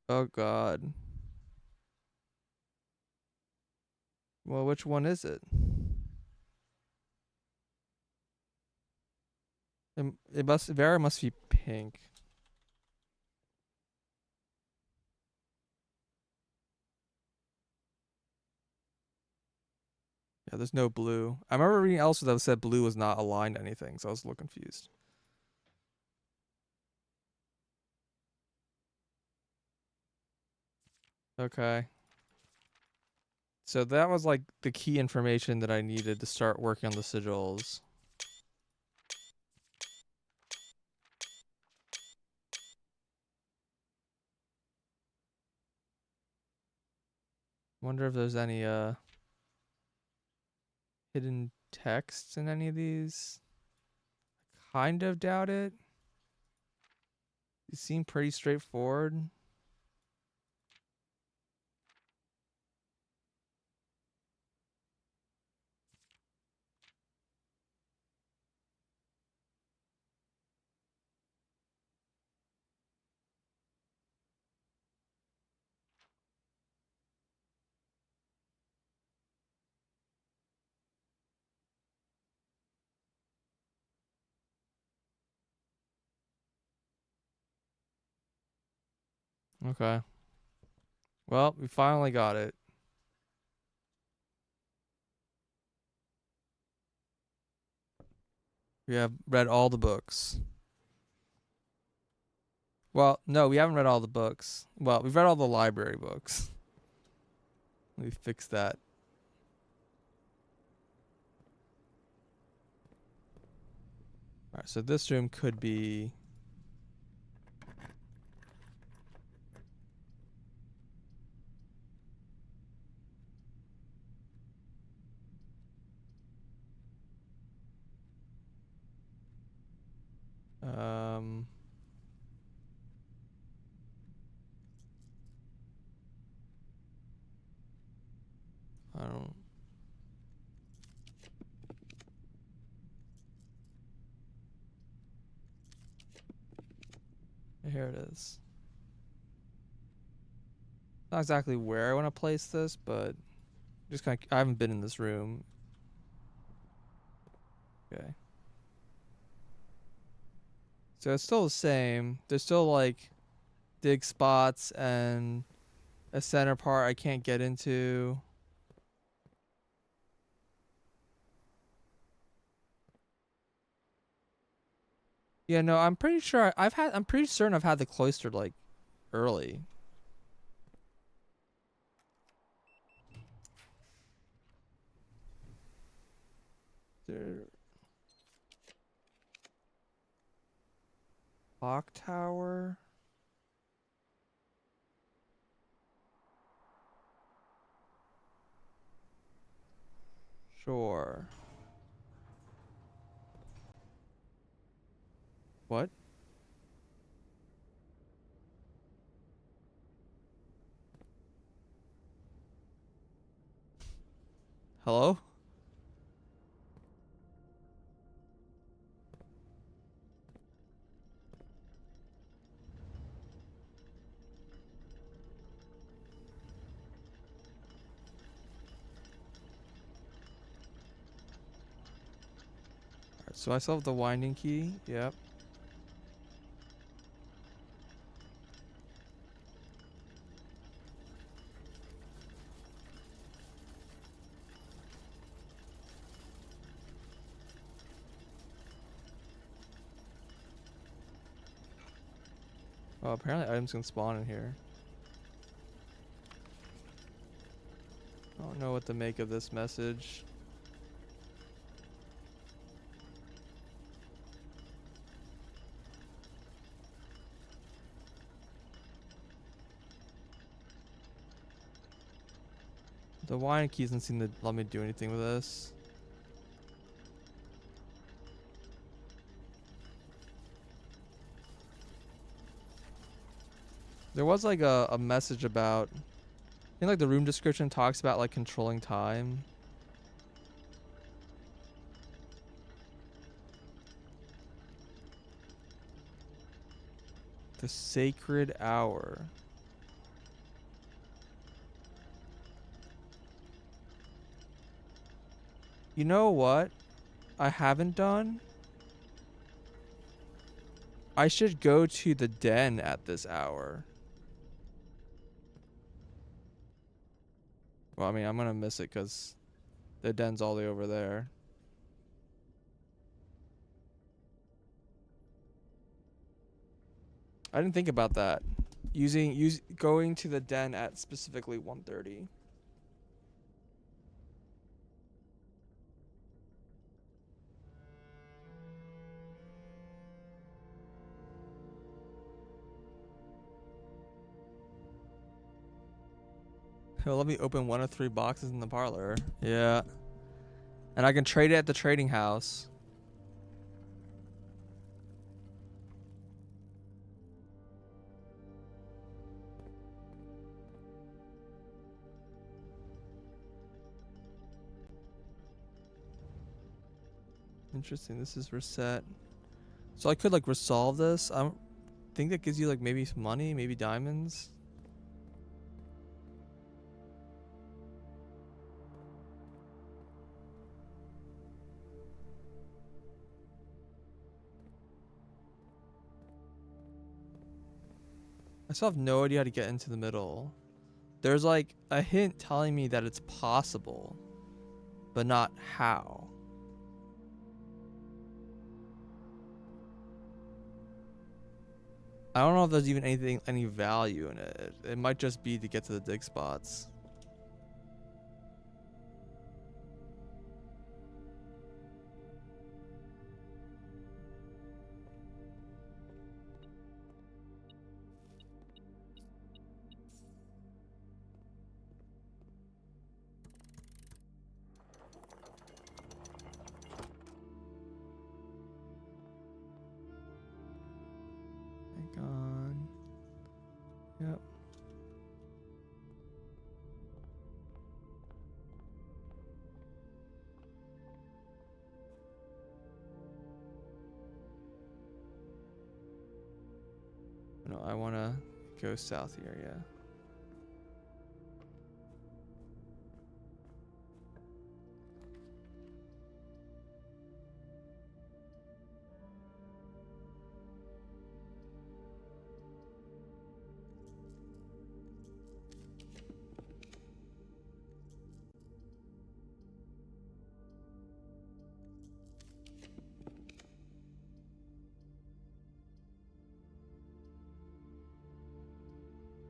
Oh god. Well, which one is it? It must Vera must be pink. Yeah, there's no blue. I remember reading elsewhere that said blue was not aligned to anything, so I was a little confused. Okay. So that was like the key information that I needed to start working on the sigils. Wonder if there's any hidden texts in any of these. Kind of doubt it. These seem pretty straightforward. Okay. Well, we finally got it. We have read all the books. Well, no, we haven't read all the books. Well, we've read all the library books. We fixed that. Alright, so this room could be... Um... I don't... Here it is. Not exactly where I want to place this, but just kind of... I haven't been in this room. Okay. So it's still the same. There's still like dig spots and a center part I can't get into. Yeah, no, I'm pretty sure I'm pretty certain I've had the cloister like early. There, clock tower. Sure. What? Hello? Alright, so I still have the winding key. Yep. Oh, apparently items can spawn in here. I don't know what to make of this message. The winding key doesn't seem to let me do anything with this. There was like a message about think like the room description talks about like controlling time. The sacred hour. You know what I haven't done? I should go to the den at this hour. Well, I mean, I'm gonna miss it because the den's all the way over there. I didn't think about that. Going to the den at specifically 1:30. He'll let me open 1 of 3 boxes in the parlor. Yeah. And I can trade it at the trading house. Interesting. This is reset. So I could like resolve this. I think that gives you like maybe some money, maybe diamonds. I still have no idea how to get into the middle. There's like a hint telling me that it's possible, but not how. I don't know if there's even any value in it. It might just be to get to the dig spots. Hang on. Yep. No, I want to go south here, yeah.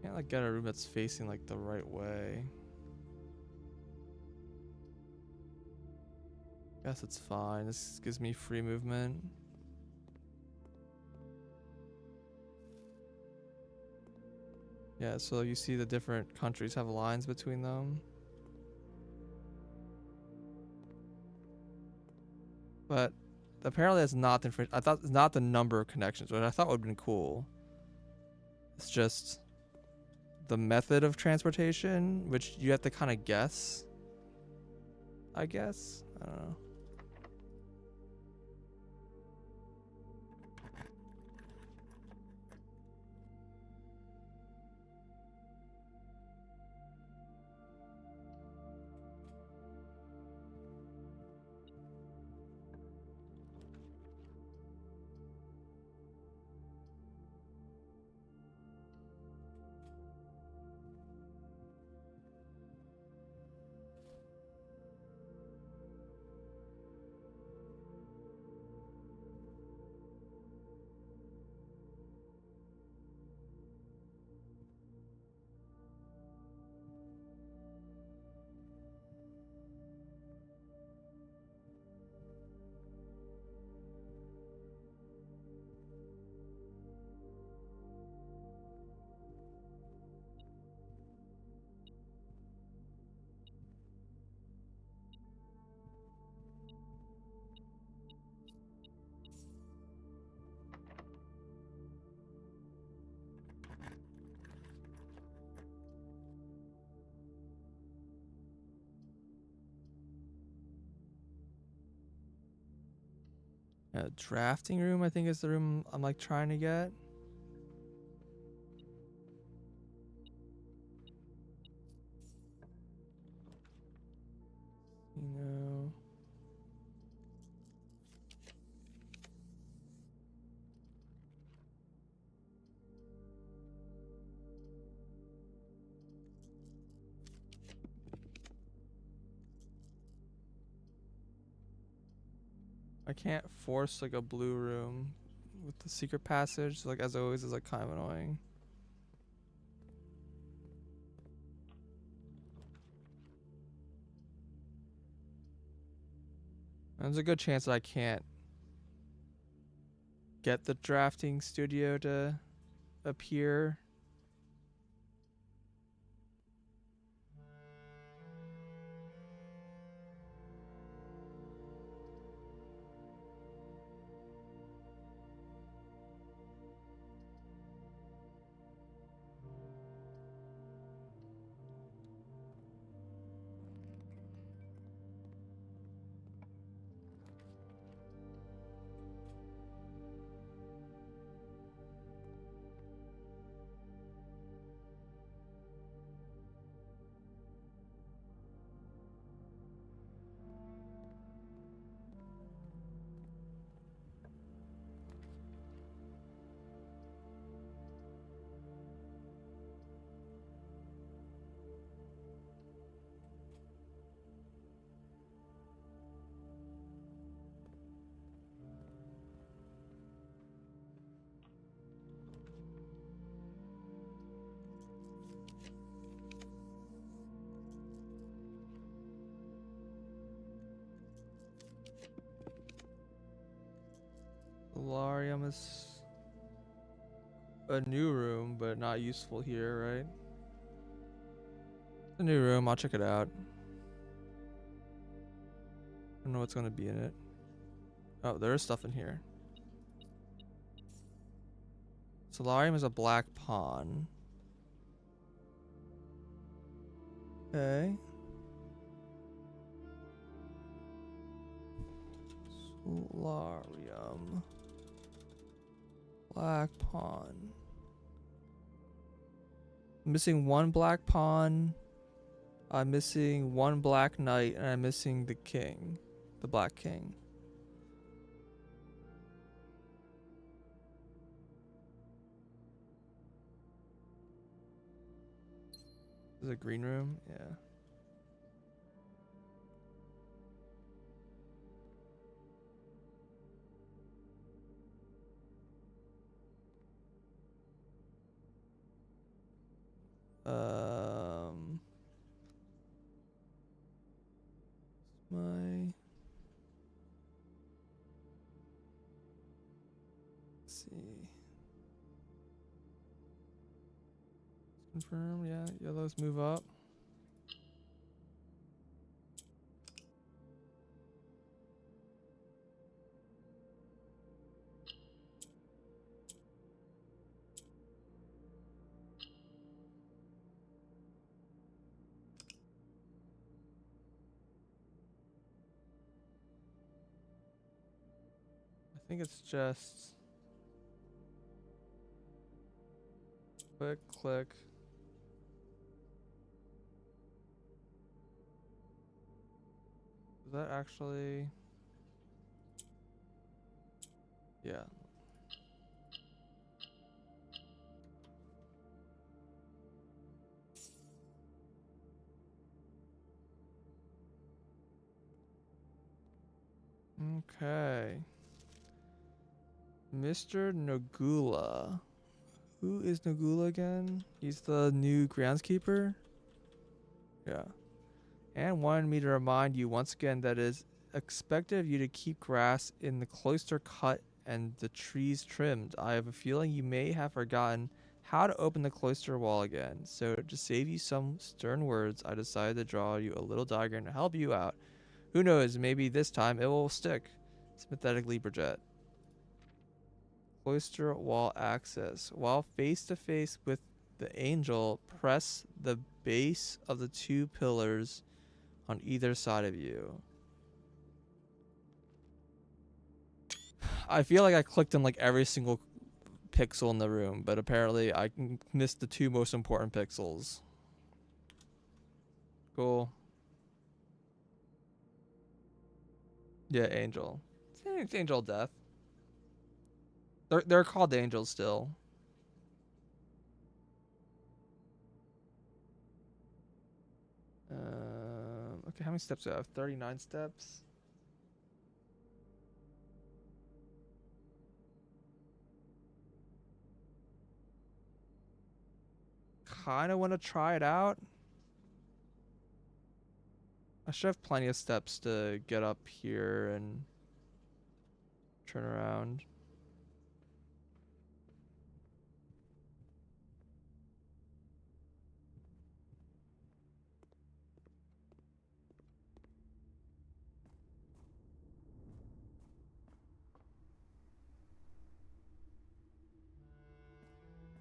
Can't like get a room that's facing like the right way. Guess it's fine. This gives me free movement. Yeah, so you see the different countries have lines between them. But apparently that's not the I thought it's not the number of connections, which I thought would have been cool. It's just the method of transportation, which you have to kind of guess. I guess. I don't know. Drafting room, I think, is the room I'm like trying to get. You know. I can't force like a blue room with the secret passage. Like as always, is like kind of annoying. And there's a good chance that I can't get the drafting studio to appear. Solarium is a new room, but not useful here, right? A new room, I'll check it out. I don't know what's gonna be in it. Oh, there is stuff in here. Solarium is a black pawn. Okay. Solarium. Black pawn. I'm missing one black pawn. I'm missing one black knight, and I'm missing the king. The black king. Is it a green room? Yeah. My. Let's see. Confirm. Yeah. Yellows move up. I think it's just click, click. Is that actually? Yeah. Okay. Mr. Nagula. Who is Nagula again? He's the new groundskeeper? Yeah. And wanted me to remind you once again that it is expected of you to keep grass in the cloister cut and the trees trimmed. I have a feeling you may have forgotten how to open the cloister wall again. So to save you some stern words, I decided to draw you a little diagram to help you out. Who knows, maybe this time it will stick. Sympathetically, Bridget. Cloister wall access. While face to face with the angel, press the base of the two pillars on either side of you. I feel like I clicked on like every single pixel in the room, but apparently I missed the two most important pixels. Cool. Yeah, Angel. It's Angel Death. They're called angels still. Okay, how many steps do I have? 39 steps. Kind of want to try it out. I should have plenty of steps to get up here and turn around.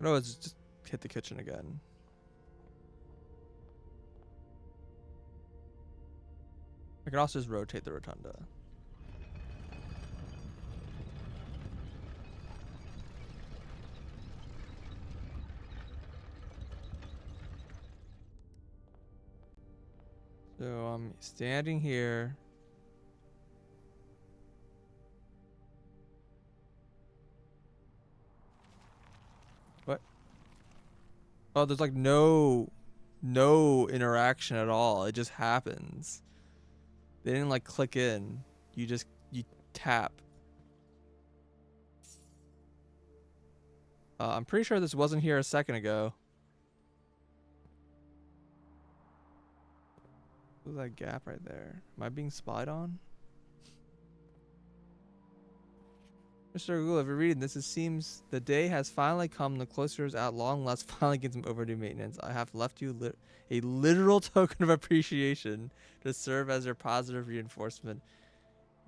No, it's just hit the kitchen again. I can also just rotate the rotunda. So I'm standing here. What? Oh, there's like no interaction at all. It just happens. They didn't like click in. You tap. I'm pretty sure this wasn't here a second ago. What was that gap right there? Am I being spied on? Mr. Google, if you're reading this, it seems the day has finally come. The closer is at long last finally gets some overdue maintenance. I have left you a literal token of appreciation to serve as your positive reinforcement,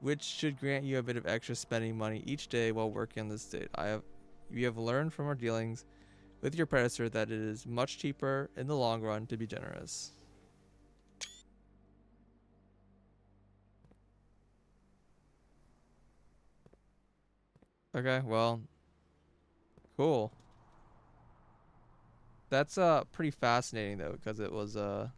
which should grant you a bit of extra spending money each day while working on this date. We have learned from our dealings with your predecessor that it is much cheaper in the long run to be generous. Okay, well, cool. That's pretty fascinating though, because it was yeah,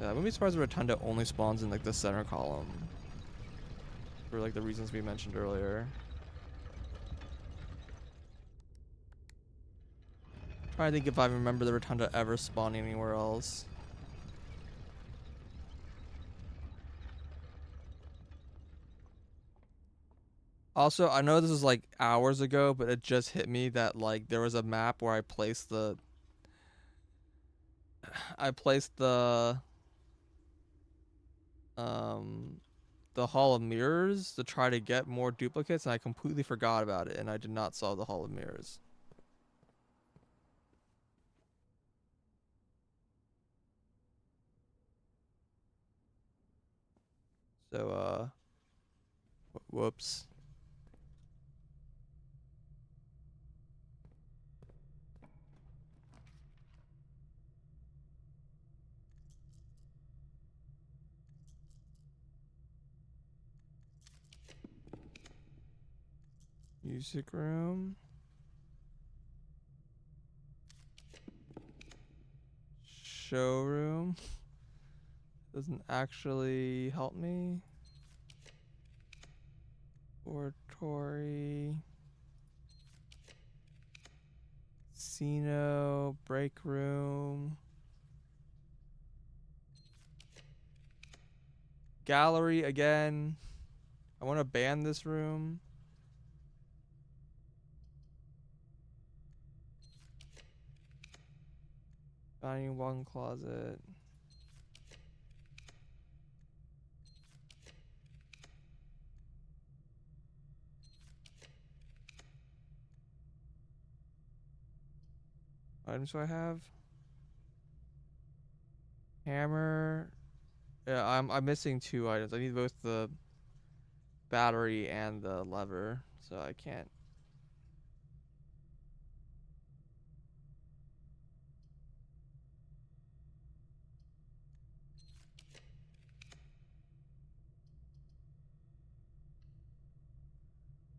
I wouldn't be surprised if Rotunda only spawns in like the center column. For like the reasons we mentioned earlier. Trying to think if I remember the Rotunda ever spawning anywhere else. Also, I know this is like hours ago, but it just hit me that like there was a map where I placed um the Hall of Mirrors to try to get more duplicates, and I completely forgot about it, and I did not solve the Hall of Mirrors. So whoops. Music room. Showroom. Doesn't actually help me. Oratory. Casino. Break room. Gallery again. I want to ban this room. Dining one closet. What items do I have? Hammer. Yeah, I'm missing two items. I need both the battery and the lever, so I can't.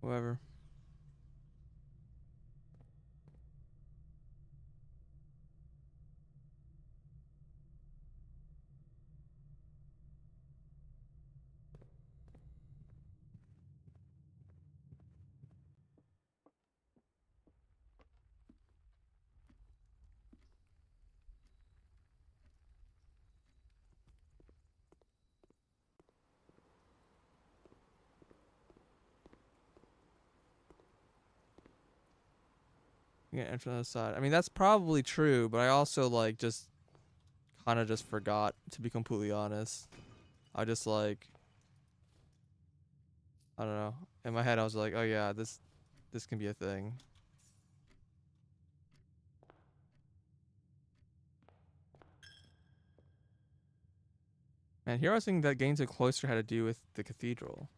Whoever. You can enter on the side. I mean, that's probably true, but I also like just kind of just forgot, to be completely honest. I just like, I don't know. In my head, I was like, oh yeah, this can be a thing. And here I was thinking that getting to cloister had to do with the cathedral.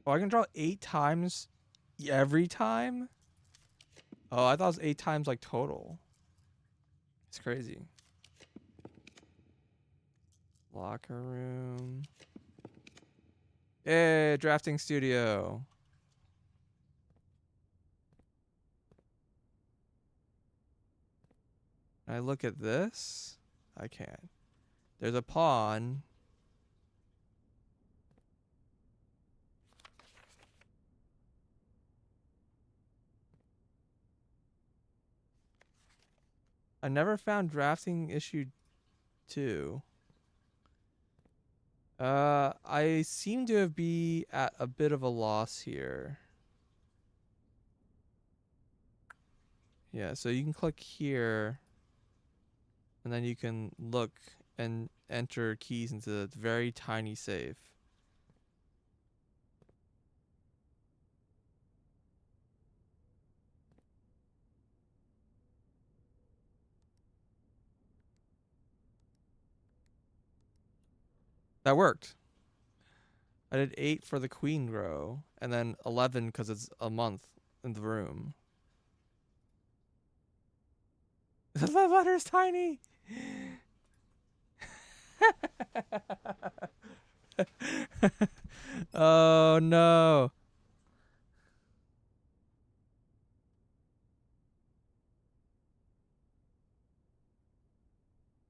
Oh, I can draw 8 times every time? Oh, I thought it was 8 times like total. It's crazy. Locker room. Hey, drafting studio. Can I look at this? I can't. There's a pawn. I never found drafting issue 2. I seem to be at a bit of a loss here. Yeah, so you can click here, and then you can look and enter keys into the very tiny safe. That worked. I did 8 for the queen grow, and then 11 because it's a month in the room. The letter's tiny. Oh no.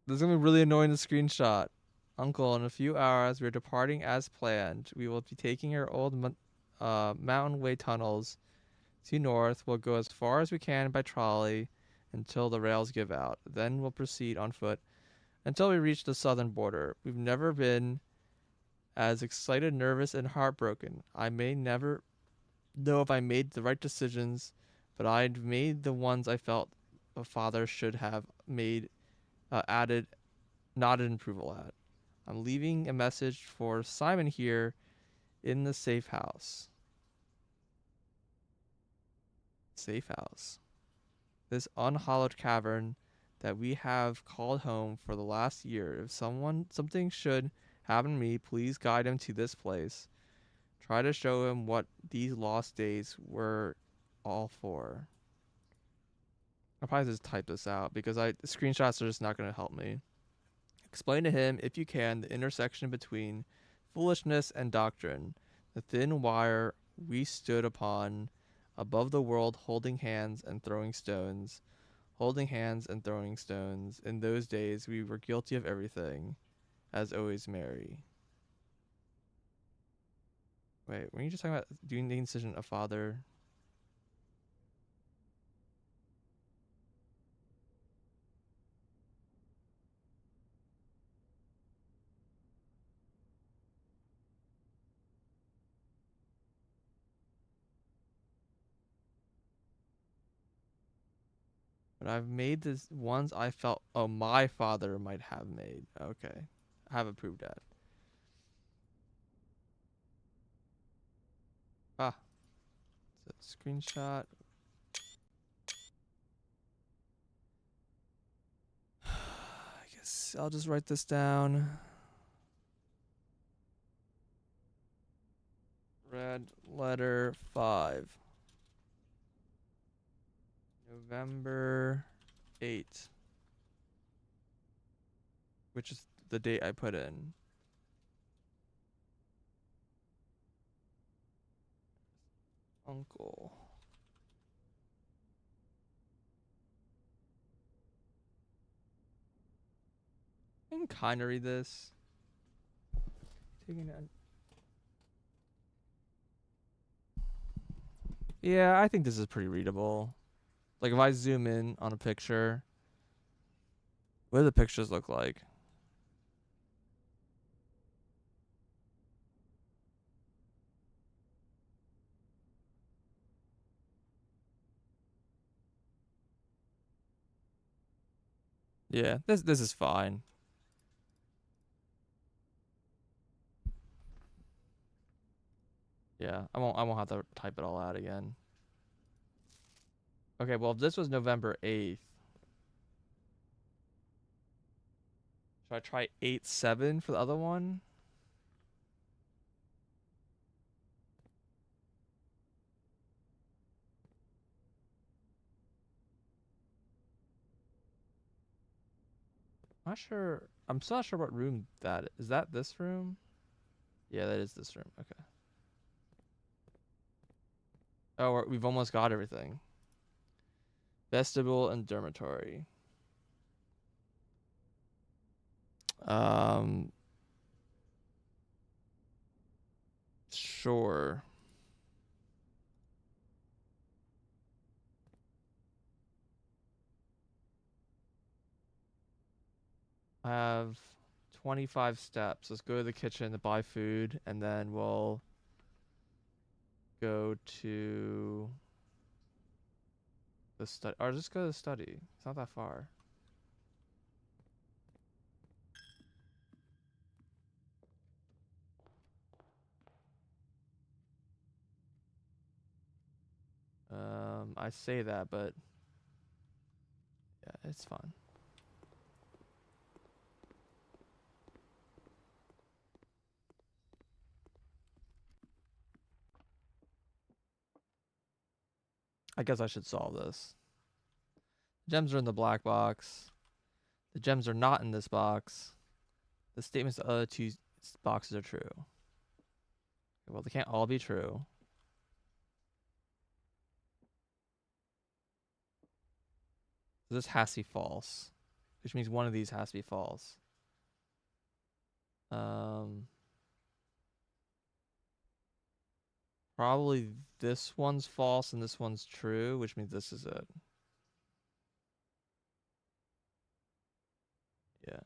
This is gonna be really annoying to screenshot. Uncle, in a few hours, we're departing as planned. We will be taking our old mountain way tunnels to north. We'll go as far as we can by trolley until the rails give out. Then we'll proceed on foot until we reach the southern border. We've never been as excited, nervous, and heartbroken. I may never know if I made the right decisions, but I'd made the ones I felt a father should have made, nodded approval at. I'm leaving a message for Simon here in the safe house. Safe house. This unhallowed cavern that we have called home for the last year. If something should happen to me, please guide him to this place. Try to show him what these lost days were all for. I'll probably just type this out because screenshots are just not going to help me. Explain to him, if you can, the intersection between foolishness and doctrine, the thin wire we stood upon above the world, holding hands and throwing stones. Holding hands and throwing stones. In those days, we were guilty of everything. As always, Mary. Wait, were you just talking about doing the incision a father? But I've made this ones I felt, oh, my father might have made. Okay. I have approved that. Ah. So screenshot. I guess I'll just write this down. Red letter 5. November 8th. Which is the date I put in. Uncle. I can kind of read this. Taking it. Yeah, I think this is pretty readable. Like if I zoom in on a picture, what do the pictures look like? Yeah, this is fine. Yeah, I won't have to type it all out again. Okay, well if this was November 8th, should I try 8/7 for the other one? I'm not sure. I'm still not sure what room that is. Is that this room? Yeah, that is this room. Okay. Oh, we've almost got everything. Vestibule and dormitory. Um, sure. I have 25 steps. Let's go to the kitchen to buy food, and then we'll go to the study. Or just go to the study. It's not that far. I say that, but yeah, it's fun. I guess I should solve this. Gems are in the black box. The gems are not in this box. The statements of the other two boxes are true. Well, they can't all be true. So this has to be false, which means one of these has to be false. Probably this one's false and this one's true, which means this is it. Yeah.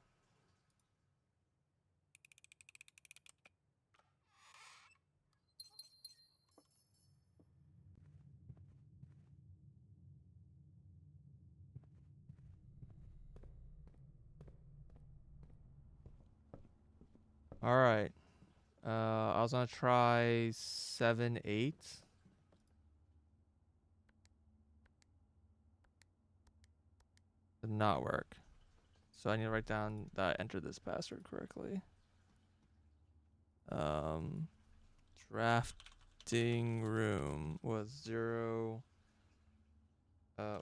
All right. I was gonna try 7, 8. Did not work. So I need to write down that I entered this password correctly. Drafting room was 0.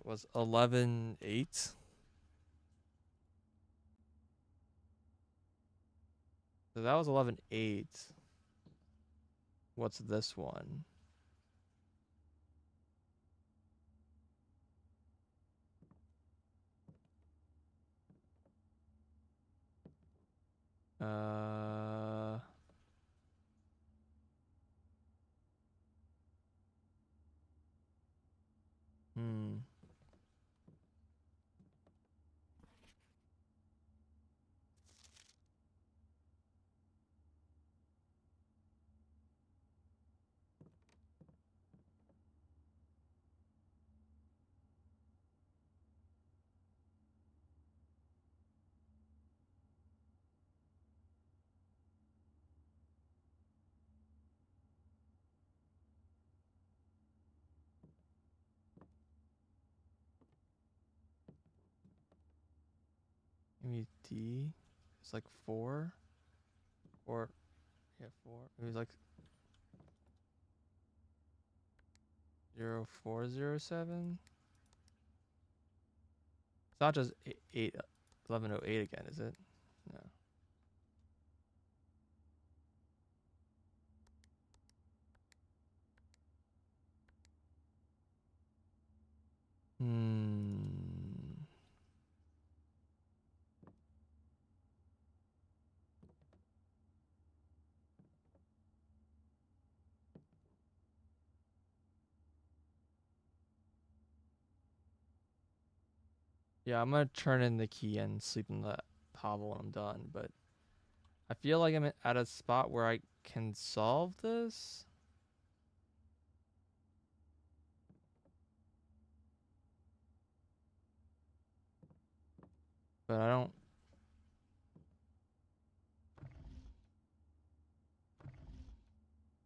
Was 11, 8. So that was 11, 8. What's this one? Uh, hmm. Maybe D. It's like 4. Or yeah, 4. It was like 0407. It's not just 1108 again, is it? No. Hmm. Yeah, I'm gonna turn in the key and sleep in the hovel when I'm done, but I feel like I'm at a spot where I can solve this. But I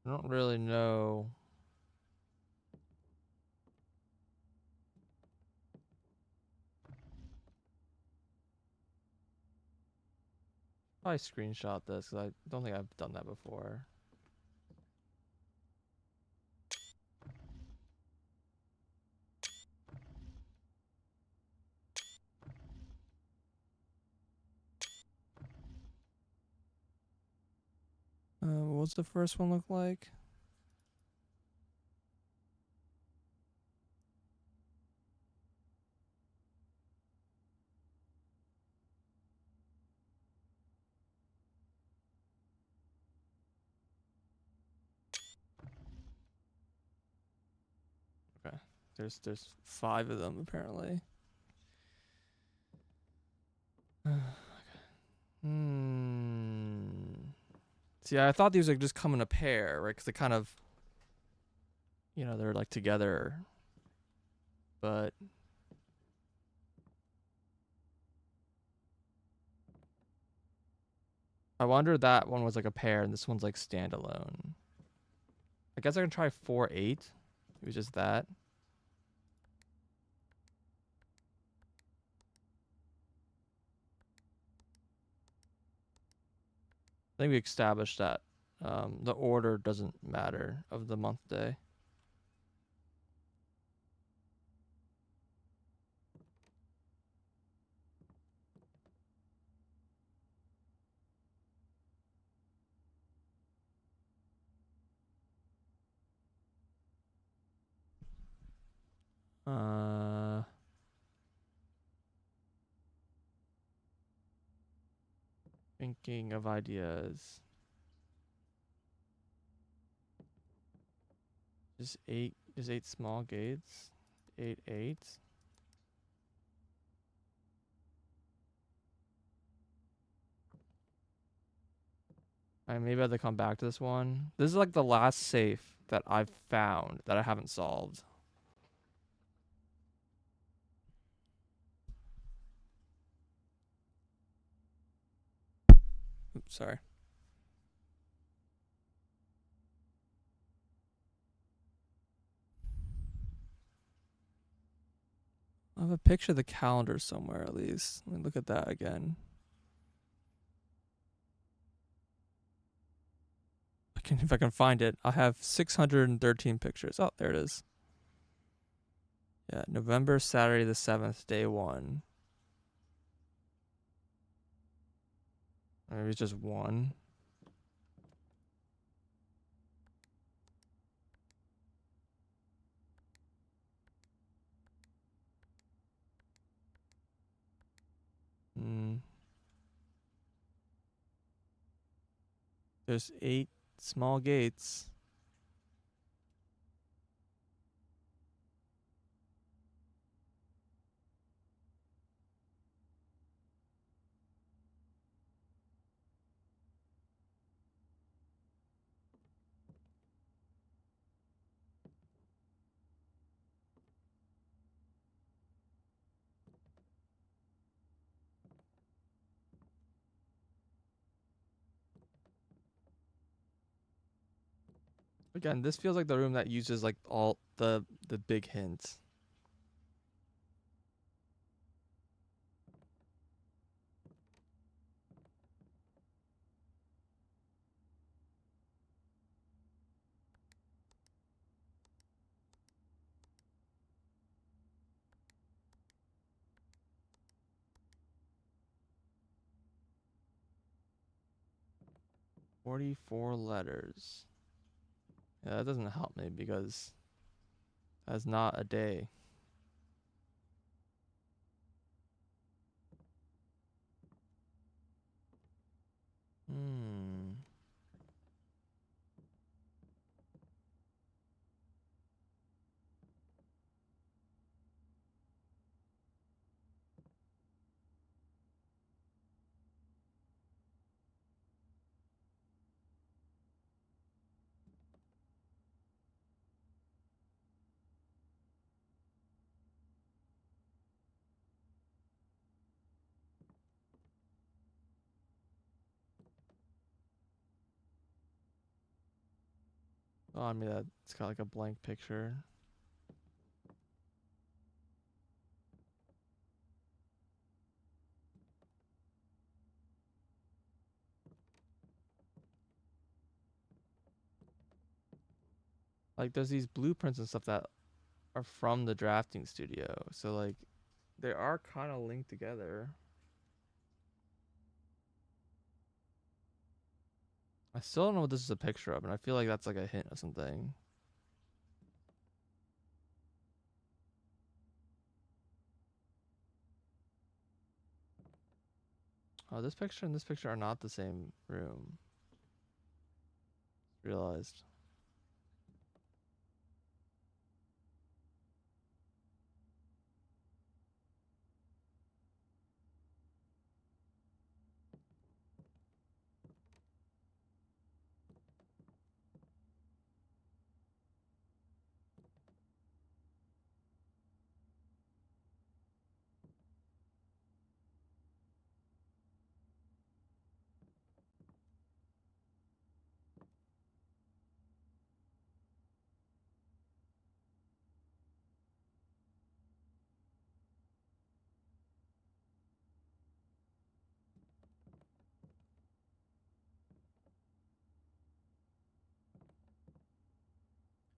don't really know. Probably screenshot this because I don't think I've done that before. What's the first one look like? Okay, there's 5 of them apparently. Hmm. See, I thought these would just come in a pair, right? Because they kind of, they're like together. But I wonder that one was like a pair and this one's like standalone. I guess I can try 4-8. It was just that. I think we established that the order doesn't matter of the month day. Thinking of ideas. Just eight small gates. 8-8. Maybe I have to come back to this one. This is like the last safe that I've found that I haven't solved. Oops, sorry. I have a picture of the calendar somewhere at least. Let me look at that again. If I can find it, I have 613 pictures. Oh, there it is. Yeah, November, Saturday the 7th, day 1. Maybe it's just 1. Hmm. There's 8 small gates. Again, this feels like the room that uses like all the big hints. $44 letters. Yeah, that doesn't help me because that's not a day. Oh, I mean, it's got like a blank picture. Like, there's these blueprints and stuff that are from the drafting studio. So, like, they are kind of linked together. I still don't know what this is a picture of, and I feel like that's like a hint of something. Oh, this picture and this picture are not the same room. Realized.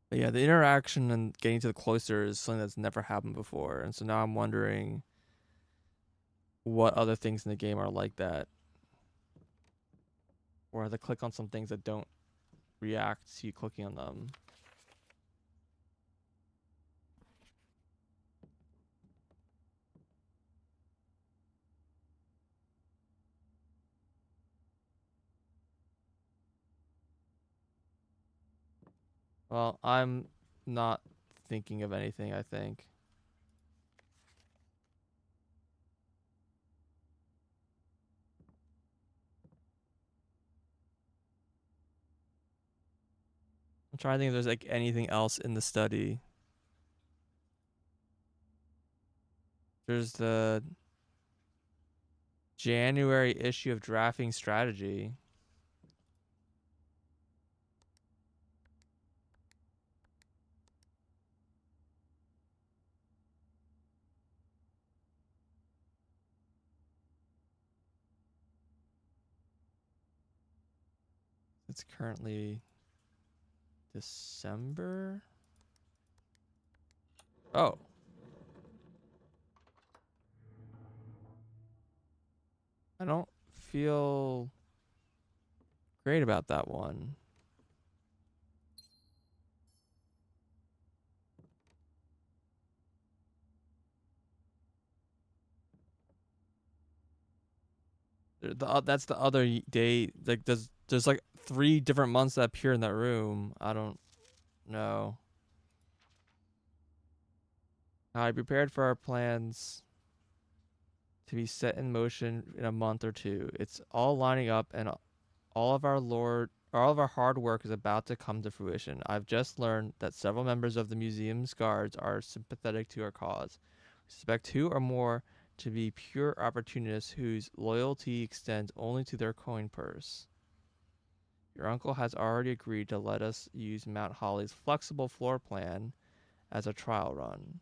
But yeah, the interaction and getting to the cloister is something that's never happened before, and so now I'm wondering what other things in the game are like that, or I have to click on some things that don't react to you clicking on them. Well, I'm not thinking of anything, I think. I'm trying to think if there's like anything else in the study. There's the January issue of Drafting Strategy. It's currently December. Oh. I don't feel great about that one. That's the other day. Like there's like 3 different months that appear in that room. I don't know. I prepared for our plans to be set in motion in a month or two. It's all lining up, and all of our hard work is about to come to fruition. I've just learned that several members of the museum's guards are sympathetic to our cause. We suspect 2 or more to be pure opportunists whose loyalty extends only to their coin purse. Your uncle has already agreed to let us use Mount Holly's flexible floor plan as a trial run.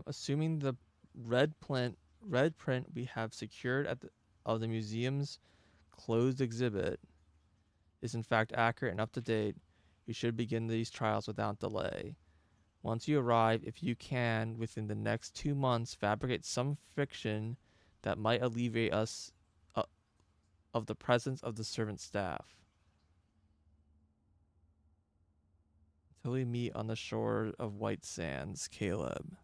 Assuming the red print we have secured of the museum's closed exhibit is in fact accurate and up to date, you should begin these trials without delay. Once you arrive, if you can, within the next 2 months, fabricate some fiction that might alleviate us of the presence of the servant staff. Till we meet on the shore of White Sands, Caleb.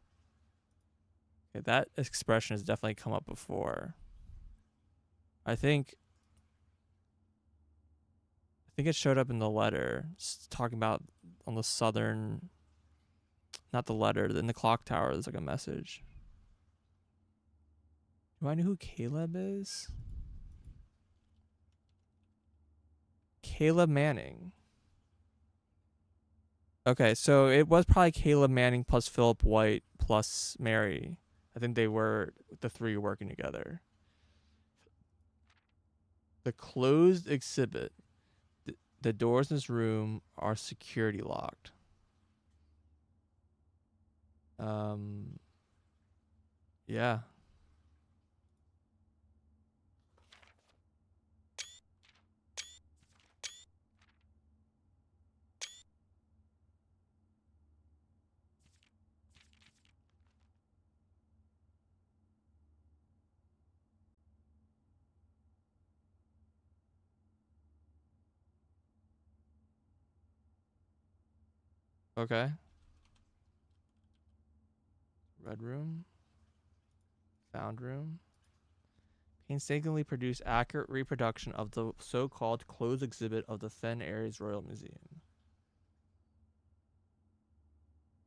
Okay, that expression has definitely come up before. I think it showed up in the letter, talking about on the southern, not the letter, in the clock tower. There's like a message. Do I know who Caleb is? Caleb Manning. Okay, so it was probably Caleb Manning plus Philip White plus Mary. I think they were the three working together. The closed exhibit. The doors in this room are security locked. Um, yeah. Okay. Red room. Found room. Painstakingly produce accurate reproduction of the so-called closed exhibit of the Fen Ares Royal Museum.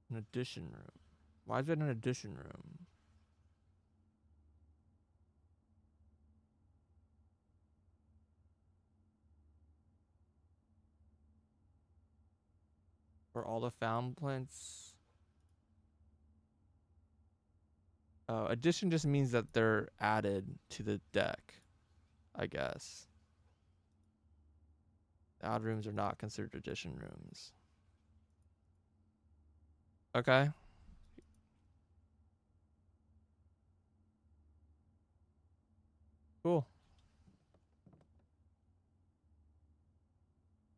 An addition room. Why is it an addition room? For all the found plants. Oh, addition just means that they're added to the deck, I guess. The odd rooms are not considered addition rooms. Okay. Cool.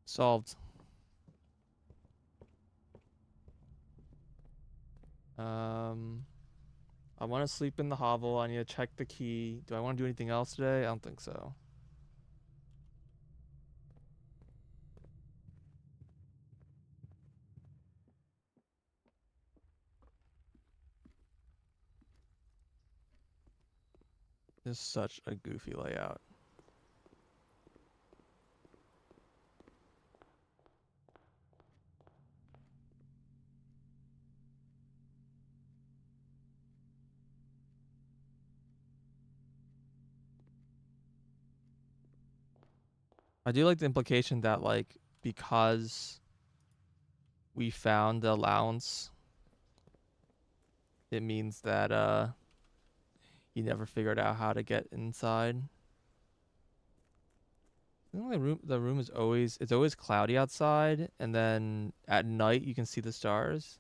Solved. Um, I want to sleep in the hovel. I need to check the key. Do I want to do anything else today? I don't think so. This is such a goofy layout. I do like the implication that like because we found the allowance, it means that he never figured out how to get inside. The room is always it's always cloudy outside, and then at night you can see the stars.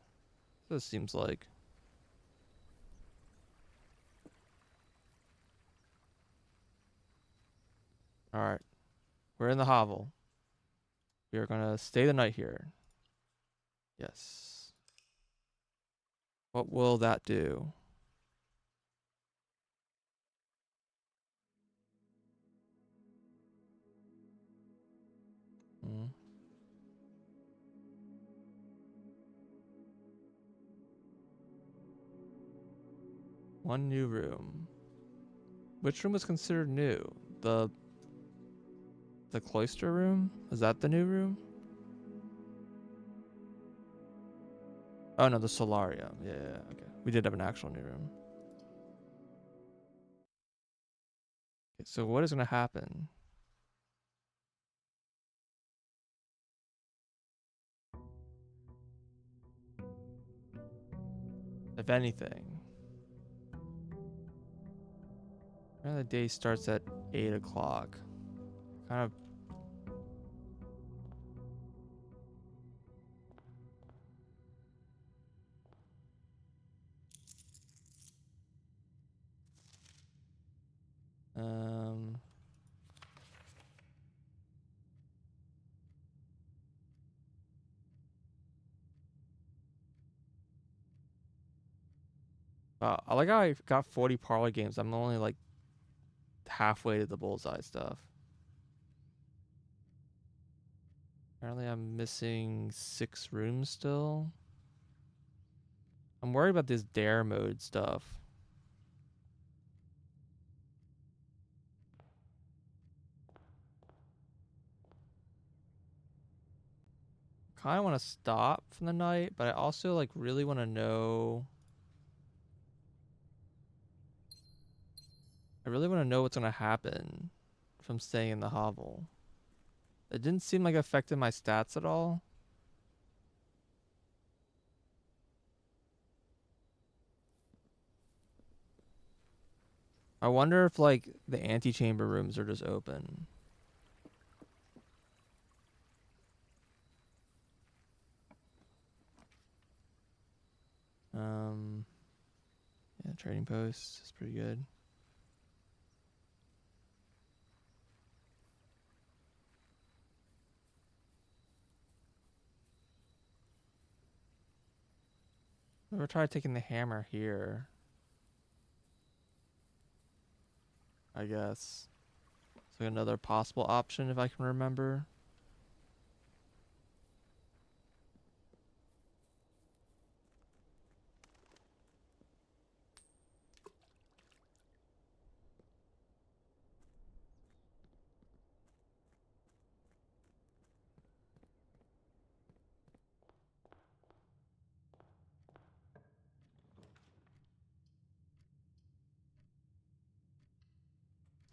This seems like. All right, we're in the hovel. We are gonna stay the night here. Yes. What will that do? Hmm. One new room. Which room was considered new? The the cloister room? Is that the new room? Oh no, the solarium. Yeah, yeah, yeah, okay. We did have an actual new room. Okay, so what is gonna happen? If anything. The day starts at 8 o'clock. Kind of. Um. I like how I got 40 parlor games. I'm only like halfway to the bullseye stuff. Apparently, I'm missing 6 rooms still. I'm worried about this dare mode stuff. Kind of want to stop for the night, but I also like really want to know. I really want to know what's gonna happen from staying in the hovel. It didn't seem like it affected my stats at all. I wonder if like the antechamber rooms are just open. Yeah, trading post is pretty good. Never tried taking the hammer here. I guess. It's like another possible option if I can remember.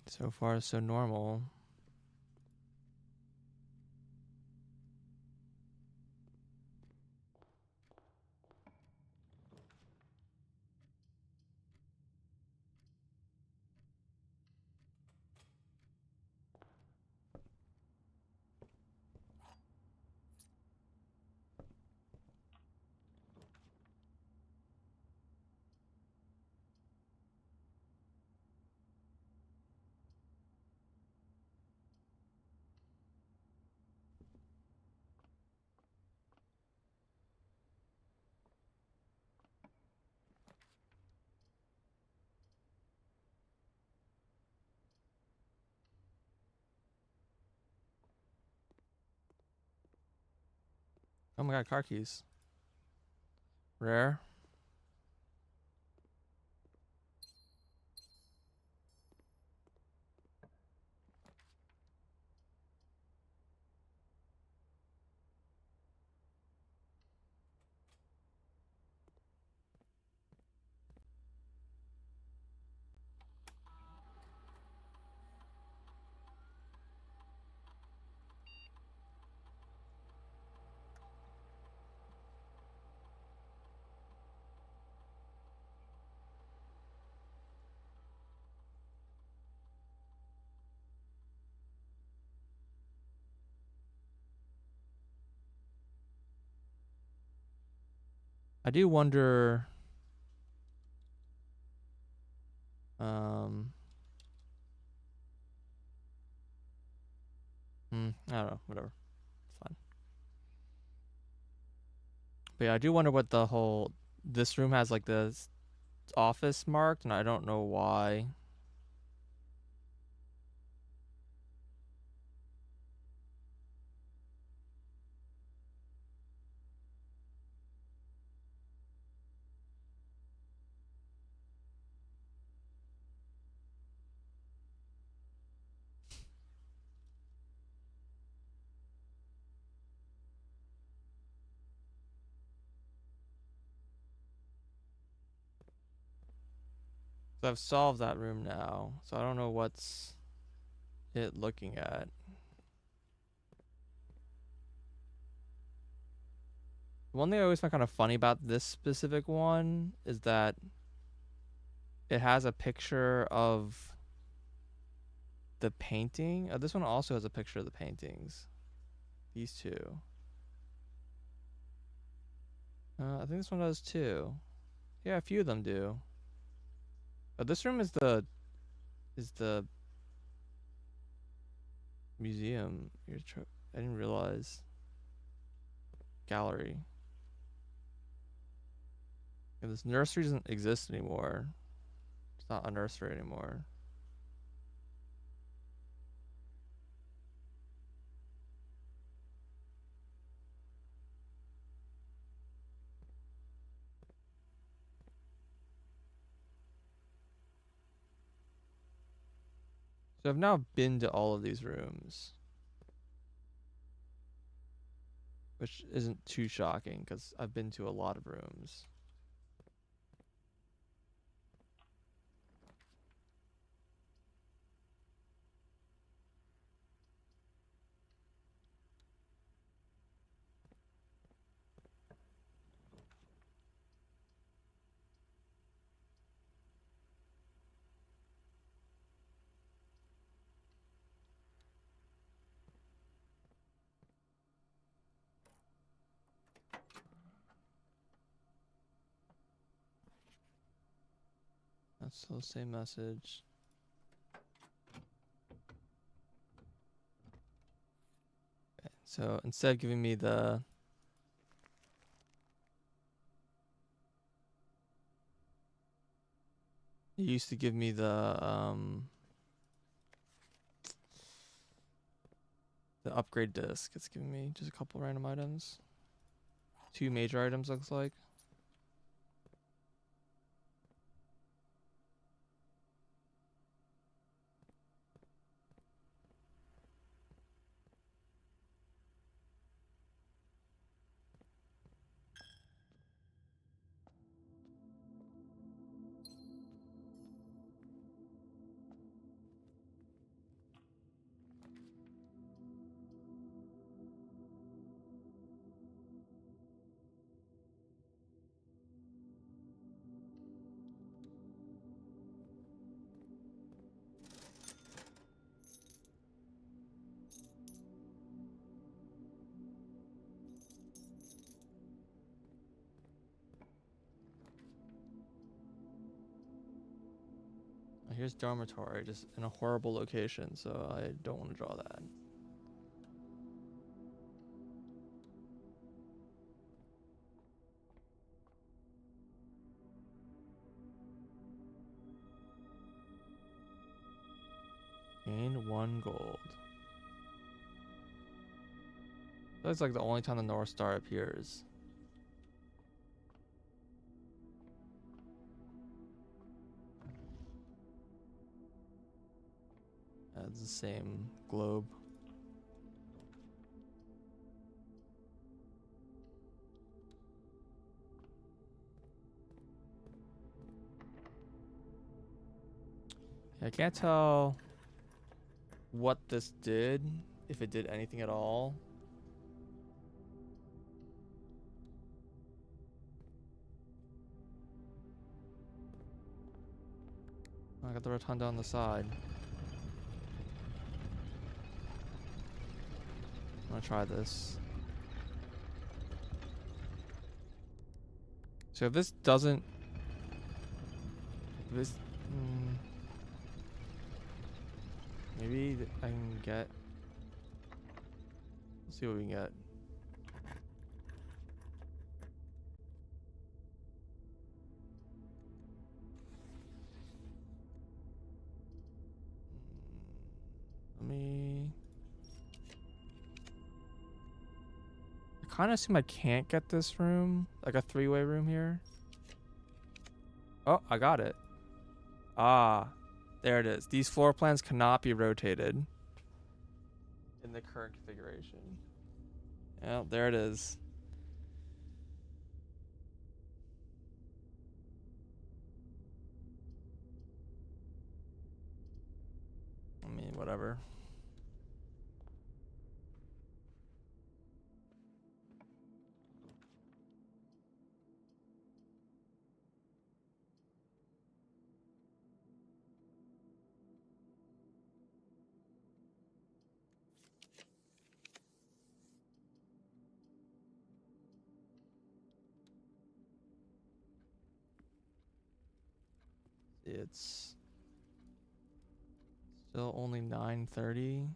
So far, so normal. Oh my god, car keys. Rare. I do wonder. Um. I don't know. Whatever. It's fine. But yeah, I do wonder what the whole. This room has like the office marked, and I don't know why. So I've solved that room now, so I don't know what's it looking at. One thing I always find kind of funny about this specific one is that it has a picture of the painting. This one also has a picture of the paintings. These two. I think this one does too. Yeah, a few of them do. But this room is the museum. I didn't realize. Gallery. Yeah, this nursery doesn't exist anymore. It's not a nursery anymore. So I've now been to all of these rooms, which isn't too shocking because I've been to a lot of rooms. That's still the same message. Okay, so instead of giving me the it used to give me the upgrade disc. It's giving me just a couple random items. 2 major items looks like. Here's dormitory, just in a horrible location, so I don't want to draw that. Gain 1 gold. That's like the only time the North Star appears. It's the same globe. I can't tell what this did, if it did anything at all. I got the rotunda on the side. I'm gonna try this. So if this doesn't... This... maybe I can get... Let's see what we can get. Let me... I kind of assume I can't get this room. Like a 3-way room here. Oh, I got it. Ah, there it is. These floor plans cannot be rotated in the current configuration. Yeah, there it is. I mean, whatever. It's still only 9:30.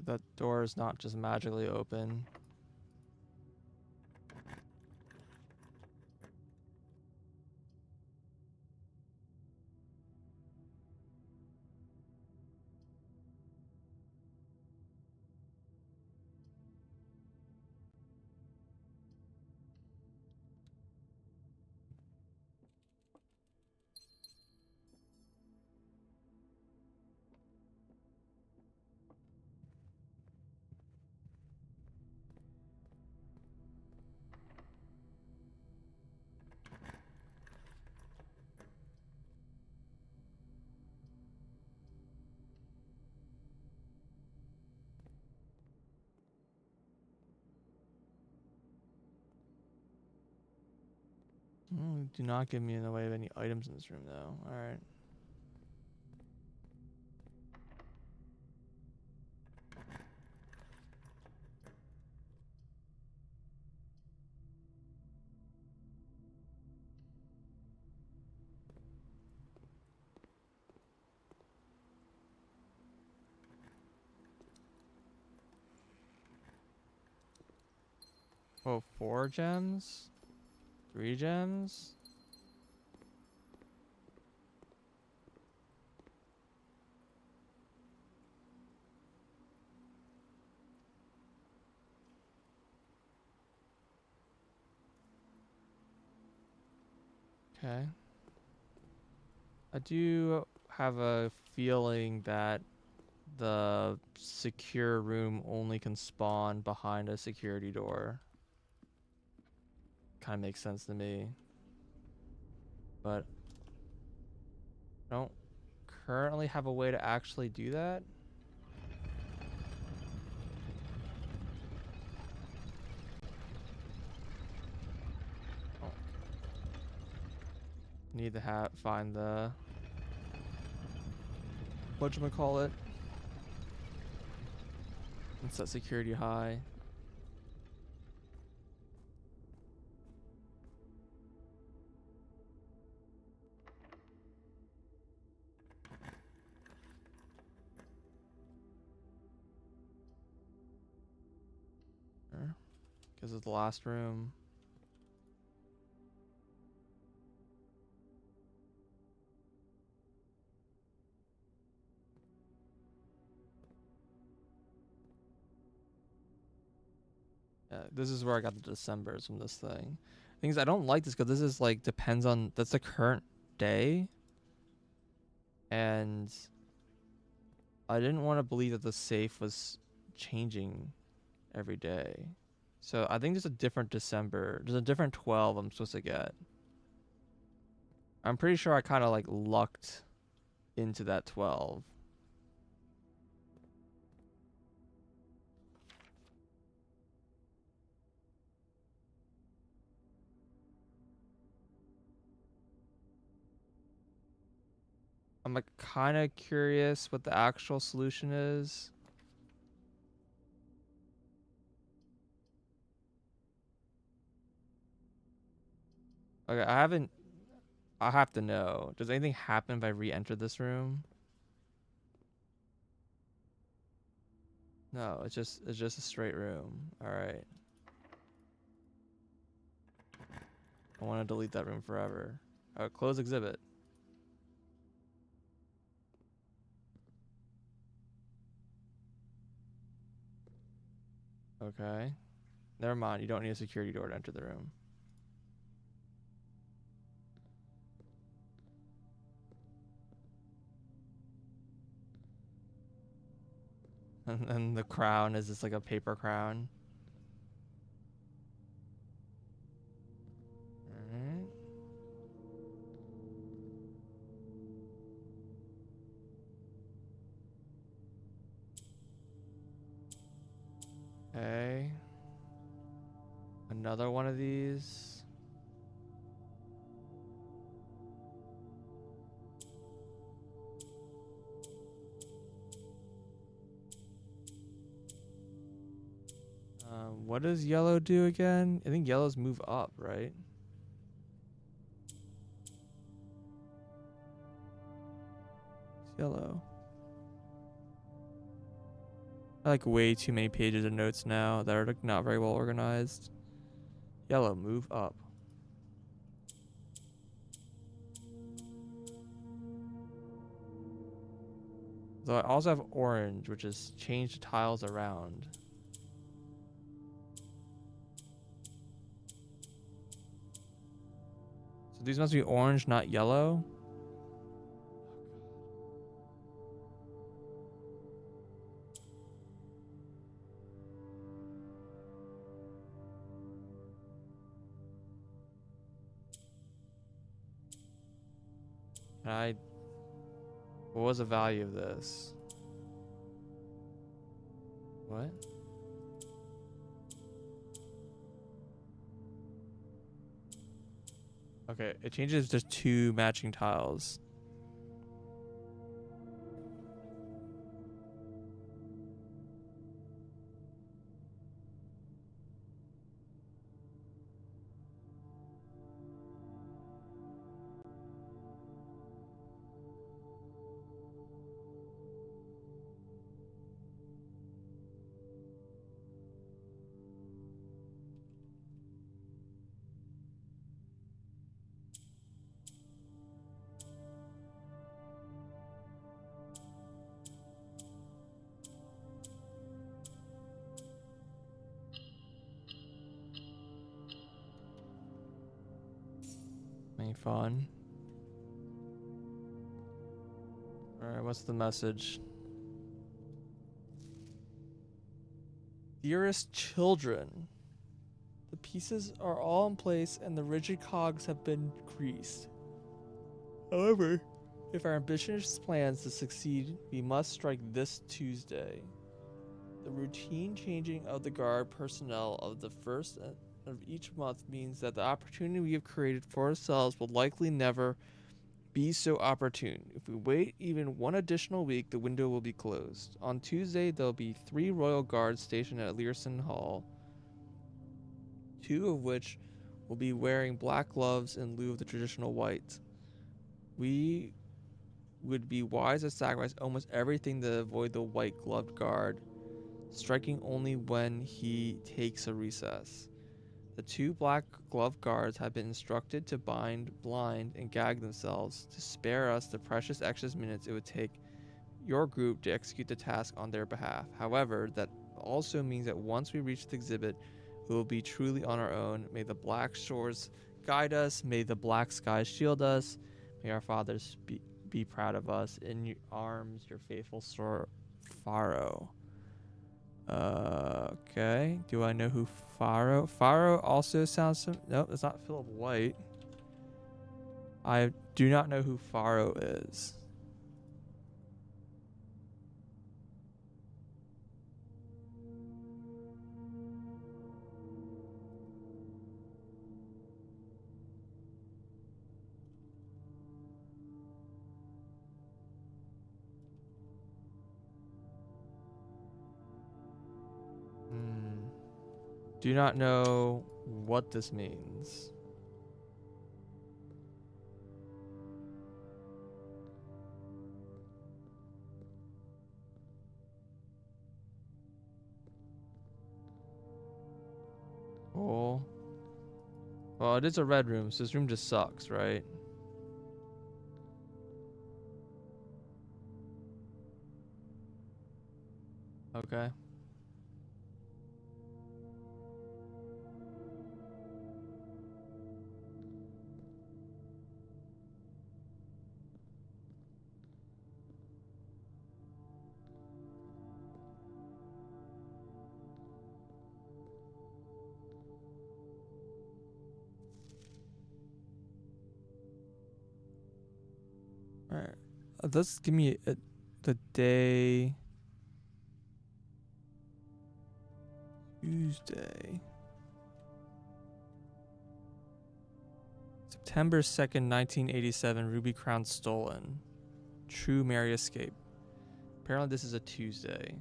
That door is not just magically open. Do not give me in the way of any items in this room, though. All right. Oh, 4 gems? 3 gems? Okay. I do have a feeling that the secure room only can spawn behind a security door. Kind of makes sense to me. But I don't currently have a way to actually do that. Oh. Need to find the whatchamacallit. And set security high. Because it's the last room. Yeah, this is where I got the Decembers from this thing. Things I don't like this because this is like depends on that's the current day. And I didn't want to believe that the safe was changing every day. So I think there's a different December. There's a different 12 I'm supposed to get. I'm pretty sure I kind of like lucked into that 12. I'm like kind of curious what the actual solution is. Okay, I have to know. Does anything happen if I re-enter this room? No, it's just a straight room. All right. I want to delete that room forever. Close exhibit. Okay. Never mind. You don't need a security door to enter the room. And then the crown is just like a paper crown. Alright. Okay. Another one of these. What does yellow do again? I think yellows move up, right? It's yellow. I like way too many pages of notes now that are like not very well organized. Yellow, move up. So I also have orange, which is change the tiles around. So these must be orange, not yellow. What was the value of this? What? Okay, it changes to 2 matching tiles. Any fun? Alright, what's the message? Dearest children, the pieces are all in place and the rigid cogs have been greased. However, if our ambitious plans to succeed, we must strike this Tuesday. The routine changing of the guard personnel of the first of each month means that the opportunity we have created for ourselves will likely never be so opportune. If we wait even one additional week, the window will be closed. On Tuesday, there'll be 3 royal guards stationed at Learson Hall, 2 of which will be wearing black gloves in lieu of the traditional white. We would be wise to sacrifice almost everything to avoid the white gloved guard, striking only when he takes a recess. The 2 black gloved guards have been instructed to bind, blind, and gag themselves to spare us the precious extra minutes it would take your group to execute the task on their behalf. However, that also means that once we reach the exhibit, we will be truly on our own. May the black shores guide us. May the black skies shield us. May our fathers be proud of us. In your arms, your faithful Sir Pharaoh. Okay. Do I know who Pharaoh? Pharaoh also sounds. Nope, it's not Philip White. I do not know who Pharaoh is. Do not know what this means. Cool. Well, it is a red room, so this room just sucks, right? Okay. All right. Let's give me the day. Tuesday. September 2nd, 1987. Ruby Crown stolen. True Mary escape. Apparently, this is a Tuesday.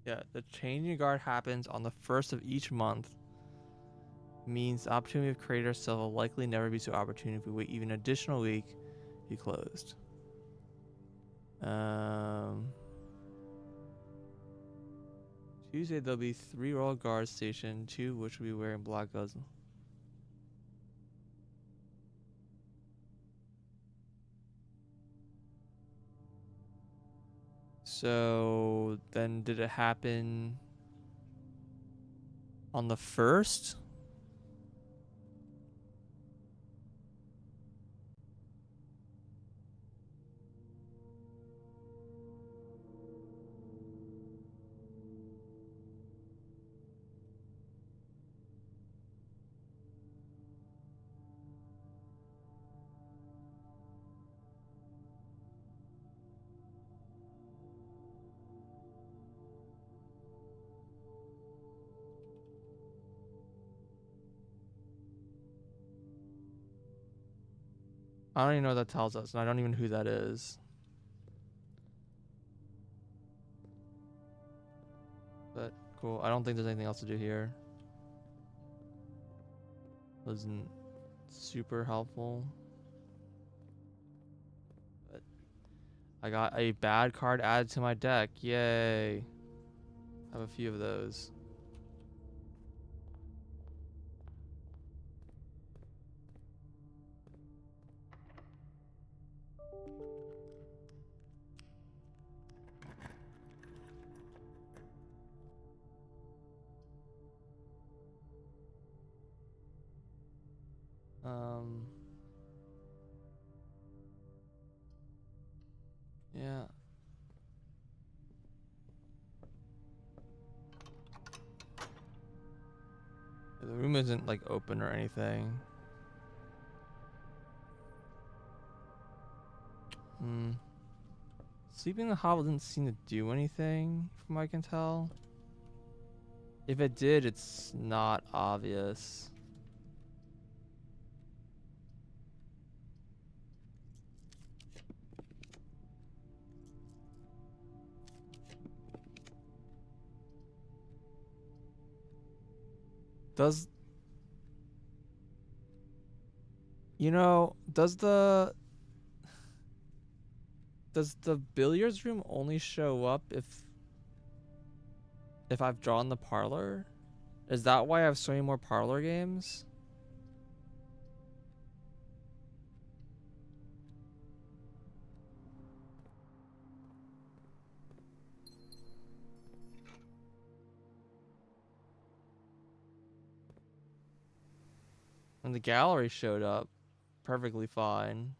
Yeah, the changing guard happens on the first of each month. Means the opportunity we've created ourselves will likely never be so opportune if we wait even an additional week. Be closed. Tuesday there'll be 3 royal guards stationed, 2 which will be wearing black gloves. So then did it happen on the 1st? I don't even know what that tells us, and I don't even know who that is. But cool. I don't think there's anything else to do here. Wasn't super helpful. But I got a bad card added to my deck. Yay. I have a few of those. Yeah. The room isn't like open or anything. Sleeping in the hovel didn't seem to do anything, from what I can tell. If it did, it's not obvious. Does does the billiards room only show up if I've drawn the parlor? Is that why I have so many more parlor games? And the gallery showed up perfectly fine.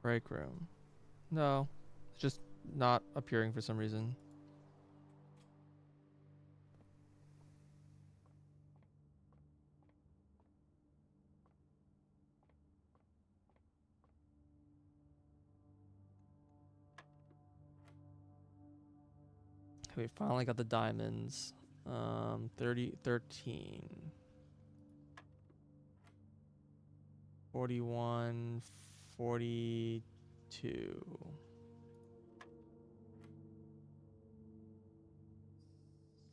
Break room. No, it's just not appearing for some reason. We finally got the diamonds. 30, 13. 41, 42.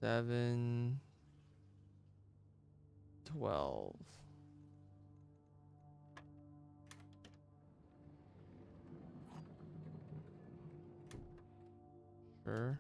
7, 12. Sure.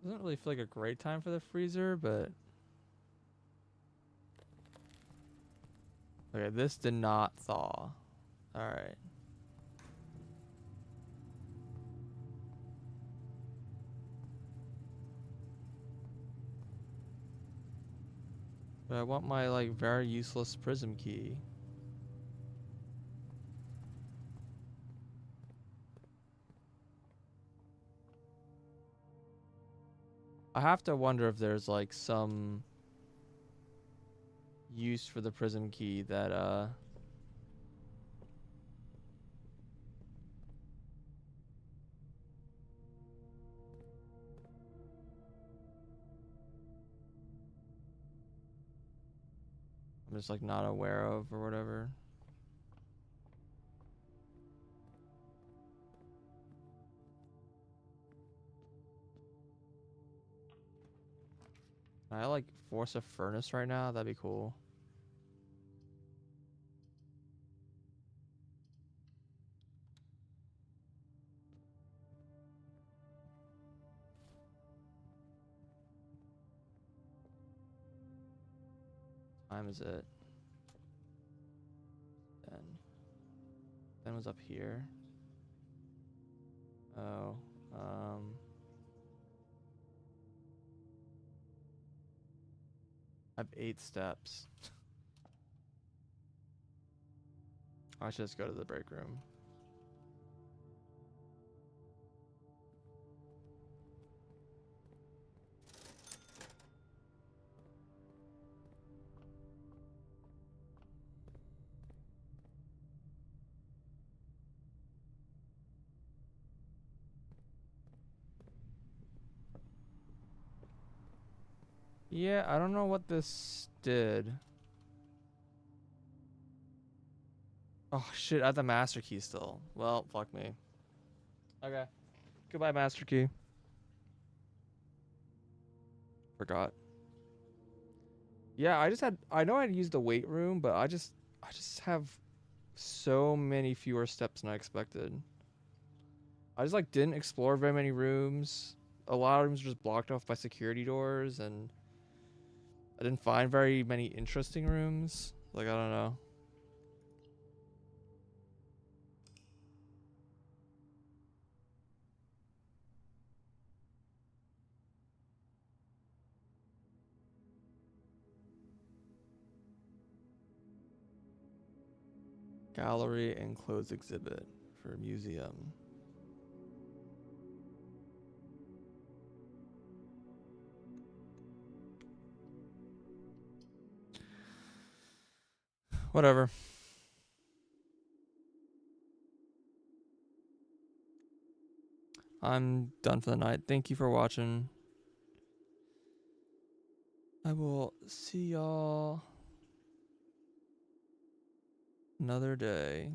Doesn't really feel like a great time for the freezer, but okay, this did not thaw. All right. But I want my like very useless prism key. I have to wonder if there's like some use for the prism key that I'm just like not aware of or whatever. Can I like force a furnace right now? That'd be cool. Time is it? 10. 10 was up here. Oh. I have 8 steps. I should just go to the break room. Yeah, I don't know what this did. Oh shit, I have the master key still. Well, fuck me. Okay. Goodbye, master key. Forgot. Yeah, I know I'd use the weight room, but I just have so many fewer steps than I expected. I just like didn't explore very many rooms. A lot of rooms were just blocked off by security doors, and I didn't find very many interesting rooms. Like, I don't know. Gallery and closed exhibit for museum. Whatever. I'm done for the night. Thank you for watching. I will see y'all another day.